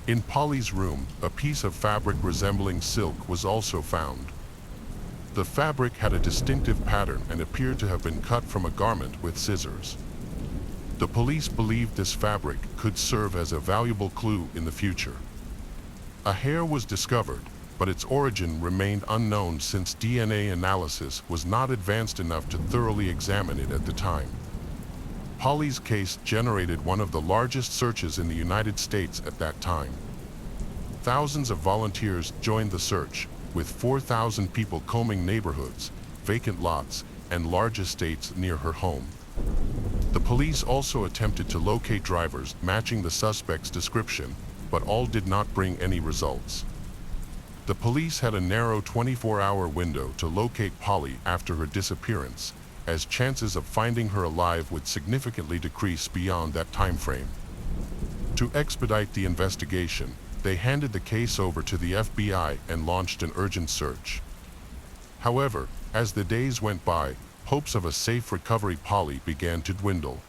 In Polly's room, a piece of fabric resembling silk was also found. The fabric had a distinctive pattern and appeared to have been cut from a garment with scissors. The police believed this fabric could serve as a valuable clue in the future. A hair was discovered, but its origin remained unknown since DNA analysis was not advanced enough to thoroughly examine it at the time. Polly's case generated one of the largest searches in the United States at that time. Thousands of volunteers joined the search, with 4,000 people combing neighborhoods, vacant lots, and large estates near her home. The police also attempted to locate drivers matching the suspect's description, but all did not bring any results. The police had a narrow 24-hour window to locate Polly after her disappearance, as chances of finding her alive would significantly decrease beyond that time frame. To expedite the investigation, they handed the case over to the FBI and launched an urgent search. However, as the days went by, hopes of a safe recovery of Polly began to dwindle.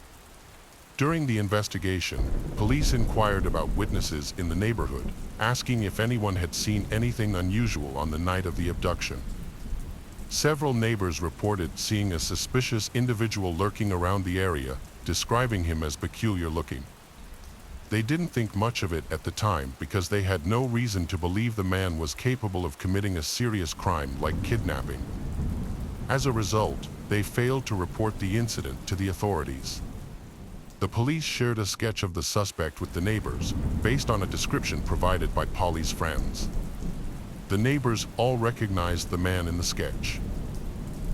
During the investigation, police inquired about witnesses in the neighborhood, asking if anyone had seen anything unusual on the night of the abduction. Several neighbors reported seeing a suspicious individual lurking around the area, describing him as peculiar looking. They didn't think much of it at the time because they had no reason to believe the man was capable of committing a serious crime like kidnapping. As a result, they failed to report the incident to the authorities. The police shared a sketch of the suspect with the neighbors, based on a description provided by Polly's friends. The neighbors all recognized the man in the sketch.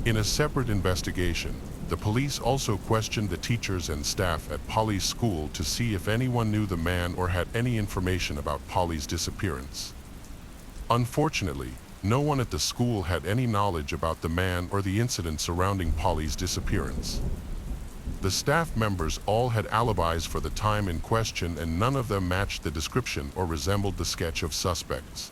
In a separate investigation, the police also questioned the teachers and staff at Polly's school to see if anyone knew the man or had any information about Polly's disappearance. Unfortunately, no one at the school had any knowledge about the man or the incident surrounding Polly's disappearance. The staff members all had alibis for the time in question, and none of them matched the description or resembled the sketch of suspects.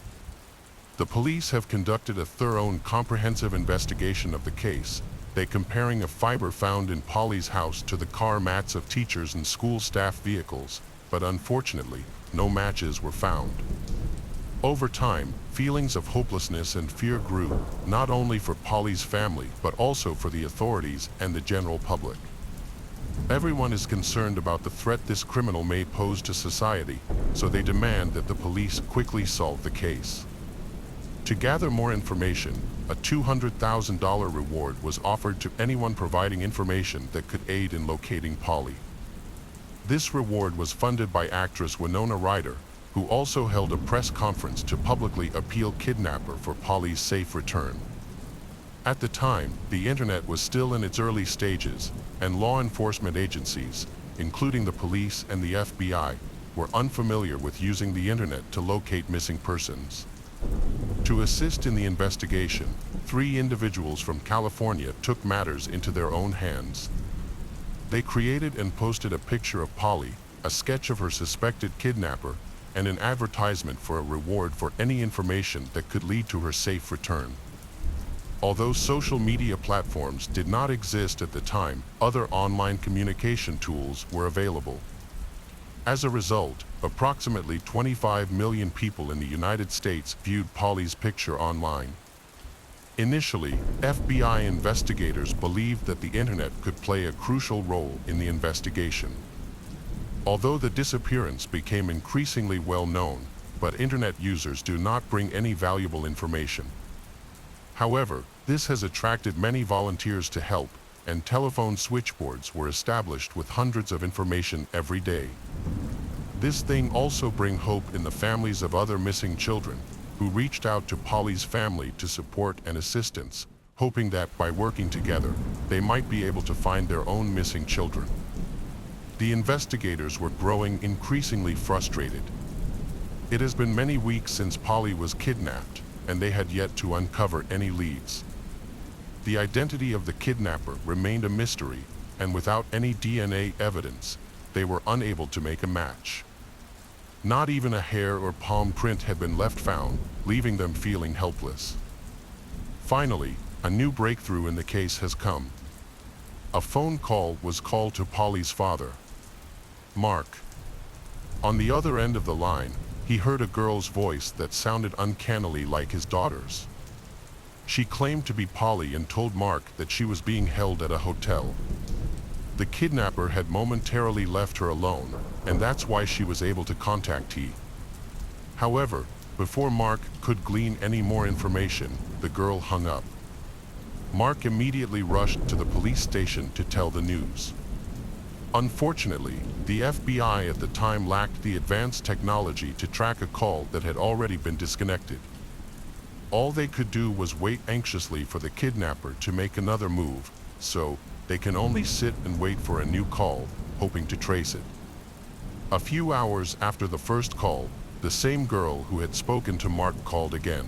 The police have conducted a thorough and comprehensive investigation of the case. They comparing a fiber found in Polly's house to the car mats of teachers and school staff vehicles, but unfortunately, no matches were found. Over time, feelings of hopelessness and fear grew, not only for Polly's family, but also for the authorities and the general public. Everyone is concerned about the threat this criminal may pose to society, so they demand that the police quickly solve the case. To gather more information, a $200,000 reward was offered to anyone providing information that could aid in locating Polly. This reward was funded by actress Winona Ryder, who also held a press conference to publicly appeal kidnapper for Polly's safe return. At the time, the internet was still in its early stages, and law enforcement agencies, including the police and the FBI, were unfamiliar with using the internet to locate missing persons. To assist in the investigation, 3 individuals from California took matters into their own hands. They created and posted a picture of Polly, a sketch of her suspected kidnapper, and an advertisement for a reward for any information that could lead to her safe return. Although social media platforms did not exist at the time, other online communication tools were available. As a result, approximately 25 million people in the United States viewed Polly's picture online. Initially, FBI investigators believed that the internet could play a crucial role in the investigation. Although the disappearance became increasingly well known, but internet users do not bring any valuable information. However, this has attracted many volunteers to help, and telephone switchboards were established with hundreds of information every day. This thing also brings hope in the families of other missing children, who reached out to Polly's family to support and assistance, hoping that by working together, they might be able to find their own missing children. The investigators were growing increasingly frustrated. It has been many weeks since Polly was kidnapped, and they had yet to uncover any leads. The identity of the kidnapper remained a mystery, and without any DNA evidence, they were unable to make a match. Not even a hair or palm print had been left found, leaving them feeling helpless. Finally, a new breakthrough in the case has come. A phone call was called to Polly's father, Mark. On the other end of the line, he heard a girl's voice that sounded uncannily like his daughter's. She claimed to be Polly and told Mark that she was being held at a hotel. The kidnapper had momentarily left her alone, and that's why she was able to contact T. However, before Mark could glean any more information, the girl hung up. Mark immediately rushed to the police station to tell the news. Unfortunately, the FBI at the time lacked the advanced technology to track a call that had already been disconnected. All they could do was wait anxiously for the kidnapper to make another move, so they can only sit and wait for a new call, hoping to trace it. A few hours after the first call, the same girl who had spoken to Mark called again.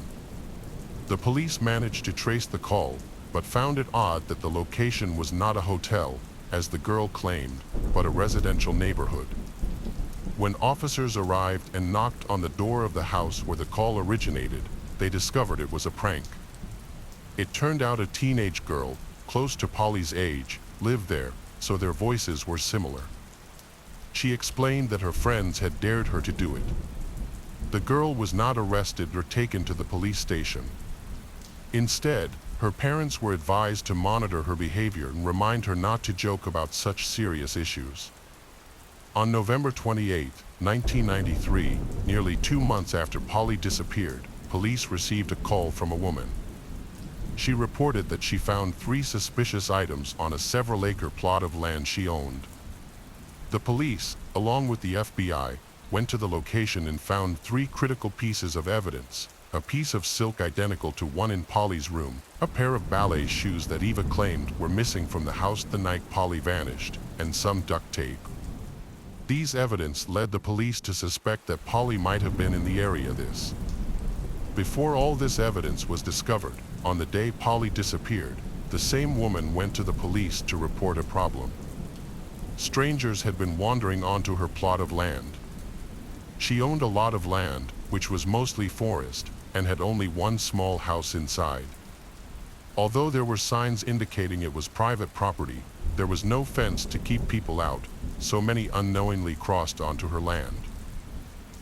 The police managed to trace the call, but found it odd that the location was not a hotel, as the girl claimed, but a residential neighborhood. When officers arrived and knocked on the door of the house where the call originated, they discovered it was a prank. It turned out a teenage girl, close to Polly's age, lived there, so their voices were similar. She explained that her friends had dared her to do it. The girl was not arrested or taken to the police station. Instead, her parents were advised to monitor her behavior and remind her not to joke about such serious issues. On November 28, 1993, nearly 2 months after Polly disappeared, police received a call from a woman. She reported that she found 3 suspicious items on a several-acre plot of land she owned. The police, along with the FBI, went to the location and found 3 critical pieces of evidence: a piece of silk identical to one in Polly's room, a pair of ballet shoes that Eva claimed were missing from the house the night Polly vanished, and some duct tape. These evidence led the police to suspect that Polly might have been in the area. Before all this evidence was discovered, on the day Polly disappeared, the same woman went to the police to report a problem. Strangers had been wandering onto her plot of land. She owned a lot of land, which was mostly forest, and had only one small house inside. Although there were signs indicating it was private property, there was no fence to keep people out, so many unknowingly crossed onto her land.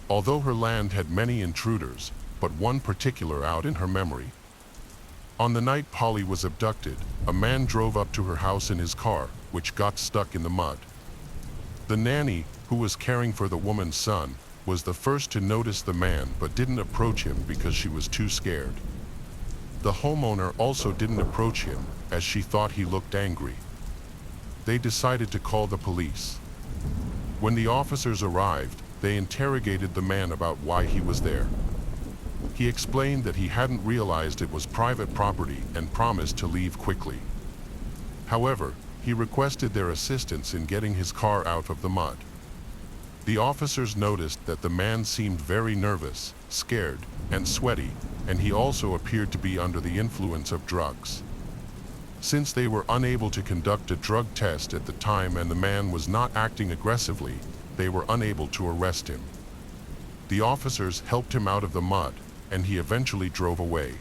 Although her land had many intruders, but one particular out in her memory. On the night Polly was abducted, a man drove up to her house in his car, which got stuck in the mud. The nanny, who was caring for the woman's son, was the first to notice the man but didn't approach him because she was too scared. The homeowner also didn't approach him, as she thought he looked angry. They decided to call the police. When the officers arrived, they interrogated the man about why he was there. He explained that he hadn't realized it was private property and promised to leave quickly. However, he requested their assistance in getting his car out of the mud. The officers noticed that the man seemed very nervous, scared, and sweaty, and he also appeared to be under the influence of drugs. Since they were unable to conduct a drug test at the time and the man was not acting aggressively, they were unable to arrest him. The officers helped him out of the mud, and he eventually drove away.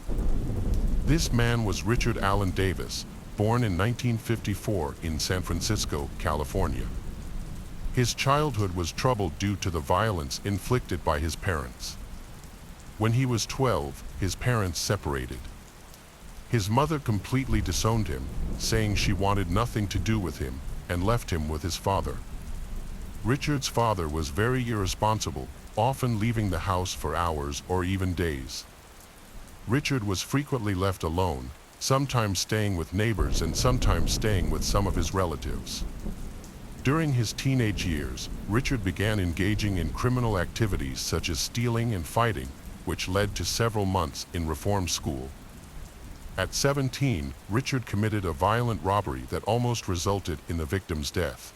This man was Richard Allen Davis, born in 1954 in San Francisco, California. His childhood was troubled due to the violence inflicted by his parents. When he was 12, his parents separated. His mother completely disowned him, saying she wanted nothing to do with him, and left him with his father. Richard's father was very irresponsible, often leaving the house for hours or even days. Richard was frequently left alone, sometimes staying with neighbors and sometimes staying with some of his relatives. During his teenage years, Richard began engaging in criminal activities such as stealing and fighting, which led to several months in reform school. At 17, Richard committed a violent robbery that almost resulted in the victim's death.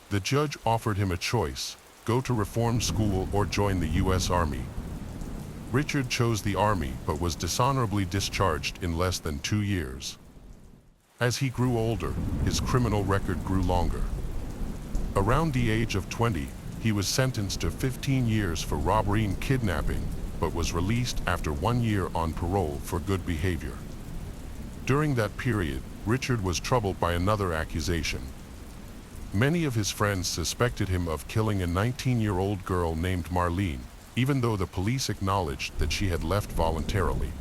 The judge offered him a choice: go to reform school or join the U.S. Army. Richard chose the Army but was dishonorably discharged in less than 2 years. As he grew older, his criminal record grew longer. Around the age of 20, he was sentenced to 15 years for robbery and kidnapping, but was released after 1 year on parole for good behavior. During that period, Richard was troubled by another accusation. Many of his friends suspected him of killing a 19-year-old girl named Marlene, even though the police acknowledged that she had left voluntarily.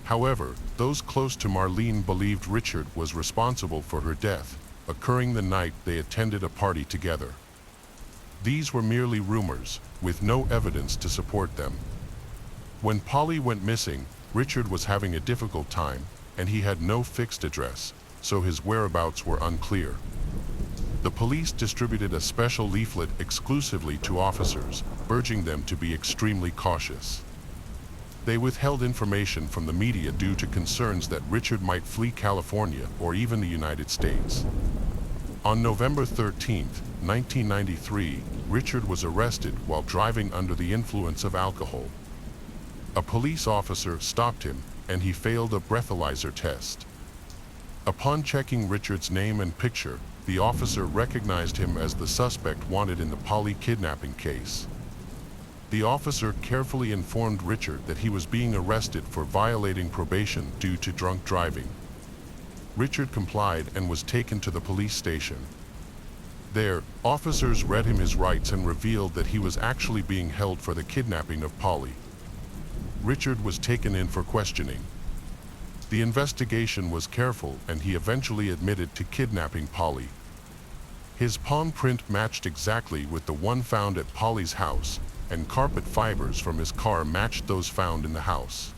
However, those close to Marlene believed Richard was responsible for her death, occurring the night they attended a party together. These were merely rumors, with no evidence to support them. When Polly went missing, Richard was having a difficult time, and he had no fixed address, so his whereabouts were unclear. The police distributed a special leaflet exclusively to officers, urging them to be extremely cautious. They withheld information from the media due to concerns that Richard might flee California or even the United States. On November 13, 1993, Richard was arrested while driving under the influence of alcohol. A police officer stopped him, and he failed a breathalyzer test. Upon checking Richard's name and picture, the officer recognized him as the suspect wanted in the Polly kidnapping case. The officer carefully informed Richard that he was being arrested for violating probation due to drunk driving. Richard complied and was taken to the police station. There, officers read him his rights and revealed that he was actually being held for the kidnapping of Polly. Richard was taken in for questioning. The investigation was careful, and he eventually admitted to kidnapping Polly. His palm print matched exactly with the one found at Polly's house, and carpet fibers from his car matched those found in the house.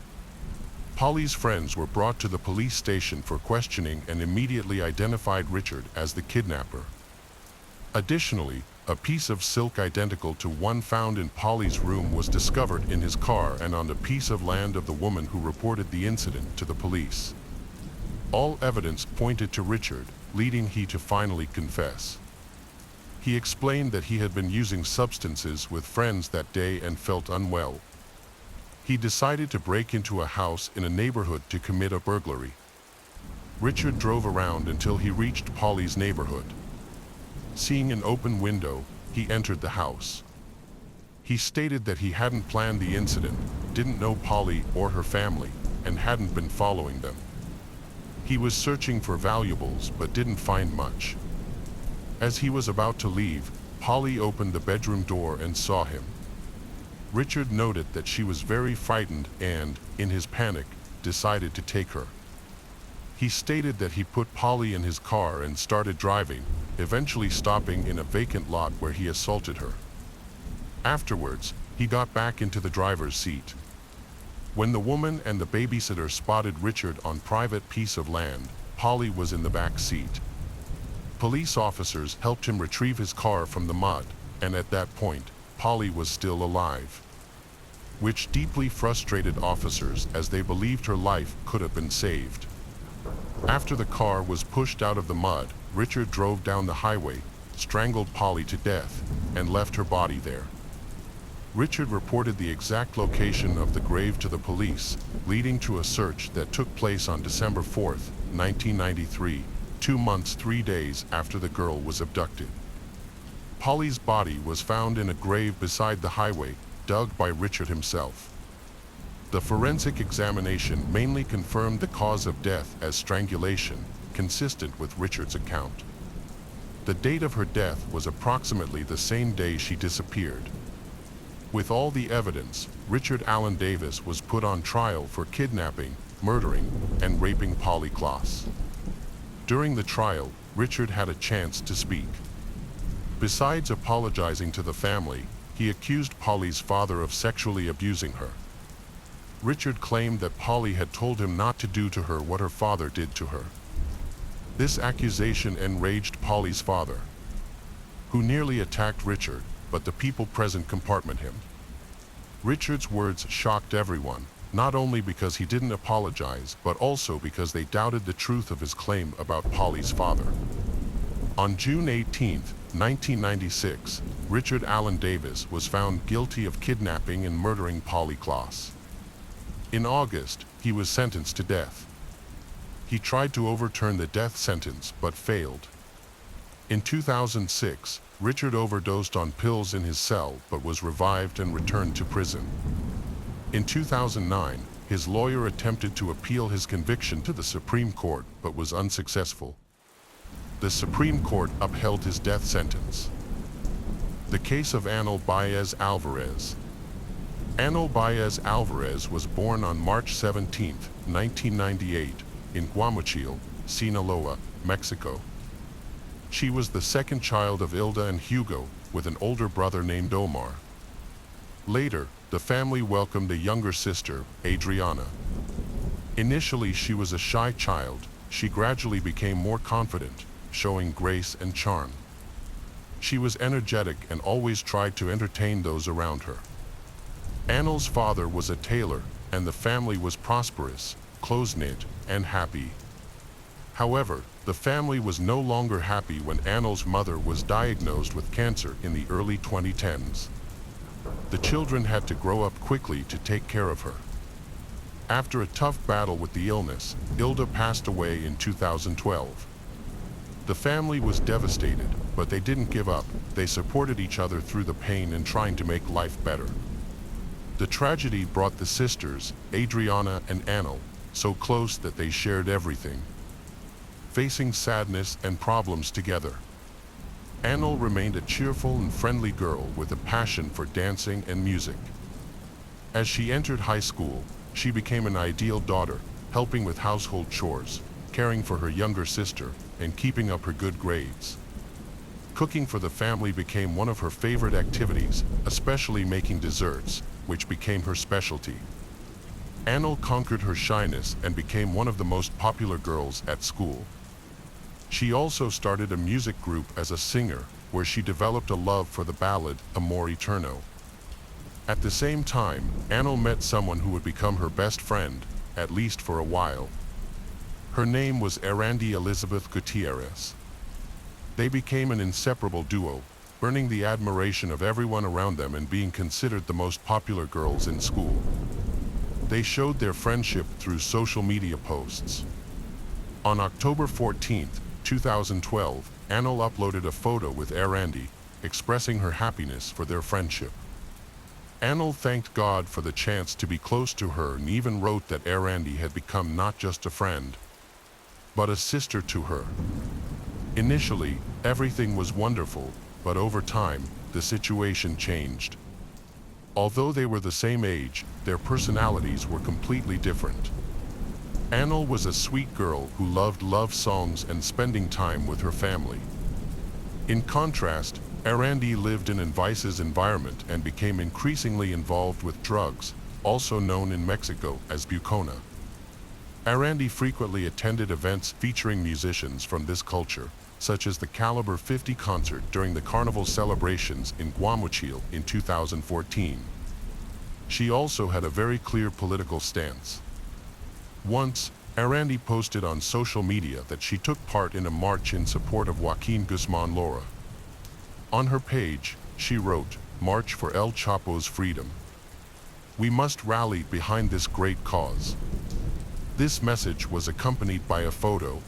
Polly's friends were brought to the police station for questioning and immediately identified Richard as the kidnapper. Additionally, a piece of silk identical to one found in Polly's room was discovered in his car and on the piece of land of the woman who reported the incident to the police. All evidence pointed to Richard, leading he to finally confess. He explained that he had been using substances with friends that day and felt unwell. He decided to break into a house in a neighborhood to commit a burglary. Richard drove around until he reached Polly's neighborhood. Seeing an open window, he entered the house. He stated that he hadn't planned the incident, didn't know Polly or her family, and hadn't been following them. He was searching for valuables but didn't find much. As he was about to leave, Polly opened the bedroom door and saw him. Richard noted that she was very frightened and, in his panic, decided to take her. He stated that he put Polly in his car and started driving, eventually stopping in a vacant lot where he assaulted her. Afterwards, he got back into the driver's seat. When the woman and the babysitter spotted Richard on private piece of land, Polly was in the back seat. Police officers helped him retrieve his car from the mud, and at that point, Polly was still alive, which deeply frustrated officers as they believed her life could have been saved. After the car was pushed out of the mud, Richard drove down the highway, strangled Polly to death, and left her body there. Richard reported the exact location of the grave to the police, leading to a search that took place on December 4, 1993, 2 months 3 days after the girl was abducted. Polly's body was found in a grave beside the highway, dug by Richard himself. The forensic examination mainly confirmed the cause of death as strangulation, consistent with Richard's account. The date of her death was approximately the same day she disappeared. With all the evidence, Richard Allen Davis was put on trial for kidnapping, murdering, and raping Polly Klaas. During the trial, Richard had a chance to speak. Besides apologizing to the family, he accused Polly's father of sexually abusing her. Richard claimed that Polly had told him not to do to her what her father did to her. This accusation enraged Polly's father, who nearly attacked Richard, but the people present compartment him. Richard's words shocked everyone, not only because he didn't apologize, but also because they doubted the truth of his claim about Polly's father. On June 18, 1996, Richard Allen Davis was found guilty of kidnapping and murdering Polly Klaas. In August, he was sentenced to death. He tried to overturn the death sentence but failed. In 2006, Richard overdosed on pills in his cell but was revived and returned to prison. In 2009, his lawyer attempted to appeal his conviction to the Supreme Court but was unsuccessful. The Supreme Court upheld his death sentence. The case of Anel Baez Alvarez. Anel Baez Alvarez was born on March 17, 1998, in Guamachil, Sinaloa, Mexico. She was the second child of Ilda and Hugo, with an older brother named Omar. Later, the family welcomed a younger sister, Adriana. Initially, she was a shy child. She gradually became more confident, showing grace and charm. She was energetic and always tried to entertain those around her. Anel's father was a tailor, and the family was prosperous, close-knit, and happy. However, the family was no longer happy when Annel's mother was diagnosed with cancer in the early 2010s. The children had to grow up quickly to take care of her. After a tough battle with the illness, Ilda passed away in 2012. The family was devastated, but they didn't give up. They supported each other through the pain and trying to make life better. The tragedy brought the sisters, Adriana and Annel, so close that they shared everything, facing sadness and problems together. Annel remained a cheerful and friendly girl with a passion for dancing and music. As she entered high school, she became an ideal daughter, helping with household chores, caring for her younger sister, and keeping up her good grades. Cooking for the family became one of her favorite activities, especially making desserts, which became her specialty. Annel conquered her shyness and became one of the most popular girls at school. She also started a music group as a singer, where she developed a love for the ballad Amor Eterno. At the same time, Annel met someone who would become her best friend, at least for a while. Her name was Erandi Elizabeth Gutierrez. They became an inseparable duo, earning the admiration of everyone around them and being considered the most popular girls in school. They showed their friendship through social media posts. On October 14, 2012, Annel uploaded a photo with Erandi, expressing her happiness for their friendship. Annel thanked God for the chance to be close to her and even wrote that Erandi had become not just a friend, but a sister to her. Initially, everything was wonderful, but over time, the situation changed. Although they were the same age, their personalities were completely different. Annel was a sweet girl who loved love songs and spending time with her family. In contrast, Erandi lived in an vice's environment and became increasingly involved with drugs, also known in Mexico as bucona. Erandi frequently attended events featuring musicians from this culture, such as the Caliber 50 concert during the Carnival celebrations in Guamuchil in 2014. She also had a very clear political stance. Once, Erandi posted on social media that she took part in a march in support of Joaquin Guzman Lora. On her page, she wrote, "March for El Chapo's freedom. We must rally behind this great cause." This message was accompanied by a photo.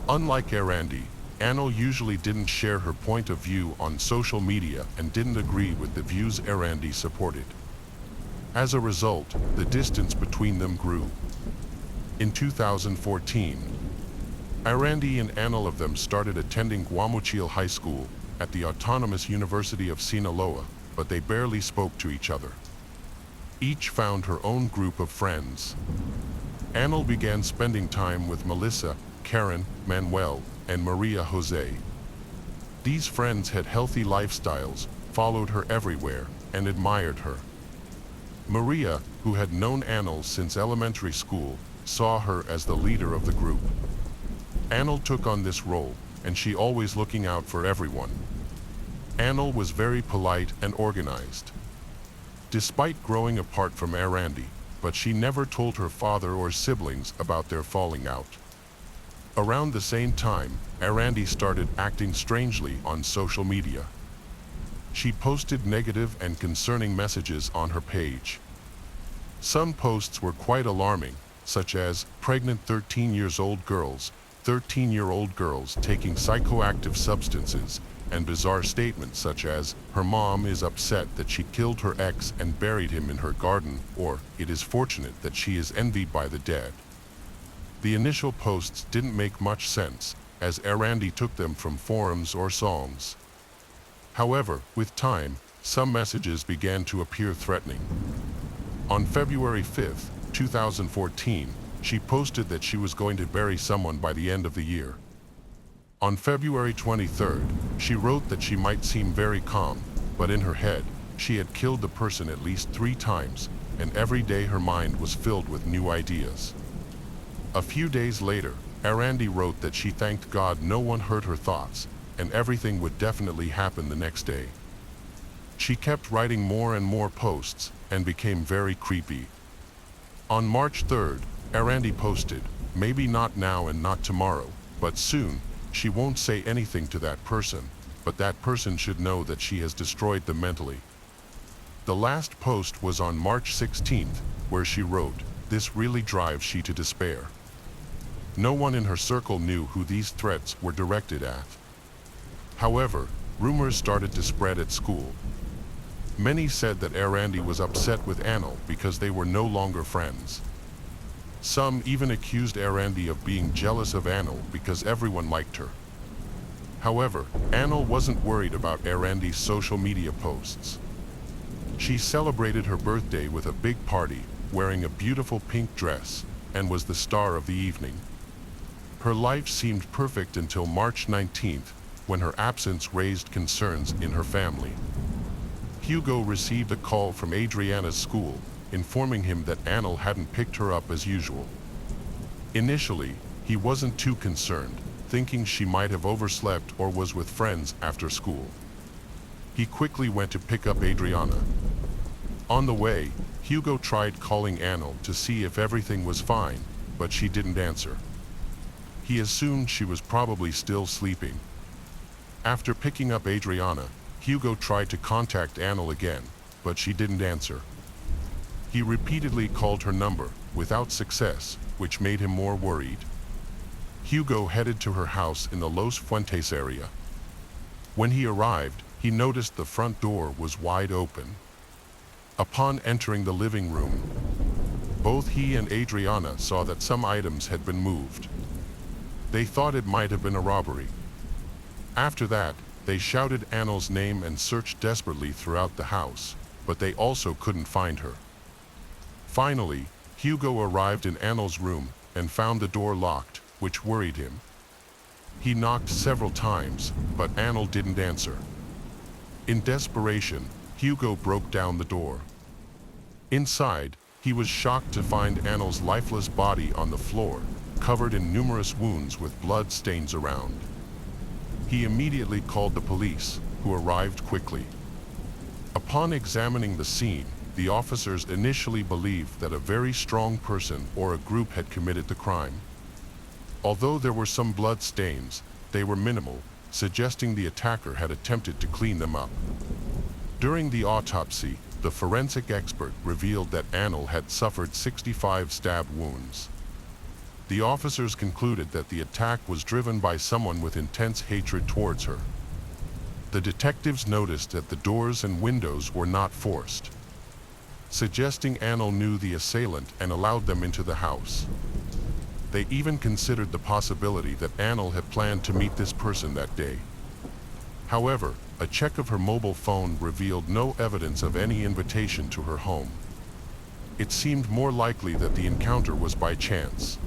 Unlike Erandi, Annel usually didn't share her point of view on social media and didn't agree with the views Erandi supported. As a result, the distance between them grew. In 2014, Erandi and Annel of them started attending Guamuchil High School at the Autonomous University of Sinaloa, but they barely spoke to each other. Each found her own group of friends. Annel began spending time with Melissa, Karen, Manuel, and Maria Jose. These friends had healthy lifestyles, followed her everywhere, and admired her. Maria, who had known Annel since elementary school, saw her as the leader of the group. Annel took on this role, and she always looking out for everyone. Annel was very polite and organized. Despite growing apart from Erandi, but she never told her father or siblings about their falling out. Around the same time, Erandi started acting strangely on social media. She posted negative and concerning messages on her page. Some posts were quite alarming, such as pregnant 13-year-old girls, 13-year-old girls taking psychoactive substances, and bizarre statements such as, her mom is upset that she killed her ex and buried him in her garden, or, it is fortunate that she is envied by the dead. The initial posts didn't make much sense, as Erandi took them from forums or songs. However, with time, some messages began to appear threatening. On February 5, 2014, she posted that she was going to bury someone by the end of the year. On February 23rd, she wrote that she might seem very calm, but in her head, she had killed the person at least 3 times, and every day her mind was filled with new ideas. A few days later, Erandi wrote that she thanked God no one heard her thoughts, and everything would definitely happen the next day. She kept writing more and more posts, and became very creepy. On March 3rd, Arandi posted, "Maybe not now and not tomorrow, but soon. She won't say anything to that person, but that person should know that she has destroyed them mentally." The last post was on March 16th, where she wrote, "This really drives she to despair." No one in her circle knew who these threats were directed at. However, rumors started to spread at school. Many said that Arandi was upset with Anil because they were no longer friends. Some even accused Arandi of being jealous of Anil because everyone liked her. However, Anil wasn't worried about Arandi's social media posts. She celebrated her birthday with a big party, wearing a beautiful pink dress, and was the star of the evening. Her life seemed perfect until March 19th, when her absence raised concerns in her family. Hugo received a call from Adriana's school, informing him that Anil hadn't picked her up as usual. Initially, he wasn't too concerned, thinking she might have overslept or was with friends after school. He quickly went to pick up Adriana. On the way, Hugo tried calling Anil to see if everything was fine, but she didn't answer. He assumed she was probably still sleeping. After picking up Adriana, Hugo tried to contact Anil again, but she didn't answer. He repeatedly called her number, without success, which made him more worried. Hugo headed to her house in the Los Fuentes area. When he arrived, he noticed the front door was wide open. Upon entering the living room, both he and Adriana saw that some items had been moved. They thought it might have been a robbery. After that, they shouted Anil's name and searched desperately throughout the house, but they also couldn't find her. Finally, Hugo arrived in Anil's room and found the door locked, which worried him. He knocked several times, but Anil didn't answer. In desperation, Hugo broke down the door. Inside, he was shocked to find Anil's lifeless body on the floor, covered in numerous wounds with blood stains around. He immediately called the police, who arrived quickly. Upon examining the scene, the officers initially believed that a very strong person or a group had committed the crime. Although there were some blood stains, they were minimal, suggesting the attacker had attempted to clean them up. During the autopsy, the forensic expert revealed that Anil had suffered 65 stab wounds. The officers concluded that the attack was driven by someone with intense hatred towards her. The detectives noticed that the doors and windows were not forced, suggesting Anil knew the assailant and allowed them into the house. They even considered the possibility that Anil had planned to meet this person that day. However, a check of her mobile phone revealed no evidence of any invitation to her home. It seemed more likely that the encounter was by chance.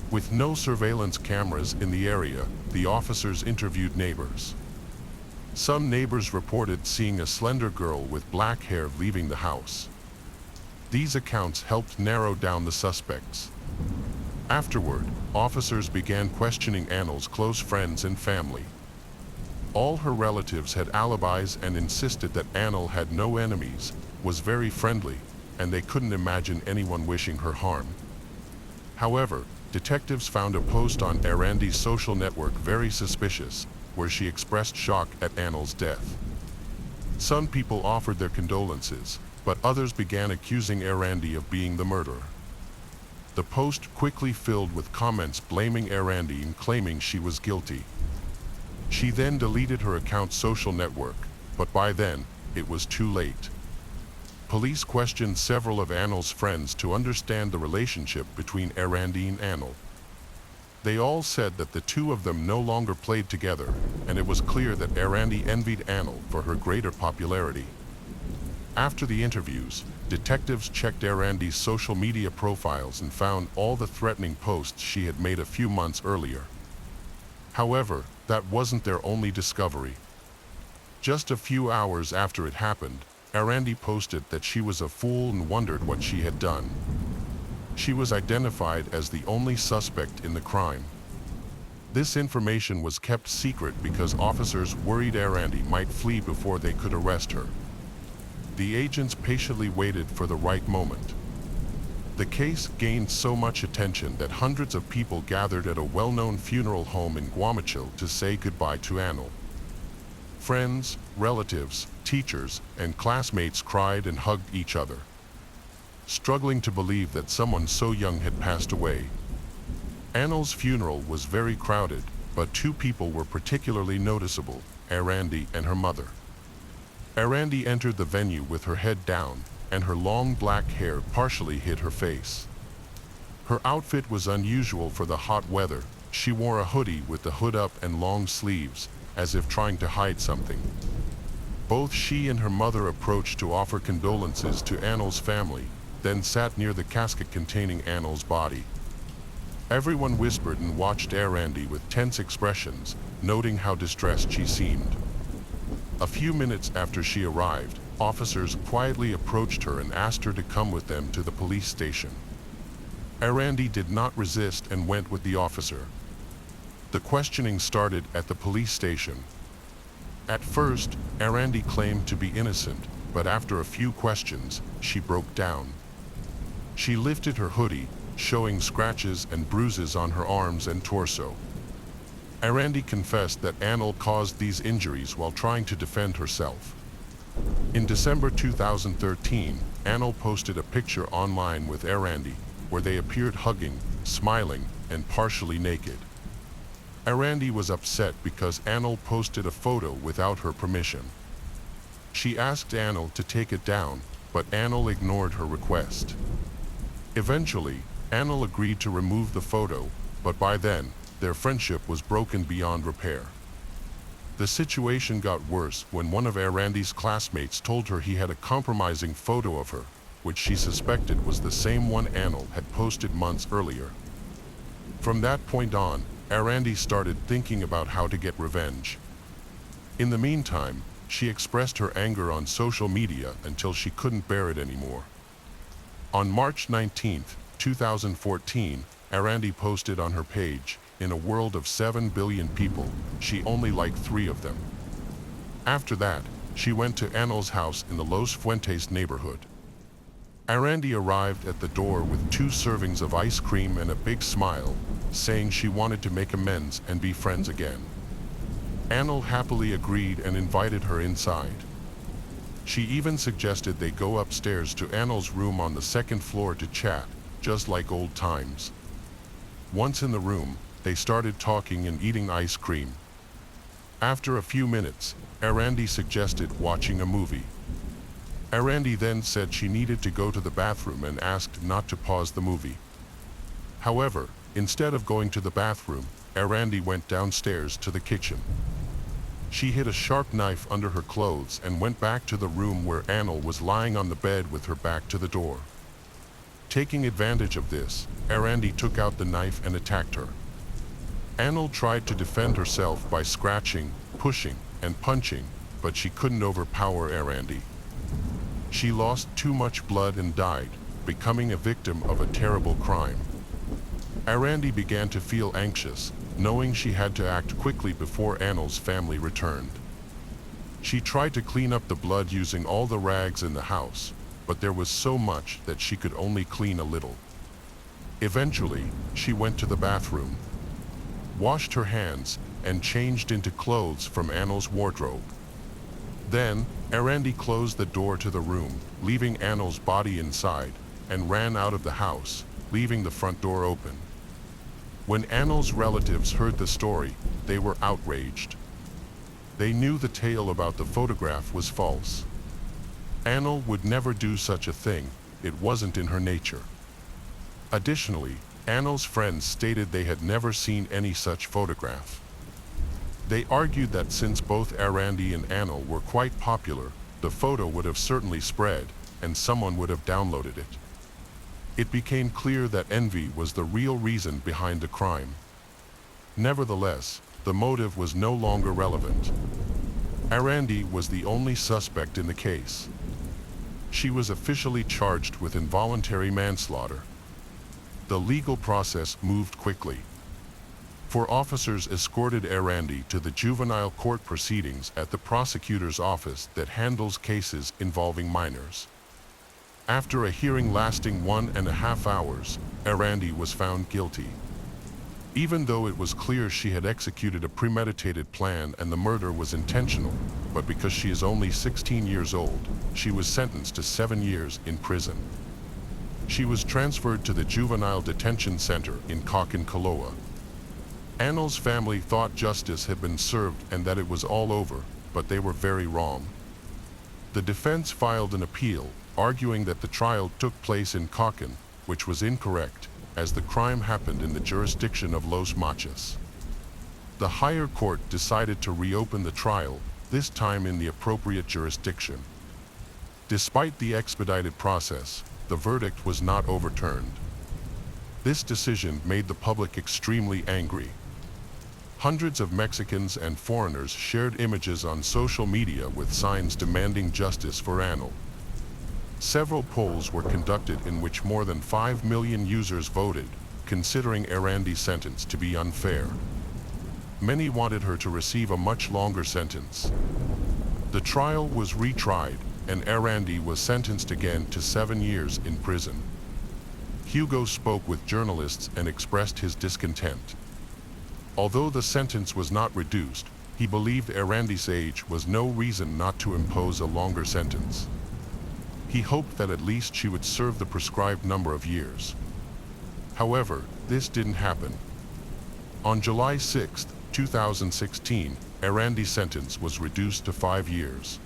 With no surveillance cameras in the area, the officers interviewed neighbors. Some neighbors reported seeing a slender girl with black hair leaving the house. These accounts helped narrow down the suspects. Afterward, officers began questioning Anil's close friends and family. All her relatives had alibis and insisted that Anil had no enemies, was very friendly, and they couldn't imagine anyone wishing her harm. However, detectives found a post on Arandi's social network very suspicious, where she expressed shock at Anil's death. Some people offered their condolences, but others began accusing Arandi of being the murderer. The post quickly filled with comments blaming Arandi and claiming she was guilty. She then deleted her account's social network, but by then, it was too late. Police questioned several of Anil's friends to understand the relationship between Arandi and Anil. They all said that the two of them no longer played together, and it was clear that Arandi envied Anil for her greater popularity. After the interviews, detectives checked Arandi's social media profiles and found all the threatening posts she had made a few months earlier. However, that wasn't their only discovery. Just a few hours after it happened, Arandi posted that she was a fool and wondered what she had done. She was identified as the only suspect in the crime. This information was kept secret because officers worried Arandi might flee before they could arrest her. The agents patiently waited for the right moment. The case gained so much attention that hundreds of people gathered at a well-known funeral home in Guamachil to say goodbye to Anil. Friends, relatives, teachers, and classmates cried and hugged each other, struggling to believe that someone so young had passed away. Anil's funeral was very crowded, but two people were particularly noticeable, Arandi and her mother. Arandi entered the venue with her head down, and her long black hair partially hid her face. Her outfit was unusual for the hot weather. She wore a hoodie with the hood up and long sleeves, as if trying to hide something. Both she and her mother approached to offer condolences to Anil's family, then sat near the casket containing Anil's body. Everyone whispered and watched Arandi with tense expressions, noting how distressed she seemed. A few minutes after she arrived, officers quietly approached her and asked her to come with them to the police station. Arandi did not resist and went with the officer. The questioning started at the police station. At first, Arandi claimed to be innocent, but after a few questions, she broke down. She lifted her hoodie, showing scratches and bruises on her arms and torso. Arandi confessed that Anil caused these injuries while trying to defend herself. In December 2013, Anil posted a picture online with Arandi, where they appeared hugging, smiling, and partially naked. Arandi was upset because Anil posted a photo without her permission. She asked Anil to take it down, but Anil ignored her request. Eventually, Anil agreed to remove the photo, but by then, their friendship was broken beyond repair. The situation got worse when one of Arandi's classmates told her he had a compromising photo of her, which she suspected was the same one Anil had posted months earlier. From that point on, Arandi started thinking about how to get revenge. In the meantime, she expressed her anger on social media until she couldn't bear it anymore. On March 19, 2014, Arandi posted on her page, "In a world of 7 billion people, she only liked 3 of them." After that, she went to Anil's house in the Los Fuentes neighborhood. Arandi arrived at the door with 2 servings of ice cream and a big smile, saying she wanted to make amends and be friends again. Anil happily agreed and invited her inside. She even suggested they go upstairs to Anil's room on the 2nd floor to chat, just like old times. Once in the room, they started talking and eating ice cream. After a few minutes, Arandi suggested watching a movie. Arandi then said she needed to go to the bathroom and asked not to pause the movie. However, instead of going to the bathroom, Arandi went downstairs to the kitchen. She hid a sharp knife under her clothes and went back to the room where Anil was lying on the bed with her back to the door. Taking advantage of this, Arandi took out the knife and attacked her. Anil tried to defend herself by scratching, pushing, and punching, but she couldn't overpower Arandi. She lost too much blood and died, becoming a victim of a terrible crime. Arandi began to feel anxious, knowing she had to act quickly before Anil's family returned. She tried to clean up the blood using all the rags in the house, but there was so much that she could only clean a little. Eventually, she went to the bathroom, washed her hands, and changed into clothes from Anil's wardrobe. Then, Arandi closed the door to the room, leaving Anil's body inside, and ran out of the house, leaving the front door open. When Anil's relatives heard the story, they were outraged. They knew the tale about the photograph was false. Anil would never do such a thing, it wasn't in her nature. Additionally, Anil's friends stated they had never seen any such photograph. They argued that since both Arandi and Anil were quite popular, the photo would have certainly spread, and someone would have downloaded it. It became clear that envy was the real reason behind the crime. Nevertheless, the motive was no longer relevant. Arandi was the only suspect in the case. She was officially charged with involuntary manslaughter. The legal process moved quickly. 4 officers escorted Arandi to the juvenile court proceedings at the prosecutor's office that handles cases involving minors. After a hearing lasting 1.5 hours, Eerie was found guilty. Even though it was clear she had executed a premeditated plan and the murder was intentional, but because she is only 16 years old, she was sentenced to 7 years in prison. She was transferred to the Juvenile Detention Center in Kaloa. Annel's family thought justice had been served and that it was all over, but they were very wrong. The defense filed an appeal, arguing that the trial took place in Kakan, which was incorrect, as the crime happened in the jurisdiction of Los Machos. The higher court decided to reopen the trial, this time in the appropriate jurisdiction. Despite the expedited process, the verdict was not overturned. This decision made the public extremely angry. Hundreds of Mexicans and foreigners shared images on social media with signs demanding justice for Annel. Several polls were conducted in which more than 5 million users voted, considering Eerie's sentence to be unfair. Many wanted her to receive a much longer sentence. The trial was retried, and Eerie was sentenced again to 7 years in prison. Hugo spoke with journalists and expressed his discontent. Although the sentence was not reduced, he believed Eerie's age was no reason not to impose a longer sentence. He hoped that at least she would serve the prescribed number of years. However, this didn't happen. On July 6, 2016, Eerie's sentence was reduced to 5 years.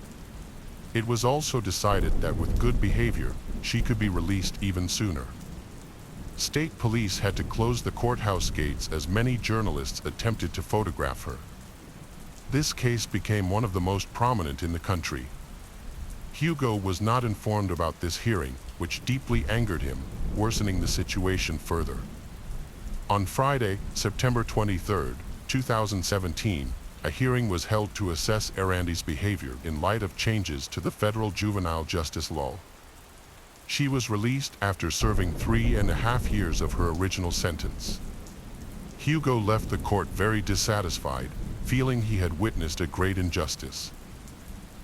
It was also decided that with good behavior, she could be released even sooner. State police had to close the courthouse gates as many journalists attempted to photograph her. This case became one of the most prominent in the country. Hugo was not informed about this hearing, which deeply angered him, worsening the situation further. On Friday, September 23, 2017, a hearing was held to assess Eerie's behavior in light of changes to the federal juvenile justice law. She was released after serving 3.5 years of her original sentence. Hugo left the court very dissatisfied, feeling he had witnessed a great injustice.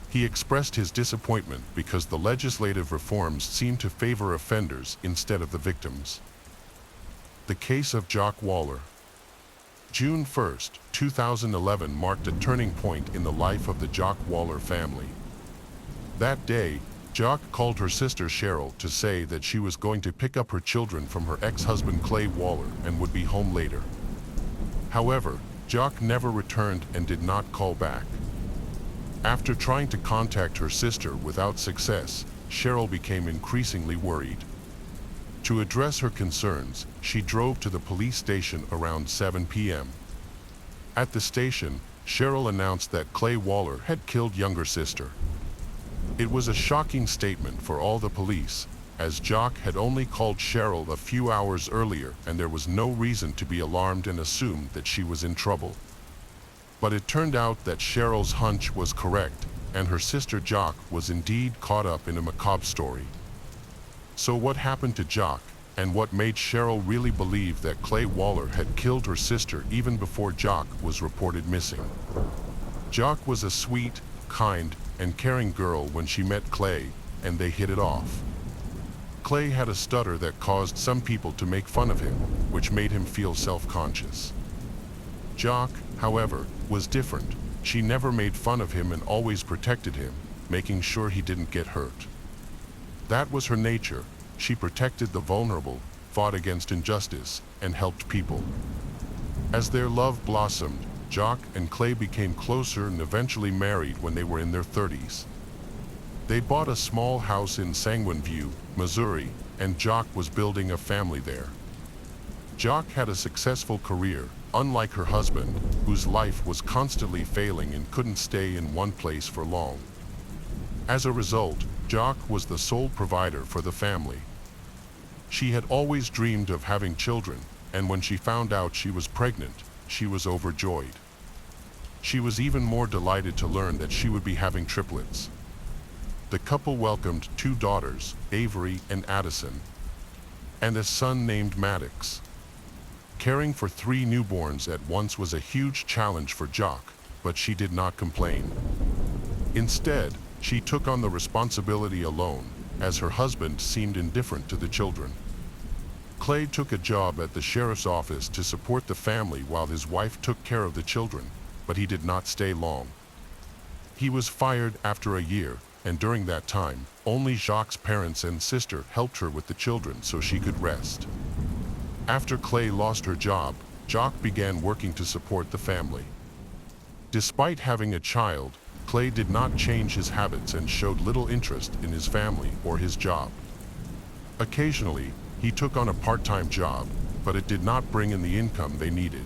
He expressed his disappointment because the legislative reforms seemed to favor offenders instead of the victims. The case of Jock Waller. June 1, 2011 marked a turning point in the life of the Jock Waller family. That day, Jock called her sister Cheryl to say that she was going to pick up her children from her ex-husband Clay Waller and would be home later. However, Jock never returned and did not call back. After trying to contact her sister without success, Cheryl became increasingly worried. To address her concerns, she drove to the police station around 7 p.m. At the station, Cheryl announced that Clay Waller had killed younger sister. It was a shocking statement for all the police, as Jock had only called Cheryl a few hours earlier and there was no reason to be alarmed and assumed that she was in trouble. But it turned out that Cheryl's hunch was correct, and her sister Jock was indeed caught up in a macabre story. So what happened to Jock, and what made Cheryl really believe that Clay Waller had killed her sister even before Jock was reported missing? Jock was a sweet, kind, and caring girl when she met Clay, and they hit it off. Clay had a stutter that caused some people to make fun of him, which made him feel self-conscious. Jock, however, was different. She never made fun of him and always protected him, making sure he didn't get hurt. That was her nature. She protected the vulnerable, fought against injustice, and helped people. As their love blossomed, Jock and Clay became closer and eventually married when they were in their 30s. They bought a small house in Sanguine View, Missouri, and Jock was building a family there. Jock had a successful career, unlike her husband, whose life was constantly failing and couldn't stay in one place for long. As a result, Jock was the sole provider for the family. She had always dreamed of having children, and when she found out she was pregnant, she was overjoyed. She was even more delighted to learn that she would be having triplets. The couple welcomed 2 daughters, Avery and Addison, and a son named Maddox. Caring for 3 newborns at once was a huge challenge for Jock, but she did not complain. Instead, she took on the responsibility alone, as her husband seemed indifferent to the children. Clay took a job at the sheriff's office to support the family while his wife took care of the children, but he did not stay long. He was fired after a year, and during that time, only Jacques' parents and sister helped her with the children so she could rest. After Clay lost her job, Jacques began working to support the family. Despite having a child, Clay did not change his habits and showed little interest in his family or his job. Occasionally, he took on a part-time job, but it did not bring in the income they needed.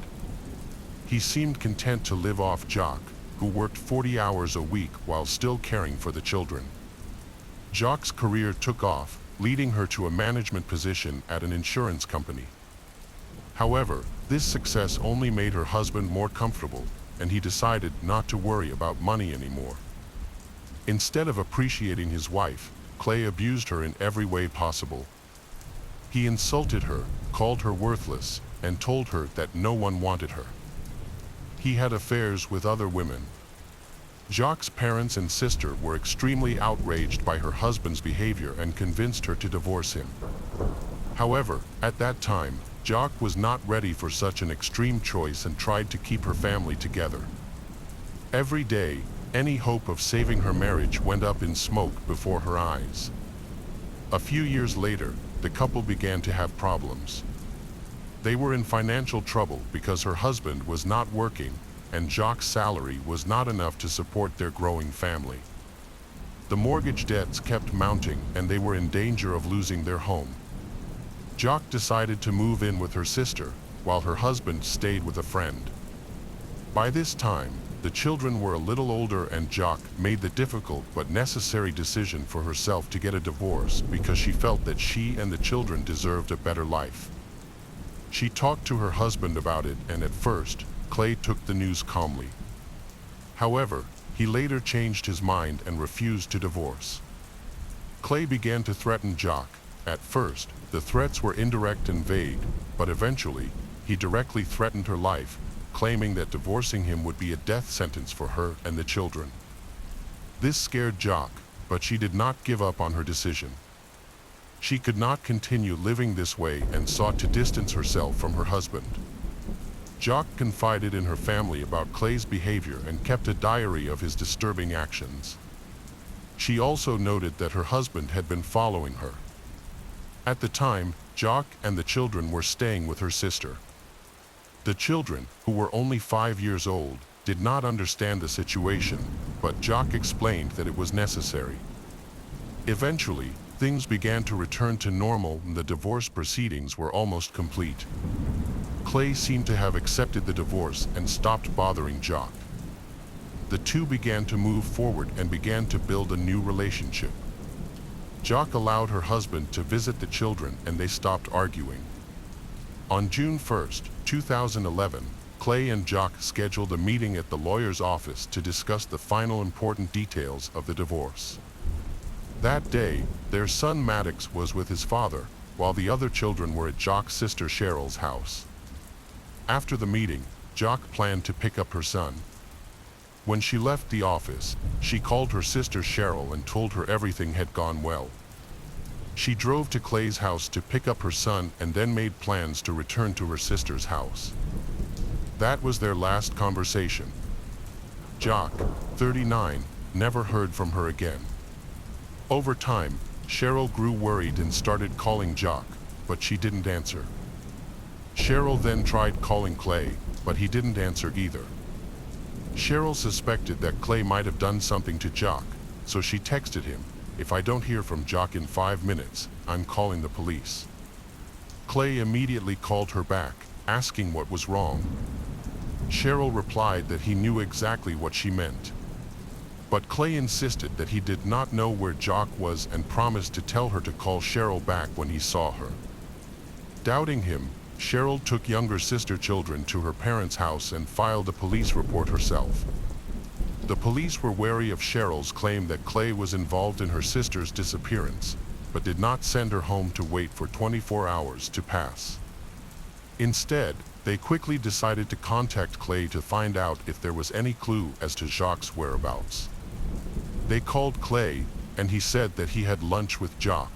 He seemed content to live off Jacques, who worked 40 hours a week while still caring for the children. Jacques' career took off, leading her to a management position at an insurance company. However, this success only made her husband more comfortable, and he decided not to worry about money anymore. Instead of appreciating his wife, Clay abused her in every way possible. He insulted her, called her worthless, and told her that no one wanted her. He had affairs with other women. Jacques' parents and sister were extremely outraged by her husband's behavior and convinced her to divorce him. However, at that time, Jacques was not ready for such an extreme choice and tried to keep her family together. Every day, any hope of saving her marriage went up in smoke before her eyes. A few years later, the couple began to have problems. They were in financial trouble because her husband was not working, and Jacques' salary was not enough to support their growing family. The mortgage debts kept mounting, and they were in danger of losing their home. Jacques decided to move in with her sister, while her husband stayed with a friend. By this time, the children were a little older, and Jacques made the difficult but necessary decision for herself to get a divorce because she felt that she and the children deserved a better life. She talked to her husband about it, and at first, Clay took the news calmly. However, he later changed his mind and refused to divorce. Clay began to threaten Jacques. At first, the threats were indirect and vague, but eventually, he directly threatened her life, claiming that divorcing him would be a death sentence for her and the children. This scared Jacques, but she did not give up on her decision. She could not continue living this way and sought to distance herself from her husband. Jacques confided in her family about Clay's behavior and kept a diary of his disturbing actions. She also noted that her husband had been following her. At the time, Jacques and the children were staying with her sister. The children, who were only 5 years old, did not understand the situation, but Jacques explained that it was necessary. Eventually, things began to return to normal and the divorce proceedings were almost complete. Clay seemed to have accepted the divorce and stopped bothering Jacques. The two began to move forward and began to build a new relationship. Jacques allowed her husband to visit the children and they stopped arguing. On June 1, 2011, Clay and Jacques scheduled a meeting at the lawyer's office to discuss the final important details of the divorce. That day, their son Maddox was with his father, while the other children were at Jacques' sister Cheryl's house. After the meeting, Jacques planned to pick up her son. When she left the office, she called her sister Cheryl and told her everything had gone well. She drove to Clay's house to pick up her son and then made plans to return to her sister's house. That was their last conversation. Jacques, 39, never heard from her again. Over time, Cheryl grew worried and started calling Jacques, but she didn't answer. Cheryl then tried calling Clay, but he didn't answer either. Cheryl suspected that Clay might have done something to Jacques, so she texted him, "If I don't hear from Jacques in 5 minutes, I'm calling the police." Clay immediately called her back, asking what was wrong. Cheryl replied that he knew exactly what she meant. But Clay insisted that he did not know where Jacques was and promised to tell her to call Cheryl back when he saw her. Doubting him, Cheryl took younger sister children to her parents' house and filed a police report herself. The police were wary of Cheryl's claim that Clay was involved in her sister's disappearance, but did not send her home to wait for 24 hours to pass. Instead, they quickly decided to contact Clay to find out if there was any clue as to Jacques' whereabouts. They called Clay, and he said that he had lunch with Jock.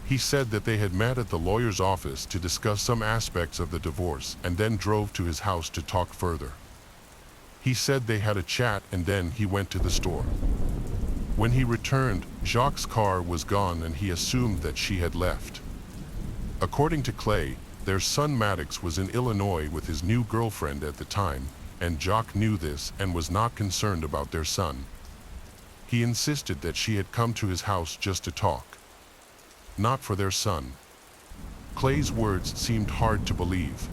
He said that they had met at the lawyer's office to discuss some aspects of the divorce and then drove to his house to talk further. He said they had a chat and then he went to the store. When he returned, Jacques' car was gone and he assumed that she had left. According to Clay, their son Maddox was in Illinois with his new girlfriend at the time, and Jacques knew this and was not concerned about their son. He insisted that she had come to his house just to talk, not for their son. Clay's words seemed hard to believe.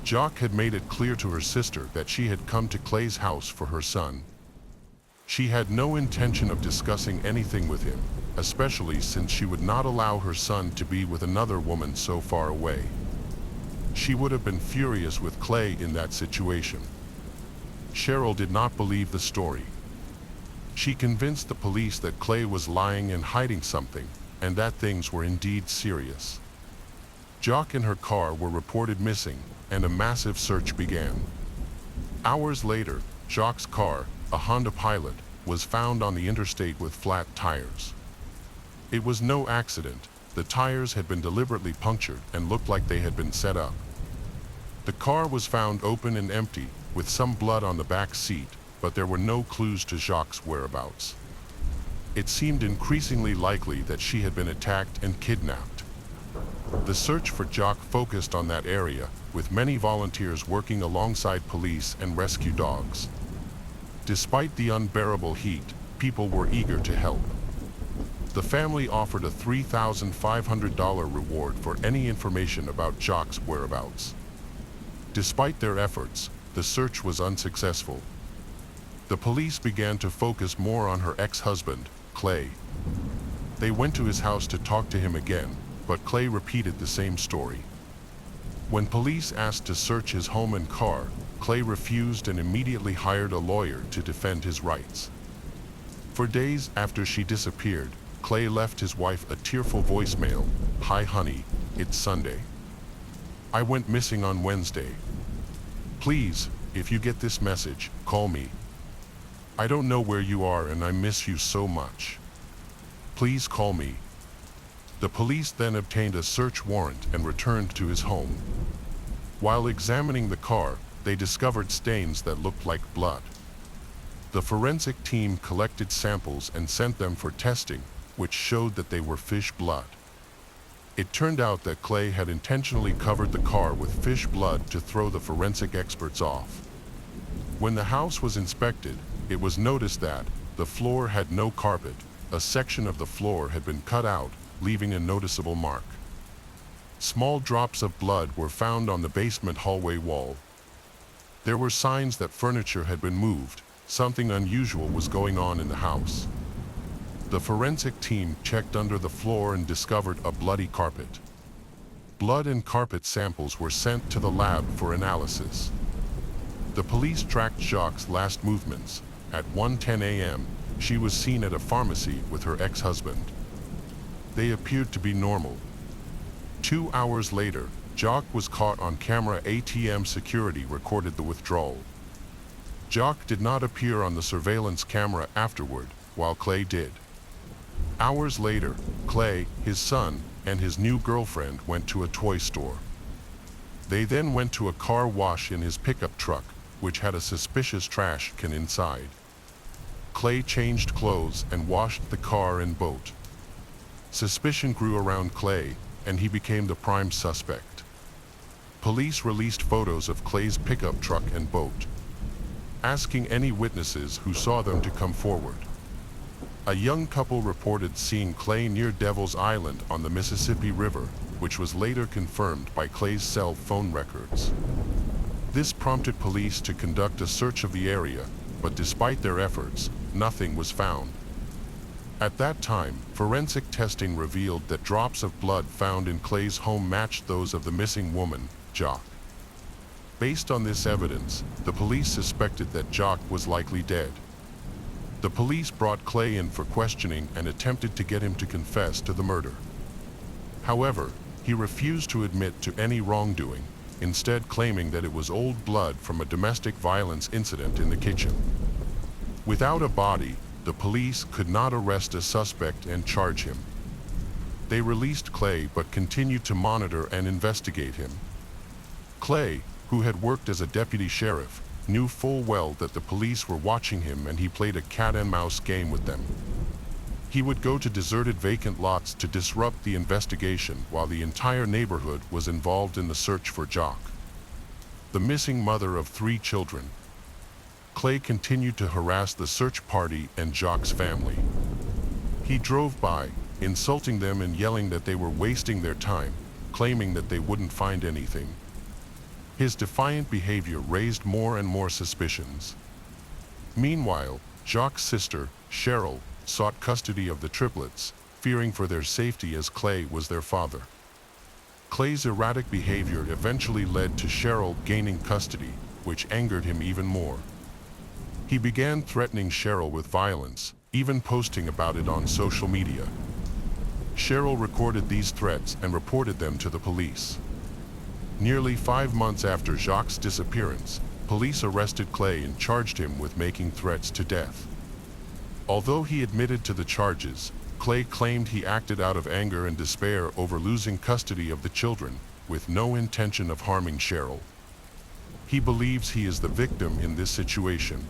Jacques had made it clear to her sister that she had come to Clay's house for her son. She had no intention of discussing anything with him, especially since she would not allow her son to be with another woman so far away. She would have been furious with Clay in that situation. Cheryl did not believe the story. She convinced the police that Clay was lying and hiding something, and that things were indeed serious. Jacques and her car were reported missing, and a massive search began. Hours later, Jacques' car, a Honda Pilot, was found on the interstate with flat tires. It was no accident. The tires had been deliberately punctured and looked like they had been set up. The car was found open and empty, with some blood on the back seat, but there were no clues to Jacques' whereabouts. It seemed increasingly likely that she had been attacked and kidnapped. The search for Jacques focused on that area, with many volunteers working alongside police and rescue dogs. Despite the unbearable heat, people were eager to help. The family offered a $3,500 reward for any information about Jacques' whereabouts. Despite their efforts, the search was unsuccessful. The police began to focus more on her ex-husband, Clay. They went to his house to talk to him again, but Clay repeated the same story. When police asked to search his home and car, Clay refused and immediately hired a lawyer to defend his rights. For days after she disappeared, Clay left his wife a tearful voicemail. "Hi honey, it's Sunday. I went missing on Wednesday. Please, if you get this message, call me. I don't know where you are and I miss you so much. Please call me." The police then obtained a search warrant and returned to his home. While examining the car, they discovered stains that looked like blood. The forensic team collected samples and sent them for testing, which showed that they were fish blood. It turned out that Clay had intentionally covered the car with fish blood to throw the forensic experts off. When the house was inspected, it was noticed that the floor had no carpet. A section of the floor had been cut out, leaving a noticeable mark. Small drops of blood were found on the basement hallway wall. There were signs that furniture had been moved. Something unusual was going on in the house. The forensic team checked under the floor and discovered a bloody carpet. Blood and carpet samples were sent to the lab for analysis. The police tracked Jacques' last movements. At 1:10 a.m., she was seen at a pharmacy with her ex-husband. They appeared to be normal. 2 hours later, Jacques was caught on camera. ATM security recorded the withdrawal. Jacques did not appear on the surveillance camera afterward, while Clay did. Hours later, Clay, his son, and his new girlfriend went to a toy store. They then went to a car wash in his pickup truck, which had a suspicious trash can inside. Clay changed clothes and washed the car and boat. Suspicion grew around Clay, and he became the prime suspect. Police released photos of Clay's pickup truck and boat, asking any witnesses who saw them to come forward. A young couple reported seeing Clay near Devil's Island on the Mississippi River, which was later confirmed by Clay's cell phone records. This prompted police to conduct a search of the area, but despite their efforts, nothing was found. At that time, forensic testing revealed that drops of blood found in Clay's home matched those of the missing woman, Jacques. Based on this evidence, the police suspected that Jacques was likely dead. The police brought Clay in for questioning and attempted to get him to confess to the murder. However, he refused to admit to any wrongdoing, instead claiming that it was old blood from a domestic violence incident in the kitchen. Without a body, the police could not arrest a suspect and charge him. They released Clay but continued to monitor and investigate him. Clay, who had worked as a deputy sheriff, knew full well that the police were watching him, and he played a cat-and-mouse game with them. He would go to deserted vacant lots to disrupt the investigation while the entire neighborhood was involved in the search for Jock, the missing mother of 3 children. Clay continued to harass the search party and Jock's family. He drove by, insulting them and yelling that they were wasting their time, claiming that they wouldn't find anything. His defiant behavior raised more and more suspicions. Meanwhile, Jock's sister, Cheryl, sought custody of the triplets, fearing for their safety as Clay was their father. Clay's erratic behavior eventually led to Cheryl gaining custody, which angered him even more. He began threatening Cheryl with violence, even posting about it on social media. Cheryl recorded these threats and reported them to the police. Nearly 5 months after Jock's disappearance, police arrested Clay and charged him with making threats to death. Although he admitted to the charges, Clay claimed he acted out of anger and despair over losing custody of the children, with no intention of harming Cheryl. He believes he is the victim in this situation.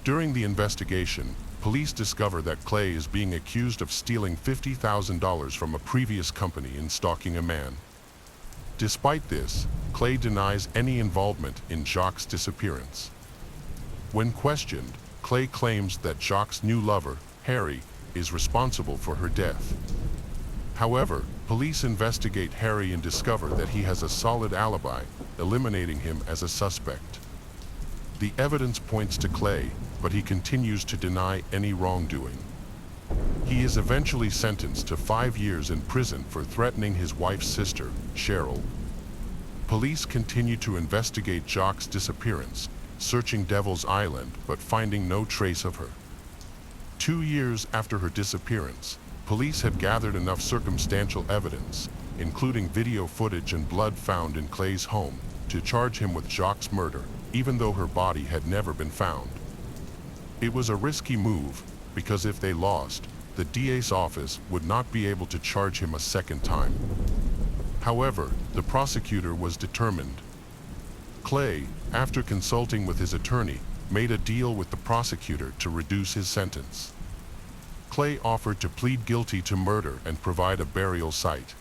During the investigation, police discover that Clay is being accused of stealing $50,000 from a previous company and stalking a man. Despite this, Clay denies any involvement in Jock's disappearance. When questioned, Clay claims that Jock's new lover, Harry, is responsible for her death. However, police investigate Harry and discover that he has a solid alibi, eliminating him as a suspect. The evidence points to Clay, but he continues to deny any wrongdoing. He is eventually sentenced to 5 years in prison for threatening his wife's sister, Cheryl. Police continue to investigate Jock's disappearance, searching Devil's Island but finding no trace of her. 2 years after her disappearance, police had gathered enough circumstantial evidence, including video footage and blood found in Clay's home, to charge him with Jock's murder, even though her body had never been found. It was a risky move, because if they lost, the DA's office would not be able to charge him a second time. However, the prosecutor was determined. Clay, after consulting with his attorney, made a deal with the prosecutor to reduce his sentence. Clay offered to plead guilty to murder and provide a burial site.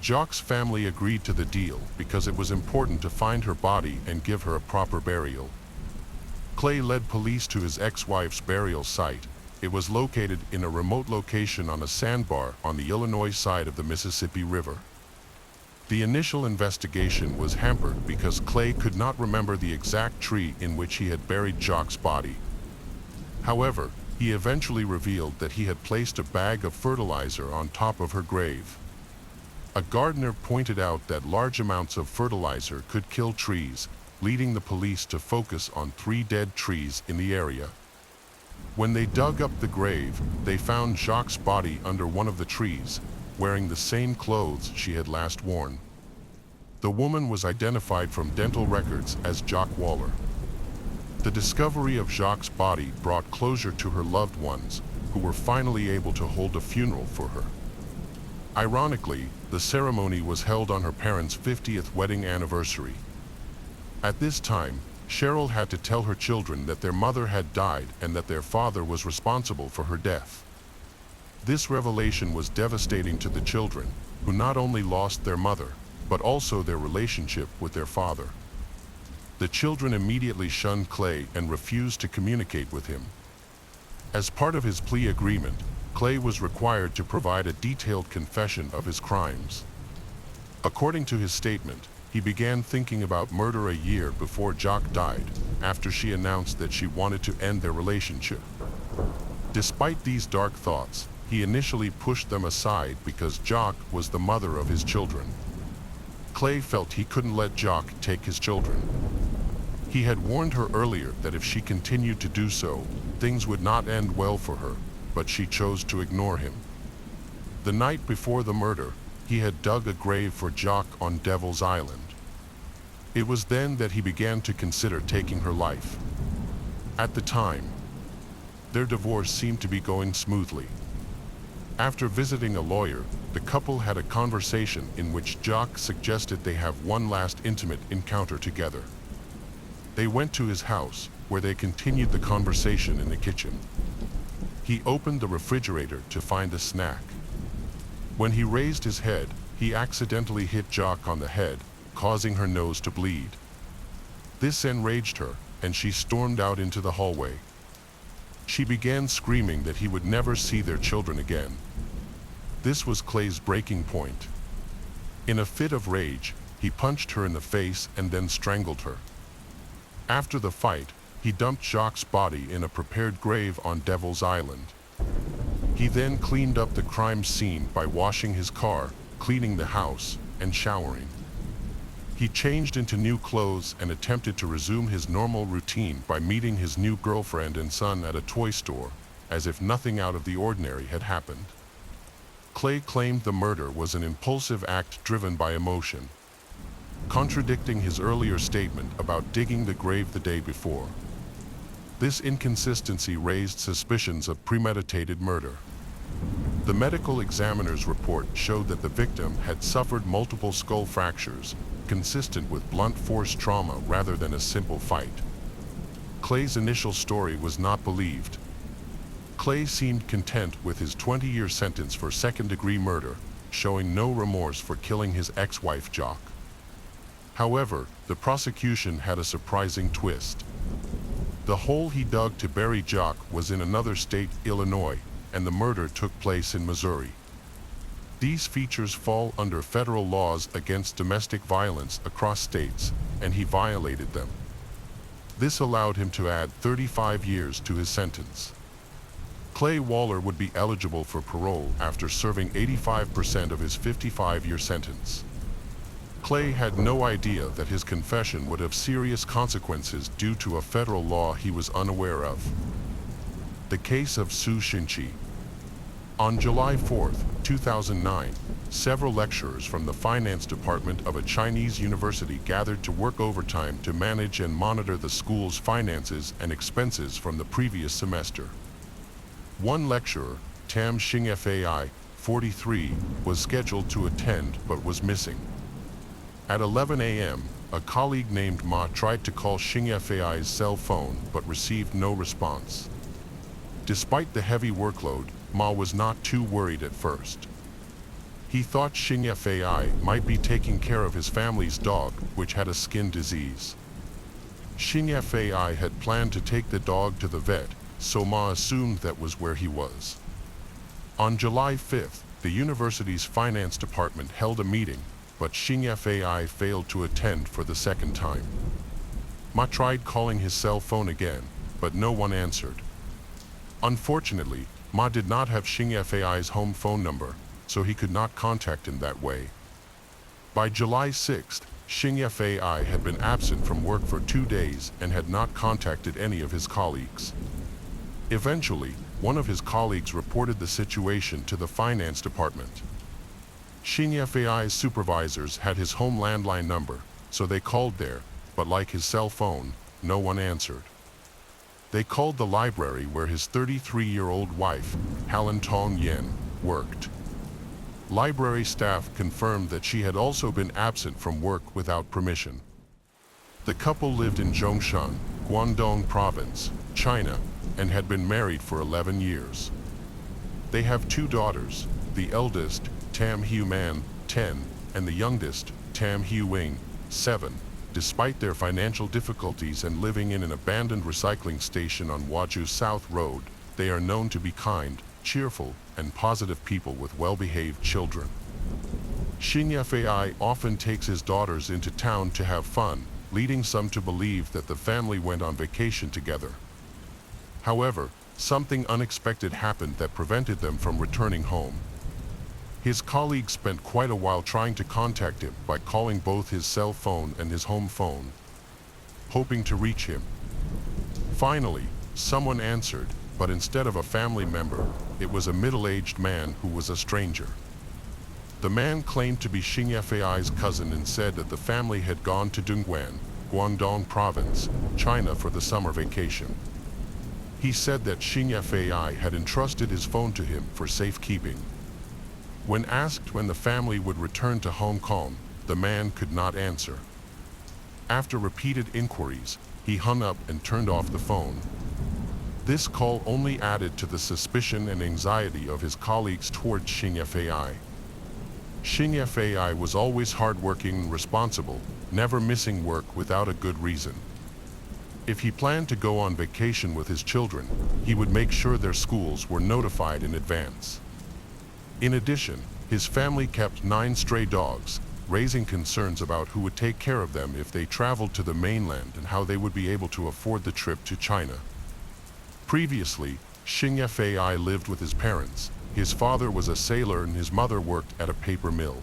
Jock's family agreed to the deal because it was important to find her body and give her a proper burial. Clay led police to his ex-wife's burial site. It was located in a remote location on a sandbar on the Illinois side of the Mississippi River. The initial investigation was hampered because Clay could not remember the exact tree in which he had buried Jock's body. However, he eventually revealed that he had placed a bag of fertilizer on top of her grave. A gardener pointed out that large amounts of fertilizer could kill trees, leading the police to focus on 3 dead trees in the area. When they dug up the grave, they found Jock's body under one of the trees, wearing the same clothes she had last worn. The woman was identified from dental records as Jock Waller. The discovery of Jock's body brought closure to her loved ones, who were finally able to hold a funeral for her. Ironically, the ceremony was held on her parents' 50th wedding anniversary. At this time, Cheryl had to tell her children that their mother had died and that their father was responsible for her death. This revelation was devastating to the children, who not only lost their mother, but also their relationship with their father. The children immediately shunned Clay and refused to communicate with him. As part of his plea agreement, Clay was required to provide a detailed confession of his crimes. According to his statement, he began thinking about murder a year before Jock died, after she announced that she wanted to end their relationship. Despite these dark thoughts, he initially pushed them aside because Jock was the mother of his children. Clay felt he couldn't let Jock take his children. He had warned her earlier that if she continued to do so, things would not end well for her, but she chose to ignore him. The night before the murder, he had dug a grave for Jock on Devil's Island. It was then that he began to consider taking her life. At the time, Their divorce seemed to be going smoothly. After visiting a lawyer, the couple had a conversation in which Jacques suggested they have one last intimate encounter together. They went to his house, where they continued the conversation in the kitchen. He opened the refrigerator to find a snack. When he raised his head, he accidentally hit Jacques on the head, causing her nose to bleed. This enraged her, and she stormed out into the hallway. She began screaming that he would never see their children again. This was Clay's breaking point. In a fit of rage, he punched her in the face and then strangled her. After the fight, he dumped Jacques' body in a prepared grave on Devil's Island. He then cleaned up the crime scene by washing his car, cleaning the house, and showering. He changed into new clothes and attempted to resume his normal routine by meeting his new girlfriend and son at a toy store, as if nothing out of the ordinary had happened. Clay claimed the murder was an impulsive act driven by emotion, contradicting his earlier statement about digging the grave the day before. This inconsistency raised suspicions of premeditated murder. The medical examiner's report showed that the victim had suffered multiple skull fractures, consistent with blunt force trauma rather than a simple fight. Clay's initial story was not believed. Clay seemed content with his 20-year sentence for second-degree murder, showing no remorse for killing his ex-wife Jacques. However, the prosecution had a surprising twist. The hole he dug to bury Jacques was in another state, Illinois, and the murder took place in Missouri. These features fall under federal laws against domestic violence across states, and he violated them. This allowed him to add 35 years to his sentence. Clay Waller would be eligible for parole after serving 85% of his 55-year sentence. Clay had no idea that his confession would have serious consequences due to a federal law he was unaware of. The case of Su Xinqi. On July 4, 2009, several lecturers from the finance department of a Chinese university gathered to work overtime to manage and monitor the school's finances and expenses from the previous semester. One lecturer, Tam Xingfai, 43, was scheduled to attend but was missing. At 11 a.m., a colleague named Ma tried to call Xingfai's cell phone but received no response. Despite the heavy workload, Ma was not too worried at first. He thought Xingfai might be taking care of his family's dog, which had a skin disease. Xingfai had planned to take the dog to the vet, so Ma assumed that was where he was. On July 5th, the university's finance department held a meeting, but Xingfai failed to attend for the second time. Ma tried calling his cell phone again, but no one answered. Unfortunately, Ma did not have Xingfai's home phone number, so he could not contact him that way. By July 6th, Xingfai had been absent from work for 2 days and had not contacted any of his colleagues. Eventually, one of his colleagues reported the situation to the finance department. Xingfai's supervisors had his home landline number, so they called there, but like his cell phone, no one answered. They called the library where his 33-year-old wife, Helen Tong Yen, worked. Library staff confirmed that she had also been absent from work without permission. The couple lived in Zhongshan, Guangdong Province, China, and had been married for 11 years. They have 2 daughters, the eldest, Tam Hu-man, 10, and the youngest, Tam Hu-wing, 7. Despite their financial difficulties and living in an abandoned recycling station on Waju South Road, they are known to be kind, cheerful, and positive people with well-behaved children. Xingfai often takes his daughters into town to have fun, leading some to believe that the family went on vacation together. However, something unexpected happened that prevented them from returning home. His colleagues spent quite a while trying to contact him by calling both his cell phone and his home phone, hoping to reach him. Finally, someone answered, but instead of a family member, it was a middle-aged man who was a stranger. The man claimed to be Xingfai's cousin and said that the family had gone to Dongguan, Guangdong Province, China for the summer vacation. He said that Xing Fai had entrusted his phone to him for safekeeping. When asked when the family would return to Hong Kong, the man could not answer. After repeated inquiries, he hung up and turned off the phone. This call only added to the suspicion and anxiety of his colleagues toward Xing Fai. Xing Fai was always hardworking and responsible, never missing work without a good reason. If he planned to go on vacation with his children, he would make sure their schools were notified in advance. In addition, his family kept 9 stray dogs, raising concerns about who would take care of them if they traveled to the mainland and how they would be able to afford the trip to China. Previously, Xing Fai lived with his parents. His father was a sailor and his mother worked at a paper mill.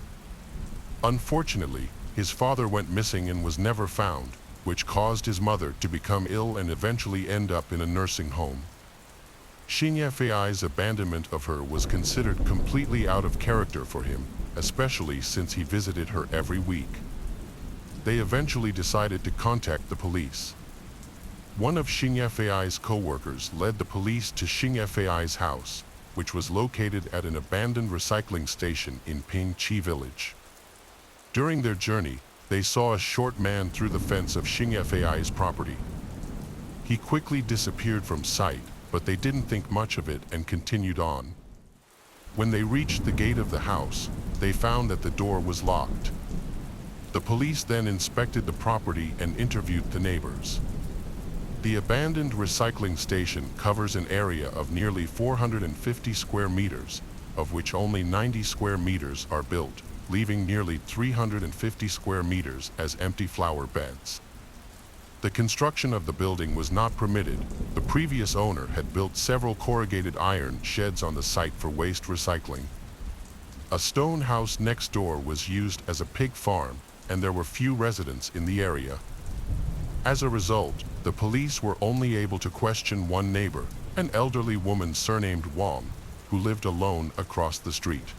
Unfortunately, his father went missing and was never found, which caused his mother to become ill and eventually end up in a nursing home. Xing Fai's abandonment of her was considered completely out of character for him, especially since he visited her every week. They eventually decided to contact the police. One of Xing Fai's co-workers led the police to Xing Fai's house, which was located at an abandoned recycling station in Ping Chi village. During their journey, they saw a short man through the fence of Xing Fai's property. He quickly disappeared from sight, but they didn't think much of it and continued on. When they reached the gate of the house, they found that the door was locked. The police then inspected the property and interviewed the neighbors. The abandoned recycling station covers an area of nearly 450 square meters, of which only 90 square meters are built, leaving nearly 350 square meters as empty flower beds. The construction of the building was not permitted. The previous owner had built several corrugated iron sheds on the site for waste recycling. A stone house next door was used as a pig farm, and there were few residents in the area. As a result, the police were only able to question one neighbor, an elderly woman surnamed Wang, who lived alone across the street.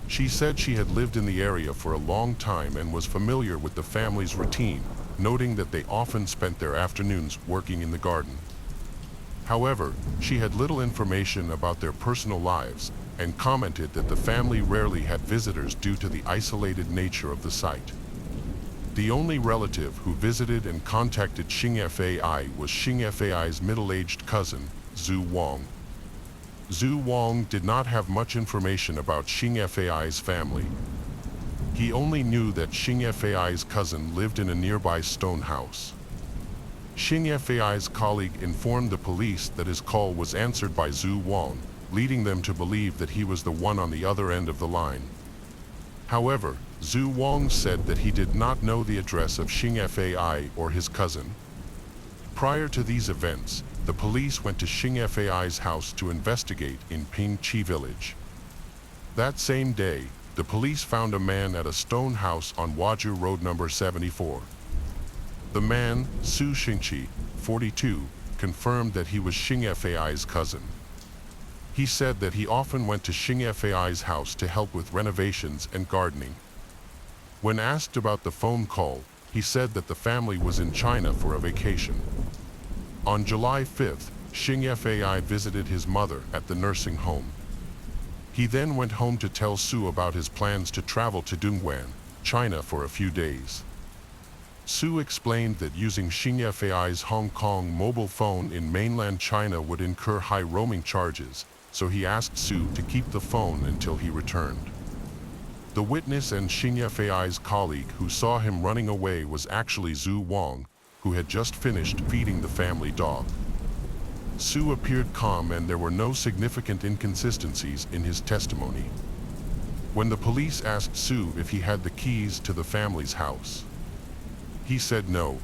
She said she had lived in the area for a long time and was familiar with the family's routine, noting that they often spent their afternoons working in the garden. However, she had little information about their personal lives and commented that the family rarely had visitors due to the isolated nature of the site. The only relative who visited and contacted Xing Fai was Xing Fai's middle-aged cousin, Zhu Wang. Zhu Wang did not have much information about Xing Fai's family. He only knew that Xing Fai's cousin lived in a nearby stone house. Xing Fai's colleague informed the police that his call was answered by Zhu Wang, leading them to believe that he was the one on the other end of the line. However, Zhu Wang said that he did not know the address of Xing Fai or his cousin. Prior to these events, the police went to Xing Fai's house to investigate in Ping Chi village. That same day, the police found a man at a stone house on Waju Road number 74. The man, Su Xingqi, 42, confirmed that he was Xing Fai's cousin. He said that he often went to Xing Fai's house to help with renovations and gardening. When asked about the phone call, he said that the family was in China for a vacation. On July 5th, Xing Fai visited his mother at the nursing home. He then went home to tell Su about his plans to travel to Dongguan, China for a few days. Su explained that using Xing Fai's Hong Kong mobile phone in mainland China would incur high roaming charges, so he asked Su to keep the phone until he returned. The witness and Xing Fai's colleague who saw him running away was actually Zhu Wang, who had just finished feeding the family dog. Su appeared calm and there were no significant inconsistencies in his testimony. When the police asked Su if he had the keys to the family's house, he said no.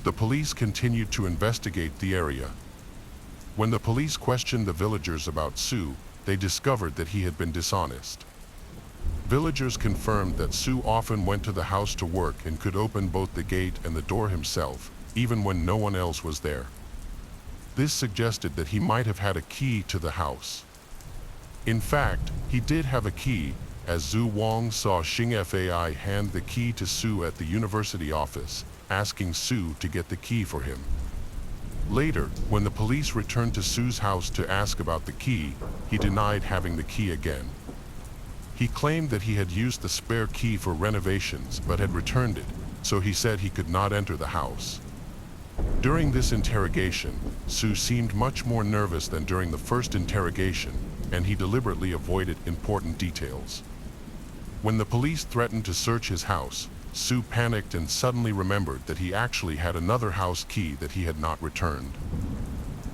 The police continued to investigate the area. When the police questioned the villagers about Su, they discovered that he had been dishonest. Villagers confirmed that Su often went to the house to work and could open both the gate and the door himself, even when no one else was there. This suggested that he might have had a key to the house. In fact, he did have a key, as Zhu Wang saw Xing Fai hand the key to Su at the university office, asking Su to get the key for him. Later, when the police returned to Sue's house to ask about the key, he denied having the key again. He claimed that he had used the spare key for renovations but had returned it, so he said he could not enter the house. During this interrogation, Sue seemed much more nervous than during the first interrogation, and he deliberately avoided important details. When the police threatened to search his house, Sue panicked and suddenly remembered that he actually had another house key that he had not returned.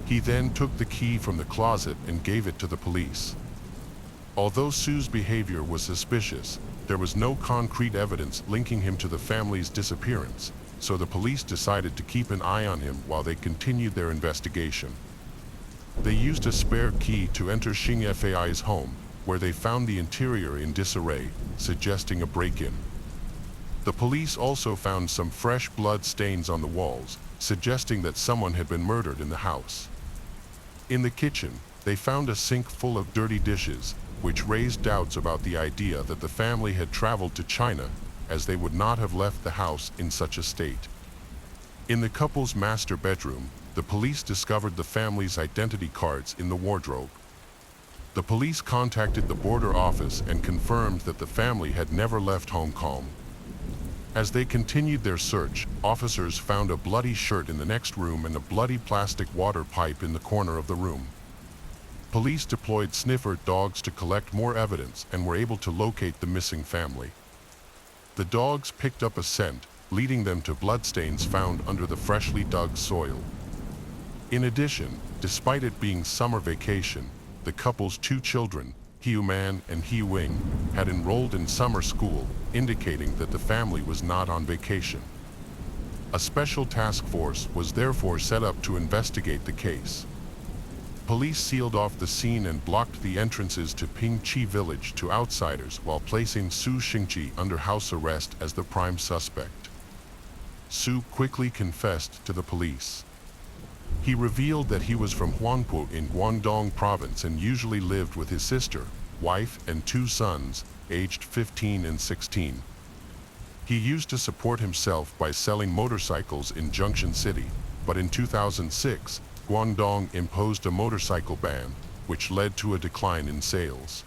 He then took the key from the closet and gave it to the police. Although Sue's behavior was suspicious, there was no concrete evidence linking him to the family's disappearance, so the police decided to keep an eye on him while they continued their investigation. They used a spare key to enter Xing Fai's home, where they found the interior in disarray, suggesting a break-in. The police also found some fresh blood stains on the walls, suggesting that someone had been murdered in the house. In the kitchen, they found a sink full of dirty dishes, which raised doubts about the idea that the family had traveled to China, as they would not have left the house in such a state. In the couple's master bedroom, the police discovered the family's identity cards in the wardrobe. The police contacted the border office and confirmed that the family had never left Hong Kong. As they continued their search, officers found a bloody shirt in the next room and a bloody plastic water pipe in the corner of the room. Police deployed sniffer dogs to collect more evidence and were able to locate the missing family. The dogs picked up a scent, leading them to bloodstains found under the freshly dug soil. In addition, despite it being summer vacation, the couple's two children, Hiu Man and Hi Wing, had enrolled in summer school, indicating that the family was not on vacation. A special task force was therefore set up to investigate the case. Police sealed off the scene and blocked the entrances to Ping Chi village to outsiders while placing Su Xingqi under house arrest as the prime suspect. Su quickly confessed to the police. He revealed that he was from Huangpu in Guangdong province and usually lived with his sister, wife, and two sons, aged 15 and 16. He used to support himself by selling motorcycles in Junction City, but in 2006, Guangdong imposed a motorcycle ban, which led to a decline in sales.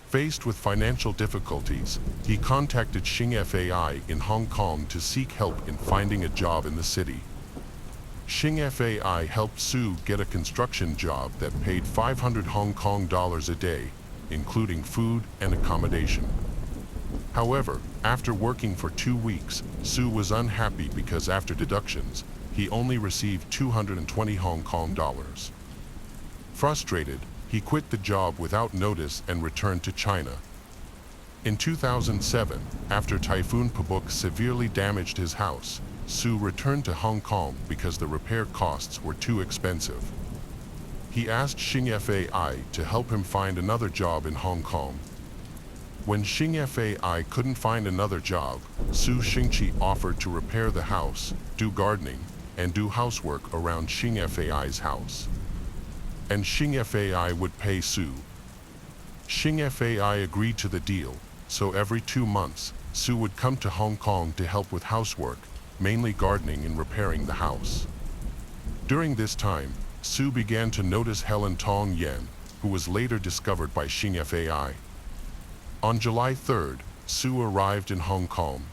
Faced with financial difficulties, he contacted Xing Fai in Hong Kong to seek help in finding a job in the city. Xing Fai helped Su get a construction job that paid 500 Hong Kong dollars a day, including food and accommodation. However, after working for 2 weeks, Su was unhappy because after deductions, he only received 220 Hong Kong dollars. Frustrated, he quit the job without notice and returned to China. In 2007, after Typhoon Pabuk severely damaged his house, Su returned to Hong Kong because the repair costs were too expensive. He asked Xing Fai to help him find another job in Hong Kong. When Xing Fai couldn't find another job, Su Xingqi offered to repair the house, do gardening, and do housework around Xing Fai's house. And Xing Fai would pay Su. Xing Fai agreed to the deal, so every 2 months, Su would come to Hong Kong to help with housework, mainly gardening and repairing the house. During this time, Su began to notice Helen Tong Yen, who was later discovered by Xing Fai. On July 3rd, Su arrived in Hong Kong.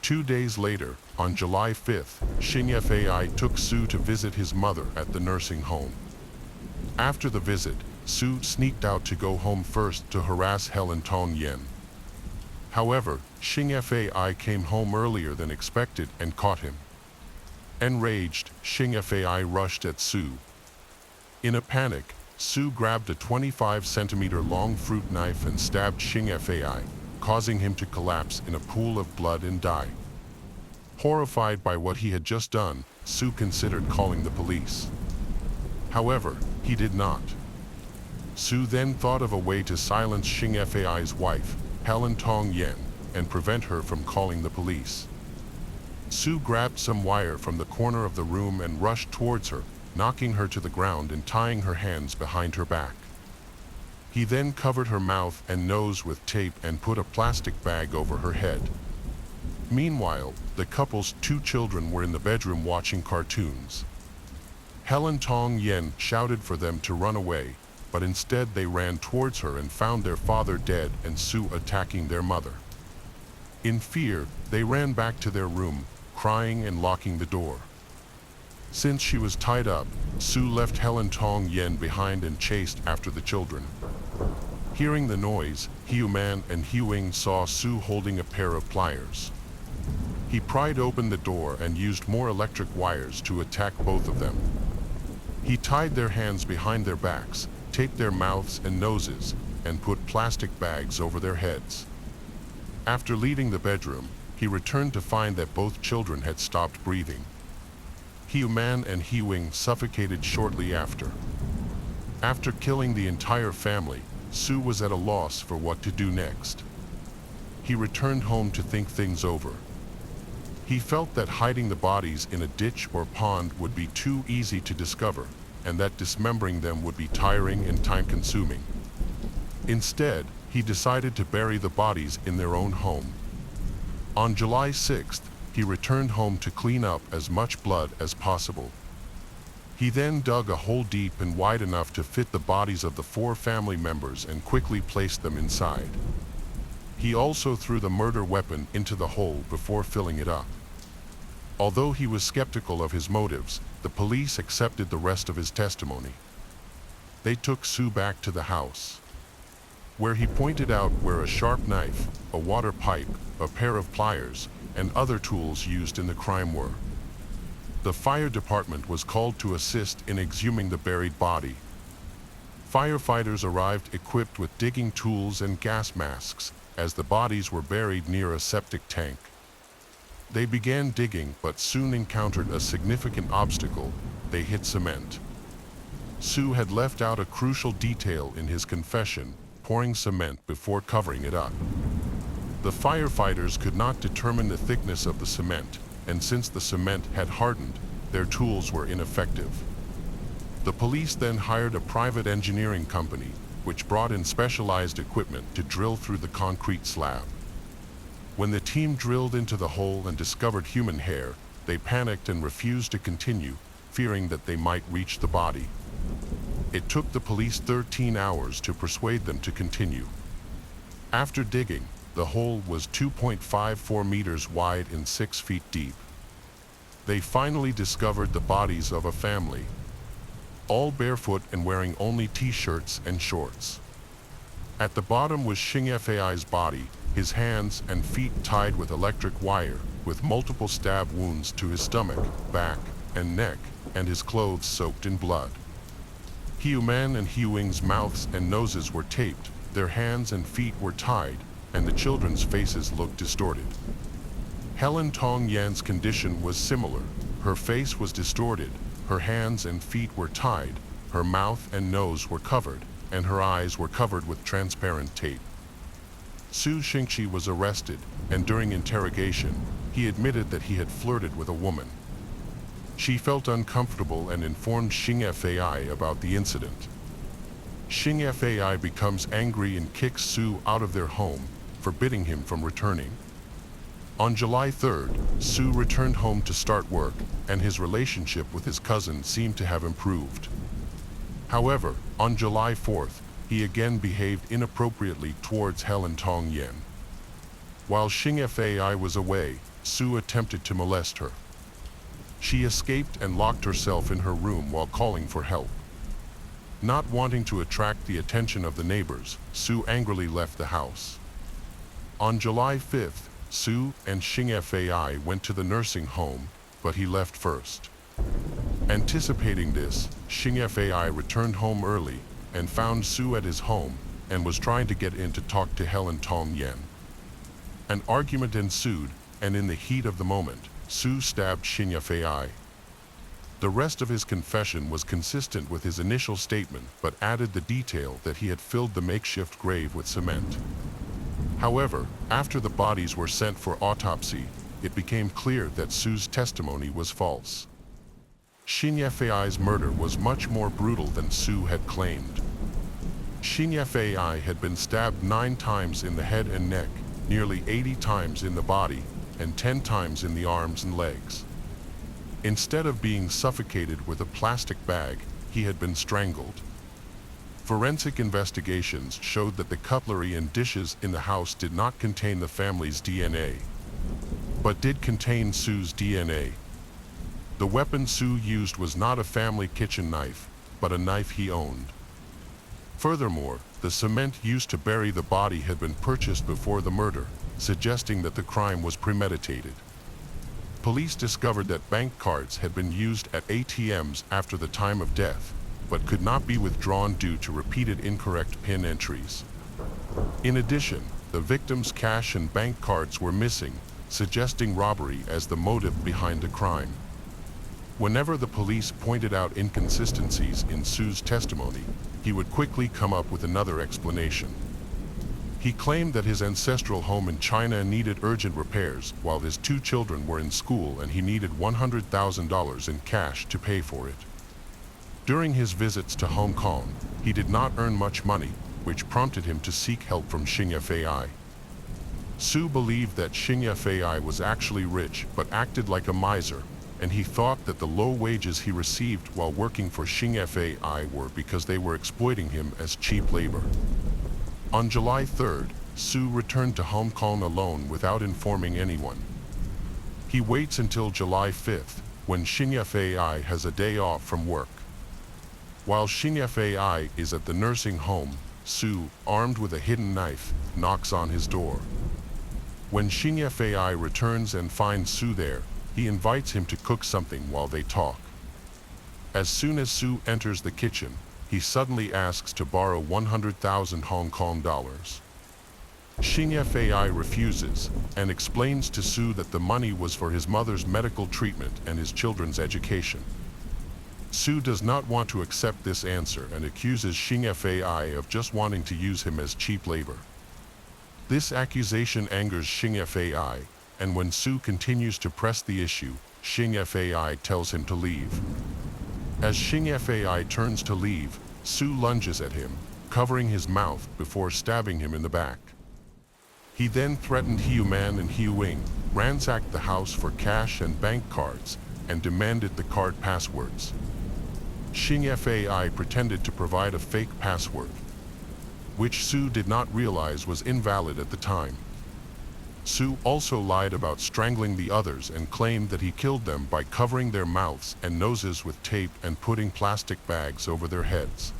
2 days later, on July 5th, Xing Fai took Su to visit his mother at the nursing home. After the visit, Su sneaked out to go home first to harass Helen Tong Yen. However, Xing Fai came home earlier than expected and caught him. Enraged, Xing Fai rushed at Su. In a panic, Su grabbed a 25-centimeter long fruit knife and stabbed Xing Fai, causing him to collapse in a pool of blood and die. Horrified by what he had just done, Su considered calling the police. However, he did not. Su then thought of a way to silence Xing Fai's wife, Helen Tong Yen, and prevent her from calling the police. Su grabbed some wire from the corner of the room and rushed towards her, knocking her to the ground and tying her hands behind her back. He then covered her mouth and nose with tape and put a plastic bag over her head. Meanwhile, the couple's 2 children were in the bedroom watching cartoons. Helen Tong Yen shouted for them to run away, but instead they ran towards her and found their father dead and Sue attacking their mother. In fear, they ran back to their room, crying and locking the door. Since she was tied up, Sue left Helen Tong Yen behind and chased after the children. Hearing the noise, Hiu Man and Hiu Ying saw Sue holding a pair of pliers. He pried open the door and used more electric wires to attack both of them. He tied their hands behind their backs, taped their mouths and noses, and put plastic bags over their heads. After leaving the bedroom, he returned to find that both children had stopped breathing. Hiu Man and Hiu Ying suffocated shortly after. After killing the entire family, Sue was at a loss for what to do next. He returned home to think things over. He felt that hiding the bodies in a ditch or pond would be too easy to discover, and that dismembering them would be tiring and time-consuming. Instead, he decided to bury the bodies in their own home. On July 6th, he returned home to clean up as much blood as possible. He then dug a hole deep and wide enough to fit the bodies of the 4 family members and quickly placed them inside. He also threw the murder weapon into the hole before filling it up. Although he was skeptical of his motives, the police accepted the rest of his testimony. They took Sue back to the house, where he pointed out where a sharp knife, a water pipe, a pair of pliers, and other tools used in the crime were. The fire department was called to assist in exhuming the buried body. Firefighters arrived equipped with digging tools and gas masks, as the bodies were buried near a septic tank. They began digging but soon encountered a significant obstacle. They hit cement. Sue had left out a crucial detail in his confession, pouring cement before covering it up. The firefighters could not determine the thickness of the cement, and since the cement had hardened, their tools were ineffective. The police then hired a private engineering company, which brought in specialized equipment to drill through the concrete slab. When the team drilled into the hole and discovered human hair, they panicked and refused to continue, fearing that they might reach the body. It took the police 13 hours to persuade them to continue. After digging, the hole was 2.54 meters wide and 6 feet deep. They finally discovered the bodies of a family, all barefoot and wearing only t-shirts and shorts. At the bottom was Xing Fai's body, his hands and feet tied with electric wire, with multiple stab wounds to his stomach, back, and neck, and his clothes soaked in blood. Hiu Man and Hiu Ying's mouths and noses were taped, their hands and feet were tied, and the children's faces looked distorted. Helen Tong Yan's condition was similar. Her face was distorted, her hands and feet were tied, her mouth and nose were covered, and her eyes were covered with transparent tape. Su Xingqi was arrested, and during interrogation, he admitted that he had flirted with a woman. She felt uncomfortable and informed Xing Fai about the incident. Xing Fai becomes angry and kicks Su out of their home, forbidding him from returning. On July 3rd, Su returned home to start work, and his relationship with his cousin seemed to have improved. However, on July 4th, he again behaved inappropriately towards Helen Tong Yen. While Xing Fai was away, Su attempted to molest her. She escaped and locked herself in her room while calling for help. Not wanting to attract the attention of the neighbors, Su angrily left the house. On July 5th, Su and Xing Fai went to the nursing home, but he left first. Anticipating this, Xing Fai returned home early and found Su at his home and was trying to get in to talk to Helen Tong Yen. An argument ensued, and in the heat of the moment, Su stabbed Xing Fai. The rest of his confession was consistent with his initial statement, but added the detail that he had filled the makeshift grave with cement. However, after the bodies were sent for autopsy, it became clear that Su's testimony was false. Xing Fai's murder was much more brutal than Su had claimed. Xing Fai had been stabbed 9 times in the head and neck, nearly 80 times in the body, and 10 times in the arms and legs. Instead of being suffocated with a plastic bag, he had been strangled. Forensic investigations showed that the cutlery and dishes in the house did not contain the family's DNA, but did contain Sue's DNA. The weapon Sue used was not a family kitchen knife, but a knife he owned. Furthermore, the cement used to bury the body had been purchased before the murder, suggesting that the crime was premeditated. Police discovered that bank cards had been used at ATMs after the time of death, but could not be withdrawn due to repeated incorrect PIN entries. In addition, the victim's cash and bank cards were missing, suggesting robbery as the motive behind the crime. Whenever the police pointed out inconsistencies in Sue's testimony, he would quickly come up with another explanation. He claimed that his ancestral home in China needed urgent repairs while his 2 children were in school and he needed $100,000 in cash to pay for it. During his visits to Hong Kong, he did not earn much money, which prompted him to seek help from Xing Fei. Sue believed that Xing Fei was actually rich but acted like a miser, and he thought that the low wages he received while working for Xing Fei were because they were exploiting him as cheap labor. On July 3rd, Sue returned to Hong Kong alone without informing anyone. He waits until July 5th, when Xing Fei has a day off from work. While Xing Fei is at the nursing home, Sue, armed with a hidden knife, knocks on his door. When Xing Fei returns and finds Sue there, he invites him to cook something while they talk. As soon as Sue enters the kitchen, he suddenly asks to borrow 100,000 Hong Kong dollars. Xing Fei refuses and explains to Sue that the money was for his mother's medical treatment and his children's education. Sue does not want to accept this answer and accuses Xing Fei of just wanting to use him as cheap labor. This accusation angers Xing Fei, and when Sue continues to press the issue, Xing Fei tells him to leave. As Xing Fei turns to leave, Sue lunges at him, covering his mouth before stabbing him in the back. He then threatened Hiu Man and Hiu Wing, ransacked the house for cash and bank cards, and demanded the card passwords. Xing Fei pretended to provide a fake password, which Sue did not realize was invalid at the time. Sue also lied about strangling the others and claimed that he killed them by covering their mouths and noses with tape and putting plastic bags over their heads.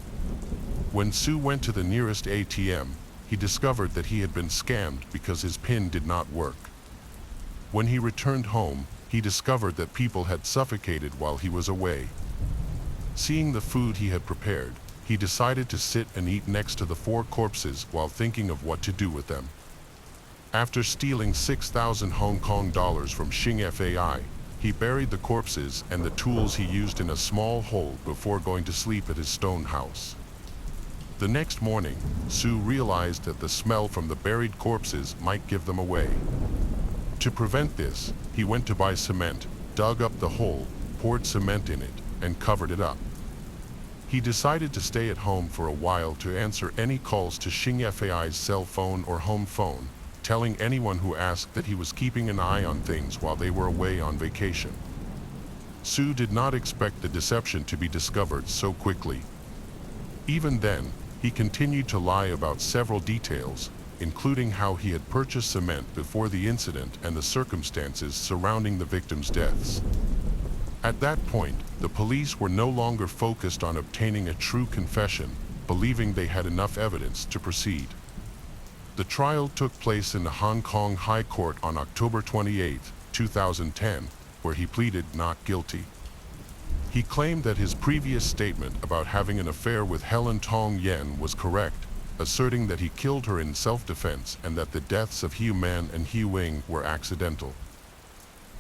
When Sue went to the nearest ATM, he discovered that he had been scammed because his PIN did not work. When he returned home, he discovered that people had suffocated while he was away. Seeing the food he had prepared, he decided to sit and eat next to the 4 corpses while thinking of what to do with them. After stealing 6,000 Hong Kong dollars from Xing Fei, he buried the corpses and the tools he used in a small hole before going to sleep at his stone house. The next morning, Sue realized that the smell from the buried corpses might give them away. To prevent this, he went to buy cement, dug up the hole, poured cement in it, and covered it up. He decided to stay at home for a while to answer any calls to Xing Fei's cell phone or home phone, telling anyone who asked that he was keeping an eye on things while they were away on vacation. Sue did not expect the deception to be discovered so quickly. Even then, he continued to lie about several details, including how he had purchased cement before the incident and the circumstances surrounding the victims' deaths. At that point, the police were no longer focused on obtaining a true confession, believing they had enough evidence to proceed. The trial took place in the Hong Kong High Court on October 28, 2010, where he pleaded not guilty. He claimed that his previous statement about having an affair with Helen Tong Yen was correct, asserting that he killed her in self-defense and that the deaths of Hiu Man and Hiu Wing were accidental.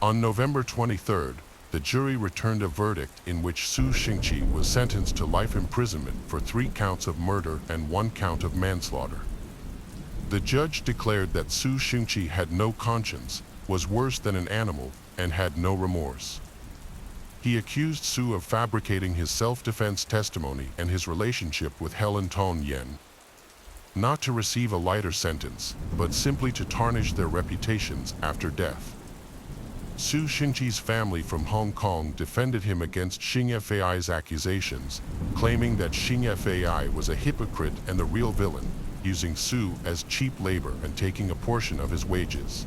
On November 23rd, the jury returned a verdict in which Su Xingqi was sentenced to life imprisonment for 3 counts of murder and 1 count of manslaughter. The judge declared that Su Xingqi had no conscience, was worse than an animal, and had no remorse. He accused Su of fabricating his self-defense testimony and his relationship with Helen Tong Yen, not to receive a lighter sentence, but simply to tarnish their reputations after death. Su Xingqi's family from Hong Kong defended him against Xing Fai's accusations, claiming that Xing Fai was a hypocrite and the real villain, using Su as cheap labor and taking a portion of his wages.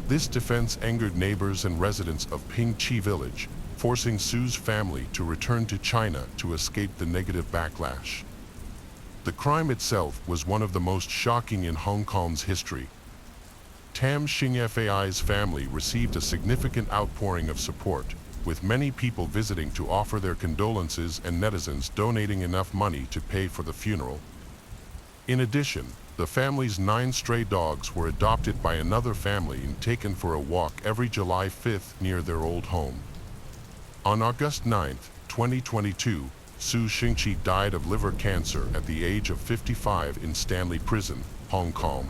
This defense angered neighbors and residents of Pingqi village, forcing Su's family to return to China to escape the negative backlash. The crime itself was one of the most shocking in Hong Kong's history. Tam Xing Fai's family received a significant outpouring of support, with many people visiting to offer their condolences and netizens donating enough money to pay for the funeral. In addition, the family's 9 stray dogs were adopted by another family and taken for a walk every July 5th near their old home. On August 9, 2022, Su Xingqi died of liver cancer at the age of 55 in Stanley Prison, Hong Kong.